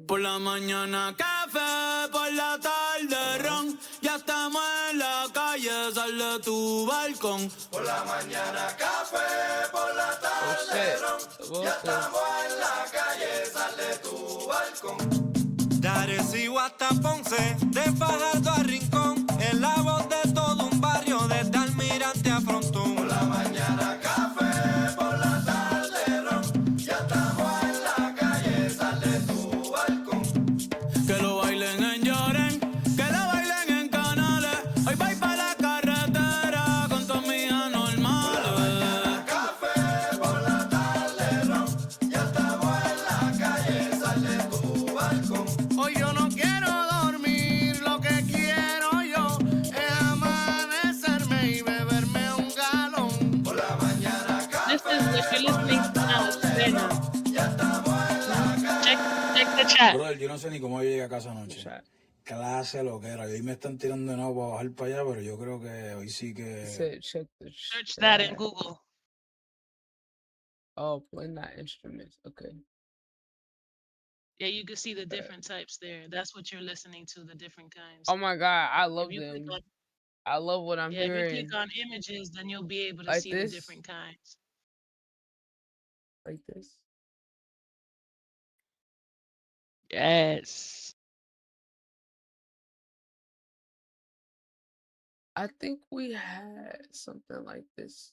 Speaker 4: Por la mañana café, por la tarde
Speaker 2: Uh-huh.
Speaker 4: ron, ya estamos en la calle, sale tu balcón. Por la mañana café, por la
Speaker 2: Oh
Speaker 4: tarde
Speaker 2: shit.
Speaker 4: ron, ya
Speaker 2: Well,
Speaker 4: estamos en la calle, sale tu balcón. De Arecibo hasta Ponce, de Fajardo a Rincón, en la voz de todo un barrio, desde Almirante a Frontón. Por la mañana café, por la tarde ron, ya estamos en la calle, sal de tu balcón. Que lo bailen en Lloren, que lo bailen en Canales, hoy voy pa' la carretera con todas mis anormales. Por la mañana café, por la tarde ron, ya estamos en la calle, sal de tu balcón. Hoy yo no quiero dormir, lo que quiero yo es amanecerme y beberme un galón. Por la mañana
Speaker 1: This
Speaker 4: café,
Speaker 1: is what you're
Speaker 4: por
Speaker 1: listening
Speaker 4: la
Speaker 1: to now is
Speaker 4: tarde
Speaker 1: Suena.
Speaker 4: ron, ya estamos en la
Speaker 1: Check check
Speaker 4: calle.
Speaker 1: the chat.
Speaker 11: Brother, yo no sé ni cómo yo llegué a casa
Speaker 2: one
Speaker 11: anoche.
Speaker 2: shot.
Speaker 11: Clase lo que era. Y hoy me están tirando de nuevo para bajar para allá, pero yo creo que hoy sí
Speaker 2: It
Speaker 11: que.
Speaker 2: said check the
Speaker 1: Search that in
Speaker 2: chat.
Speaker 1: Google.
Speaker 2: Oh, play not instruments. Okay.
Speaker 1: Yeah, you can see the
Speaker 2: Uh,
Speaker 1: different types there. That's what you're listening to, the different kinds.
Speaker 2: oh my god, I
Speaker 1: If
Speaker 2: love
Speaker 1: you click
Speaker 2: them.
Speaker 1: on
Speaker 2: I love what I'm
Speaker 1: Yeah, if you click
Speaker 2: hearing.
Speaker 1: on images, then you'll be able to
Speaker 2: Like
Speaker 1: see the
Speaker 2: this.
Speaker 1: different kinds.
Speaker 2: Like this.
Speaker 1: Yes.
Speaker 2: I think we had something like this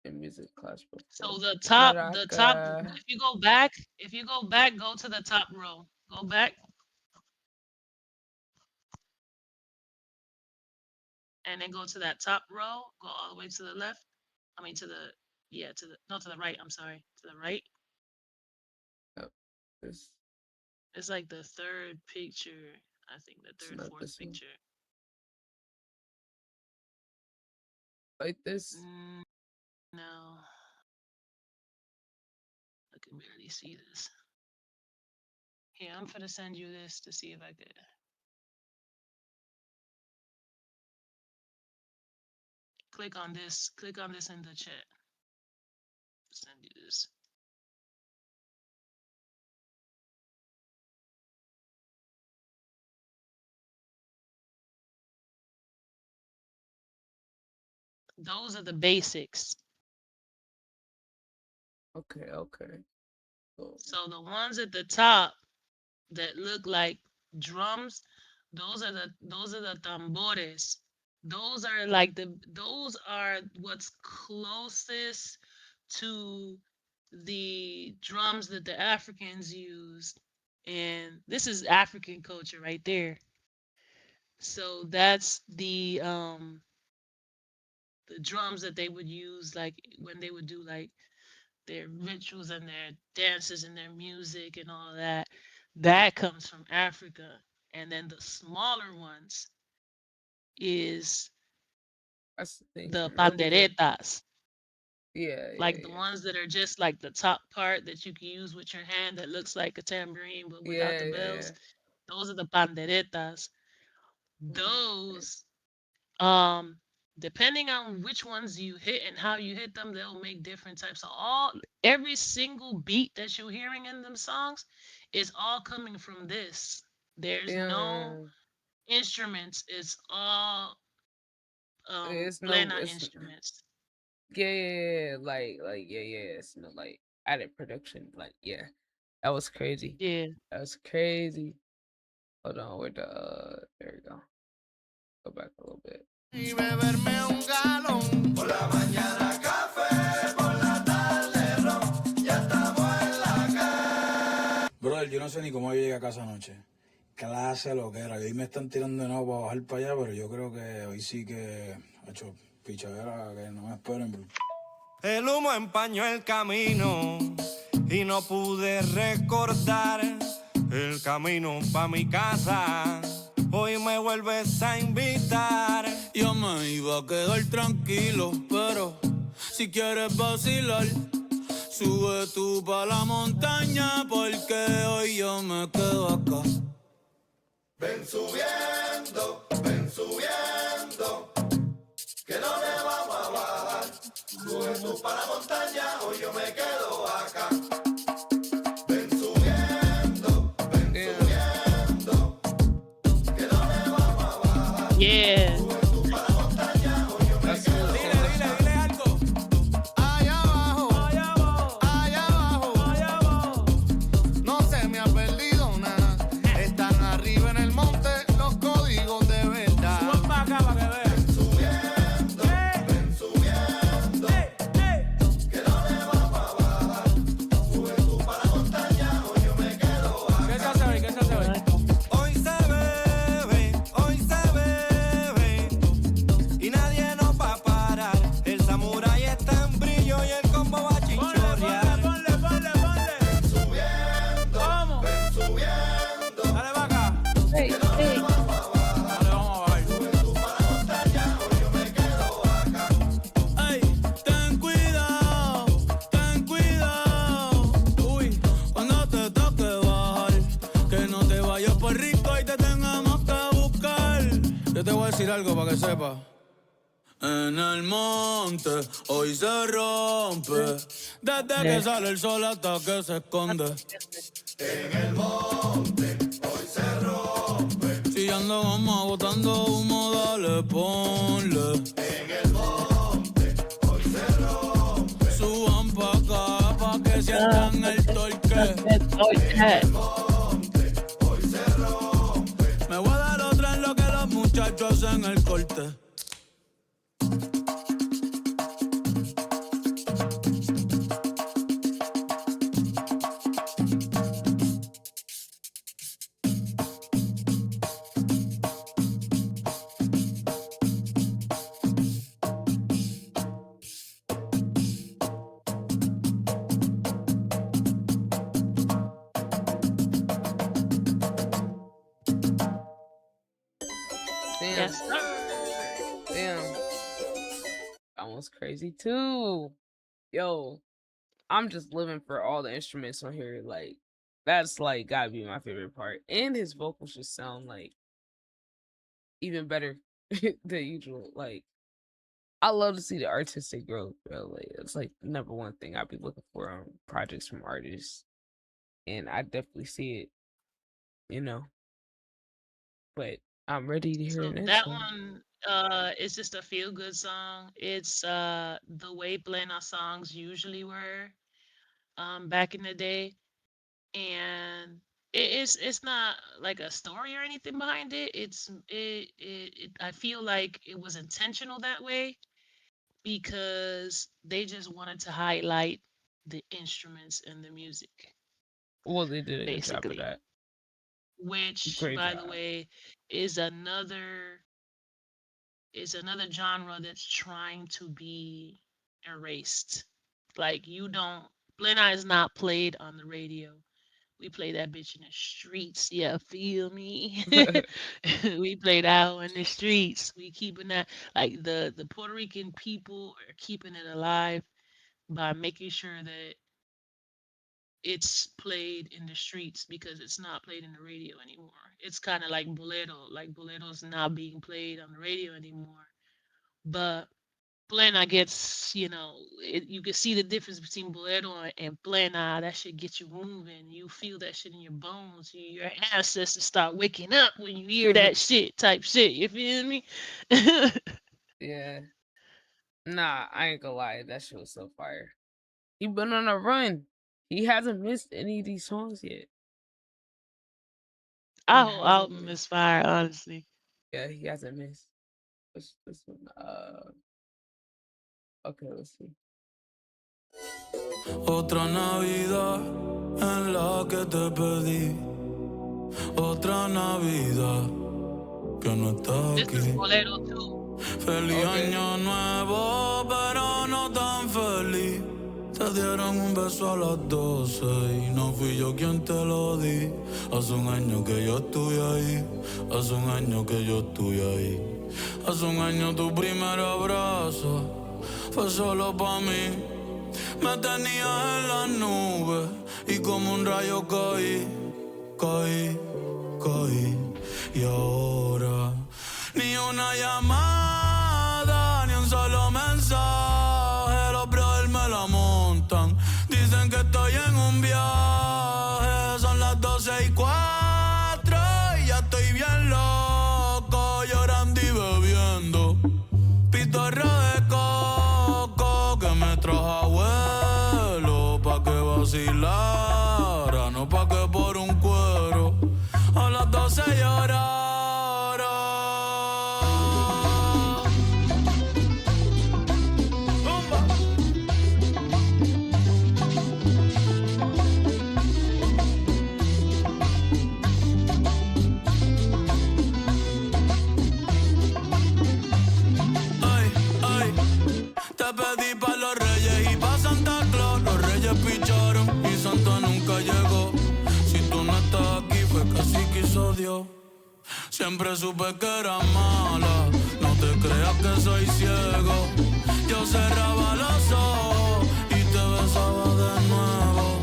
Speaker 2: in music class before.
Speaker 1: So the top,
Speaker 2: Maraca.
Speaker 1: if you go back, go to the top row. Go back and then go to that top row. Go all the way to the left. I mean to the yeah, to the no to the right, I'm sorry. To the right.
Speaker 2: Oh, this.
Speaker 1: It's like the third picture. I think the
Speaker 2: It's
Speaker 1: third,
Speaker 2: not
Speaker 1: fourth
Speaker 2: this one.
Speaker 1: picture.
Speaker 2: Like this.
Speaker 1: No, I can barely see this. Here, I'm gonna send you this to see if I could click on this. Click on this in the chat. Send you this. Those are the basics.
Speaker 2: Okay, okay. So,
Speaker 1: So the ones at the top that look like drums, those are the tambores. Those are what's closest to the drums that the Africans used. And this is African culture right there. So that's the drums that they would use, like when they would do like their rituals and their dances and their music and all that, that comes from Africa. And then the smaller ones is
Speaker 2: That's the thing
Speaker 1: the
Speaker 2: from earlier.
Speaker 1: panderetas,
Speaker 2: Yeah, yeah,
Speaker 1: like the
Speaker 2: yeah.
Speaker 1: ones that are just like the top part that you can use with your hand that looks like a tambourine but without
Speaker 2: Yeah,
Speaker 1: the
Speaker 2: yeah,
Speaker 1: bells.
Speaker 2: yeah.
Speaker 1: Those are the panderetas.
Speaker 2: Okay.
Speaker 1: Those, depending on which ones you hit and how you hit them, they'll make different types of all every single beat that you're hearing in them songs is all coming from this. There's no
Speaker 2: Damn.
Speaker 1: instruments, it's all
Speaker 2: It's no,
Speaker 1: plena
Speaker 2: it's
Speaker 1: instruments.
Speaker 2: yeah, yeah, yeah, like yeah, yeah. It's no like added production. Like yeah, that was crazy.
Speaker 1: Yeah.
Speaker 2: That was crazy. Hold on, where the there we go. Go back a little bit.
Speaker 4: Y beberme un galón. Por la mañana café, por la tarde ron. Ya estamos en la calle.
Speaker 11: Brother, yo no sé ni cómo yo llegué a casa anoche. Clase lo que era. Hoy me están tirando de nuevo para bajar para allá, pero yo creo que hoy sí que ha hecho pichadera, que no me esperen, bro.
Speaker 4: El humo empañó el camino y no pude recordar el camino pa' mi casa. Hoy me vuelves a invitar. Yo me iba a quedar tranquilo, pero si quieres vacilar, sube tú pa' la montaña porque hoy yo me quedo acá. Ven subiendo, que no le vamos a bajar. Sube tú pa' la montaña, hoy yo me quedo acá. Ven subiendo, que no le vamos a bajar.
Speaker 1: Yeah.
Speaker 4: Sube tú pa' la montaña, hoy yo me quedo acá. Dile algo. Allá abajo, allá abajo, allá abajo, allá abajo. No se me ha perdido nada. Están arriba en el monte los códigos de verdad. Suban pa' acá para que vean. Ven subiendo, que no le vamos a bajar. Sube tú pa' la montaña, hoy yo me quedo acá. ¿Qué se hace hoy? ¿Qué se hace hoy? Hoy se bebe, y nadie nos va a parar. El samurái está en brillo y el combo va a chinchorrear. Ponle. Ven subiendo, ¿cómo? Ven subiendo. Dale pa' acá.
Speaker 2: Hey,
Speaker 4: Que no le
Speaker 2: hey.
Speaker 4: vamos a bajar. No le vamos a bajar. Sube tú pa' la montaña, hoy yo me quedo acá. Ey, ten cuidado, ten cuidado. Uy, cuando te toque bajar, que no te vayas por Rico y te tengamos que buscar. Yo te voy a decir algo para que sepas. En el monte hoy se rompe, desde que sale el sol hasta que se esconde. En el monte hoy se rompe. Si ando goma botando humo, dale ponle. En el monte hoy se rompe. Suban pa' acá pa' que sientan el torque. Monte hoy se rompe. Me voy a dar otra en lo que los muchachos hacen el corte.
Speaker 2: Damn,
Speaker 1: Yes, sir.
Speaker 2: damn. That was crazy too. Yo, I'm just living for all the instruments on here. Like, that's like gotta be my favorite part. And his vocals just sound like even better than usual. Like, I love to see the artistic growth, bro. Like, it's like the number one thing I'd be looking for on projects from artists. And I definitely see it, you know. But I'm ready to hear
Speaker 1: So
Speaker 2: the next
Speaker 1: that
Speaker 2: one.
Speaker 1: one is just a feel good song. It's the way plena songs usually were back in the day. And it's not like a story or anything behind it. I feel like it was intentional that way because they just wanted to highlight the instruments and the music,
Speaker 2: Well, they did a good job of
Speaker 1: basically.
Speaker 2: that.
Speaker 1: Which,
Speaker 2: Great
Speaker 1: by the
Speaker 2: job.
Speaker 1: way, is another is another genre that's trying to be erased. Like you don't Blend is not played on the radio. We play that bitch in the streets. Yeah, feel me? We play that in the streets. We keeping that like the Puerto Rican people are keeping it alive by making sure that it's played in the streets because it's not played in the radio anymore. It's kind of like bolero. Like bolero's not being played on the radio anymore. But plena gets, you can see the difference between bolero and plena. That shit gets you moving. You feel that shit in your bones. Your ancestors start waking up when you hear that shit type shit. You feel me?
Speaker 2: Yeah. Nah, I ain't gonna lie. That shit was so fire. He been on a run. He hasn't missed any of these songs yet. He
Speaker 1: Our whole
Speaker 2: hasn't
Speaker 1: album
Speaker 2: missed.
Speaker 1: is fire, honestly.
Speaker 2: Yeah, he hasn't missed. What's this one? Okay, let's see.
Speaker 4: Otra Navidad en la que te pedí. Otra Navidad que no está
Speaker 1: This is
Speaker 4: aquí.
Speaker 1: bolero too.
Speaker 4: Feliz año nuevo, pero no tan feliz. Te dieron un beso a las 12 y no fui yo quien te lo di. Hace un año que yo estoy ahí. Hace un año que yo estoy ahí. Hace un año tu primer abrazo fue solo pa' mí. Me tenías en las nubes y como un rayo caí, caí, caí. Y ahora ni una llamada, ni un solo mensaje. Los brothers me la montan. Dicen que estoy en un viaje. Son las 12:04 y ya estoy bien loco, llorando y bebiendo. Pitorro de coco que me trajo abuelo pa' que vacilara, no pa' que por un cuero a las 12 llorara. Ay, ay, te pedí pa' los reyes y pa' Santa Claus. Los reyes picharon y Santa nunca llegó. Si tú no estás aquí fue que así quiso Dios. Siempre supe que era mala, no te creas que soy ciego. Yo cerraba los ojos y te besaba de nuevo.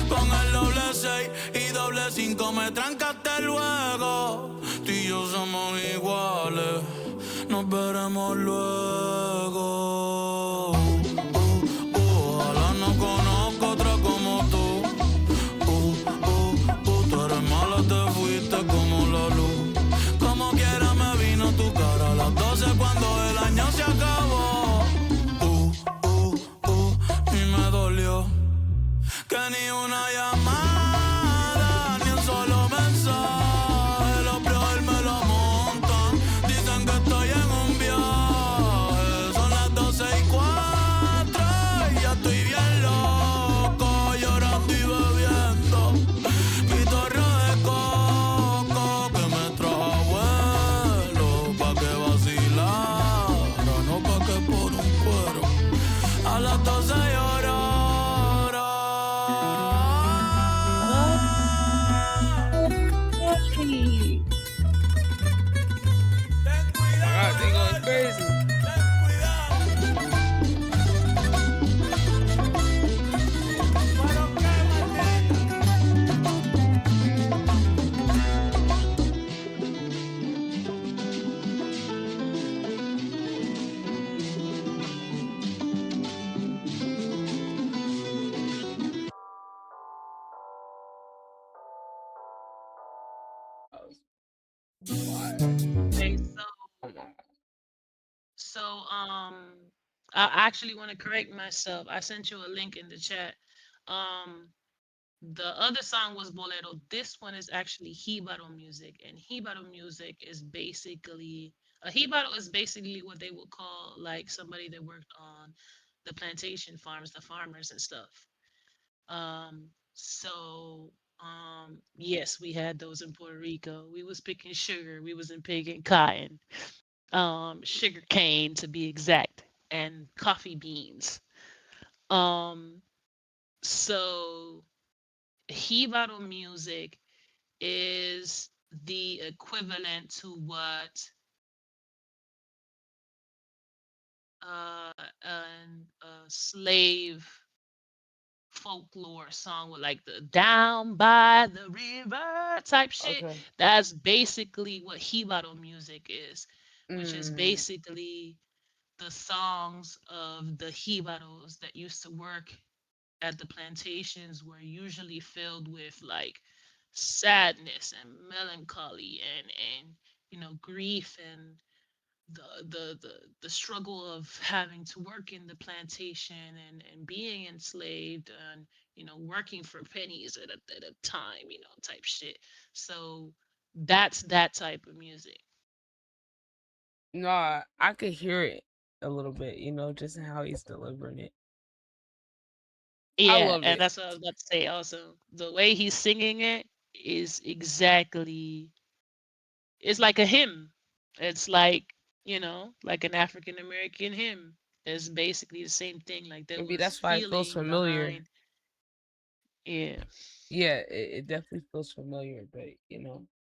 Speaker 4: Con el doble 6 y doble 5 me trancaste luego. Tú y yo somos iguales, nos veremos luego. Ojalá no conozca otra como tú. Tú eres mala, te fuiste como la luz. Como quiera me vino tu cara a las 12 cuando el año se acabó. Y me dolió que ni una llamada, ni un solo mensaje. Los brothers me lo montan. Dicen que estoy en un viaje. Son las 12:04 y ya estoy bien loco, llorando y bebiendo. Pitorro de coco que me trajo abuelo pa' que vacilara, no pa' que por un cuero a las 12 llorara.
Speaker 1: Hey.
Speaker 2: Oh my god, they going crazy. That was fire.
Speaker 1: Okay,
Speaker 2: Oh my god.
Speaker 1: so I actually want to correct myself. I sent you a link in the chat. Um, the other song was bolero. This one is actually hibaro music, and hibaro music is basically a hibaro is basically what they would call like somebody that worked on the plantation farms, the farmers and stuff. Yes, we had those in Puerto Rico. We was picking sugar. We was in picking cotton. sugar cane to be exact, and coffee beans. Um, so Hibaro music is the equivalent to what a slave folklore song with like the down by the river type shit.
Speaker 2: Okay.
Speaker 1: That's basically what Hibaro music is, which is
Speaker 2: Mm.
Speaker 1: basically the songs of the Hibaros that used to work at the plantations were usually filled with like sadness and melancholy and grief and the struggle of having to work in the plantation and being enslaved and working for pennies at a time, type shit. So that's that type of music.
Speaker 2: No, I could hear it a little bit, just in how he's delivering it. I
Speaker 1: Yeah,
Speaker 2: love
Speaker 1: and
Speaker 2: it.
Speaker 1: that's what I was about to say also. The way he's singing it is exactly, it's like a hymn. It's like an African American hymn. It's basically the same thing. Like there
Speaker 2: Maybe
Speaker 1: was
Speaker 2: that's why it feels
Speaker 1: feeling
Speaker 2: familiar.
Speaker 1: behind. Yeah.
Speaker 2: Yeah, it definitely feels familiar, but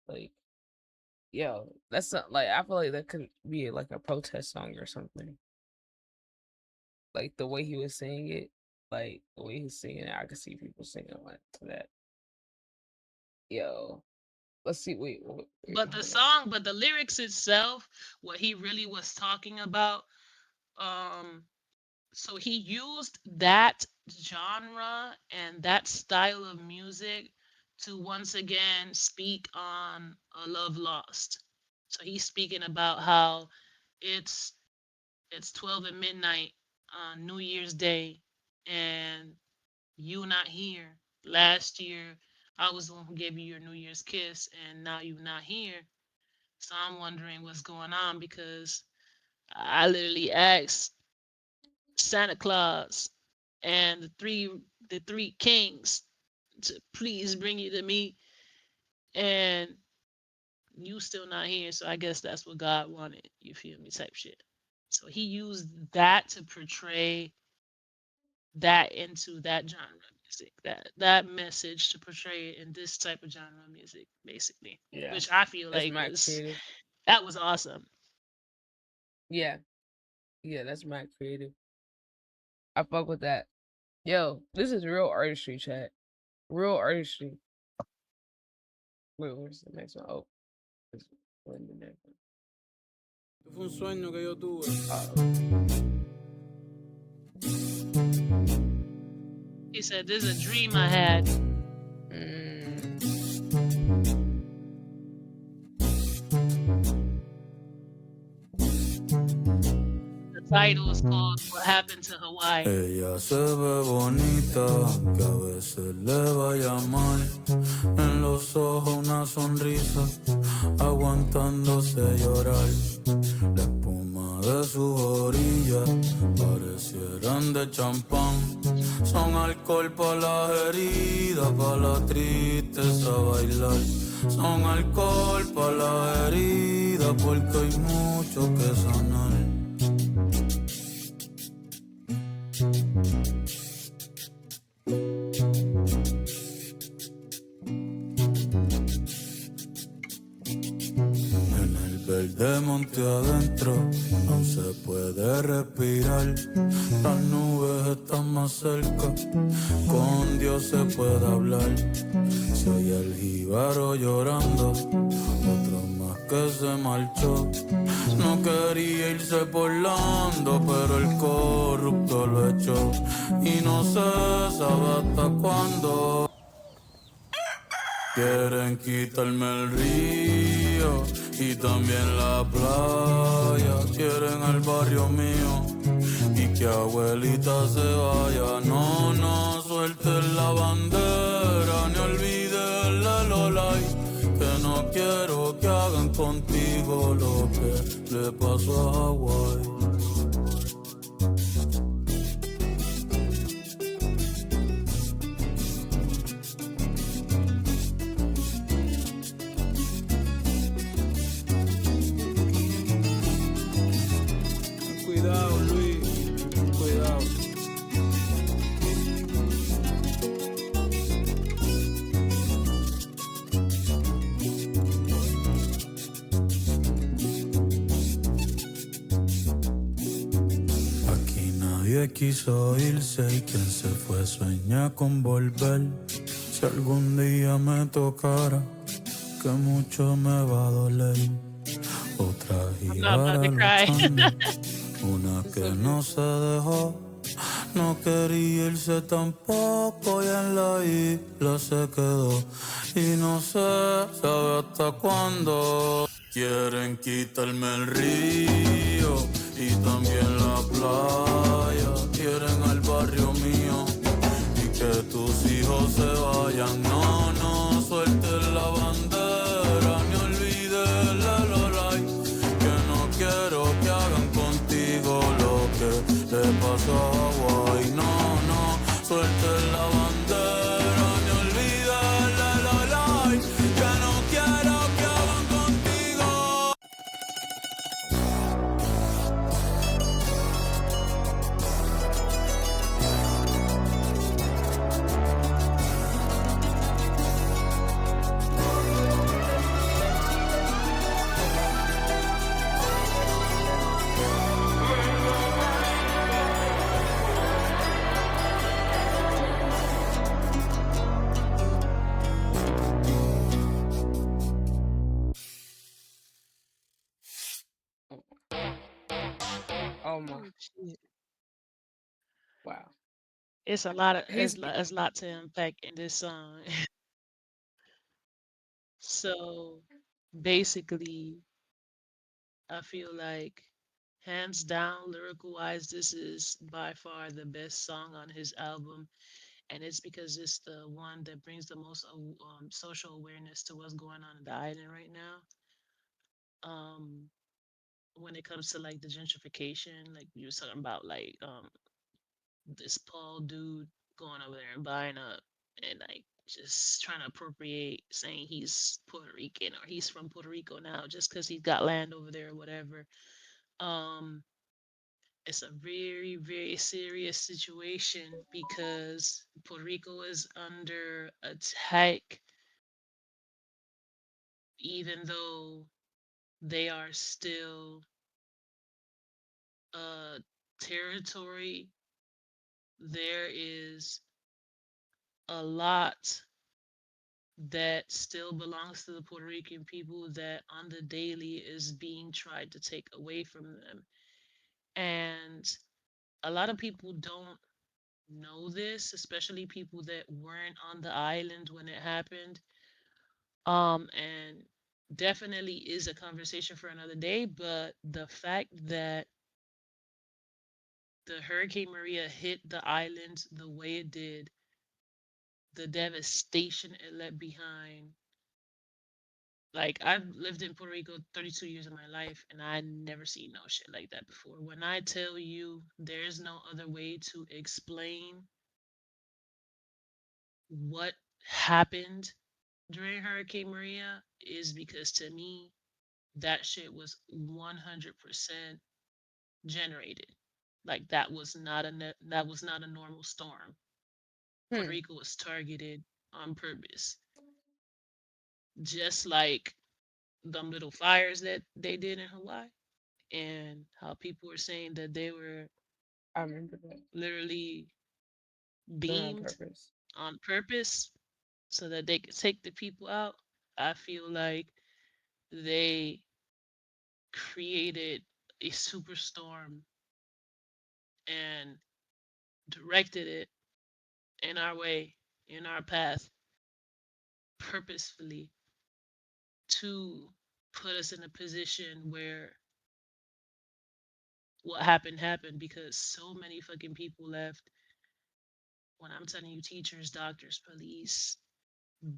Speaker 2: like, yo, that's not like I feel like that could be like a protest song or something. Like the way he was saying it, like the way he's singing it, I could see people singing like to that. Yo, let's see. Wait,
Speaker 1: But the
Speaker 2: hold up.
Speaker 1: song, but the lyrics itself, what he really was talking about, um, so he used that genre and that style of music to once again speak on a love lost. So he's speaking about how it's it's 12 at midnight on New Year's Day and you not here. Last year I was the one who gave you your New Year's kiss and now you not here. So I'm wondering what's going on because I literally asked Santa Claus and the three kings to please bring you to me, and you still not here. So I guess that's what God wanted. You feel me? Type shit. So he used that to portray that into that genre of music, that message to portray it in this type of genre of music, basically.
Speaker 2: Yeah,
Speaker 1: Which I feel
Speaker 2: that's
Speaker 1: like
Speaker 2: mad creative.
Speaker 1: that was awesome.
Speaker 2: Yeah, yeah, that's mad creative. I fuck with that. Yo, this is real artistry, chat. Real artistry. Wait, where's the next one? Oh, it's in the next one.
Speaker 4: Fue un sueño que yo tuve.
Speaker 1: He said, "This is a dream I had." The title is called "What Happened to Hawaii."
Speaker 4: Ella se ve bonita, que a veces le vaya mal. En los ojos una sonrisa, aguantándose llorar. La espuma de sus orillas parecieran de champán. Son alcohol para las heridas, para la tristeza bailar. Son alcohol para las heridas, porque hay mucho que sanar. En el verde monte adentro no se puede respirar. Las nubes están más cerca, con Dios se puede hablar. Si hay el jíbaro llorando, otro más que se marchó. No quería irse porlando, pero el corrupto lo echó. Y no se sabe hasta cuándo. Quieren quitarme el río y también la playa. Quieren el barrio mío y que abuelita se vaya. No, no suelten la bandera ni olviden la lolay. Que no quiero que hagan contigo lo que le pasó a Hawái.
Speaker 11: nadie quiso irse y quien se fue sueña con volver. Si algún día me tocara, que mucho me va a doler. Otra
Speaker 1: I'm not about
Speaker 11: jíbara
Speaker 1: to cry.
Speaker 11: luchando, una
Speaker 2: It's
Speaker 11: que
Speaker 2: so
Speaker 11: no
Speaker 2: beautiful.
Speaker 11: se dejó. No quería irse tampoco y en la isla se quedó. Y no sé, sabe hasta cuándo. Quieren quitarme el río y también la playa. Quieren al barrio mío y que tus hijos se vayan. No, no sueltes la bandera ni olvides la lolay. Que no quiero que hagan contigo lo que le pasó a Hawaii. No, no sueltes la bandera ni olvides la lolay. Que no quiero que hagan contigo.
Speaker 2: Oh my,
Speaker 1: Oh, shit.
Speaker 2: wow.
Speaker 1: It's a lot of
Speaker 2: He's
Speaker 1: it's a lot to unpack in this song. So basically, I feel like hands down, lyrical wise, this is by far the best song on his album, and it's because it's the one that brings the most social awareness to what's going on in the island right now. Um, when it comes to like the gentrification, like you were talking about, like this Paul dude going over there and buying up and like just trying to appropriate, saying he's Puerto Rican or he's from Puerto Rico now just because he's got land over there or whatever. Um, it's a very, very serious situation because Puerto Rico is under attack, even though they are still a territory. There is a lot that still belongs to the Puerto Rican people that on the daily is being tried to take away from them. And a lot of people don't know this, especially people that weren't on the island when it happened. And definitely is a conversation for another day, but the fact that the Hurricane Maria hit the island the way it did, the devastation it left behind. Like I've lived in Puerto Rico 32 years of my life and I never seen no shit like that before. When I tell you there's no other way to explain what happened during Hurricane Maria is because to me that shit was 100% generated. Like that was not a normal storm. Puerto
Speaker 2: hmm.
Speaker 1: Rico was targeted on purpose. Just like them little fires that they did in Hawaii and how people were saying that they were
Speaker 2: I remember that.
Speaker 1: literally
Speaker 2: Done on
Speaker 1: beamed
Speaker 2: purpose.
Speaker 1: on purpose so that they could take the people out. I feel like they created a superstorm and directed it in our way, in our path, purposefully to put us in a position where what happened happened because so many fucking people left. When I'm telling you, teachers, doctors, police,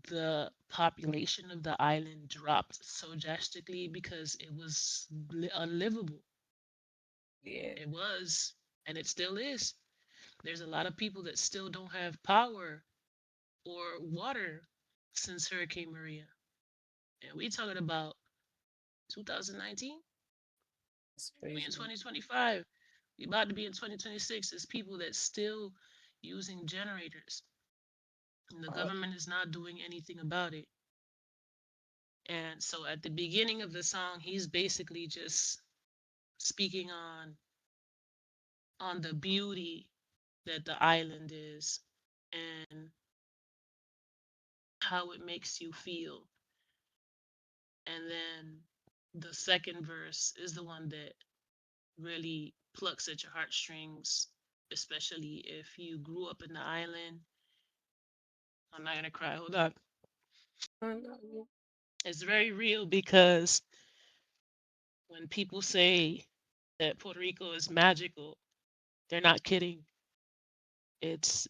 Speaker 1: the population of the island dropped so drastically because it was unlivable.
Speaker 2: Yeah.
Speaker 1: It was, and it still is. There's a lot of people that still don't have power or water since Hurricane Maria. And we talking about 2019.
Speaker 2: It's
Speaker 1: We in
Speaker 2: crazy.
Speaker 1: 2025. We about to be in 2026. There's people that still using generators. And the government is not doing anything about it. And so at the beginning of the song, he's basically just speaking on on the beauty that the island is and how it makes you feel. And then the second verse is the one that really plucks at your heartstrings, especially if you grew up in the island. I'm not gonna cry. Hold on. It's very real because when people say that Puerto Rico is magical, they're not kidding. It's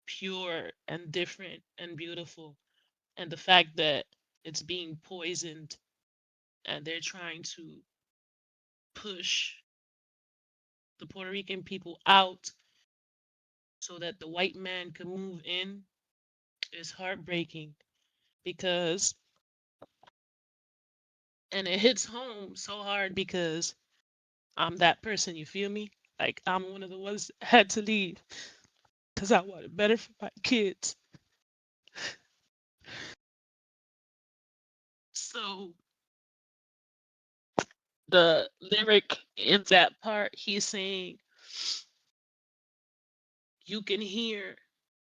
Speaker 1: pure and different and beautiful. And the fact that it's being poisoned and they're trying to push the Puerto Rican people out so that the white man can move in is heartbreaking because and it hits home so hard because I'm that person, you feel me? Like I'm one of the ones that had to leave because I wanted better for my kids. So the lyric in that part, he's saying you can hear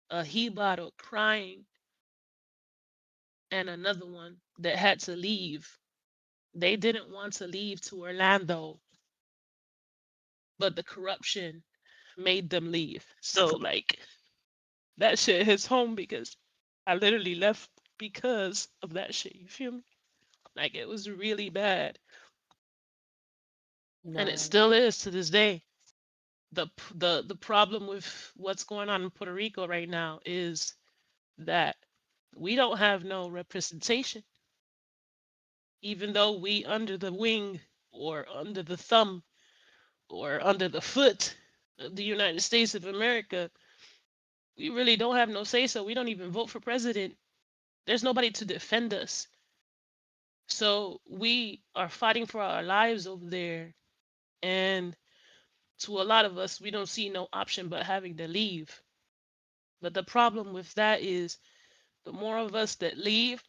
Speaker 1: a Hebado crying and another one that had to leave. They didn't want to leave to Orlando, but the corruption made them leave. So like that shit hits home because I literally left because of that shit. You feel me? Like it was really bad. And it
Speaker 2: Nah.
Speaker 1: still is to this day. The problem with what's going on in Puerto Rico right now is that we don't have no representation, even though we under the wing or under the thumb or under the foot of the United States of America. We really don't have no say so. We don't even vote for president. There's nobody to defend us. So we are fighting for our lives over there. And to a lot of us, we don't see no option but having to leave. But the problem with that is the more of us that leave,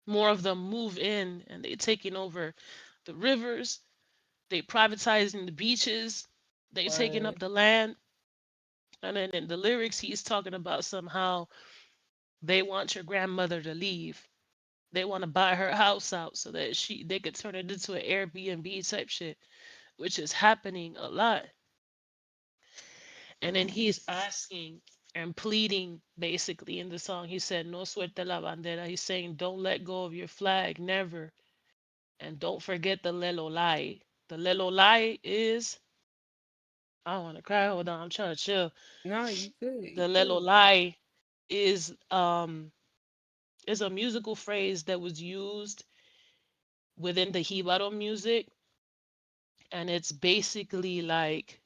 Speaker 1: more of them move in and they taking over the rivers, they privatizing the beaches, they taking
Speaker 2: Right.
Speaker 1: up the land. And then in the lyrics, he's talking about somehow they want your grandmother to leave. They want to buy her house out so that they could turn it into an Airbnb type shit, which is happening a lot. And then he's asking and pleading basically in the song. He said, No suelte la bandera. He's saying, Don't let go of your flag, never. And don't forget the lelolai. The lelolai is, I don't want to cry. Hold on, I'm trying to chill.
Speaker 2: No, you good. You
Speaker 1: The
Speaker 2: good.
Speaker 1: lelolai is is a musical phrase that was used within the Hibaro music, and it's basically like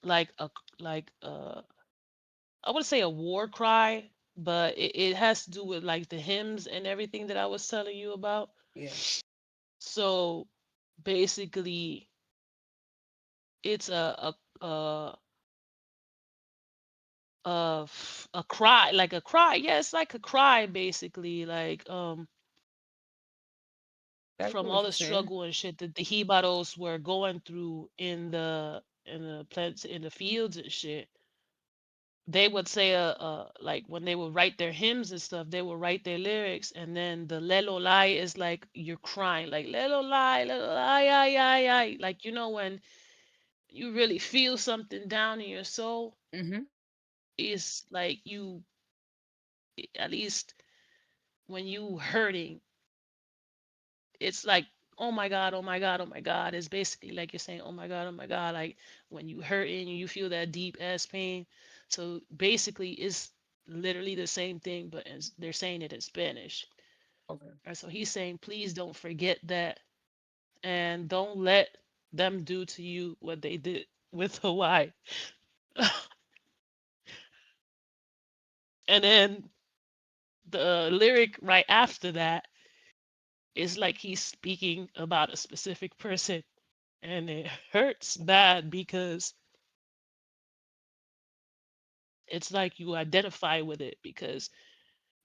Speaker 1: a like I would say a war cry, but it has to do with like the hymns and everything that I was telling you about.
Speaker 2: Yeah.
Speaker 1: So basically, it's a cry, like a cry. Yeah, it's like a cry, basically, like
Speaker 2: I get
Speaker 1: from
Speaker 2: what
Speaker 1: all
Speaker 2: you're
Speaker 1: the
Speaker 2: saying.
Speaker 1: struggle and shit that the Hibaros were going through in the plants in the fields and shit. They would say like when they would write their hymns and stuff, they would write their lyrics, and then the lelo lai is like you're crying, like lelo lai, ay, ay, ay. Like you know when you really feel something down in your soul,
Speaker 2: Mm-hmm.
Speaker 1: it's like you at least when you hurting, it's like oh my god, oh my god, oh my god. It's basically like you're saying oh my god, like when you hurting, you feel that deep ass pain. So basically, it's literally the same thing, but they're saying it in Spanish.
Speaker 2: Okay.
Speaker 1: And so he's saying, please don't forget that, and don't let them do to you what they did with Hawaii. And then the lyric right after that is like he's speaking about a specific person, and it hurts bad because it's like you identify with it because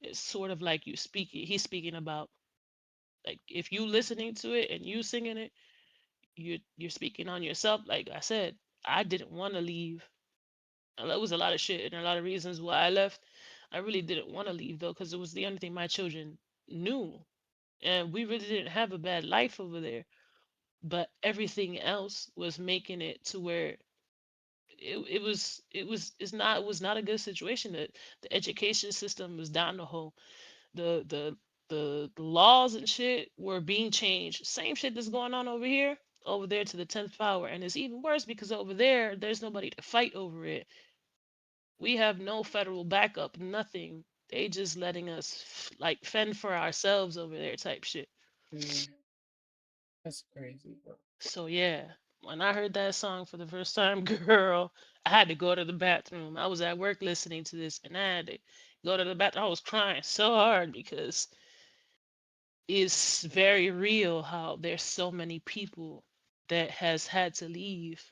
Speaker 1: it's sort of like you speaking he's speaking about like if you listening to it and you singing it, you're speaking on yourself. Like I said, I didn't want to leave. There was a lot of shit and a lot of reasons why I left. I really didn't want to leave though, because it was the only thing my children knew, and we really didn't have a bad life over there. But everything else was making it to where it was not a good situation. The education system was down the hole. The the laws and shit were being changed. Same shit that's going on over here, over there to the 10th power. And it's even worse because over there, there's nobody to fight over it. We have no federal backup, nothing. They just letting us like fend for ourselves over there type shit.
Speaker 2: That's crazy, bro.
Speaker 1: So yeah, when I heard that song for the first time, girl, I had to go to the bathroom. I was at work listening to this, and I had to go to the bathroom. I was crying so hard because it's very real how there's so many people that has had to leave,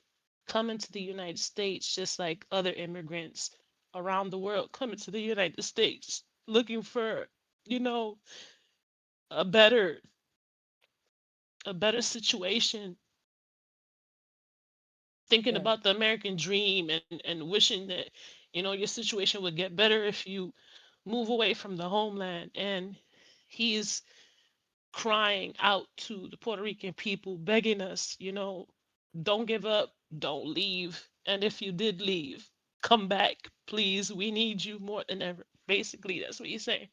Speaker 1: coming to the United States, just like other immigrants around the world coming to the United States, looking for, you know, a better a better situation, thinking
Speaker 2: Yeah.
Speaker 1: about the American dream and wishing that, your situation would get better if you move away from the homeland. And he's crying out to the Puerto Rican people, begging us, don't give up, don't leave. And if you did leave, come back, please. We need you more than ever. Basically, that's what he's saying.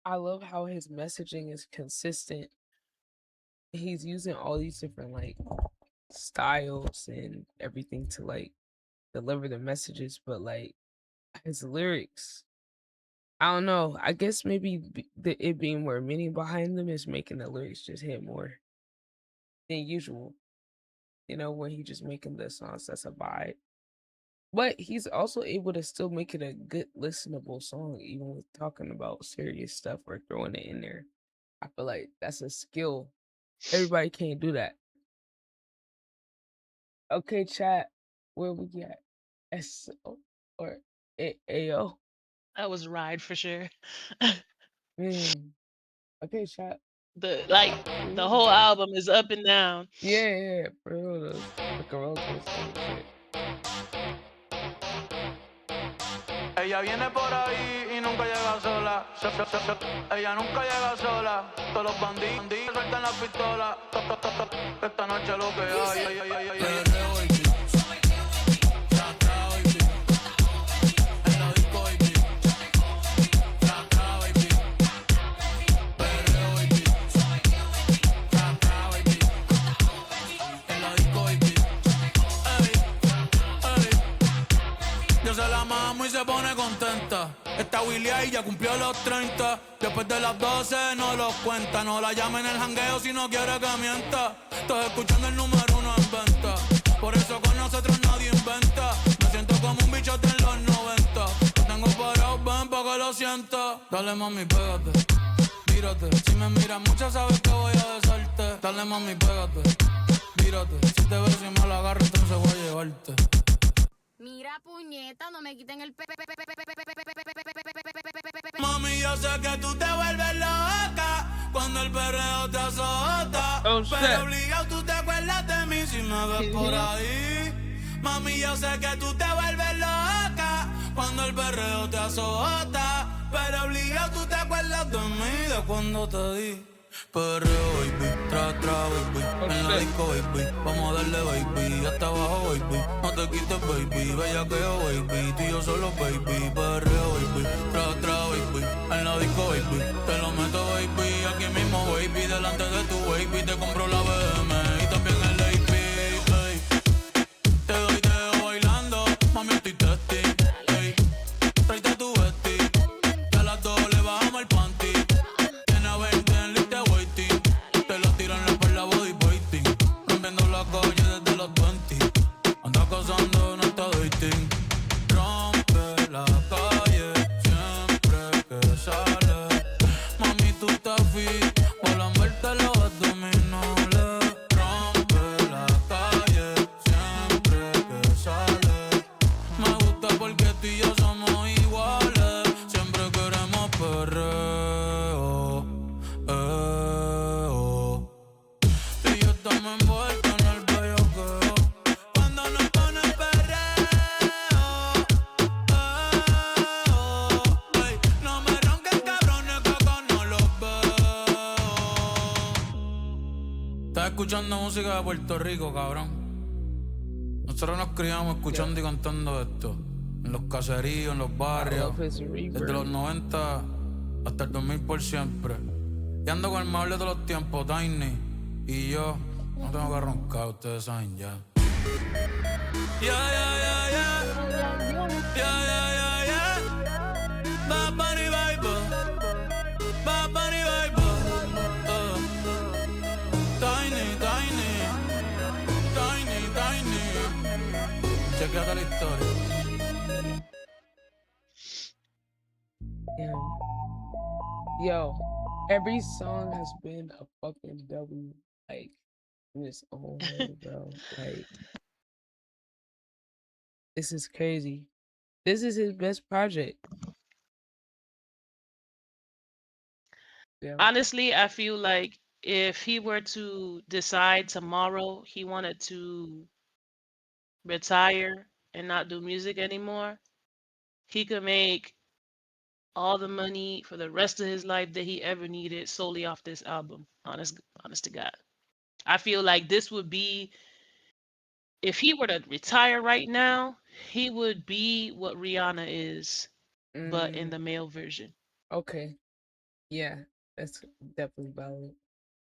Speaker 2: I love how his messaging is consistent. He's using all these different like styles and everything to like deliver the messages, but like his lyrics, I don't know. I guess maybe it being more meaning behind them is making the lyrics just hit more than usual. When he just making the songs that's a vibe. But he's also able to still make it a good listenable song, even with talking about serious stuff or throwing it in there. I feel like that's a skill. Everybody can't do that. Okay, chat. Where we at? SO or AO?
Speaker 1: That was a ride for sure.
Speaker 2: Man. Okay, chat.
Speaker 1: The whole album is up and down.
Speaker 2: Yeah, for real. Like a roller coaster and shit.
Speaker 11: Ella viene por ahí y nunca llega sola. Ella nunca llega sola. Todos los bandidos sueltan la pistola. Esta noche lo que hay. Perreo, baby. Trata, baby. En la disco, baby. Trata, baby. Perreo, baby. Trata, baby. En la disco, baby. Yo se la mamo y se pone contenta. Esta Willy ahí ya cumplió los 30. Después de las 12 no los cuenta. No la llame en el jangueo si no quiere que mienta. Estás escuchando el número 1 en venta. Por eso con nosotros nadie inventa. Me siento como un bichote en los 90. Lo tengo parado, ven pa' que lo sienta. Dale mami, pégate, mírate. Si me miras mucho sabes que voy a besarte. Dale mami, pégate, mírate. Si te ves y me la agarro entonces voy a llevarte.
Speaker 10: Mira, puñeta, no me quiten el
Speaker 11: Mami, yo sé que tú te vuelves loca cuando el perreo te azota.
Speaker 2: Oh,
Speaker 11: pero obligado tú te acuerdas de mí si me ves por ahí. Mami, yo sé que tú te vuelves loca cuando el perreo te azota. Pero obligado tú te acuerdas de mí, de cuando te di. Perreo, baby, tra, baby. En la disco, baby, vamos a darle, baby. Hasta abajo, baby, no te quites, baby. Bellaqueo, baby, tú y yo solo, baby. Perreo, baby, tra, baby. En la disco, baby, te lo meto, baby. Aquí mismo, baby, delante de tu baby. Te compro la BM y también el AP, ey. Te doy dedo bailando, mami, estoy testing, ey. Tráete tu vesti, a las 2 le bajamos el panty. Te lo tiran por la body waiting. Rompiendo la calle desde los 20. Anda cazando, no está dating. Rompe la calle siempre que sale. Mami, escuchando música de Puerto Rico, cabrón. Nosotros nos criamos escuchando y cantando esto. En los caseríos, en los barrios. Desde los 90 hasta el 2000 por siempre. Y ando con el mejor de todos los tiempos, Tiny. Y yo no tengo que roncar, ustedes saben ya. Bad Bunny vibe. Bad Bunny vibe. Tiny. Chequeate la historia.
Speaker 2: Yo, every song has been a fucking W, like, in its own way, bro. Like, this is crazy. This is his best project. Yeah.
Speaker 1: Honestly, I feel like if he were to decide tomorrow he wanted to retire and not do music anymore, he could make all the money for the rest of his life that he ever needed solely off this album. Honest to God. I feel like this would be, if he were to retire right now, he would be what Rihanna is, but in the male version.
Speaker 2: Okay. Yeah, that's definitely valid.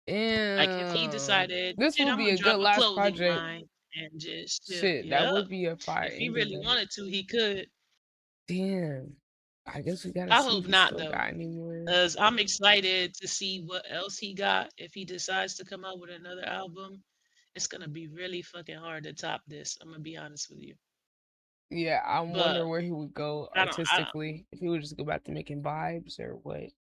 Speaker 1: Like if he decided,
Speaker 2: this
Speaker 1: shit,
Speaker 2: would
Speaker 1: I'm
Speaker 2: be
Speaker 1: gonna
Speaker 2: a
Speaker 1: drop
Speaker 2: good
Speaker 1: a
Speaker 2: last
Speaker 1: clothing
Speaker 2: project.
Speaker 1: line and just
Speaker 2: Shit, that would be a fire.
Speaker 1: If he really wanted to, he could.
Speaker 2: Damn. I guess we gotta
Speaker 1: I
Speaker 2: see
Speaker 1: hope
Speaker 2: if he
Speaker 1: not
Speaker 2: still
Speaker 1: though,
Speaker 2: got anywhere.
Speaker 1: because I'm excited to see what else he got. If he decides to come out with another album, it's gonna be really fucking hard to top this. I'm gonna be honest with you.
Speaker 2: Yeah, I
Speaker 1: But
Speaker 2: wonder where he would go
Speaker 1: I don't.
Speaker 2: artistically. If he would just go back to making vibes or what.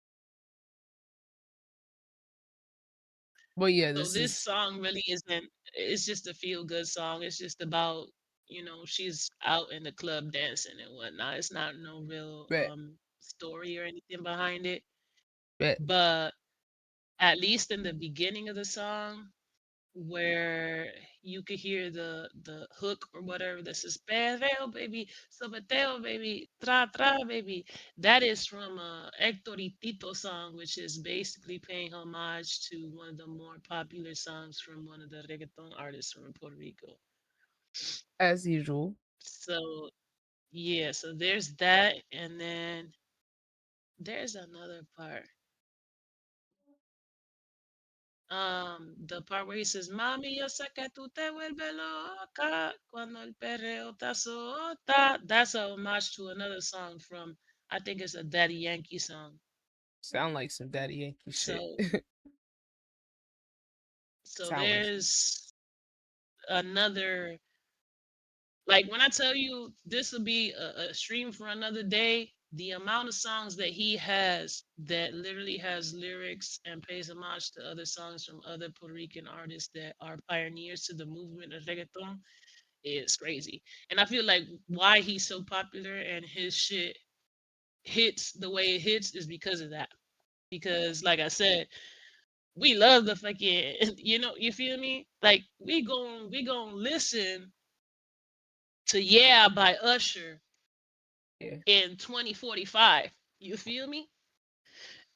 Speaker 2: But yeah,
Speaker 1: So
Speaker 2: this
Speaker 1: this
Speaker 2: is
Speaker 1: song really isn't. It's just a feel good song. It's just about, you know, she's out in the club dancing and whatnot. It's not no real
Speaker 2: bet.
Speaker 1: story or anything behind it.
Speaker 2: Bet.
Speaker 1: But at least in the beginning of the song, where you could hear the hook or whatever that says "Perreo, baby, sobeteo, baby, tra tra, baby," that is from a Hector y Tito song, which is basically paying homage to one of the more popular songs from one of the reggaeton artists from Puerto Rico.
Speaker 2: As usual.
Speaker 1: So yeah, so there's that, and then there's another part. The part where he says, "Mami, yo sé que tú te vuelves loca cuando el perreo te azota." That's a homage to another song from, I think it's a Daddy Yankee song.
Speaker 2: Sound like some Daddy Yankee shit.
Speaker 1: So there's another, like when I tell you this will be a stream for another day, the amount of songs that he has that literally has lyrics and pays homage to other songs from other Puerto Rican artists that are pioneers to the movement of reggaeton is crazy. And I feel like why he's so popular and his shit hits the way it hits is because of that. Because like I said, we love the fucking, you know, you feel me? Like we gon' listen to "Yeah" by Usher in 2045. You feel me?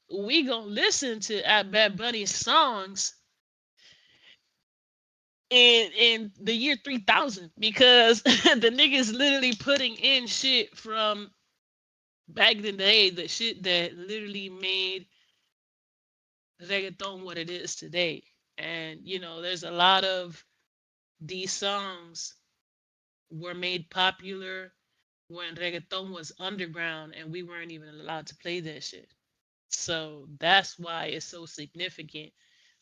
Speaker 1: We gonna listen to Bad Bunny's songs in the year 3000 because the niggas literally putting in shit from back in the day, the shit that literally made reggaeton what it is today. And you know, there's a lot of these songs were made popular when reggaeton was underground and we weren't even allowed to play that shit. So that's why it's so significant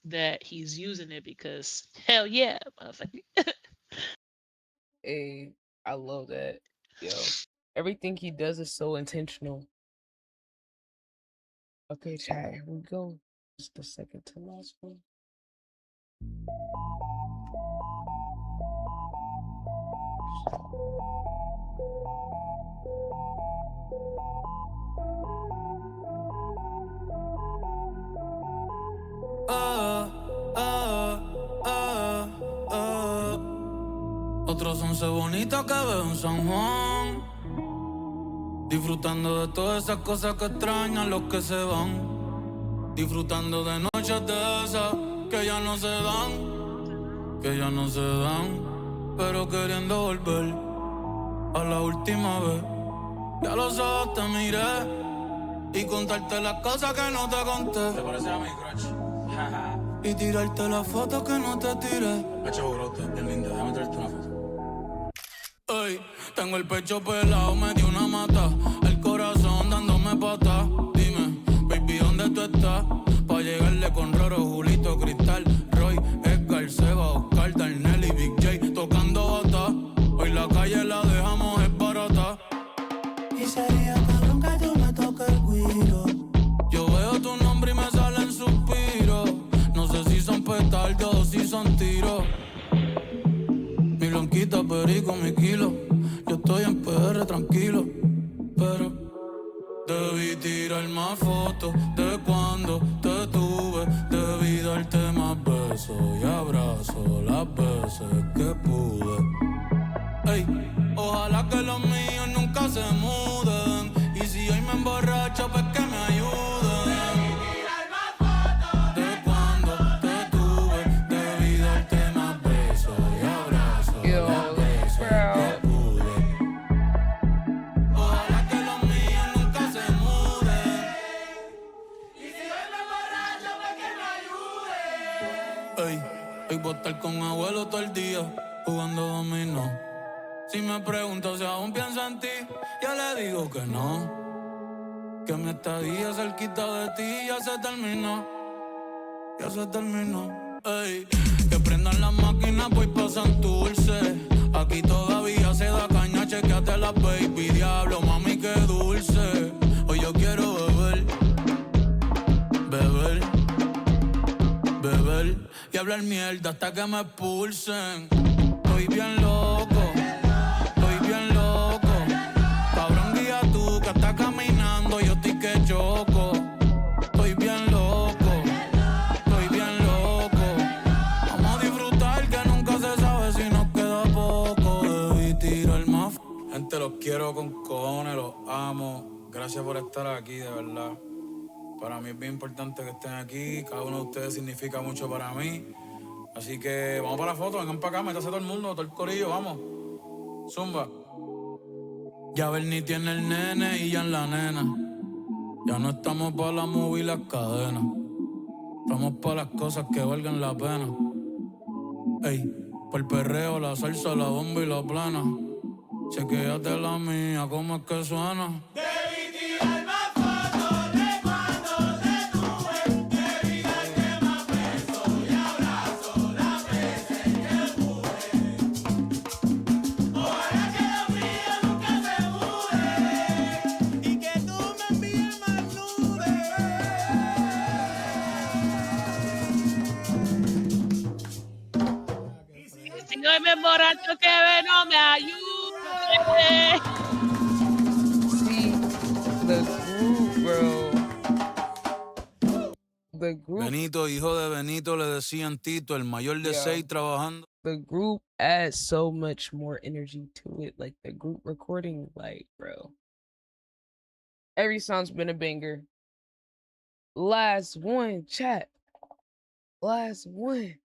Speaker 1: that he's using it, because hell yeah, motherfucker.
Speaker 2: Hey, I love that. Yo. Everything he does is so intentional. Okay, chat, here we go. Just the second to last one.
Speaker 11: Otros 11 bonitos que veo en San Juan, disfrutando de todas esas cosas que extrañan los que se van, disfrutando de noches de esas que ya no se dan. que ya no se dan, pero queriendo volver a la última vez. Ya los ojos te miré y contarte las cosas que no te conté. ¿Te parece a mi crush? Y tirarte las fotos que no te tiré. Hacho, bro, bien linda, déjame traerte una foto. Ey, tengo el pecho pelado, me dio una mata. El corazón dándome pata. Dime, baby, ¿dónde tú estás? Pa' llegarle con Roro, Julito, Cristal, Roy, Edgar, Seba, Oscar, Darnell y Big J tocando bata. Hoy la calle la dejamos es barata. Y sería cabrón que tú me toques el guiro. Yo veo tu nombre y me salen suspiros. No sé si son petardos o si son tiros. Mi blanquita, perico, mi kilo. Yo estoy en PR tranquilo, pero debí tirar más fotos de cuando te tuve. Debí darte más besos y abrazos las veces que pude. Ey, ojalá que los míos nunca se muden. Y si hoy me emborracho, pues que me ayuden. Debí tirar más fotos de cuando te tuve. Debí darte más besos y abrazos las veces que pude. Ojalá que los míos nunca se muden. Y si hoy me emborracho, pues que me ayuden. Ey, hoy voy a estar con abuelo todo el día jugando dominó. Si me pregunto si aún pienso en ti, yo le digo que no. Que mi estadía cerquita de ti ya se terminó. Ya se terminó. Ey, que prendan las máquinas, pues pasan dulce. Aquí todavía se da caña, chequeate la baby. Diablo, mami, qué dulce. Hoy yo quiero beber, beber, beber y hablar mierda hasta que me expulsen. Estoy bien loco. Bien loco, cabrón, guía tú que estás caminando, yo estoy que choco. Estoy bien loco, estoy bien loco. Vamos a disfrutar que nunca se sabe si nos queda poco. Debí tirar más. Gente, los quiero con cojones, los amo. Gracias por estar aquí, de verdad. Para mí es bien importante que estén aquí. Cada uno de ustedes significa mucho para mí. Así que vamos para la foto, vengan para acá, métase todo el mundo, todo el corillo, vamos. Zumba. Ya Bernie tiene el nene y ya en la nena. Ya no estamos pa' la movie y las cadenas. Estamos pa' las cosas que valgan la pena. Ey, por el perreo, la salsa, la bomba y la plana. Chequéate la mía, cómo es que suena. Debí tirar más fotos de cuando te tuve. Debí darte más besos y abrazos las veces que pude. Ojalá que los míos nunca se muden y que tú me envíes más nubes.
Speaker 1: Si no me emborracho, que ve, no me ayude.
Speaker 2: See, the group, bro. The group.
Speaker 11: Benito, hijo de Benito, le decían Tito, el mayor de 6 trabajando.
Speaker 2: The group adds so much more energy to it. Like the group recording, like, bro. Every song's been a banger. Last one, chat. Last one.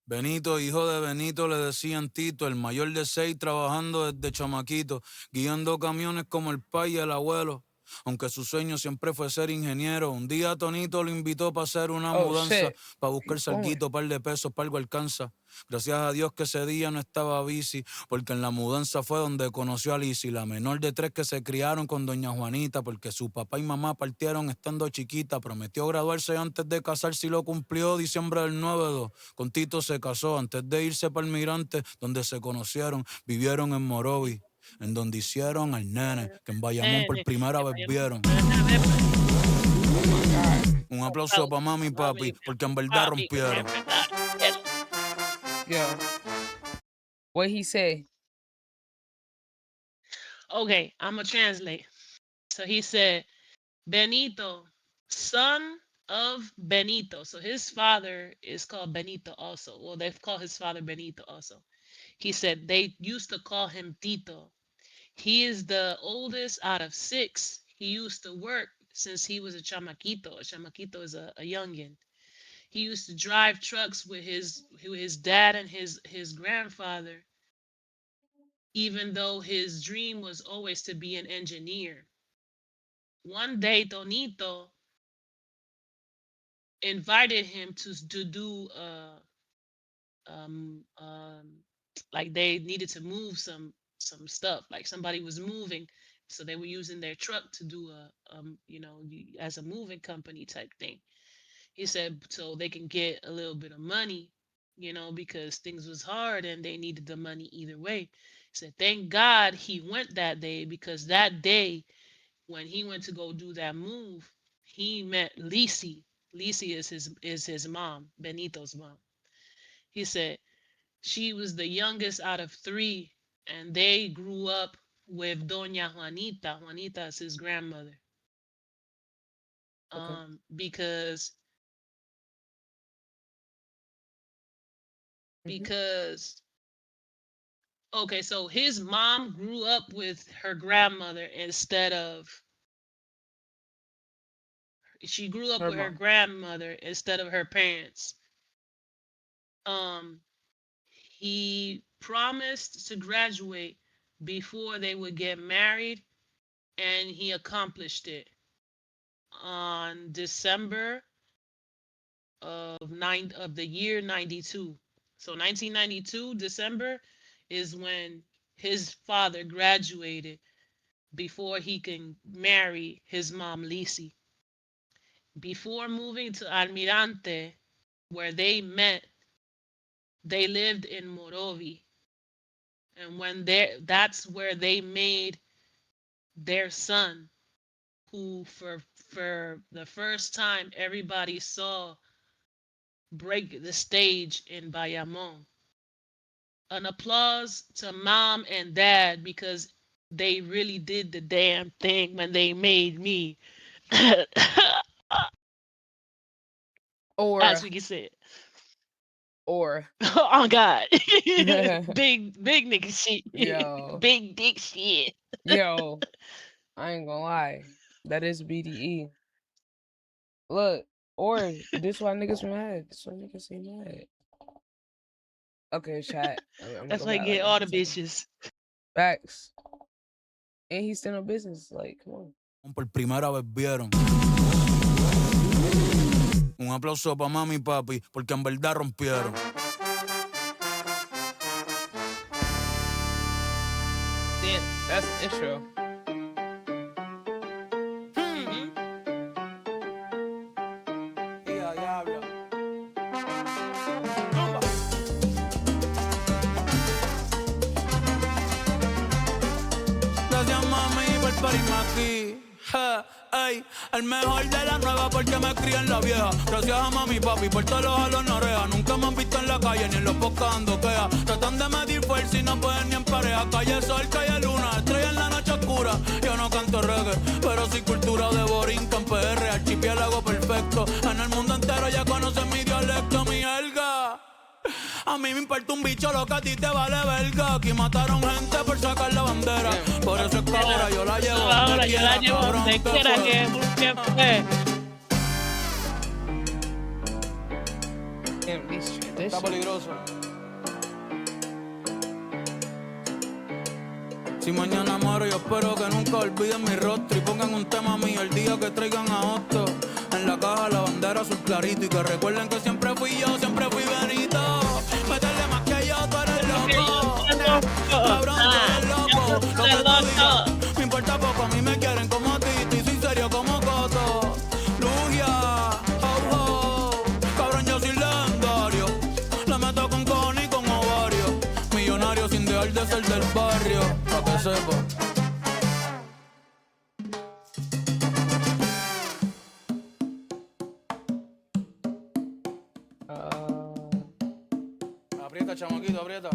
Speaker 11: Benito, hijo de Benito, le decían Tito, el mayor de 6 trabajando desde chamaquito, guiando camiones como el pai y el abuelo. Aunque su sueño siempre fue ser ingeniero, un día Tonito lo invitó para hacer una mudanza, para buscar salguito, par de pesos, para algo alcanza. Gracias a Dios que ese día no estaba bici, porque en la mudanza fue donde conoció a Lizzy, la menor de 3 que se criaron con doña Juanita, porque su papá y mamá partieron estando chiquita. Prometió graduarse antes de casarse y lo cumplió diciembre del 9-2. Con Tito se casó antes de irse para el Mirante, donde se conocieron, vivieron en Morovi, en donde hicieron al nene, que en Bayamón por primera vez vieron. Un aplauso para mami y papi, porque en verdad rompieron.
Speaker 2: Yo. What he say?
Speaker 1: Okay, I'm gonna translate. So he said, Benito, son of Benito. So his father is called Benito also. Well, they've called his father Benito also. He said they used to call him Tito. He is the oldest out of 6. He used to work since he was a chamaquito. A chamaquito is a youngin. He used to drive trucks with his dad and his grandfather, even though his dream was always to be an engineer. One day, Tonito invited him to do um um like they needed to move some stuff, like somebody was moving, so they were using their truck to do as a moving company type thing. He said so they can get a little bit of money, because things was hard and they needed the money either way. He said thank God he went that day, because that day when he went to go do that move, he met Lisi. Lisi is his mom, Benito's mom. He said she was the youngest out of three, and they grew up with Doña Juanita. Juanita is his grandmother.
Speaker 2: Okay.
Speaker 1: Because
Speaker 2: Mhm.
Speaker 1: because okay, so his mom grew up with her grandmother instead of she grew up
Speaker 2: Her
Speaker 1: with her
Speaker 2: mom.
Speaker 1: grandmother instead of her parents. Um, he promised to graduate before they would get married, and he accomplished it on December of the year 92. So 1992 December is when his father graduated before he can marry his mom Lisi. Before moving to Almirante, where they met, they lived in Morovi. And that's where they made their son, who for the first time everybody saw break the stage in Bayamon. An applause to mom and dad, because they really did the damn thing when they made me. As
Speaker 2: Or
Speaker 1: we can say it.
Speaker 2: or
Speaker 1: Oh God. Big nigga shit.
Speaker 2: yo,
Speaker 1: Big dick shit.
Speaker 2: yo, I ain't gonna lie. That is BDE. Look, or this why niggas mad. This why niggas ain't mad. Okay, chat. I'm gonna
Speaker 1: That's
Speaker 2: go
Speaker 1: why I
Speaker 2: back
Speaker 1: get
Speaker 2: like
Speaker 1: all
Speaker 2: one
Speaker 1: the
Speaker 2: second.
Speaker 1: bitches.
Speaker 2: Facts. And he's still in business. Like, come on.
Speaker 11: Por primera vez vieron. Un aplauso pa' mami y papi, porque en verdad rompieron.
Speaker 2: Damn, that's the intro.
Speaker 11: Gracias mami por parirme aquí. Ey, el mejor de la nueva porque me crié en la vieja. Gracias a mami y papi por todos los jalos no oreja. Nunca me han visto en la calle ni en los podcasts ando queja. Tratan de medir fuerza y no pueden ni en pareja. Calle sol, calle luna, estrella en la noche oscura. Yo no canto reggae, pero sí cultura de Borinquen, PR, archipiélago perfecto. En el mundo entero ya conocen mi dialecto, mi jerga. A mí me importa un bicho lo que a ti te vale verga. Aquí mataron gente por sacar la bandera. Por eso es que ahora yo la llevo donde quiera, cabrón,
Speaker 1: donde quiera que fue.
Speaker 2: Damn, these
Speaker 11: Está
Speaker 2: traditions.
Speaker 11: peligroso. Si mañana muero yo espero que nunca olviden mi rostro y pongan un tema mío el día que traigan a Otto. En la caja la bandera azul clarito y que recuerden que siempre fui yo, siempre fui Benito. Métele más que yo, tú eres loco. Cabrón, tú eres loco. Lo que tú digas me importa poco, a mí me quieren como a ti, y soy serio como Coto. Lugia, ho ho. Cabrón, yo soy legendario. La meto con cojones y con ovario. Millonario sin dejar de ser del barrio, pa' que sepa. Aprieta, chamaquito, aprieta.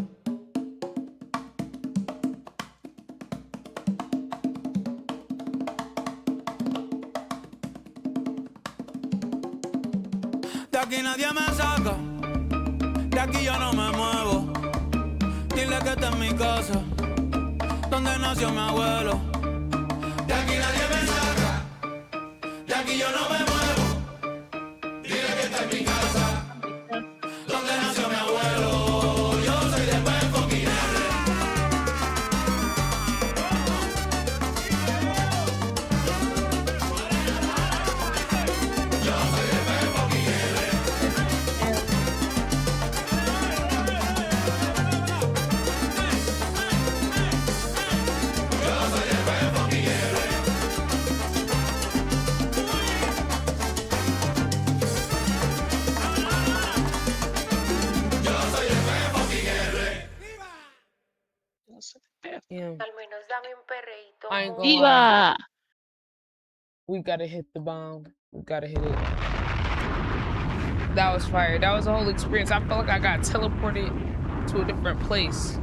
Speaker 11: De aquí nadie me saca, de aquí yo no me muevo. Dile que esta es mi casa, donde nació mi abuelo. De aquí nadie me saca, de aquí yo no me muevo. Dile que esta es mi casa,
Speaker 2: Damn.
Speaker 10: Al menos dame un perreíto
Speaker 2: I ain't gonna lie.
Speaker 1: Viva!
Speaker 2: We gotta hit the bomb. We gotta hit it. That was fire. That was a whole experience. I felt like I got teleported to a different place.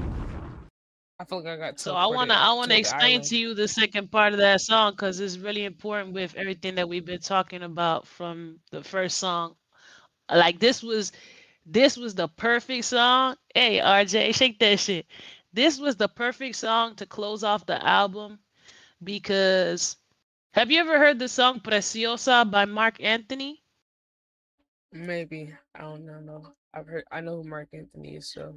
Speaker 2: I feel like I got
Speaker 1: So I
Speaker 2: teleported
Speaker 1: wanna
Speaker 2: to the
Speaker 1: explain
Speaker 2: island.
Speaker 1: to you the second part of that song because it's really important with everything that we've been talking about from the first song. Like this was the perfect song. Hey RJ, shake that shit. This was the perfect song to close off the album because have you ever heard the song Preciosa by Mark Anthony?
Speaker 2: Maybe. I don't know. No. I know who Mark Anthony is, so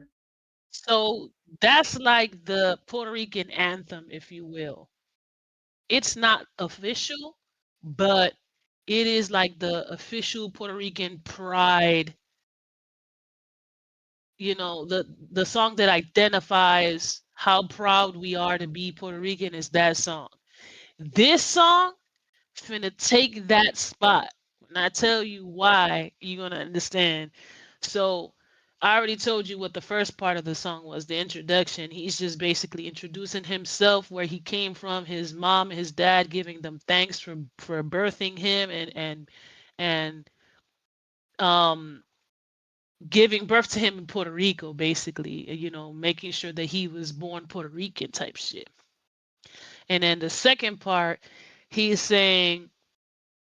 Speaker 1: So that's like the Puerto Rican anthem, if you will. It's not official, but it is like the official Puerto Rican pride, the song that identifies how proud we are to be Puerto Rican is that song. This song finna take that spot. And I tell you why, you're gonna understand. So I already told you what the first part of the song was, the introduction. He's just basically introducing himself, where he came from, his mom and his dad giving them thanks for birthing him and um giving birth to him in Puerto Rico, basically, making sure that he was born Puerto Rican type shit. And then the second part, he's saying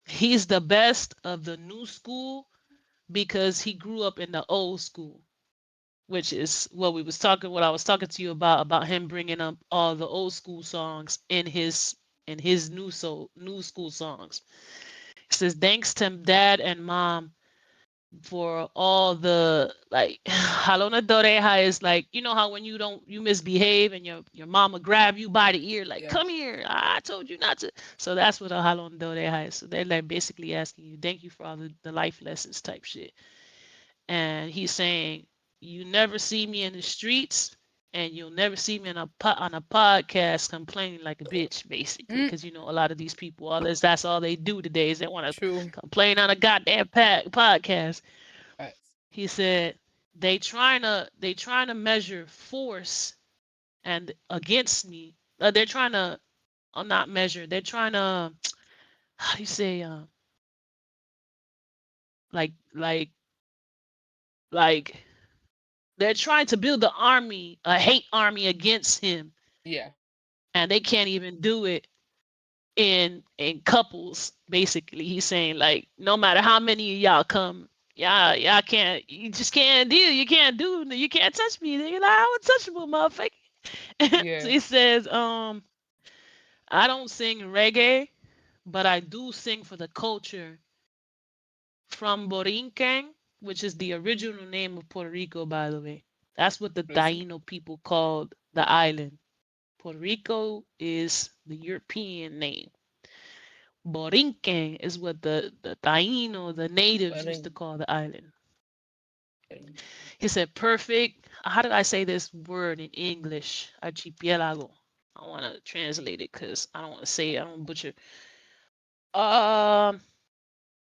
Speaker 1: he's the best of the new school because he grew up in the old school, which is what I was talking to you about him bringing up all the old school songs in his new school songs. It says thanks to dad and mom for all the like Halona Doreja is like, you know how when you misbehave and your mama grab you by the ear like,
Speaker 2: yeah.
Speaker 1: come here, I told you not to. So that's what a Halona Doreja is. So they're like basically asking you thank you for all the life lessons type shit. And he's saying you never see me in the streets and you'll never see me on a podcast complaining like a bitch, basically,
Speaker 2: Mm,
Speaker 1: because a lot of these people, that's all they do today is they want to
Speaker 2: true.
Speaker 1: complain on a goddamn podcast.
Speaker 2: Facts.
Speaker 1: He said they trying to measure force and against me. They're trying to not measure. They're trying to how do you say like like they're trying to build a hate army against him,
Speaker 2: Yeah.
Speaker 1: and they can't even do it in couples. Basically, he's saying like no matter how many of y'all come, y'all can't. You just can't deal. You can't do. You can't touch me. They're like I'm untouchable, motherfucker. So
Speaker 2: Yeah.
Speaker 1: he says, I don't sing reggae, but I do sing for the culture from Borinquen, which is the original name of Puerto Rico, by the way. That's what the
Speaker 2: Listen.
Speaker 1: Taino people called the island. Puerto Rico is the European name. Borinquen is what the Taino, the natives,
Speaker 2: But
Speaker 1: used to
Speaker 2: then,
Speaker 1: call the island. He said, perfect. How did I say this word in English? Archipelago. I want to translate it because I don't want to say it. I don't butcher. Um,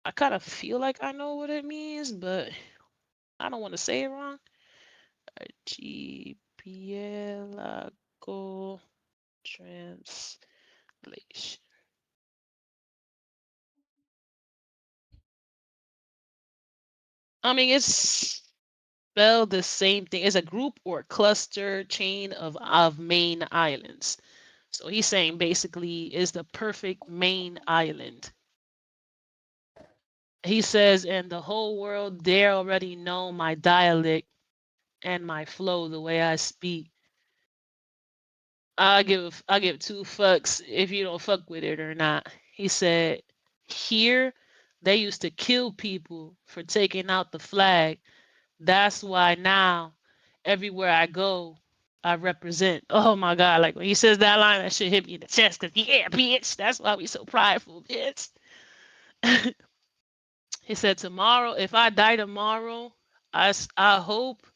Speaker 1: I kind of feel like I know what it means, but I don't want to say it wrong. Archipelago translation. I mean, it's spelled the same thing. It's a group or cluster chain of main islands. So he's saying basically is the perfect main island. He says, and the whole world they already know my dialect and my flow, the way I speak. I give two fucks if you don't fuck with it or not. He said, here they used to kill people for taking out the flag. That's why now everywhere I go, I represent. Oh my God. Like when he says that line, that shit hit me in the chest. Cause yeah, bitch. That's why we so prideful, bitch. He said, tomorrow, if I die tomorrow, I hope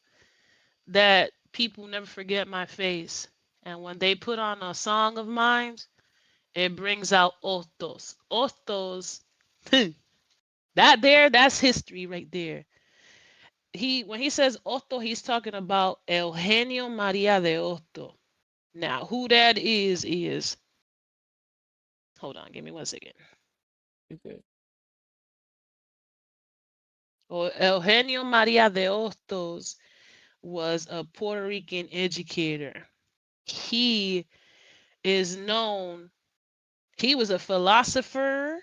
Speaker 1: that people never forget my face. And when they put on a song of mine, it brings out FOToS. FOToS, that's history right there. When he says Otto, he's talking about Eugenio Maria de Otto. Now, who that is hold on, give me 1 second.
Speaker 2: Okay.
Speaker 1: Eugenio Maria de Hostos was a Puerto Rican educator. He is known, he was a philosopher,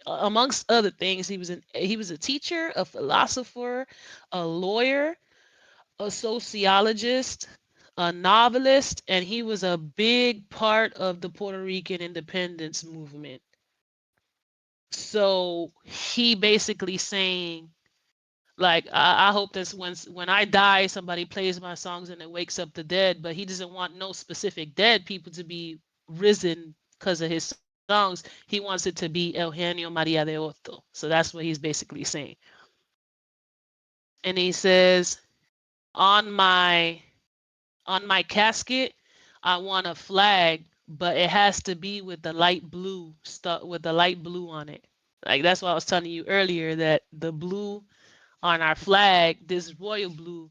Speaker 1: amongst other things. He was a teacher, a philosopher, a lawyer, a sociologist, a novelist, and he was a big part of the Puerto Rican independence movement. So he basically saying, like, I hope that when I die, somebody plays my songs and it wakes up the dead. But he doesn't want no specific dead people to be risen because of his songs. He wants it to be Eugenio Maria de Otto. So that's what he's basically saying. And he says, on my on my casket, I want a flag, but it has to be with the light blue stuff, with the light blue on it. Like that's why I was telling you earlier that the blue on our flag, this royal blue,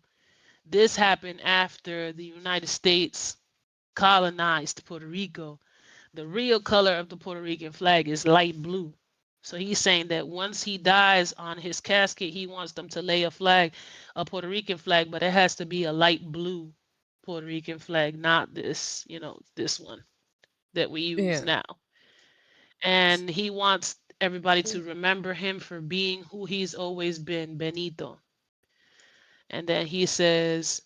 Speaker 1: this happened after the United States colonized Puerto Rico. The real color of the Puerto Rican flag is light blue. So he's saying that once he dies, on his casket, he wants them to lay a flag, a Puerto Rican flag, but it has to be a light blue Puerto Rican flag, not this, this one that we use
Speaker 2: Yeah.
Speaker 1: now. And he wants everybody to remember him for being who he's always been, Benito. And then he says,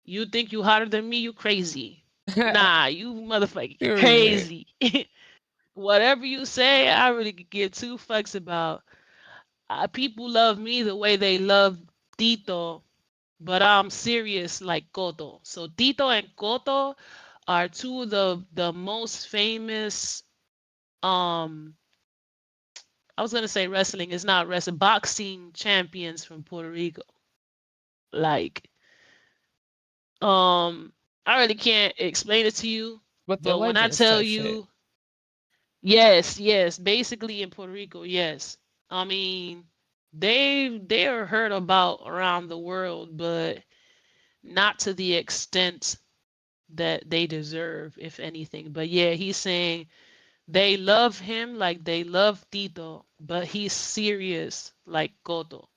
Speaker 1: "You think you hotter than me? You crazy. Nah, you motherfucking
Speaker 2: Period.
Speaker 1: crazy." Whatever you say, I really could give two fucks about. People love me the way they love Tito, but I'm serious like Koto. So Tito and Koto are two of the most famous, um I was gonna say wrestling, it's not wrestling, boxing champions from Puerto Rico. Like, I really can't explain it to you,
Speaker 2: But the
Speaker 1: but when I
Speaker 2: legends
Speaker 1: tell
Speaker 2: type shit.
Speaker 1: you, yes, basically in Puerto Rico, yes. I mean, they are heard about around the world, but not to the extent that they deserve, if anything. But yeah, he's saying they love him like they love Tito, but he's serious like Koto.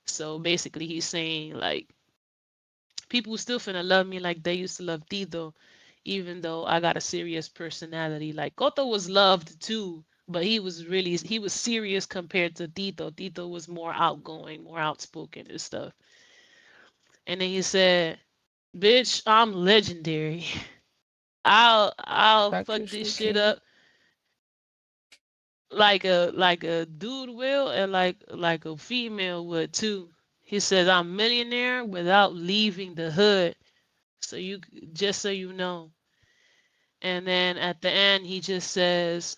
Speaker 1: So basically, he's saying like people still finna love me like they used to love Tito, even though I got a serious personality. Like Koto was loved too, but he was serious compared to Tito. Tito was more outgoing, more outspoken and stuff. And then he said, "Bitch, I'm legendary. I'll fuck
Speaker 2: Dr.
Speaker 1: this
Speaker 2: Street
Speaker 1: shit
Speaker 2: King.
Speaker 1: up like a dude will, and like a female would too." He says, "I'm millionaire without leaving the hood. So just so you know." And then at the end, he just says,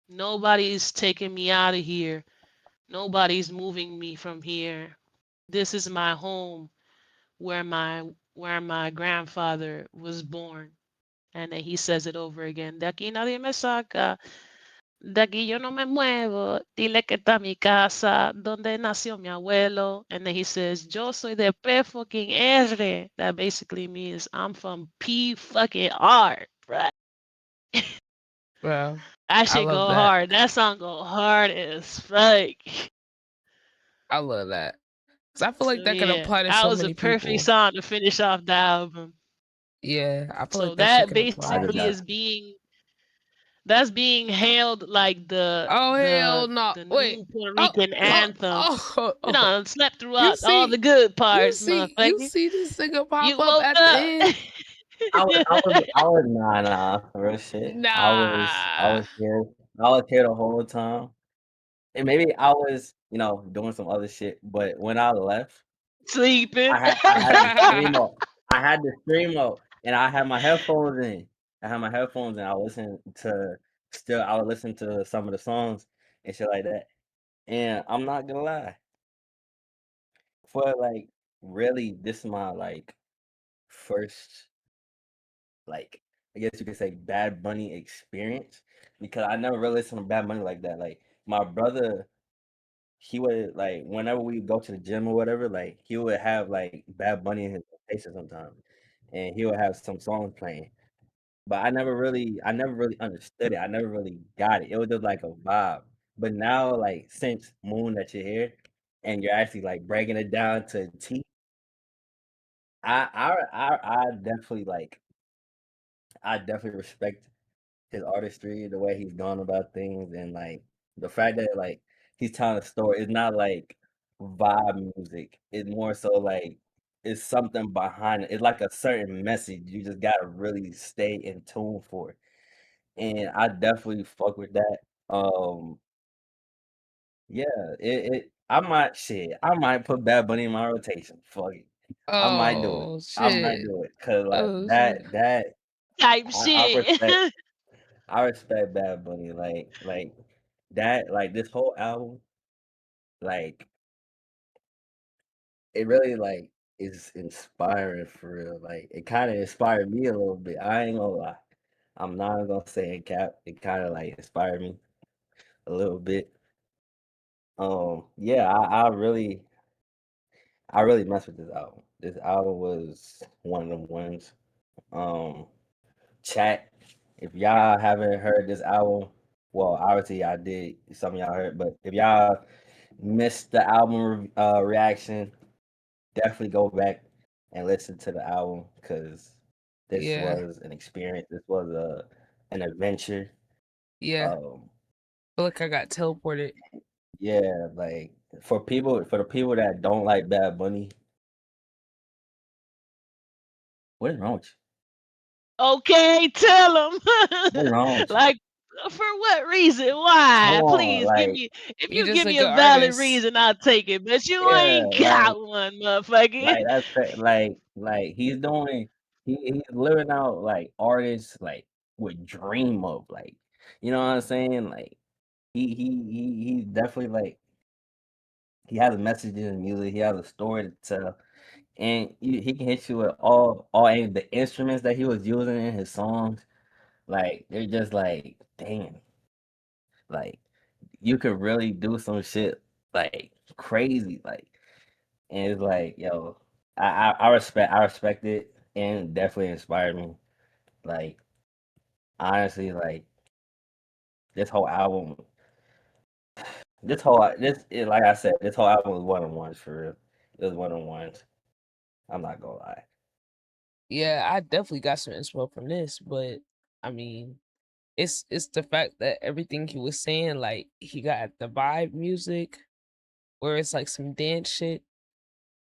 Speaker 1: "Nobody's taking me out of here. Nobody's moving me from here. This is my home where my grandfather was born." And then he says it over again. "De aquí nadie me saca. De aquí yo no me muevo. Dile que está mi casa, donde nació mi abuelo." And then he says, "Yo soy de P fucking R." That basically means I'm from P fucking R, right?
Speaker 2: Well,
Speaker 1: That
Speaker 2: I
Speaker 1: shit
Speaker 2: love
Speaker 1: go
Speaker 2: that.
Speaker 1: hard. That song go hard as fuck.
Speaker 2: I love that. Because I feel like
Speaker 1: So
Speaker 2: that can
Speaker 1: yeah,
Speaker 2: apply to
Speaker 1: that
Speaker 2: so
Speaker 1: was a
Speaker 2: many
Speaker 1: perfect
Speaker 2: people.
Speaker 1: song to finish off the album.
Speaker 2: Yeah, I feel like
Speaker 1: So
Speaker 2: that shit
Speaker 1: that
Speaker 2: can apply
Speaker 6: I did
Speaker 2: to.
Speaker 1: basically
Speaker 6: that.
Speaker 1: is that's being hailed like the
Speaker 2: Oh, hell
Speaker 1: the
Speaker 2: no.
Speaker 1: the
Speaker 2: Wait.
Speaker 1: new Puerto
Speaker 2: Oh,
Speaker 1: Rican
Speaker 2: oh,
Speaker 1: anthem.
Speaker 2: oh,
Speaker 1: You
Speaker 2: oh.
Speaker 1: know, slept
Speaker 2: You
Speaker 1: throughout all the
Speaker 2: see,
Speaker 1: good
Speaker 2: you
Speaker 1: parts,
Speaker 2: see, you
Speaker 1: motherfucker.
Speaker 2: see this nigga pop
Speaker 1: You
Speaker 2: up
Speaker 1: woke
Speaker 2: at the
Speaker 1: up.
Speaker 2: end?
Speaker 6: I was nah, real shit. I
Speaker 2: Nah.
Speaker 6: was here. I was here the whole time. And maybe I was, doing some other shit. But when I left,
Speaker 1: Sleeping.
Speaker 6: I had the stream up. I had the stream up, and I had my headphones in. I had my headphones in. I would listen to some of the songs and shit like that. And I'm not gonna lie, for like really, this is my like first, like, I guess you could say, Bad Bunny experience, because I never really listened to Bad Bunny like that. Like my brother, he would, like, whenever we go to the gym or whatever, like he would have like Bad Bunny in his rotation sometimes. and he would have some songs playing. But I never really understood it. I never really got it. It was just like a vibe. But now, like since Moon that you're here, and you're actually like breaking it down to T, I definitely I definitely respect his artistry, the way he's gone about things, and like the fact that like he's telling a story. It's not like vibe music. It's more so like it's something behind it. It's like a certain message. You just gotta really stay in tune for it. And I definitely fuck with that. Yeah, I might put Bad Bunny in my rotation. Fuck it. I might do it.
Speaker 2: Oh
Speaker 6: I might
Speaker 2: shit.
Speaker 6: do it. Cause like
Speaker 2: Oh shit.
Speaker 1: Type
Speaker 6: I
Speaker 1: shit.
Speaker 6: respect Bad Bunny. Like that like this whole album, like it really like is inspiring for real. Like it kinda inspired me a little bit. I ain't gonna lie. I'm not gonna say it cap. It kinda like inspired me a little bit. Yeah, I really messed with this album. This album was one of them ones. Um, Chat, if y'all haven't heard this album, well, obviously I did. Some of y'all heard, but if y'all missed the album reaction, definitely go back and listen to the album because this
Speaker 2: Yeah.
Speaker 6: was an experience. This was an adventure.
Speaker 2: Yeah.
Speaker 6: Um,
Speaker 2: Feel like I got teleported.
Speaker 6: yeah, like for the people that don't like Bad Bunny, what is wrong with you?
Speaker 1: Okay, tell them.
Speaker 6: What is wrong with you?
Speaker 1: Like, for what reason?
Speaker 6: Come
Speaker 1: Why?
Speaker 6: on,
Speaker 1: Please give
Speaker 6: like
Speaker 1: me. If
Speaker 2: You
Speaker 1: you
Speaker 2: just
Speaker 1: give
Speaker 2: a
Speaker 1: me
Speaker 2: good
Speaker 1: a valid
Speaker 2: artist.
Speaker 1: reason, I'll take it. But you
Speaker 6: yeah,
Speaker 1: ain't got one, motherfucker.
Speaker 6: like he's doing he's living out like artists like would dream of like you know what I'm saying like he's definitely like he has a message in his music he has a story to tell and he can hit you with all and the instruments that he was using in his songs like they're just like damn like you could really do some shit like crazy like and it's like, yo, I respect it and definitely inspired me. Like honestly, like this whole album, like I said, this whole album was one on ones for real. It was one on ones. I'm not gonna lie.
Speaker 2: Yeah, I definitely got some inspo from this, but I mean, it's the fact that everything he was saying, like he got the vibe music, where it's like some dance shit,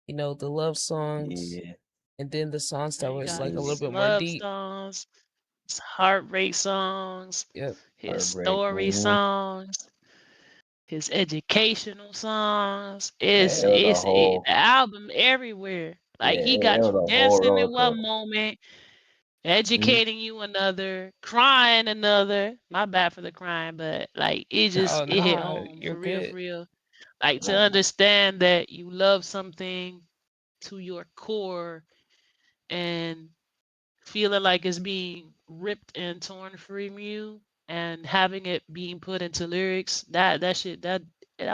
Speaker 2: the love songs,
Speaker 6: Yeah,
Speaker 2: and then the songs that
Speaker 1: You
Speaker 2: was
Speaker 1: got
Speaker 2: like a little
Speaker 1: his
Speaker 6: yeah.
Speaker 2: bit more
Speaker 1: love
Speaker 2: deep.
Speaker 1: songs, his heartbreak songs,
Speaker 2: Yep.
Speaker 1: his
Speaker 6: Heartbreak.
Speaker 1: story songs, his educational songs.
Speaker 6: Yeah, it was a
Speaker 1: The
Speaker 6: whole
Speaker 1: album everywhere. Like he
Speaker 6: it
Speaker 1: got
Speaker 6: was
Speaker 1: you
Speaker 6: a whole
Speaker 1: dancing
Speaker 6: roller
Speaker 1: in one
Speaker 6: coaster.
Speaker 1: moment,
Speaker 6: Mhm.
Speaker 1: educating you another, crying another. My bad for the crying, but like
Speaker 2: Oh
Speaker 1: it hit
Speaker 2: nah,
Speaker 1: home
Speaker 2: you're
Speaker 1: for real,
Speaker 2: good.
Speaker 1: for real. Like to
Speaker 6: Nah,
Speaker 1: understand that you love something to your core and feeling like it's being ripped and torn from you and having it being put into lyrics, that shit that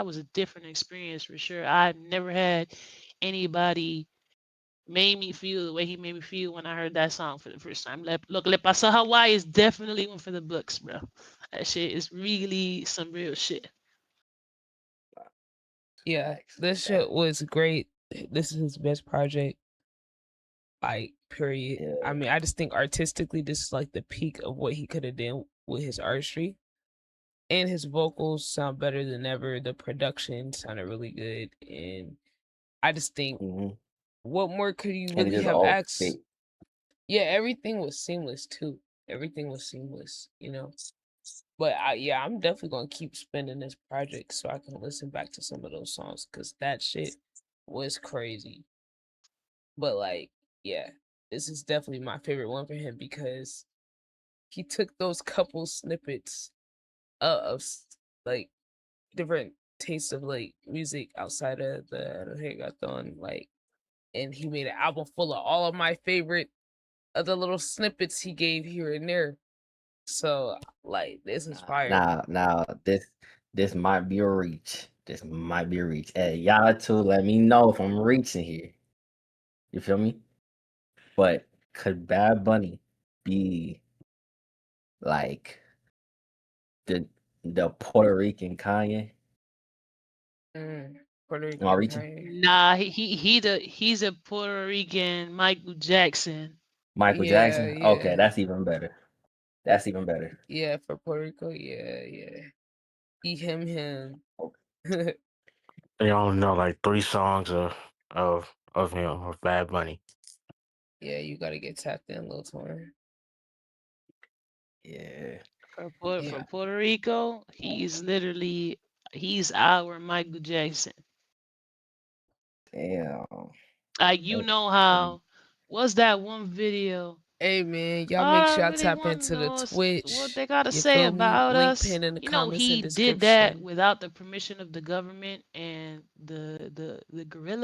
Speaker 1: was a different experience for sure. I've never had anybody made me feel the way he made me feel when I heard that song for the first time. Look, Le Paso Hawaii is definitely one for the books, bro. That shit is really some real shit.
Speaker 2: Yeah,
Speaker 6: facts,
Speaker 2: this shit
Speaker 6: facts.
Speaker 2: was great. This is his best project, like period. I
Speaker 6: Yeah.
Speaker 2: mean, I just think artistically, this is like the peak of what he could have done with his artistry. And his vocals sound better than ever. The production sounded really good, and I just think,
Speaker 6: hmm
Speaker 2: what more could you
Speaker 6: And it
Speaker 2: really
Speaker 6: just
Speaker 2: have
Speaker 6: all
Speaker 2: asked?
Speaker 6: fit.
Speaker 2: Yeah, everything was seamless too. Everything was seamless. But yeah, I'm definitely gonna keep spinning this project so I can listen back to some of those songs because that shit was crazy. But like, yeah, this is definitely my favorite one for him because he took those couple snippets like different tastes of like music outside of the reggaeton, like, and he made an album full of all of my favorite other little snippets he gave here and there. So like, this is fire.
Speaker 6: Now this might be a reach. This might be a reach. Hey, y'all too, let me know if I'm reaching here. You feel me? But could Bad Bunny be like the Puerto Rican Kanye?
Speaker 2: Puerto
Speaker 6: Am I
Speaker 2: Rican
Speaker 6: reaching?
Speaker 2: Kanye.
Speaker 1: Nah, he's a Puerto Rican Michael Jackson.
Speaker 6: Michael
Speaker 2: Yeah,
Speaker 6: Jackson? Okay,
Speaker 2: yeah.
Speaker 6: that's even better. That's even better.
Speaker 2: Yeah, for Puerto Rico, yeah. He, him.
Speaker 8: They only know like 3 songs of him, of Bad Bunny.
Speaker 2: Yeah, you gotta get tapped in, Lil Twin.
Speaker 6: Yeah.
Speaker 1: For Puerto Rico, he's our Michael Jackson.
Speaker 6: Damn.
Speaker 1: Like, you know how, what's that one video?
Speaker 2: Hey man, y'all
Speaker 1: All
Speaker 2: make
Speaker 1: I
Speaker 2: sure y'all
Speaker 1: really
Speaker 2: tap
Speaker 1: want to
Speaker 2: into the
Speaker 1: know is what
Speaker 2: Twitch.
Speaker 1: they gotta
Speaker 2: You
Speaker 1: say
Speaker 2: feel me?
Speaker 1: about
Speaker 2: Link
Speaker 1: us.
Speaker 2: pin in the
Speaker 1: You know,
Speaker 2: comments and
Speaker 1: he did that
Speaker 2: description.
Speaker 1: without the permission of the government and the gorillas